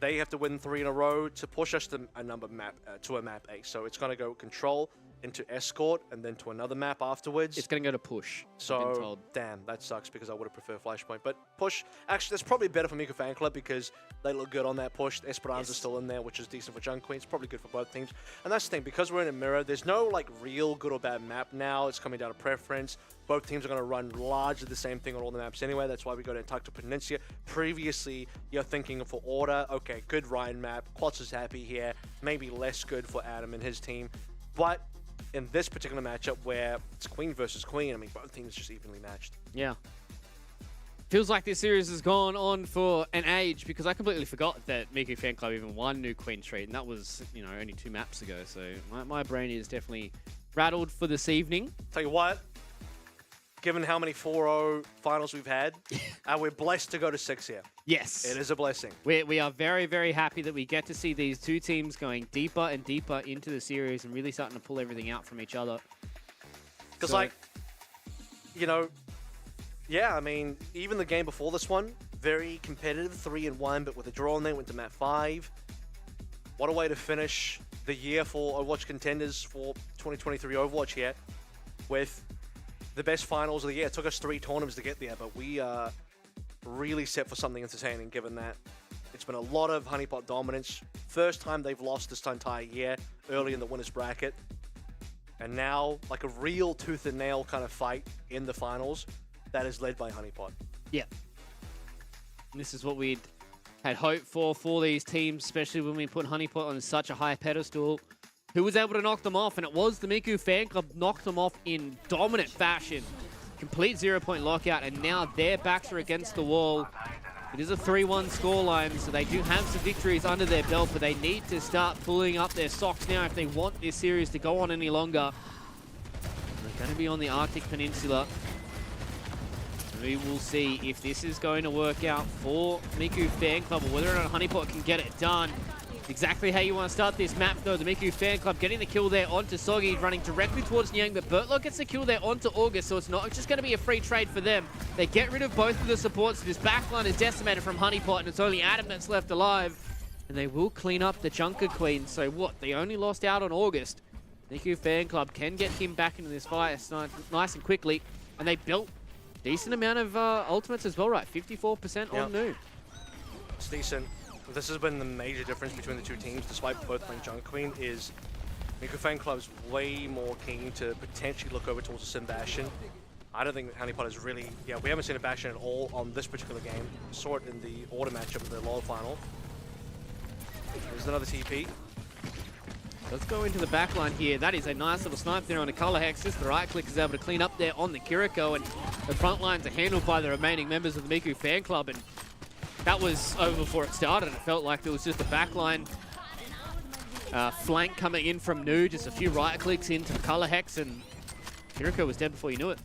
They have to win 3 in a row to push us to a map 8. So it's going to go control into escort and then to another map afterwards. It's going to go to push. So damn, that sucks, because I would have preferred Flashpoint. But push, actually, that's probably better for Miku Fan Club, because they look good on that push. Esperanza's still in there, which is decent for Junk Queen. It's probably good for both teams. And that's the thing, because we're in a mirror, there's no like real good or bad map now. It's coming down to preference. Both teams are going to run largely the same thing on all the maps anyway. That's why we go to Antarctica Peninsula. Previously, you're thinking for order, okay, good Ryan map. Quats is happy here. Maybe less good for Adam and his team. But in this particular matchup where it's Queen versus Queen, I mean, both teams just evenly matched. Yeah. Feels like this series has gone on for an age, because I completely forgot that Miku Fan Club even won New Queen Street, and that was, you know, only 2 maps ago. So my brain is definitely rattled for this evening. Tell you what, given how many 4-0 finals we've had, we're blessed to go to 6 here. Yes. It is a blessing. We are very, very happy that we get to see these 2 teams going deeper and deeper into the series and really starting to pull everything out from each other. Because, like, you know, yeah, I mean, even the game before this one, very competitive, 3-1, but with a draw, and then went to map 5. What a way to finish the year for Overwatch Contenders for 2023 Overwatch here, with the best finals of the year. It took us 3 tournaments to get there, but we are really set for something entertaining, given that it's been a lot of Honeypot dominance. First time they've lost this entire year, early in the winners bracket. And now, like a real tooth and nail kind of fight in the finals that is led by Honeypot. Yeah. And this is what we'd had hoped for these teams, especially when we put Honeypot on such a high pedestal. Who was able to knock them off? And it was the Miku Fan Club knocked them off in dominant fashion. Complete 0-point lockout, and now their backs are against the wall. It is a 3-1 scoreline, so they do have some victories under their belt, but they need to start pulling up their socks now if they want this series to go on any longer. They're going to be on the Arctic Peninsula. We will see if this is going to work out for Miku Fan Club, or whether or not Honeypot can get it done. Exactly how you want to start this map, though. The Miku Fan Club getting the kill there onto Soggy, running directly towards Nyang, but Bertlok gets the kill there onto August, so it's not just going to be a free trade for them. They get rid of both of the supports. This backline is decimated from Honeypot, and it's only Adam that's left alive. And they will clean up the Junker Queen. So what? They only lost out on August. Miku Fan Club can get him back into this fight nice and quickly, and they built a decent amount of ultimates as well, right? 54% on Nu. It's decent. This has been the major difference between the 2 teams, despite both playing Junk Queen, is Miku Fan Club's way more keen to potentially look over towards the Bastion. I don't think Honeypot is really... Yeah, we haven't seen a Bastion at all on this particular game. Saw it in the order matchup in the lower final. There's another TP. Let's go into the back line here. That is a nice little snipe there on the color hexes. The right click is able to clean up there on the Kiriko, and the front lines are handled by the remaining members of the Miku Fan Club. And that was over before it started. It felt like there was just a back line flank coming in from Nu. Just a few right clicks into the color hex, and Kiriko was dead before you knew it.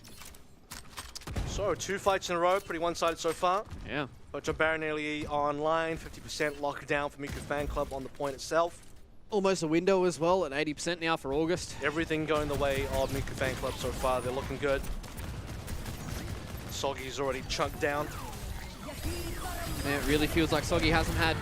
So 2 fights in a row, pretty one-sided so far. Yeah. But John Barron nearly online, 50% locked down for Miku Fan Club on the point itself. Almost a window as well at 80% now for August. Everything going the way of Miku Fan Club so far. They're looking good. Soggy's already chunked down. And it really feels like Soggy hasn't had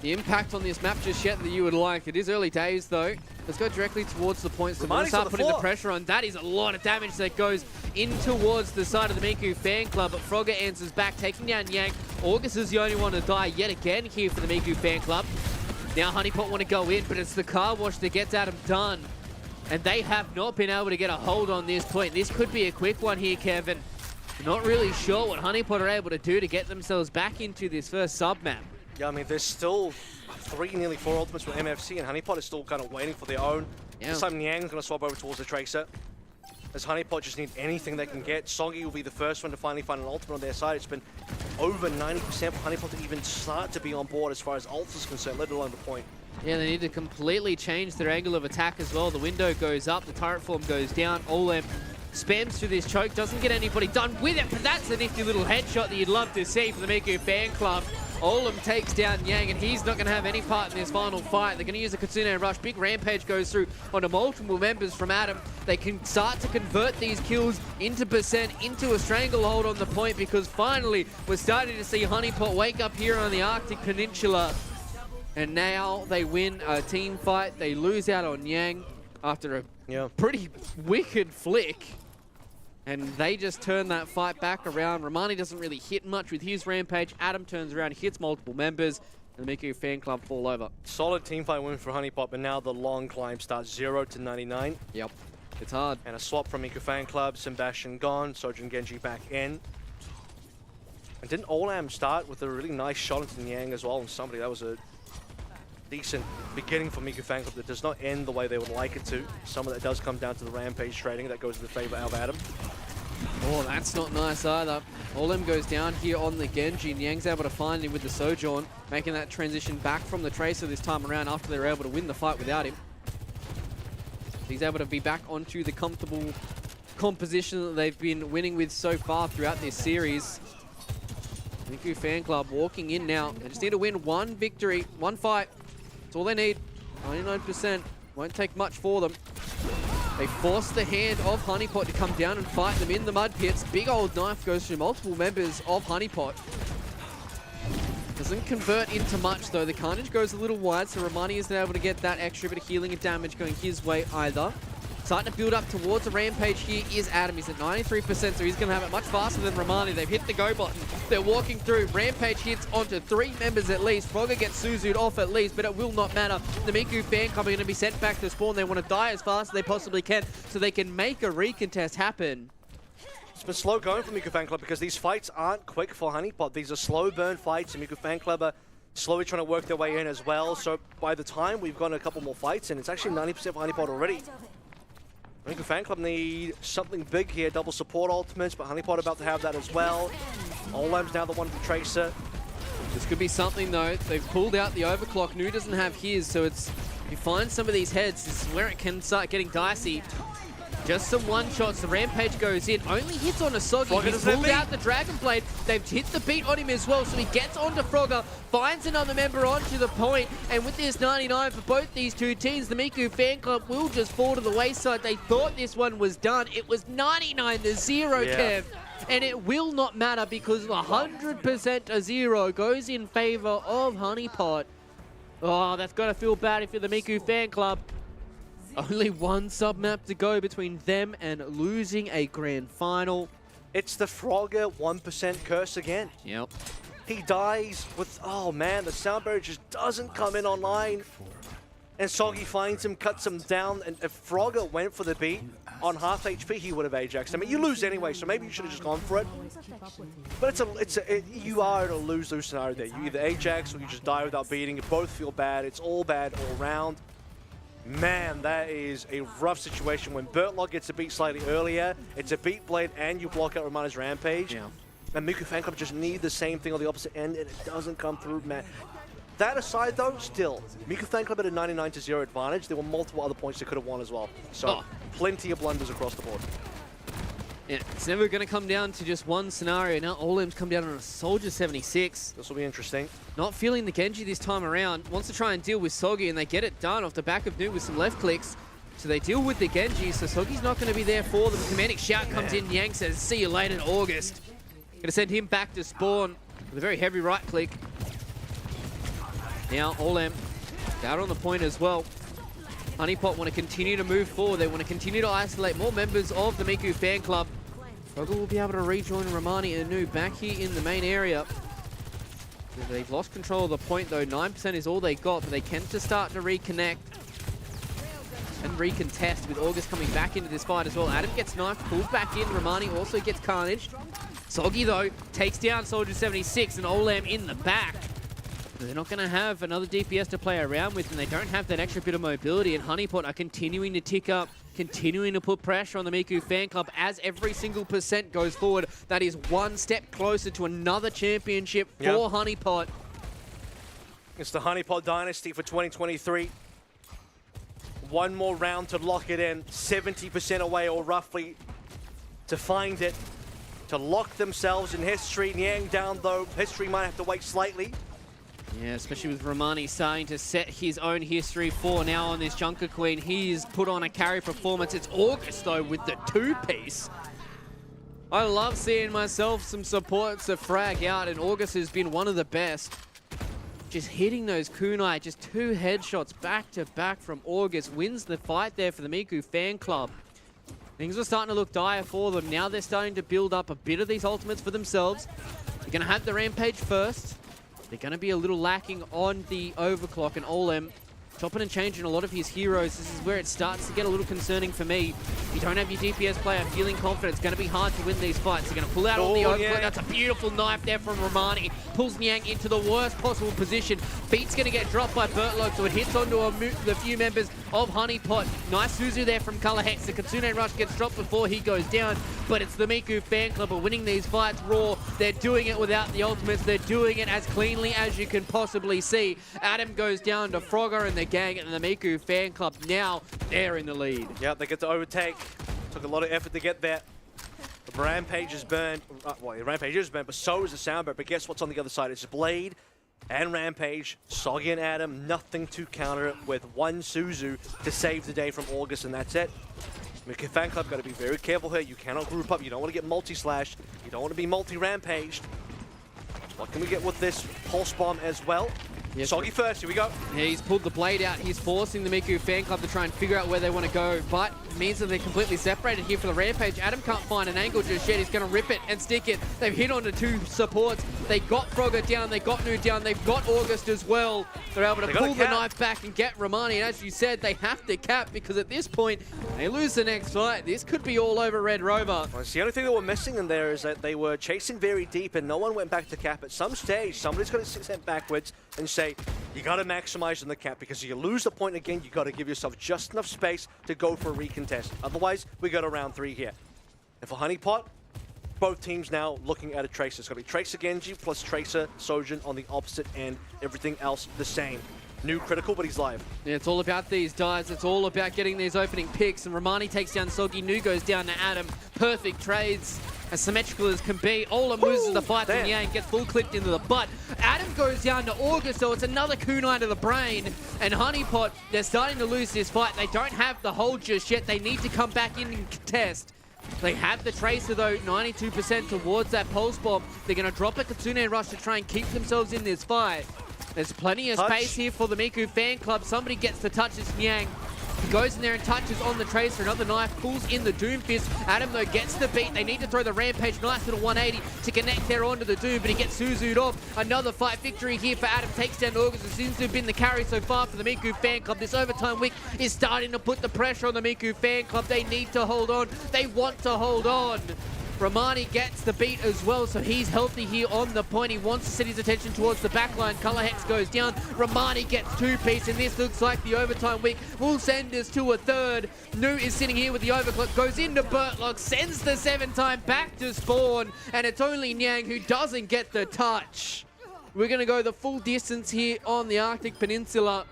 the impact on this map just yet that you would like. It is early days though. Let's go directly towards the points. So we'll start putting the pressure on. That is a lot of damage that goes in towards the side of the Miku Fan Club, but Frogger answers back, taking down Yang. August is the only one to die yet again here for the Miku Fan Club. Now Honeypot want to go in, but it's the car wash that gets Adam done. And they have not been able to get a hold on this point. This could be a quick one here, Kevin. Not really sure what Honeypot are able to do to get themselves back into this first sub-map. Yeah, I mean, there's still 3, nearly 4 ultimates with MFC, and Honeypot is still kind of waiting for their own. Yeah. This time Nyang's going to swap over towards the Tracer. As Honeypot just need anything they can get. Soggy will be the first one to finally find an ultimate on their side. It's been over 90% for Honeypot to even start to be on board as far as ults is concerned, let alone the point. Yeah, they need to completely change their angle of attack as well. The window goes up, the turret form goes down. Olem spams through this choke, doesn't get anybody done with it, but that's a nifty little headshot that you'd love to see for the Miku Fan Club. Olem takes down Yang, and he's not going to have any part in this final fight. They're going to use a Kitsune Rush. Big rampage goes through onto multiple members from Adam. They can start to convert these kills into percent, into a stranglehold on the point, because finally we're starting to see Honeypot wake up here on the Arctic Peninsula. And now they win a team fight. They lose out on Yang after a pretty wicked flick. And they just turn that fight back around. Romani doesn't really hit much with his rampage. Adam turns around, hits multiple members, and the Miku Fan Club fall over. Solid team fight win for Honeypot, but now the long climb starts 0 to 99. Yep, it's hard. And a swap from Miku Fan Club, Sebastian gone, Sojin Genji back in. And didn't Olam start with a really nice shot into Nyang as well? And somebody, that was a decent beginning for Miku Fan Club that does not end the way they would like it to. Some of that does come down to the rampage trading that goes in the favor of Adam. Oh, that's not nice either. Olem goes down here on the Genji. Nyang's able to find him with the Sojourn, making that transition back from the Tracer this time around after they were able to win the fight without him. He's able to be back onto the comfortable composition that they've been winning with so far throughout this series. Miku Fan Club walking in now. They just need to win one victory, one fight. That's all they need. 99%. Won't take much for them. They force the hand of Honeypot to come down and fight them in the mud pits. Big old knife goes through multiple members of Honeypot. Doesn't convert into much though. The carnage goes a little wide, so Romani isn't able to get that extra bit of healing and damage going his way either. Starting to build up towards the rampage here is Adam. He's at 93%, so he's going to have it much faster than Romani. They've hit the go button. They're walking through. Rampage hits onto 3 members at least. Frogger gets Suzu'd off at least, but it will not matter. The Miku Fan Club are going to be sent back to spawn. They want to die as fast as they possibly can so they can make a recontest happen. It's been slow going for Miku Fan Club because these fights aren't quick for Honeypot. These are slow burn fights, and Miku Fan Club are slowly trying to work their way in as well. So by the time we've gotten a couple more fights, and it's actually 90% for Honeypot already. Miku Fan Club need something big here, double support ultimates, but Honeypot about to have that as well. Olam's now the one for Tracer. This could be something though. They've pulled out the overclock. Nu doesn't have his, so it's, if you find some of these heads, this is where it can start getting dicey. Just some one-shots, the rampage goes in, only hits on a Soggy. He's pulled out the Dragon Blade, they've hit the beat on him as well, so he gets onto Frogger, finds another member onto the point, and with this 99 for both these two teams, the Miku Fan Club will just fall to the wayside. They thought this one was done. It was 99 to 0, Kev. And it will not matter because 100% to 0 goes in favor of Honeypot. Oh, that's got to feel bad if you're the Miku Fan Club. Only one sub-map to go between them and losing a grand final. It's the Frogger 1% curse again. Yep. He dies with, oh man, the sound barrier just doesn't come in online. and Soggy finds him, cuts him down, and if Frogger went for the beat on half HP, he would have Ajaxed. I mean, you lose anyway, so maybe you should have just gone for it. But you are in a lose-lose scenario there. You either Ajax or you just die without beating. You both feel bad. It's all bad all round. Man, that is a rough situation. When Bertlog gets a beat slightly earlier, it's a beat blade and you block out Romana's Rampage. Yeah. And Miku Fan Club just need the same thing on the opposite end, and it doesn't come through, man. That aside, though, still, Miku Fan Club had a 99-0 advantage. There were multiple other points they could have won as well. So, plenty of blunders across the board. Yeah, it's never going to come down to just one scenario. Now Olim's come down on a Soldier 76. This will be interesting. Not feeling the Genji this time around. Wants to try and deal with Soggy, and they get it done off the back of New with some left clicks. So they deal with the Genji, so Soggy's not going to be there for them. Commanding shout comes in. Yang says, see you later in August. Going to send him back to spawn with a very heavy right click. Now Olim out on the point as well. Honeypot want to continue to move forward. They want to continue to isolate more members of the Miku fan club. Frogger will be able to rejoin Romani and Anu back here in the main area. They've lost control of the point though. 9% is all they got, but they can just start to reconnect and recontest with August coming back into this fight as well. Adam gets knifed, pulled back in. Romani also gets carnage. Soggy though takes down Soldier 76 and Olam in the back. They're not going to have another DPS to play around with, and they don't have that extra bit of mobility, and Honeypot are continuing to tick up, continuing to put pressure on the Miku fan club as every single percent goes forward. That is one step closer to another championship for Honeypot. It's the Honeypot Dynasty for 2023. One more round to lock it in, 70% away or roughly to find it, to lock themselves in history. Niang down though, history might have to wait slightly. Yeah, especially with Romani starting to set his own history for now on this Junker Queen. He's put on a carry performance. It's August, though, with the two-piece. I love seeing myself some supports to frag out, and August has been one of the best. Just hitting those kunai, just two headshots back-to-back from August. Wins the fight there for the Miku fan club. Things are starting to look dire for them. Now they're starting to build up a bit of these ultimates for themselves. They're going to have the Rampage first. They're going to be a little lacking on the overclock, and Olem chopping and changing a lot of his heroes. This is where it starts to get a little concerning for me. You don't have your DPS player feeling confident. It's going to be hard to win these fights. They're going to pull out on the overclock. Yeah. That's a beautiful knife there from Romani. Pulls Niang into the worst possible position. Beat's going to get dropped by Bertlog, so it hits onto the few members of Honeypot. Nice Suzu there from Color Hex. The Kitsune Rush gets dropped before he goes down, but it's the Miku fan club are winning these fights raw. They're doing it without the ultimates. They're doing it as cleanly as you can possibly see. Adam goes down to Frogger and the gang, and the Miku fan club now they're in the lead. Yep, they get to overtake. Took a lot of effort to get there. The Rampage is burned. Well, the Rampage is burned, but so is the Soundbird. But guess what's on the other side? It's Blade and Rampage. Soggy and Adam, nothing to counter it with one Suzu to save the day from August, and that's it. Miku fan club got to be very careful here. You cannot group up. You don't want to get multi-slashed. You don't want to be multi-rampaged. What can we get with this pulse bomb as well? Yes. Soggy first, here we go. Yeah, he's pulled the blade out. He's forcing the Miku fan club to try and figure out where they want to go, but it means that they're completely separated here for the Rampage. Adam can't find an angle just yet. He's going to rip it and stick it. They've hit onto two supports. They got Frogger down. They got Nu down. They've got August as well. They're able to pull the knife back and get Romani. And as you said, they have to cap because at this point, they lose the next fight. This could be all over Red Rover. Well, the only thing that we're missing in there is that they were chasing very deep and no one went back to cap. At some stage, somebody's got to sit sent backwards and say, you got to maximize on the cap, because if you lose the point again, you got to give yourself just enough space to go for a recontest. Otherwise, we go to round 3 here. And for Honeypot, both teams now looking at a Tracer. It's going to be Tracer Genji plus Tracer Sojin on the opposite end. Everything else the same. New critical, but he's live. Yeah, it's all about these dives. It's all about getting these opening picks. And Romani takes down Soggy. Nu goes down to Adam. Perfect trades. As symmetrical as can be. Olam loses the fight to Yang, gets full clipped into the butt. Adam goes down to August, so it's another kunai to the brain. And Honeypot, they're starting to lose this fight. They don't have the hold just yet. They need to come back in and contest. They have the Tracer though, 92% towards that pulse bomb. They're going to drop a Kitsune Rush to try and keep themselves in this fight. There's plenty of space here for the Miku fan club. Somebody gets to touch this Niang. He goes in there and touches on the Tracer. Another knife pulls in the Doom Fist. Adam, though, gets the beat. They need to throw the Rampage. Nice little 180 to connect there onto the Doom, but he gets Suzu'd off. Another fight victory here for Adam. Takes down August, who seems to have been the carry so far for the Miku fan club. This overtime week is starting to put the pressure on the Miku fan club. They need to hold on. They want to hold on. Romani gets the beat as well, so he's healthy here on the point. He wants to set his attention towards the back line. Color Hex goes down. Romani gets 2-piece, and this looks like the overtime week will send us to a third. Nu is sitting here with the overclock, goes into Bertlock, sends the 7-time back to spawn, and it's only Nyang who doesn't get the touch. We're going to go the full distance here on the Arctic Peninsula.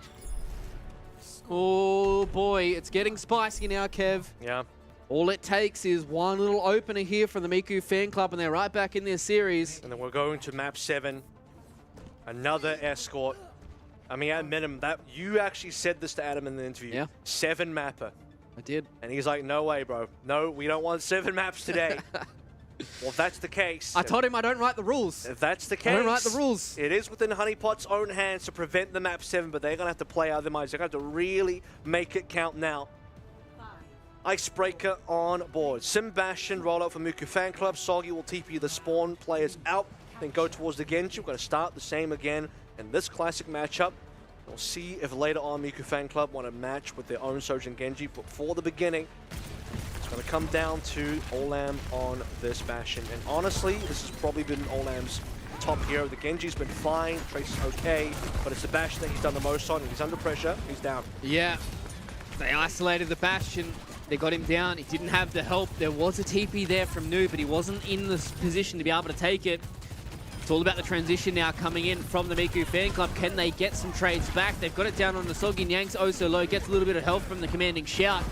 Oh boy, it's getting spicy now, Kev. Yeah. All it takes is one little opener here from the Miku fan club, and they're right back in their series. And then we're going to map 7. Another escort. I mean, at minimum, that you actually said this to Adam in the interview. Yeah. 7 mapper. I did. And he's like, no way, bro. No, we don't want 7 maps today. Well, if that's the case... I told him I don't write the rules. If that's the case... I don't write the rules. It is within Honeypot's own hands to prevent the map 7, but they're going to have to play out of their minds. They're going to have to really make it count now. Icebreaker on board. Simbastion roll out for Miku fan club. Soggy will TP the spawn players out, then go towards the Genji. We're going to start the same again in this classic matchup. We'll see if later on Miku fan club want to match with their own Sojin Genji, but for the beginning, it's going to come down to Olam on this Bastion. And honestly, this has probably been Olam's top hero. The Genji's been fine, Trace is okay, but it's the Bastion that he's done the most on, and he's under pressure, he's down. Yeah, they isolated the Bastion. They got him down. He didn't have the help. There was a TP there from Nu, but he wasn't in the position to be able to take it. It's all about the transition now coming in from the Miku fan club. Can they get some trades back? They've got it down on the Soggy. Nyang's oh so low. Gets a little bit of help from the commanding shout.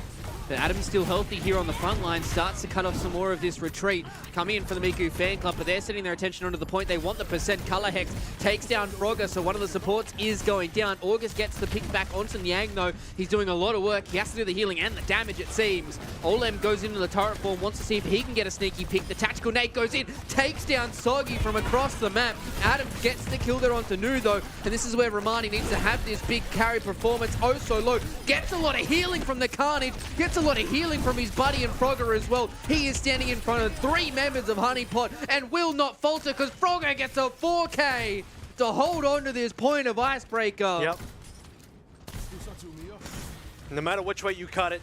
But Adam's still healthy here on the front line. Starts to cut off some more of this retreat. Coming in for the Miku fan club, but they're setting their attention onto the point. They want the percent. Color Hex takes down Frogger, so one of the supports is going down. August gets the pick back onto Nyang, though. He's doing a lot of work. He has to do the healing and the damage, it seems. Olem goes into the turret form, wants to see if he can get a sneaky pick. The tactical nade goes in, takes down Soggy from across the map. Adam gets the kill there onto Nu, though, and this is where Romani needs to have this big carry performance. Oh so low. Gets a lot of healing from the Carnage. Gets a lot of healing from his buddy and Frogger as well. He is standing in front of 3 members of Honeypot and will not falter because Frogger gets a 4K to hold on to this point of Icebreaker. Yep. No matter which way you cut it,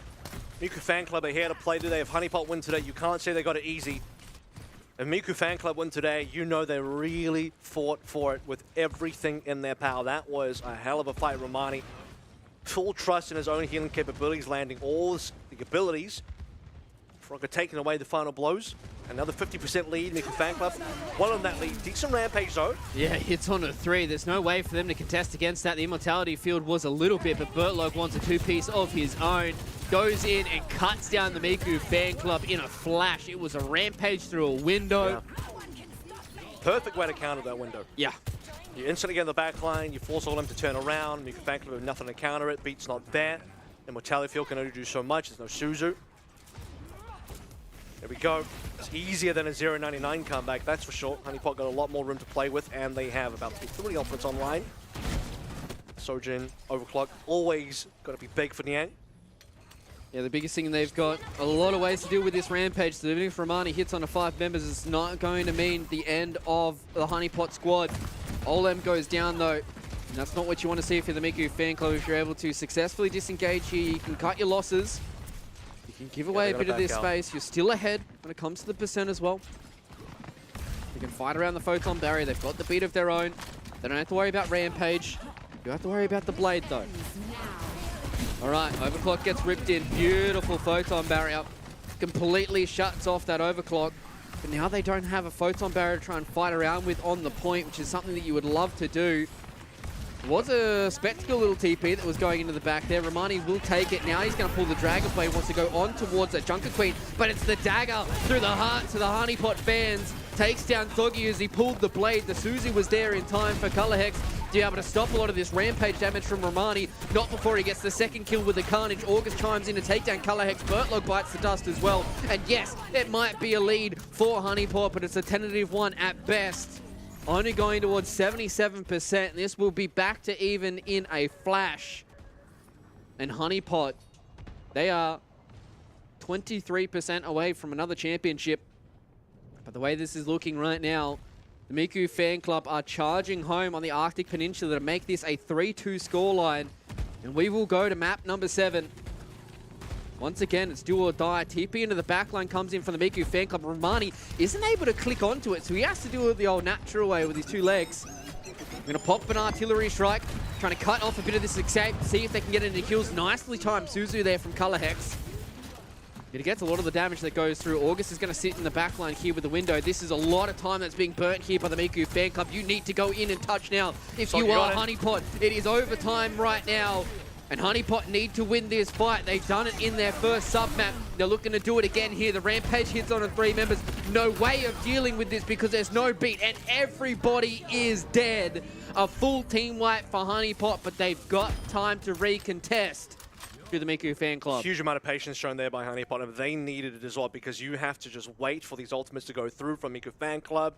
Miku fan club are here to play today. If Honeypot win today, you can't say they got it easy. If Miku fan club win today, you know they really fought for it with everything in their power. That was a hell of a fight, Romani. Full trust in his own healing capabilities, landing all the abilities. Frogger taking away the final blows. Another 50% lead, Miku fan club. One on that lead. Decent rampage though. Yeah, hits on a 3. There's no way for them to contest against that. The immortality field was a little bit, but Bertlog wants a 2-piece of his own. Goes in and cuts down the Miku fan club in a flash. It was a rampage through a window. Yeah. Perfect way to counter that window. Yeah. You instantly get in the back line, you force all them to turn around, Miku fan club have nothing to counter it, beat's not there. Immortality field can only do so much, there's no Suzu. There we go. It's easier than a 0.99 comeback, that's for sure. Honeypot got a lot more room to play with, and they have about 3 ultimates online. Sojin, Overclock, always got to be big for Niang. Yeah, the biggest thing, they've got a lot of ways to deal with this rampage. So even if Romani hits on a 5 members, it's not going to mean the end of the Honeypot squad. Olem goes down though. And that's not what you want to see if you're the Miku fan club. If you're able to successfully disengage here, you can cut your losses. You can give away a bit of this space. You're still ahead when it comes to the percent as well. You can fight around the photon barrier. They've got the beat of their own. They don't have to worry about rampage. You have to worry about the blade though. All right, Overclock gets ripped in. Beautiful photon barrier. Completely shuts off that Overclock. But now they don't have a photon barrier to try and fight around with on the point, which is something that you would love to do. It was a spectacle little TP that was going into the back there. Romani will take it. Now he's going to pull the Dragon Blade. Wants to go on towards that Junker Queen, but it's the dagger through the heart to the Honeypot fans. Takes down Thoggy as he pulled the blade. The Suzy was there in time for Color Hex to be able to stop a lot of this rampage damage from Romani. Not before he gets the second kill with the Carnage. August chimes in to take down Color Hex. Bertlog bites the dust as well. And yes, it might be a lead for Honeypot, but it's a tentative one at best. Only going towards 77%. This will be back to even in a flash. And Honeypot They are 23% away from another championship. But the way this is looking right now, the Miku fan club are charging home on the Arctic Peninsula to make this a 3-2 scoreline. And we will go to map number 7. Once again, it's do or die. TP into the backline comes in from the Miku fan club. Numbani isn't able to click onto it, so he has to do it the old natural way with his 2 legs. Going to pop an artillery strike, trying to cut off a bit of this escape, see if they can get into kills. Nicely timed Suzu there from Color Hex. It gets a lot of the damage that goes through. August is going to sit in the backline here with the window. This is a lot of time that's being burnt here by the Miku fan club. You need to go in and touch now. If you are Honeypot, it is overtime right now. And Honeypot need to win this fight. They've done it in their first sub-map. They're looking to do it again here. The Rampage hits on the 3 members. No way of dealing with this because there's no beat and everybody is dead. A full team wipe for Honeypot, but they've got time to recontest to the Miku fan club. Huge amount of patience shown there by Honeypot, and they needed it as well because you have to just wait for these ultimates to go through from Miku fan club.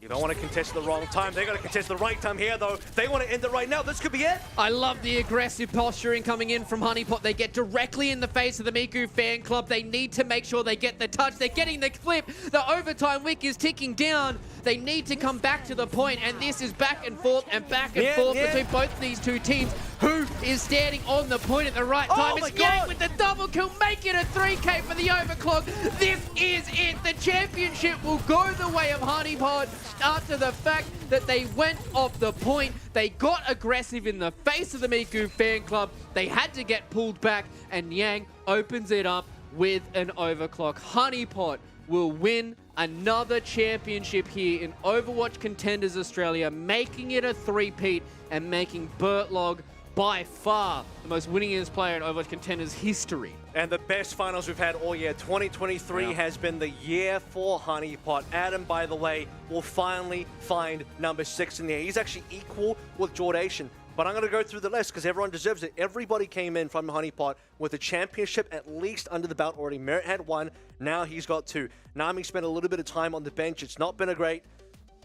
You don't want to contest at the wrong time. They're going to contest the right time here, though. They want to end it right now. This could be it. I love the aggressive posturing coming in from Honeypot. They get directly in the face of the Miku fan club. They need to make sure they get the touch. They're getting the clip. The overtime wick is ticking down. They need to come back to the point, and this is back and forth between both these 2 teams. Who is standing on the point at the right time? It's Yang with the double kill, make it a 3K for the overclock. This is it. The championship will go the way of Honeypot after the fact that they went off the point. They got aggressive in the face of the Miku fan club. They had to get pulled back, and Yang opens it up with an overclock. Honeypot will win another championship here in Overwatch Contenders Australia, making it a 3-peat and making Bertlog by far the most winningest player in Overwatch Contenders history. And the best finals we've had all year. 2023 has been the year for Honeypot. Adam, by the way, will finally find number 6 in there. He's actually equal with Jordation. But I'm going to go through the list because everyone deserves it. Everybody came in from Honeypot with a championship at least under the belt already. Merritt had 1. Now he's got 2. Nami spent a little bit of time on the bench. It's not been a great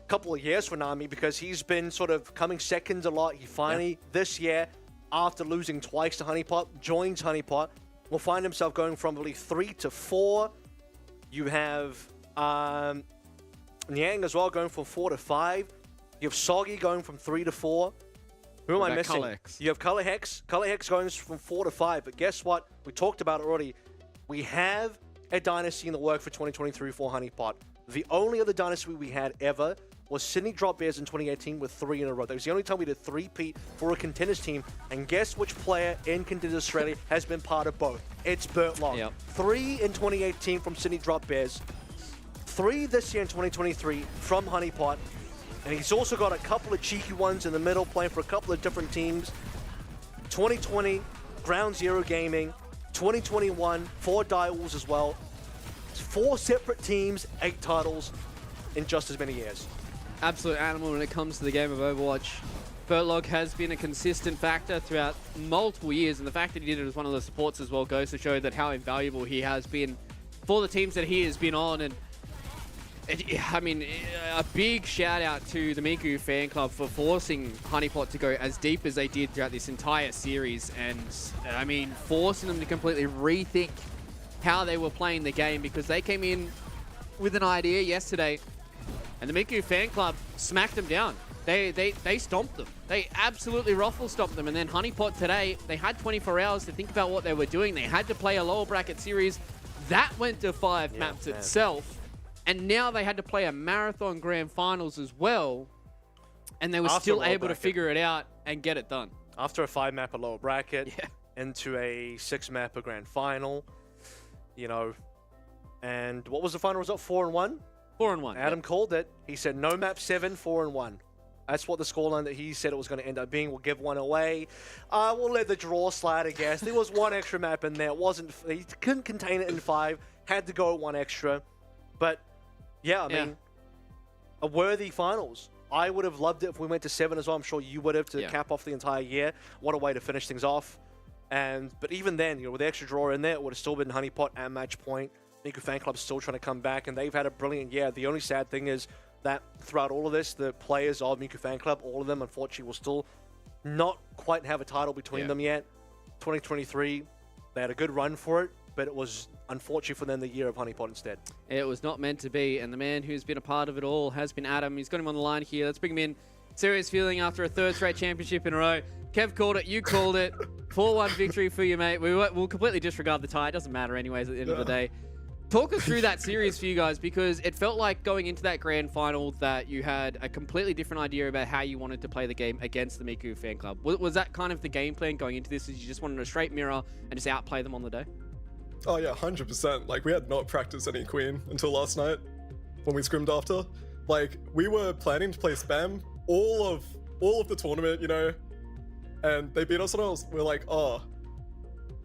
couple of years for Nami because he's been sort of coming second a lot. He finally, this year, after losing twice to Honeypot, joins Honeypot. Will find himself going from, I believe, 3 to 4. You have Nyang as well going from 4 to 5. You have Soggy going from 3 to 4. Who am I missing? You have Color Hex. Color Hex going from 4 to 5. But guess what? We talked about it already. We have a dynasty in the work for 2023 for Honeypot. The only other dynasty we had ever was Sydney Drop Bears in 2018 with 3 in a row. That was the only time we did 3-peat for a Contenders team. And guess which player in Contenders Australia has been part of both? It's Bertlog. Yep. 3 in 2018 from Sydney Drop Bears. 3 this year in 2023 from Honeypot. And he's also got a couple of cheeky ones in the middle playing for a couple of different teams. 2020, Ground Zero Gaming. 2021, 4 Direwolves as well. 4 separate teams, 8 titles in just as many years. Absolute animal when it comes to the game of Overwatch. Bertlog has been a consistent factor throughout multiple years, and the fact that he did it as one of the supports as well goes to show that how invaluable he has been for the teams that he has been on. And I mean, a big shout out to the Miku fan club for forcing Honeypot to go as deep as they did throughout this entire series, and I mean, forcing them to completely rethink how they were playing the game, because they came in with an idea yesterday, and the Miku fan club smacked them down. They stomped them. They absolutely ruffle stomped them. And then Honeypot today, they had 24 hours to think about what they were doing. They had to play a lower bracket series. That went to 5 maps itself. And now they had to play a marathon grand finals as well. And they were still able to figure it out and get it done. After a 5-mapper lower bracket, into a 6-mapper grand final, you know. And what was the final result? 4-1? 4-1. Adam called it. He said no map 7, 4-1. That's what the scoreline that he said it was going to end up being. We'll give one away. We'll let the draw slide, I guess. There was 1 extra map in there. It wasn't. He couldn't contain it in 5. Had to go 1 extra. But yeah, I mean, a worthy finals. I would have loved it if we went to 7 as well. I'm sure you would have to cap off the entire year. What a way to finish things off. But even then, you know, with the extra draw in there, it would have still been Honeypot at match point. Miku fan club's still trying to come back, and they've had a brilliant year. The only sad thing is that throughout all of this, the players of Miku fan club, all of them, unfortunately, will still not quite have a title between them yet. 2023, They had a good run for it, but it was unfortunate for them the year of Honeypot instead. It was not meant to be, and the man who's been a part of it all has been Adam. He's got him on the line here. Let's bring him in. Serious feeling after a third straight championship in a row. Kev called it, you called it. 4-1 victory for you, mate. We'll completely disregard the tie. It doesn't matter anyways at the end of the day. Talk us through that series for you guys, because it felt like going into that grand final that you had a completely different idea about how you wanted to play the game against the Miku fan club. Was that kind of the game plan going into this? Is you just wanted a straight mirror and just outplay them on the day? Oh yeah, 100%. Like, we had not practiced any Queen until last night when we scrimmed after. Like, we were planning to play Spam all of the tournament, you know, and they beat us and we're like, oh,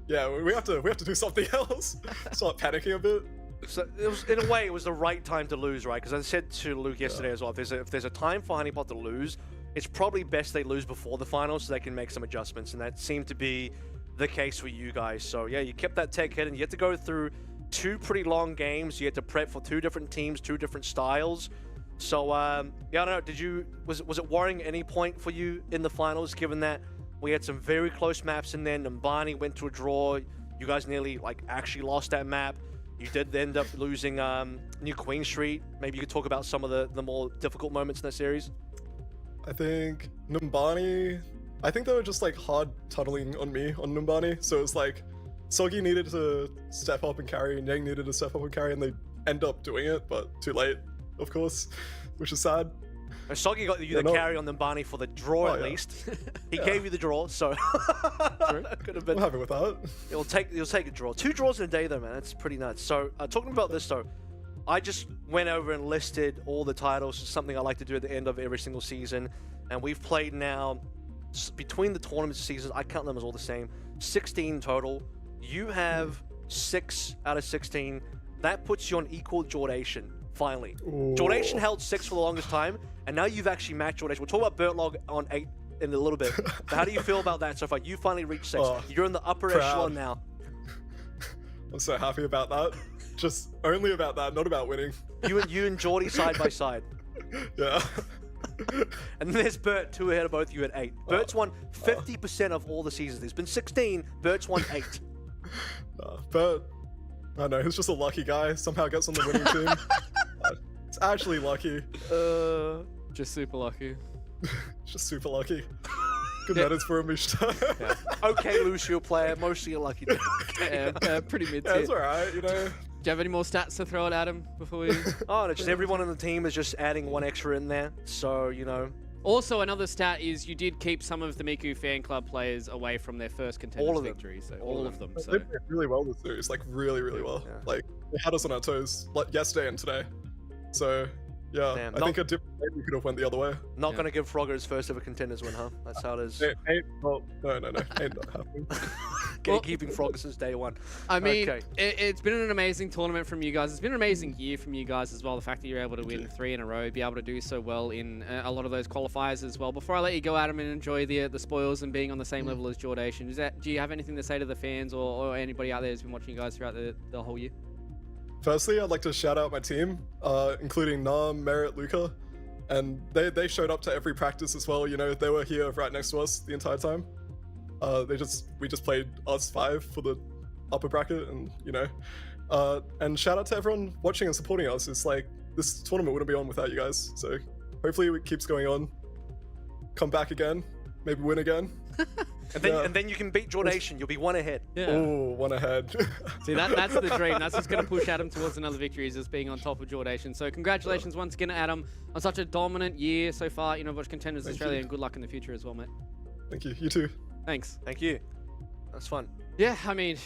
yeah, we have to do something else. Start panicking a bit. So it was, in a way, it was the right time to lose, right? Because I said to Luke yesterday as well, if there's a time for Honeypot to lose, it's probably best they lose before the finals so they can make some adjustments, and that seemed to be the case for you guys. So yeah, you kept that tech hit, and you had to go through 2 pretty long games. You had to prep for 2 different teams, 2 different styles. So yeah, I don't know. Was it worrying at any point for you in the finals, given that we had some very close maps in there? Numbani went to a draw. You guys nearly actually lost that map. You did end up losing New Queen Street. Maybe you could talk about some of the more difficult moments in that series. I think Numbani, I think they were just hard tunneling on me on Numbani. So it was like Soggy needed to step up and carry, and Yang needed to step up and carry, and they end up doing it, but too late, of course, which is sad. And Soggy got you the carry on Numbani for the draw at least. He gave you the draw, so could have been. I'm happy with that. You'll take a draw. 2 draws in a day though, man. That's pretty nuts. So talking about this though, I just went over and listed all the titles. It's something I like to do at the end of every single season, and we've played now between the tournament seasons. I count them as all the same. 16 total. You have 6 out of 16. That puts you on equal Jordation. Finally, Jordation held 6 for the longest time, and now you've actually matched Jordation. We'll talk about Bertlog on 8 in a little bit. But how do you feel about that so far? You finally reached 6. You're in the upper echelon now. I'm so happy about that. Just only about that, not about winning. You and Jordy side by side. Yeah. And there's Bert, 2 ahead of both you at 8. Bert's won 50% of all the seasons. There's been 16. Bert's won 8. Bert, I don't know, he's just a lucky guy. Somehow gets on the winning team. It's actually lucky. Just super lucky. Just super lucky. Good letters for a Midtown. Yeah. Okay, Lucio player, mostly a lucky dude. Pretty mid-tier. Yeah, it's alright, you know. Do you have any more stats to throw at Adam before we... Oh, no, just everyone on the team is just adding 1 extra in there. So, you know. Also, another stat is you did keep some of the Miku fan club players away from their first Contenders victory. So all of them. So. They played really well this series, really, really well. Yeah. They had us on our toes, yesterday and today. So, yeah, Damn, I think a different way we could have went the other way. Not going to give Frogger his first ever Contenders win, huh? That's how it is. No, ain't not happening. Gatekeeping Frogger since day 1. I mean, it's been an amazing tournament from you guys. It's been an amazing year from you guys as well. The fact that you're able to win 3 in a row, be able to do so well in a lot of those qualifiers as well. Before I let you go, Adam, and enjoy the spoils and being on the same level as Jordation, do you have anything to say to the fans or anybody out there who's been watching you guys throughout the whole year? Firstly, I'd like to shout out my team, including Nam, Merritt, Luca, and they showed up to every practice as well. You know, they were here right next to us the entire time. We just played us 5 for the upper bracket, and you know, and shout out to everyone watching and supporting us. It's this tournament wouldn't be on without you guys. So hopefully it keeps going on. Come back again, maybe win again. And then you can beat Jordation. You'll be 1 ahead. Yeah. Oh, 1 ahead. See, that's the dream. That's just going to push Adam towards another victory, is just being on top of Jordation. So congratulations once again, Adam, on such a dominant year so far. You know, watch Contenders Australia, and good luck in the future as well, mate. Thank you. You too. Thanks. Thank you. That's fun. Yeah, I mean,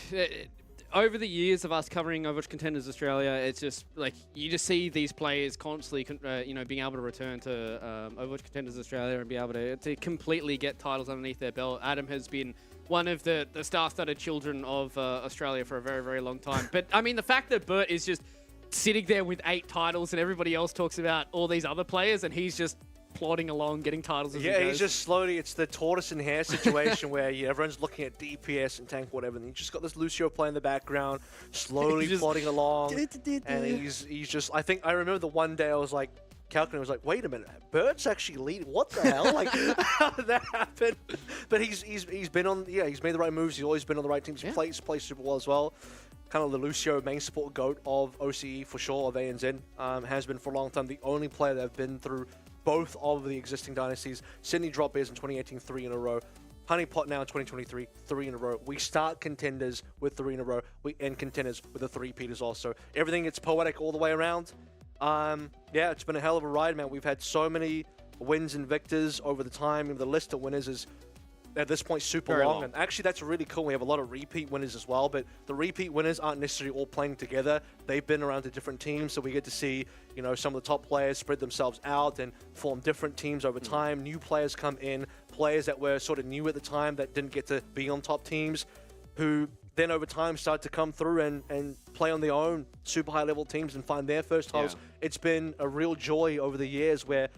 over the years of us covering Overwatch Contenders Australia, it's just you just see these players constantly, you know, being able to return to Overwatch Contenders Australia and be able to completely get titles underneath their belt. Adam has been one of the star-studded children of Australia for a very, very long time. But I mean, the fact that Bert is just sitting there with 8 titles and everybody else talks about all these other players and he's just plodding along, getting titles as he goes. He's just slowly, it's the tortoise and hare situation where everyone's looking at DPS and tank, whatever, and you just got this Lucio playing in the background, slowly plodding along, and he's just, I remember the one day I was like, calculating, was like, wait a minute, Bert's actually leading. What the hell? Like, how did that happen? But he's been on, he's made the right moves. He's always been on the right teams. He plays super well as well. Kind of the Lucio main support GOAT of OCE for sure, of ANZ, has been for a long time. The only player that have been through both of the existing dynasties. Sydney Drop Bears in 2018, 3 in a row. Honeypot now in 2023, 3 in a row. We start Contenders with 3 in a row. We end Contenders with a 3-peat as well. So everything gets poetic all the way around. Yeah, it's been a hell of a ride, man. We've had so many wins and victors over the time. The list of winners is, at this point, super Very long. long. And actually, that's really cool. We have a lot of repeat winners as well, but the repeat winners aren't necessarily all playing together. They've been around to different teams, so we get to see, some of the top players spread themselves out and form different teams over time. New players come in, players that were sort of new at the time that didn't get to be on top teams, who then over time start to come through and play on their own super high-level teams and find their first titles. Yeah. It's been a real joy over the years where,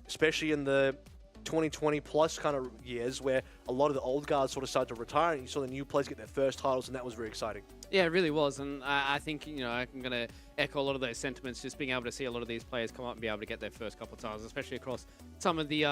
especially in the 2020 plus kind of years where a lot of the old guards sort of started to retire and you saw the new players get their first titles, and that was very exciting. Yeah, it really was, and I think, I'm going to echo a lot of those sentiments, just being able to see a lot of these players come up and be able to get their first couple of titles, especially across some of the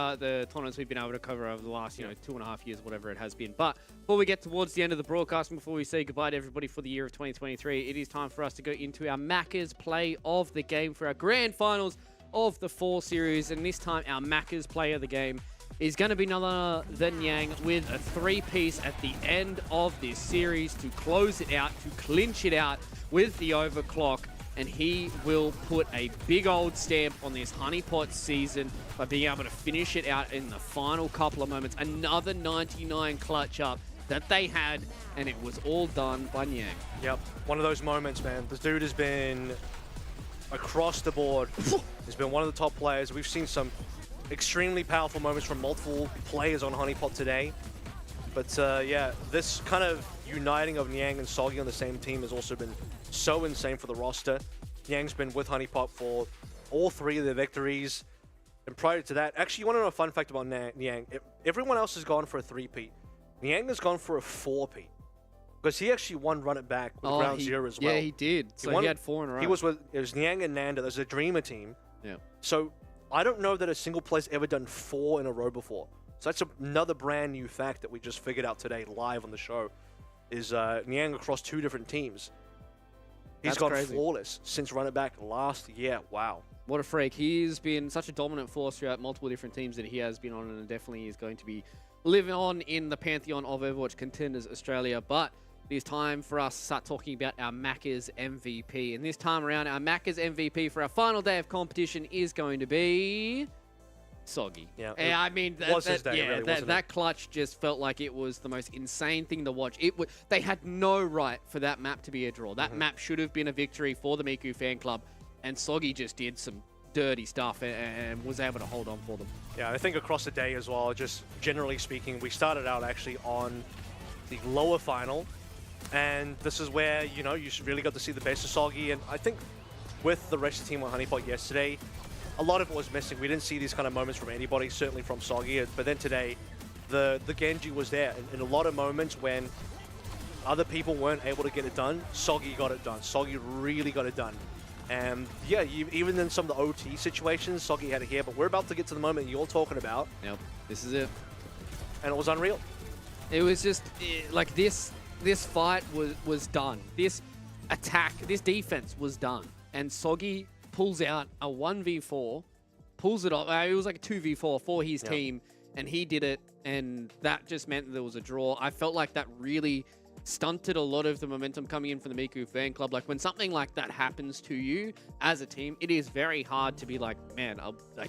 tournaments we've been able to cover over the last, 2.5 years, whatever it has been. But before we get towards the end of the broadcast, and before we say goodbye to everybody for the year of 2023, it is time for us to go into our Macca's play of the game for our grand finals of the 4 series, and this time our Macca's play of the game is going to be none other than Yang with a 3-piece at the end of this series to close it out, to clinch it out with the overclock. And he will put a big old stamp on this Honeypot season by being able to finish it out in the final couple of moments. Another 99 clutch up that they had, and it was all done by Yang. Yep, one of those moments, man. This dude has been across the board. He's been one of the top players. We've seen some extremely powerful moments from multiple players on Honeypot today. But yeah, this kind of uniting of Niang and Soggy on the same team has also been so insane for the roster. Niang's been with Honeypot for all 3 of their victories. And prior to that, actually, you want to know a fun fact about Niang? Everyone else has gone for a 3-peat. Niang has gone for a 4-peat. Because he actually won Run It Back with Ground Zero as well. Yeah, he did. So he had 4 in a row. He was with, it was Niang and Nanda. There's a Dreamer team. Yeah. So I don't know that a single player's ever done 4 in a row before. So that's another brand new fact that we just figured out today live on the show, is Niang across 2 different teams. He's gone flawless since Run It Back last year. Wow. What a freak. He's been such a dominant force throughout multiple different teams that he has been on, and definitely is going to be living on in the pantheon of Overwatch Contenders Australia. But it is time for us to start talking about our Macca's MVP. And this time around, our Macca's MVP for our final day of competition is going to be Soggy. Yeah, I mean, that clutch just felt like it was the most insane thing to watch. They had no right for that map to be a draw. That map should have been a victory for the Miku fan club, and Soggy just did some dirty stuff and was able to hold on for them. Yeah, I think across the day as well, just generally speaking, we started out actually on the lower final, and this is where, you really got to see the best of Soggy, and I think with the rest of the team on Honeypot yesterday, a lot of it was missing. We didn't see these kind of moments from anybody, certainly from Soggy, but then today, the Genji was there, and in a lot of moments when other people weren't able to get it done, Soggy got it done. Soggy really got it done. And yeah, even in some of the OT situations, Soggy had it here, but we're about to get to the moment you're talking about. Yep, this is it. And it was unreal. It was just, like, this fight was done. This attack, this defense was done. And Soggy pulls out a 1v4, pulls it off. It was like a 2v4 for his team, and he did it, and that just meant that there was a draw. I felt like that really stunted a lot of the momentum coming in from the Miku fan club. Like, when something like that happens to you as a team, it is very hard to be like, man,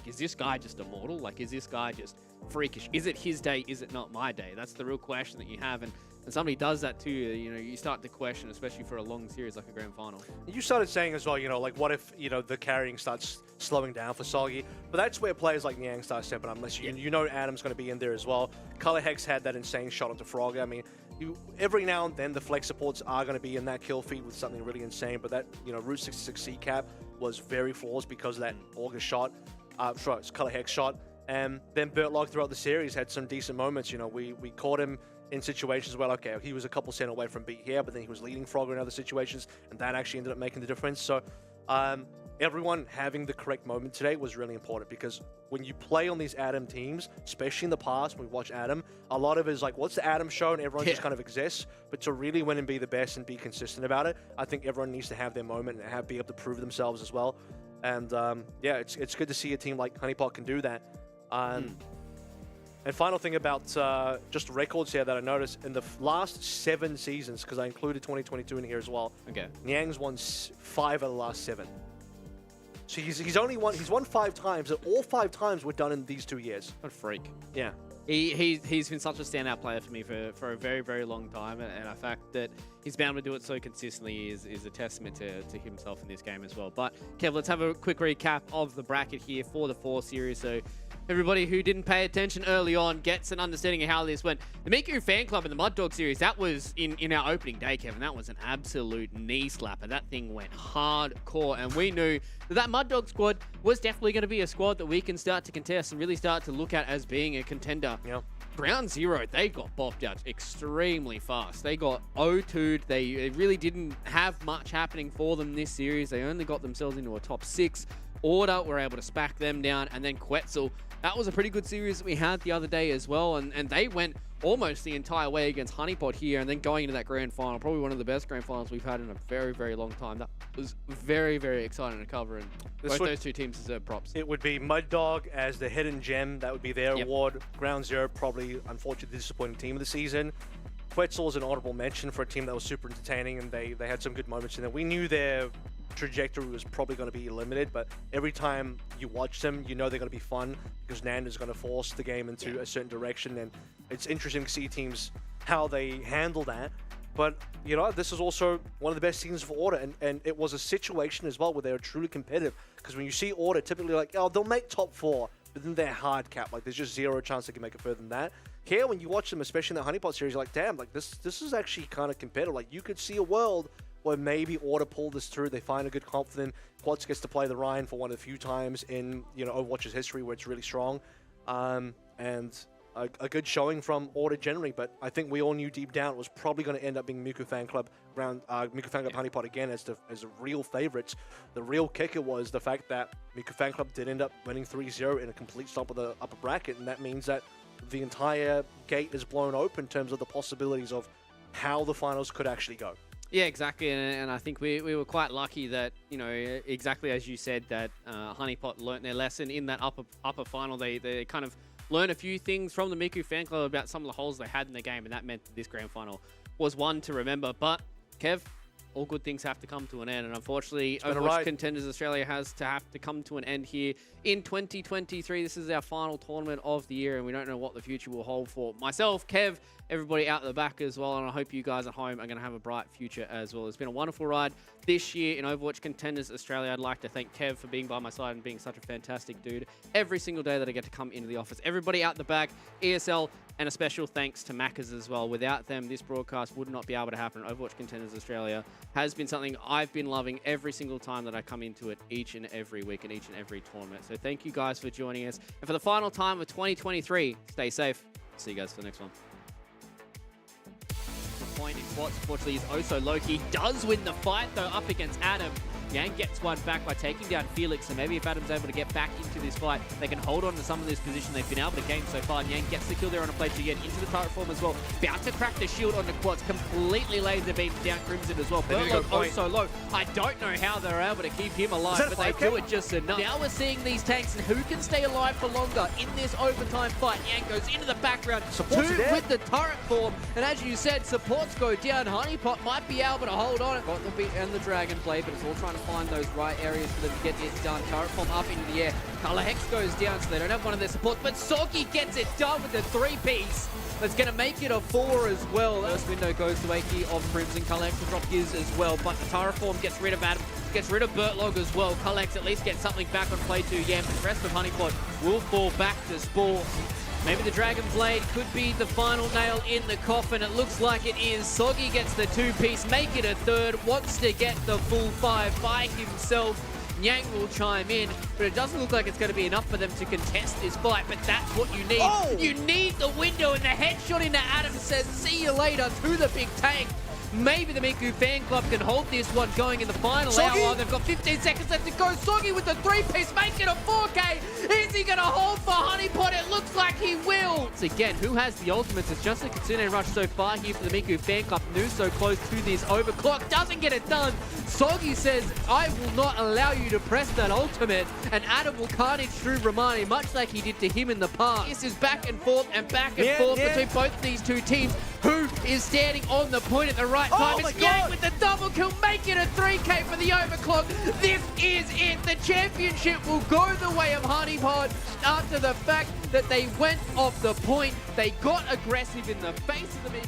is this guy just immortal? Like, is this guy just freakish? Is it his day? Is it not my day? That's the real question that you have. And somebody does that to you, you start to question, especially for a long series like a grand final. You started saying as well, like, what if, the carrying starts slowing down for Soggy? But that's where players like Niang start stepping up, unless you know Adam's going to be in there as well. Color Hex had that insane shot onto Frog. I mean, every now and then the flex supports are going to be in that kill feed with something really insane, but that, Route 66 C cap was very flawless because of that August shot. It's Color Hex shot. And then Bertlog throughout the series had some decent moments. We caught him in situations where, okay, he was a couple cent away from beat here, but then he was leading Frogger in other situations, and that actually ended up making the difference. So, everyone having the correct moment today was really important, because when you play on these Adam teams, especially in the past, when we watch Adam, a lot of it is like, what's the Adam show? And everyone just kind of exists. But to really win and be the best and be consistent about it, I think everyone needs to have their moment and be able to prove themselves as well. And yeah, it's good to see a team like Honeypot can do that. And final thing about just records here that I noticed in the last 7 seasons, because I included 2022 in here as well. Okay. Niang's won 5 of the last 7. So he's won 5 times, and all 5 times were done in these 2 years. What a freak. Yeah. He's been such a standout player for me for a very, very long time, and the fact that he's been able to do it so consistently is a testament to himself in this game as well. But Kev, let's have a quick recap of the bracket here for the 4 series. So everybody who didn't pay attention early on gets an understanding of how this went. The Miku Fan Club in the Mud Dog series, that was in our opening day, Kevin. That was an absolute knee slapper. That thing went hardcore, and we knew that Mud Dog squad was definitely going to be a squad that we can start to contest and really start to look at as being a contender. Yeah. Ground Zero, they got bopped out extremely fast. They got 0-2'd. They really didn't have much happening for them this series. They only got themselves into a top 6. Order were able to spack them down, and then Quetzal. That was a pretty good series that we had the other day as well, and they went almost the entire way against Honeypot here, and then going into that grand final, probably one of the best grand finals we've had in a very, very long time. That was very, very exciting to cover, and both those 2 teams deserve props. It would be Mud Dog as the hidden gem. That would be their award. Ground Zero, probably, unfortunately, the disappointing team of the season. Quetzal is an honorable mention for a team that was super entertaining, and they had some good moments in there. We knew their trajectory was probably going to be limited, but every time you watch them, you know they're going to be fun, because Nanda's going to force the game into a certain direction, and it's interesting to see teams how they handle that. But, you know, this is also one of the best seasons for Order, and it was a situation as well where they were truly competitive, because when you see Order, typically like, oh, they'll make top 4, but then they're hard capped. Like, there's just 0 chance they can make it further than that. Here, when you watch them, especially in the Honeypot series, you're like, damn, like this is actually kind of competitive. Like, you could see a world where maybe Order pull this through. They find a good confident. Quads gets to play the Ryan for one of the few times in, you know, Overwatch's history where it's really strong. And a good showing from Order generally, but I think we all knew deep down it was probably going to end up being Miku Fan Club Honeypot again as the real favorites. The real kicker was the fact that Miku Fan Club did end up winning 3-0 in a complete stop of the upper bracket, and that means that the entire gate is blown open in terms of the possibilities of how the finals could actually go. Yeah, exactly, and I think we were quite lucky that, you know, exactly as you said, that Honeypot learnt their lesson in that upper final. They kind of learned a few things from the Miku Fan Club about some of the holes they had in the game, and that meant that this grand final was one to remember. But, Kev, all good things have to come to an end, and unfortunately, Overwatch Contenders Australia has to come to an end here in 2023. This is our final tournament of the year, and we don't know what the future will hold for myself, Kev, everybody out the back as well, and I hope you guys at home are going to have a bright future as well. It's been a wonderful ride this year in Overwatch Contenders Australia. I'd like to thank Kev for being by my side and being such a fantastic dude every single day that I get to come into the office. Everybody out the back, ESL, and a special thanks to Maccas as well. Without them, this broadcast would not be able to happen. Overwatch Contenders Australia has been something I've been loving every single time that I come into it each and every week and each and every tournament. So thank you guys for joining us. And for the final time of 2023, stay safe. See you guys for the next one. The point in Quats, unfortunately, is oh so low. He does win the fight, though, up against Adam. Yang gets one back by taking down Felix, so maybe if Adam's able to get back into this fight, they can hold on to some of this position they've been able to gain so far. Yang gets the kill there on a play to get into the turret form as well. About to crack the shield on the Quads, completely laser beams down Crimson as well. Burlock oh so low. I don't know how they're able to keep him alive, but they do it just enough. Now we're seeing these tanks and who can stay alive for longer in this overtime fight. Yang goes into the background, Supports two with the turret form, and as you said, supports go down. Honeypot might be able to hold on. Got the beat and the dragon play, but it's all trying to find those right areas for them to get it done. Turret form up into the air. Color Hex goes down, so they don't have one of their supports, but Soggy gets it done with the 3-piece. That's going to make it a 4 as well. First window goes to Aki of Crimson. Color Hex will drop his as well, but the turret form gets rid of Adam, gets rid of Bertlog as well. Color Hex at least gets something back on play 2. Yam, the rest of Honeypot will fall back to Spore. Maybe the Dragon Blade could be the final nail in the coffin. It looks like it is. Soggy gets the 2-piece, make it a 3rd, wants to get the full 5 by himself. Nyang will chime in, but it doesn't look like it's going to be enough for them to contest this fight, but that's what you need. Oh! You need the window, and the headshot into Adam says, see you later to the big tank. Maybe the Miku fan club can hold this one going in the final Soggy? hour. They've got 15 seconds left to go. Soggy with the 3-piece, make it a 4K. Is he going to hold for Honeypot? It looks like he will. Once again, who has the ultimates? It's just a Kitsune Rush so far here for the Miku fan club. Nu so close to this overclock. Doesn't get it done. Soggy says, I will not allow you to press that ultimate. And Adam will carnage through Romani, much like he did to him in the past. This is back and forth between both these two teams. Who is standing on the point at the right time? It's Yang with the double kill, make it a 3K for the overclock. This is it. The championship will go the way of Honeypot after the fact that they went off the point. They got aggressive in the face of the Miku.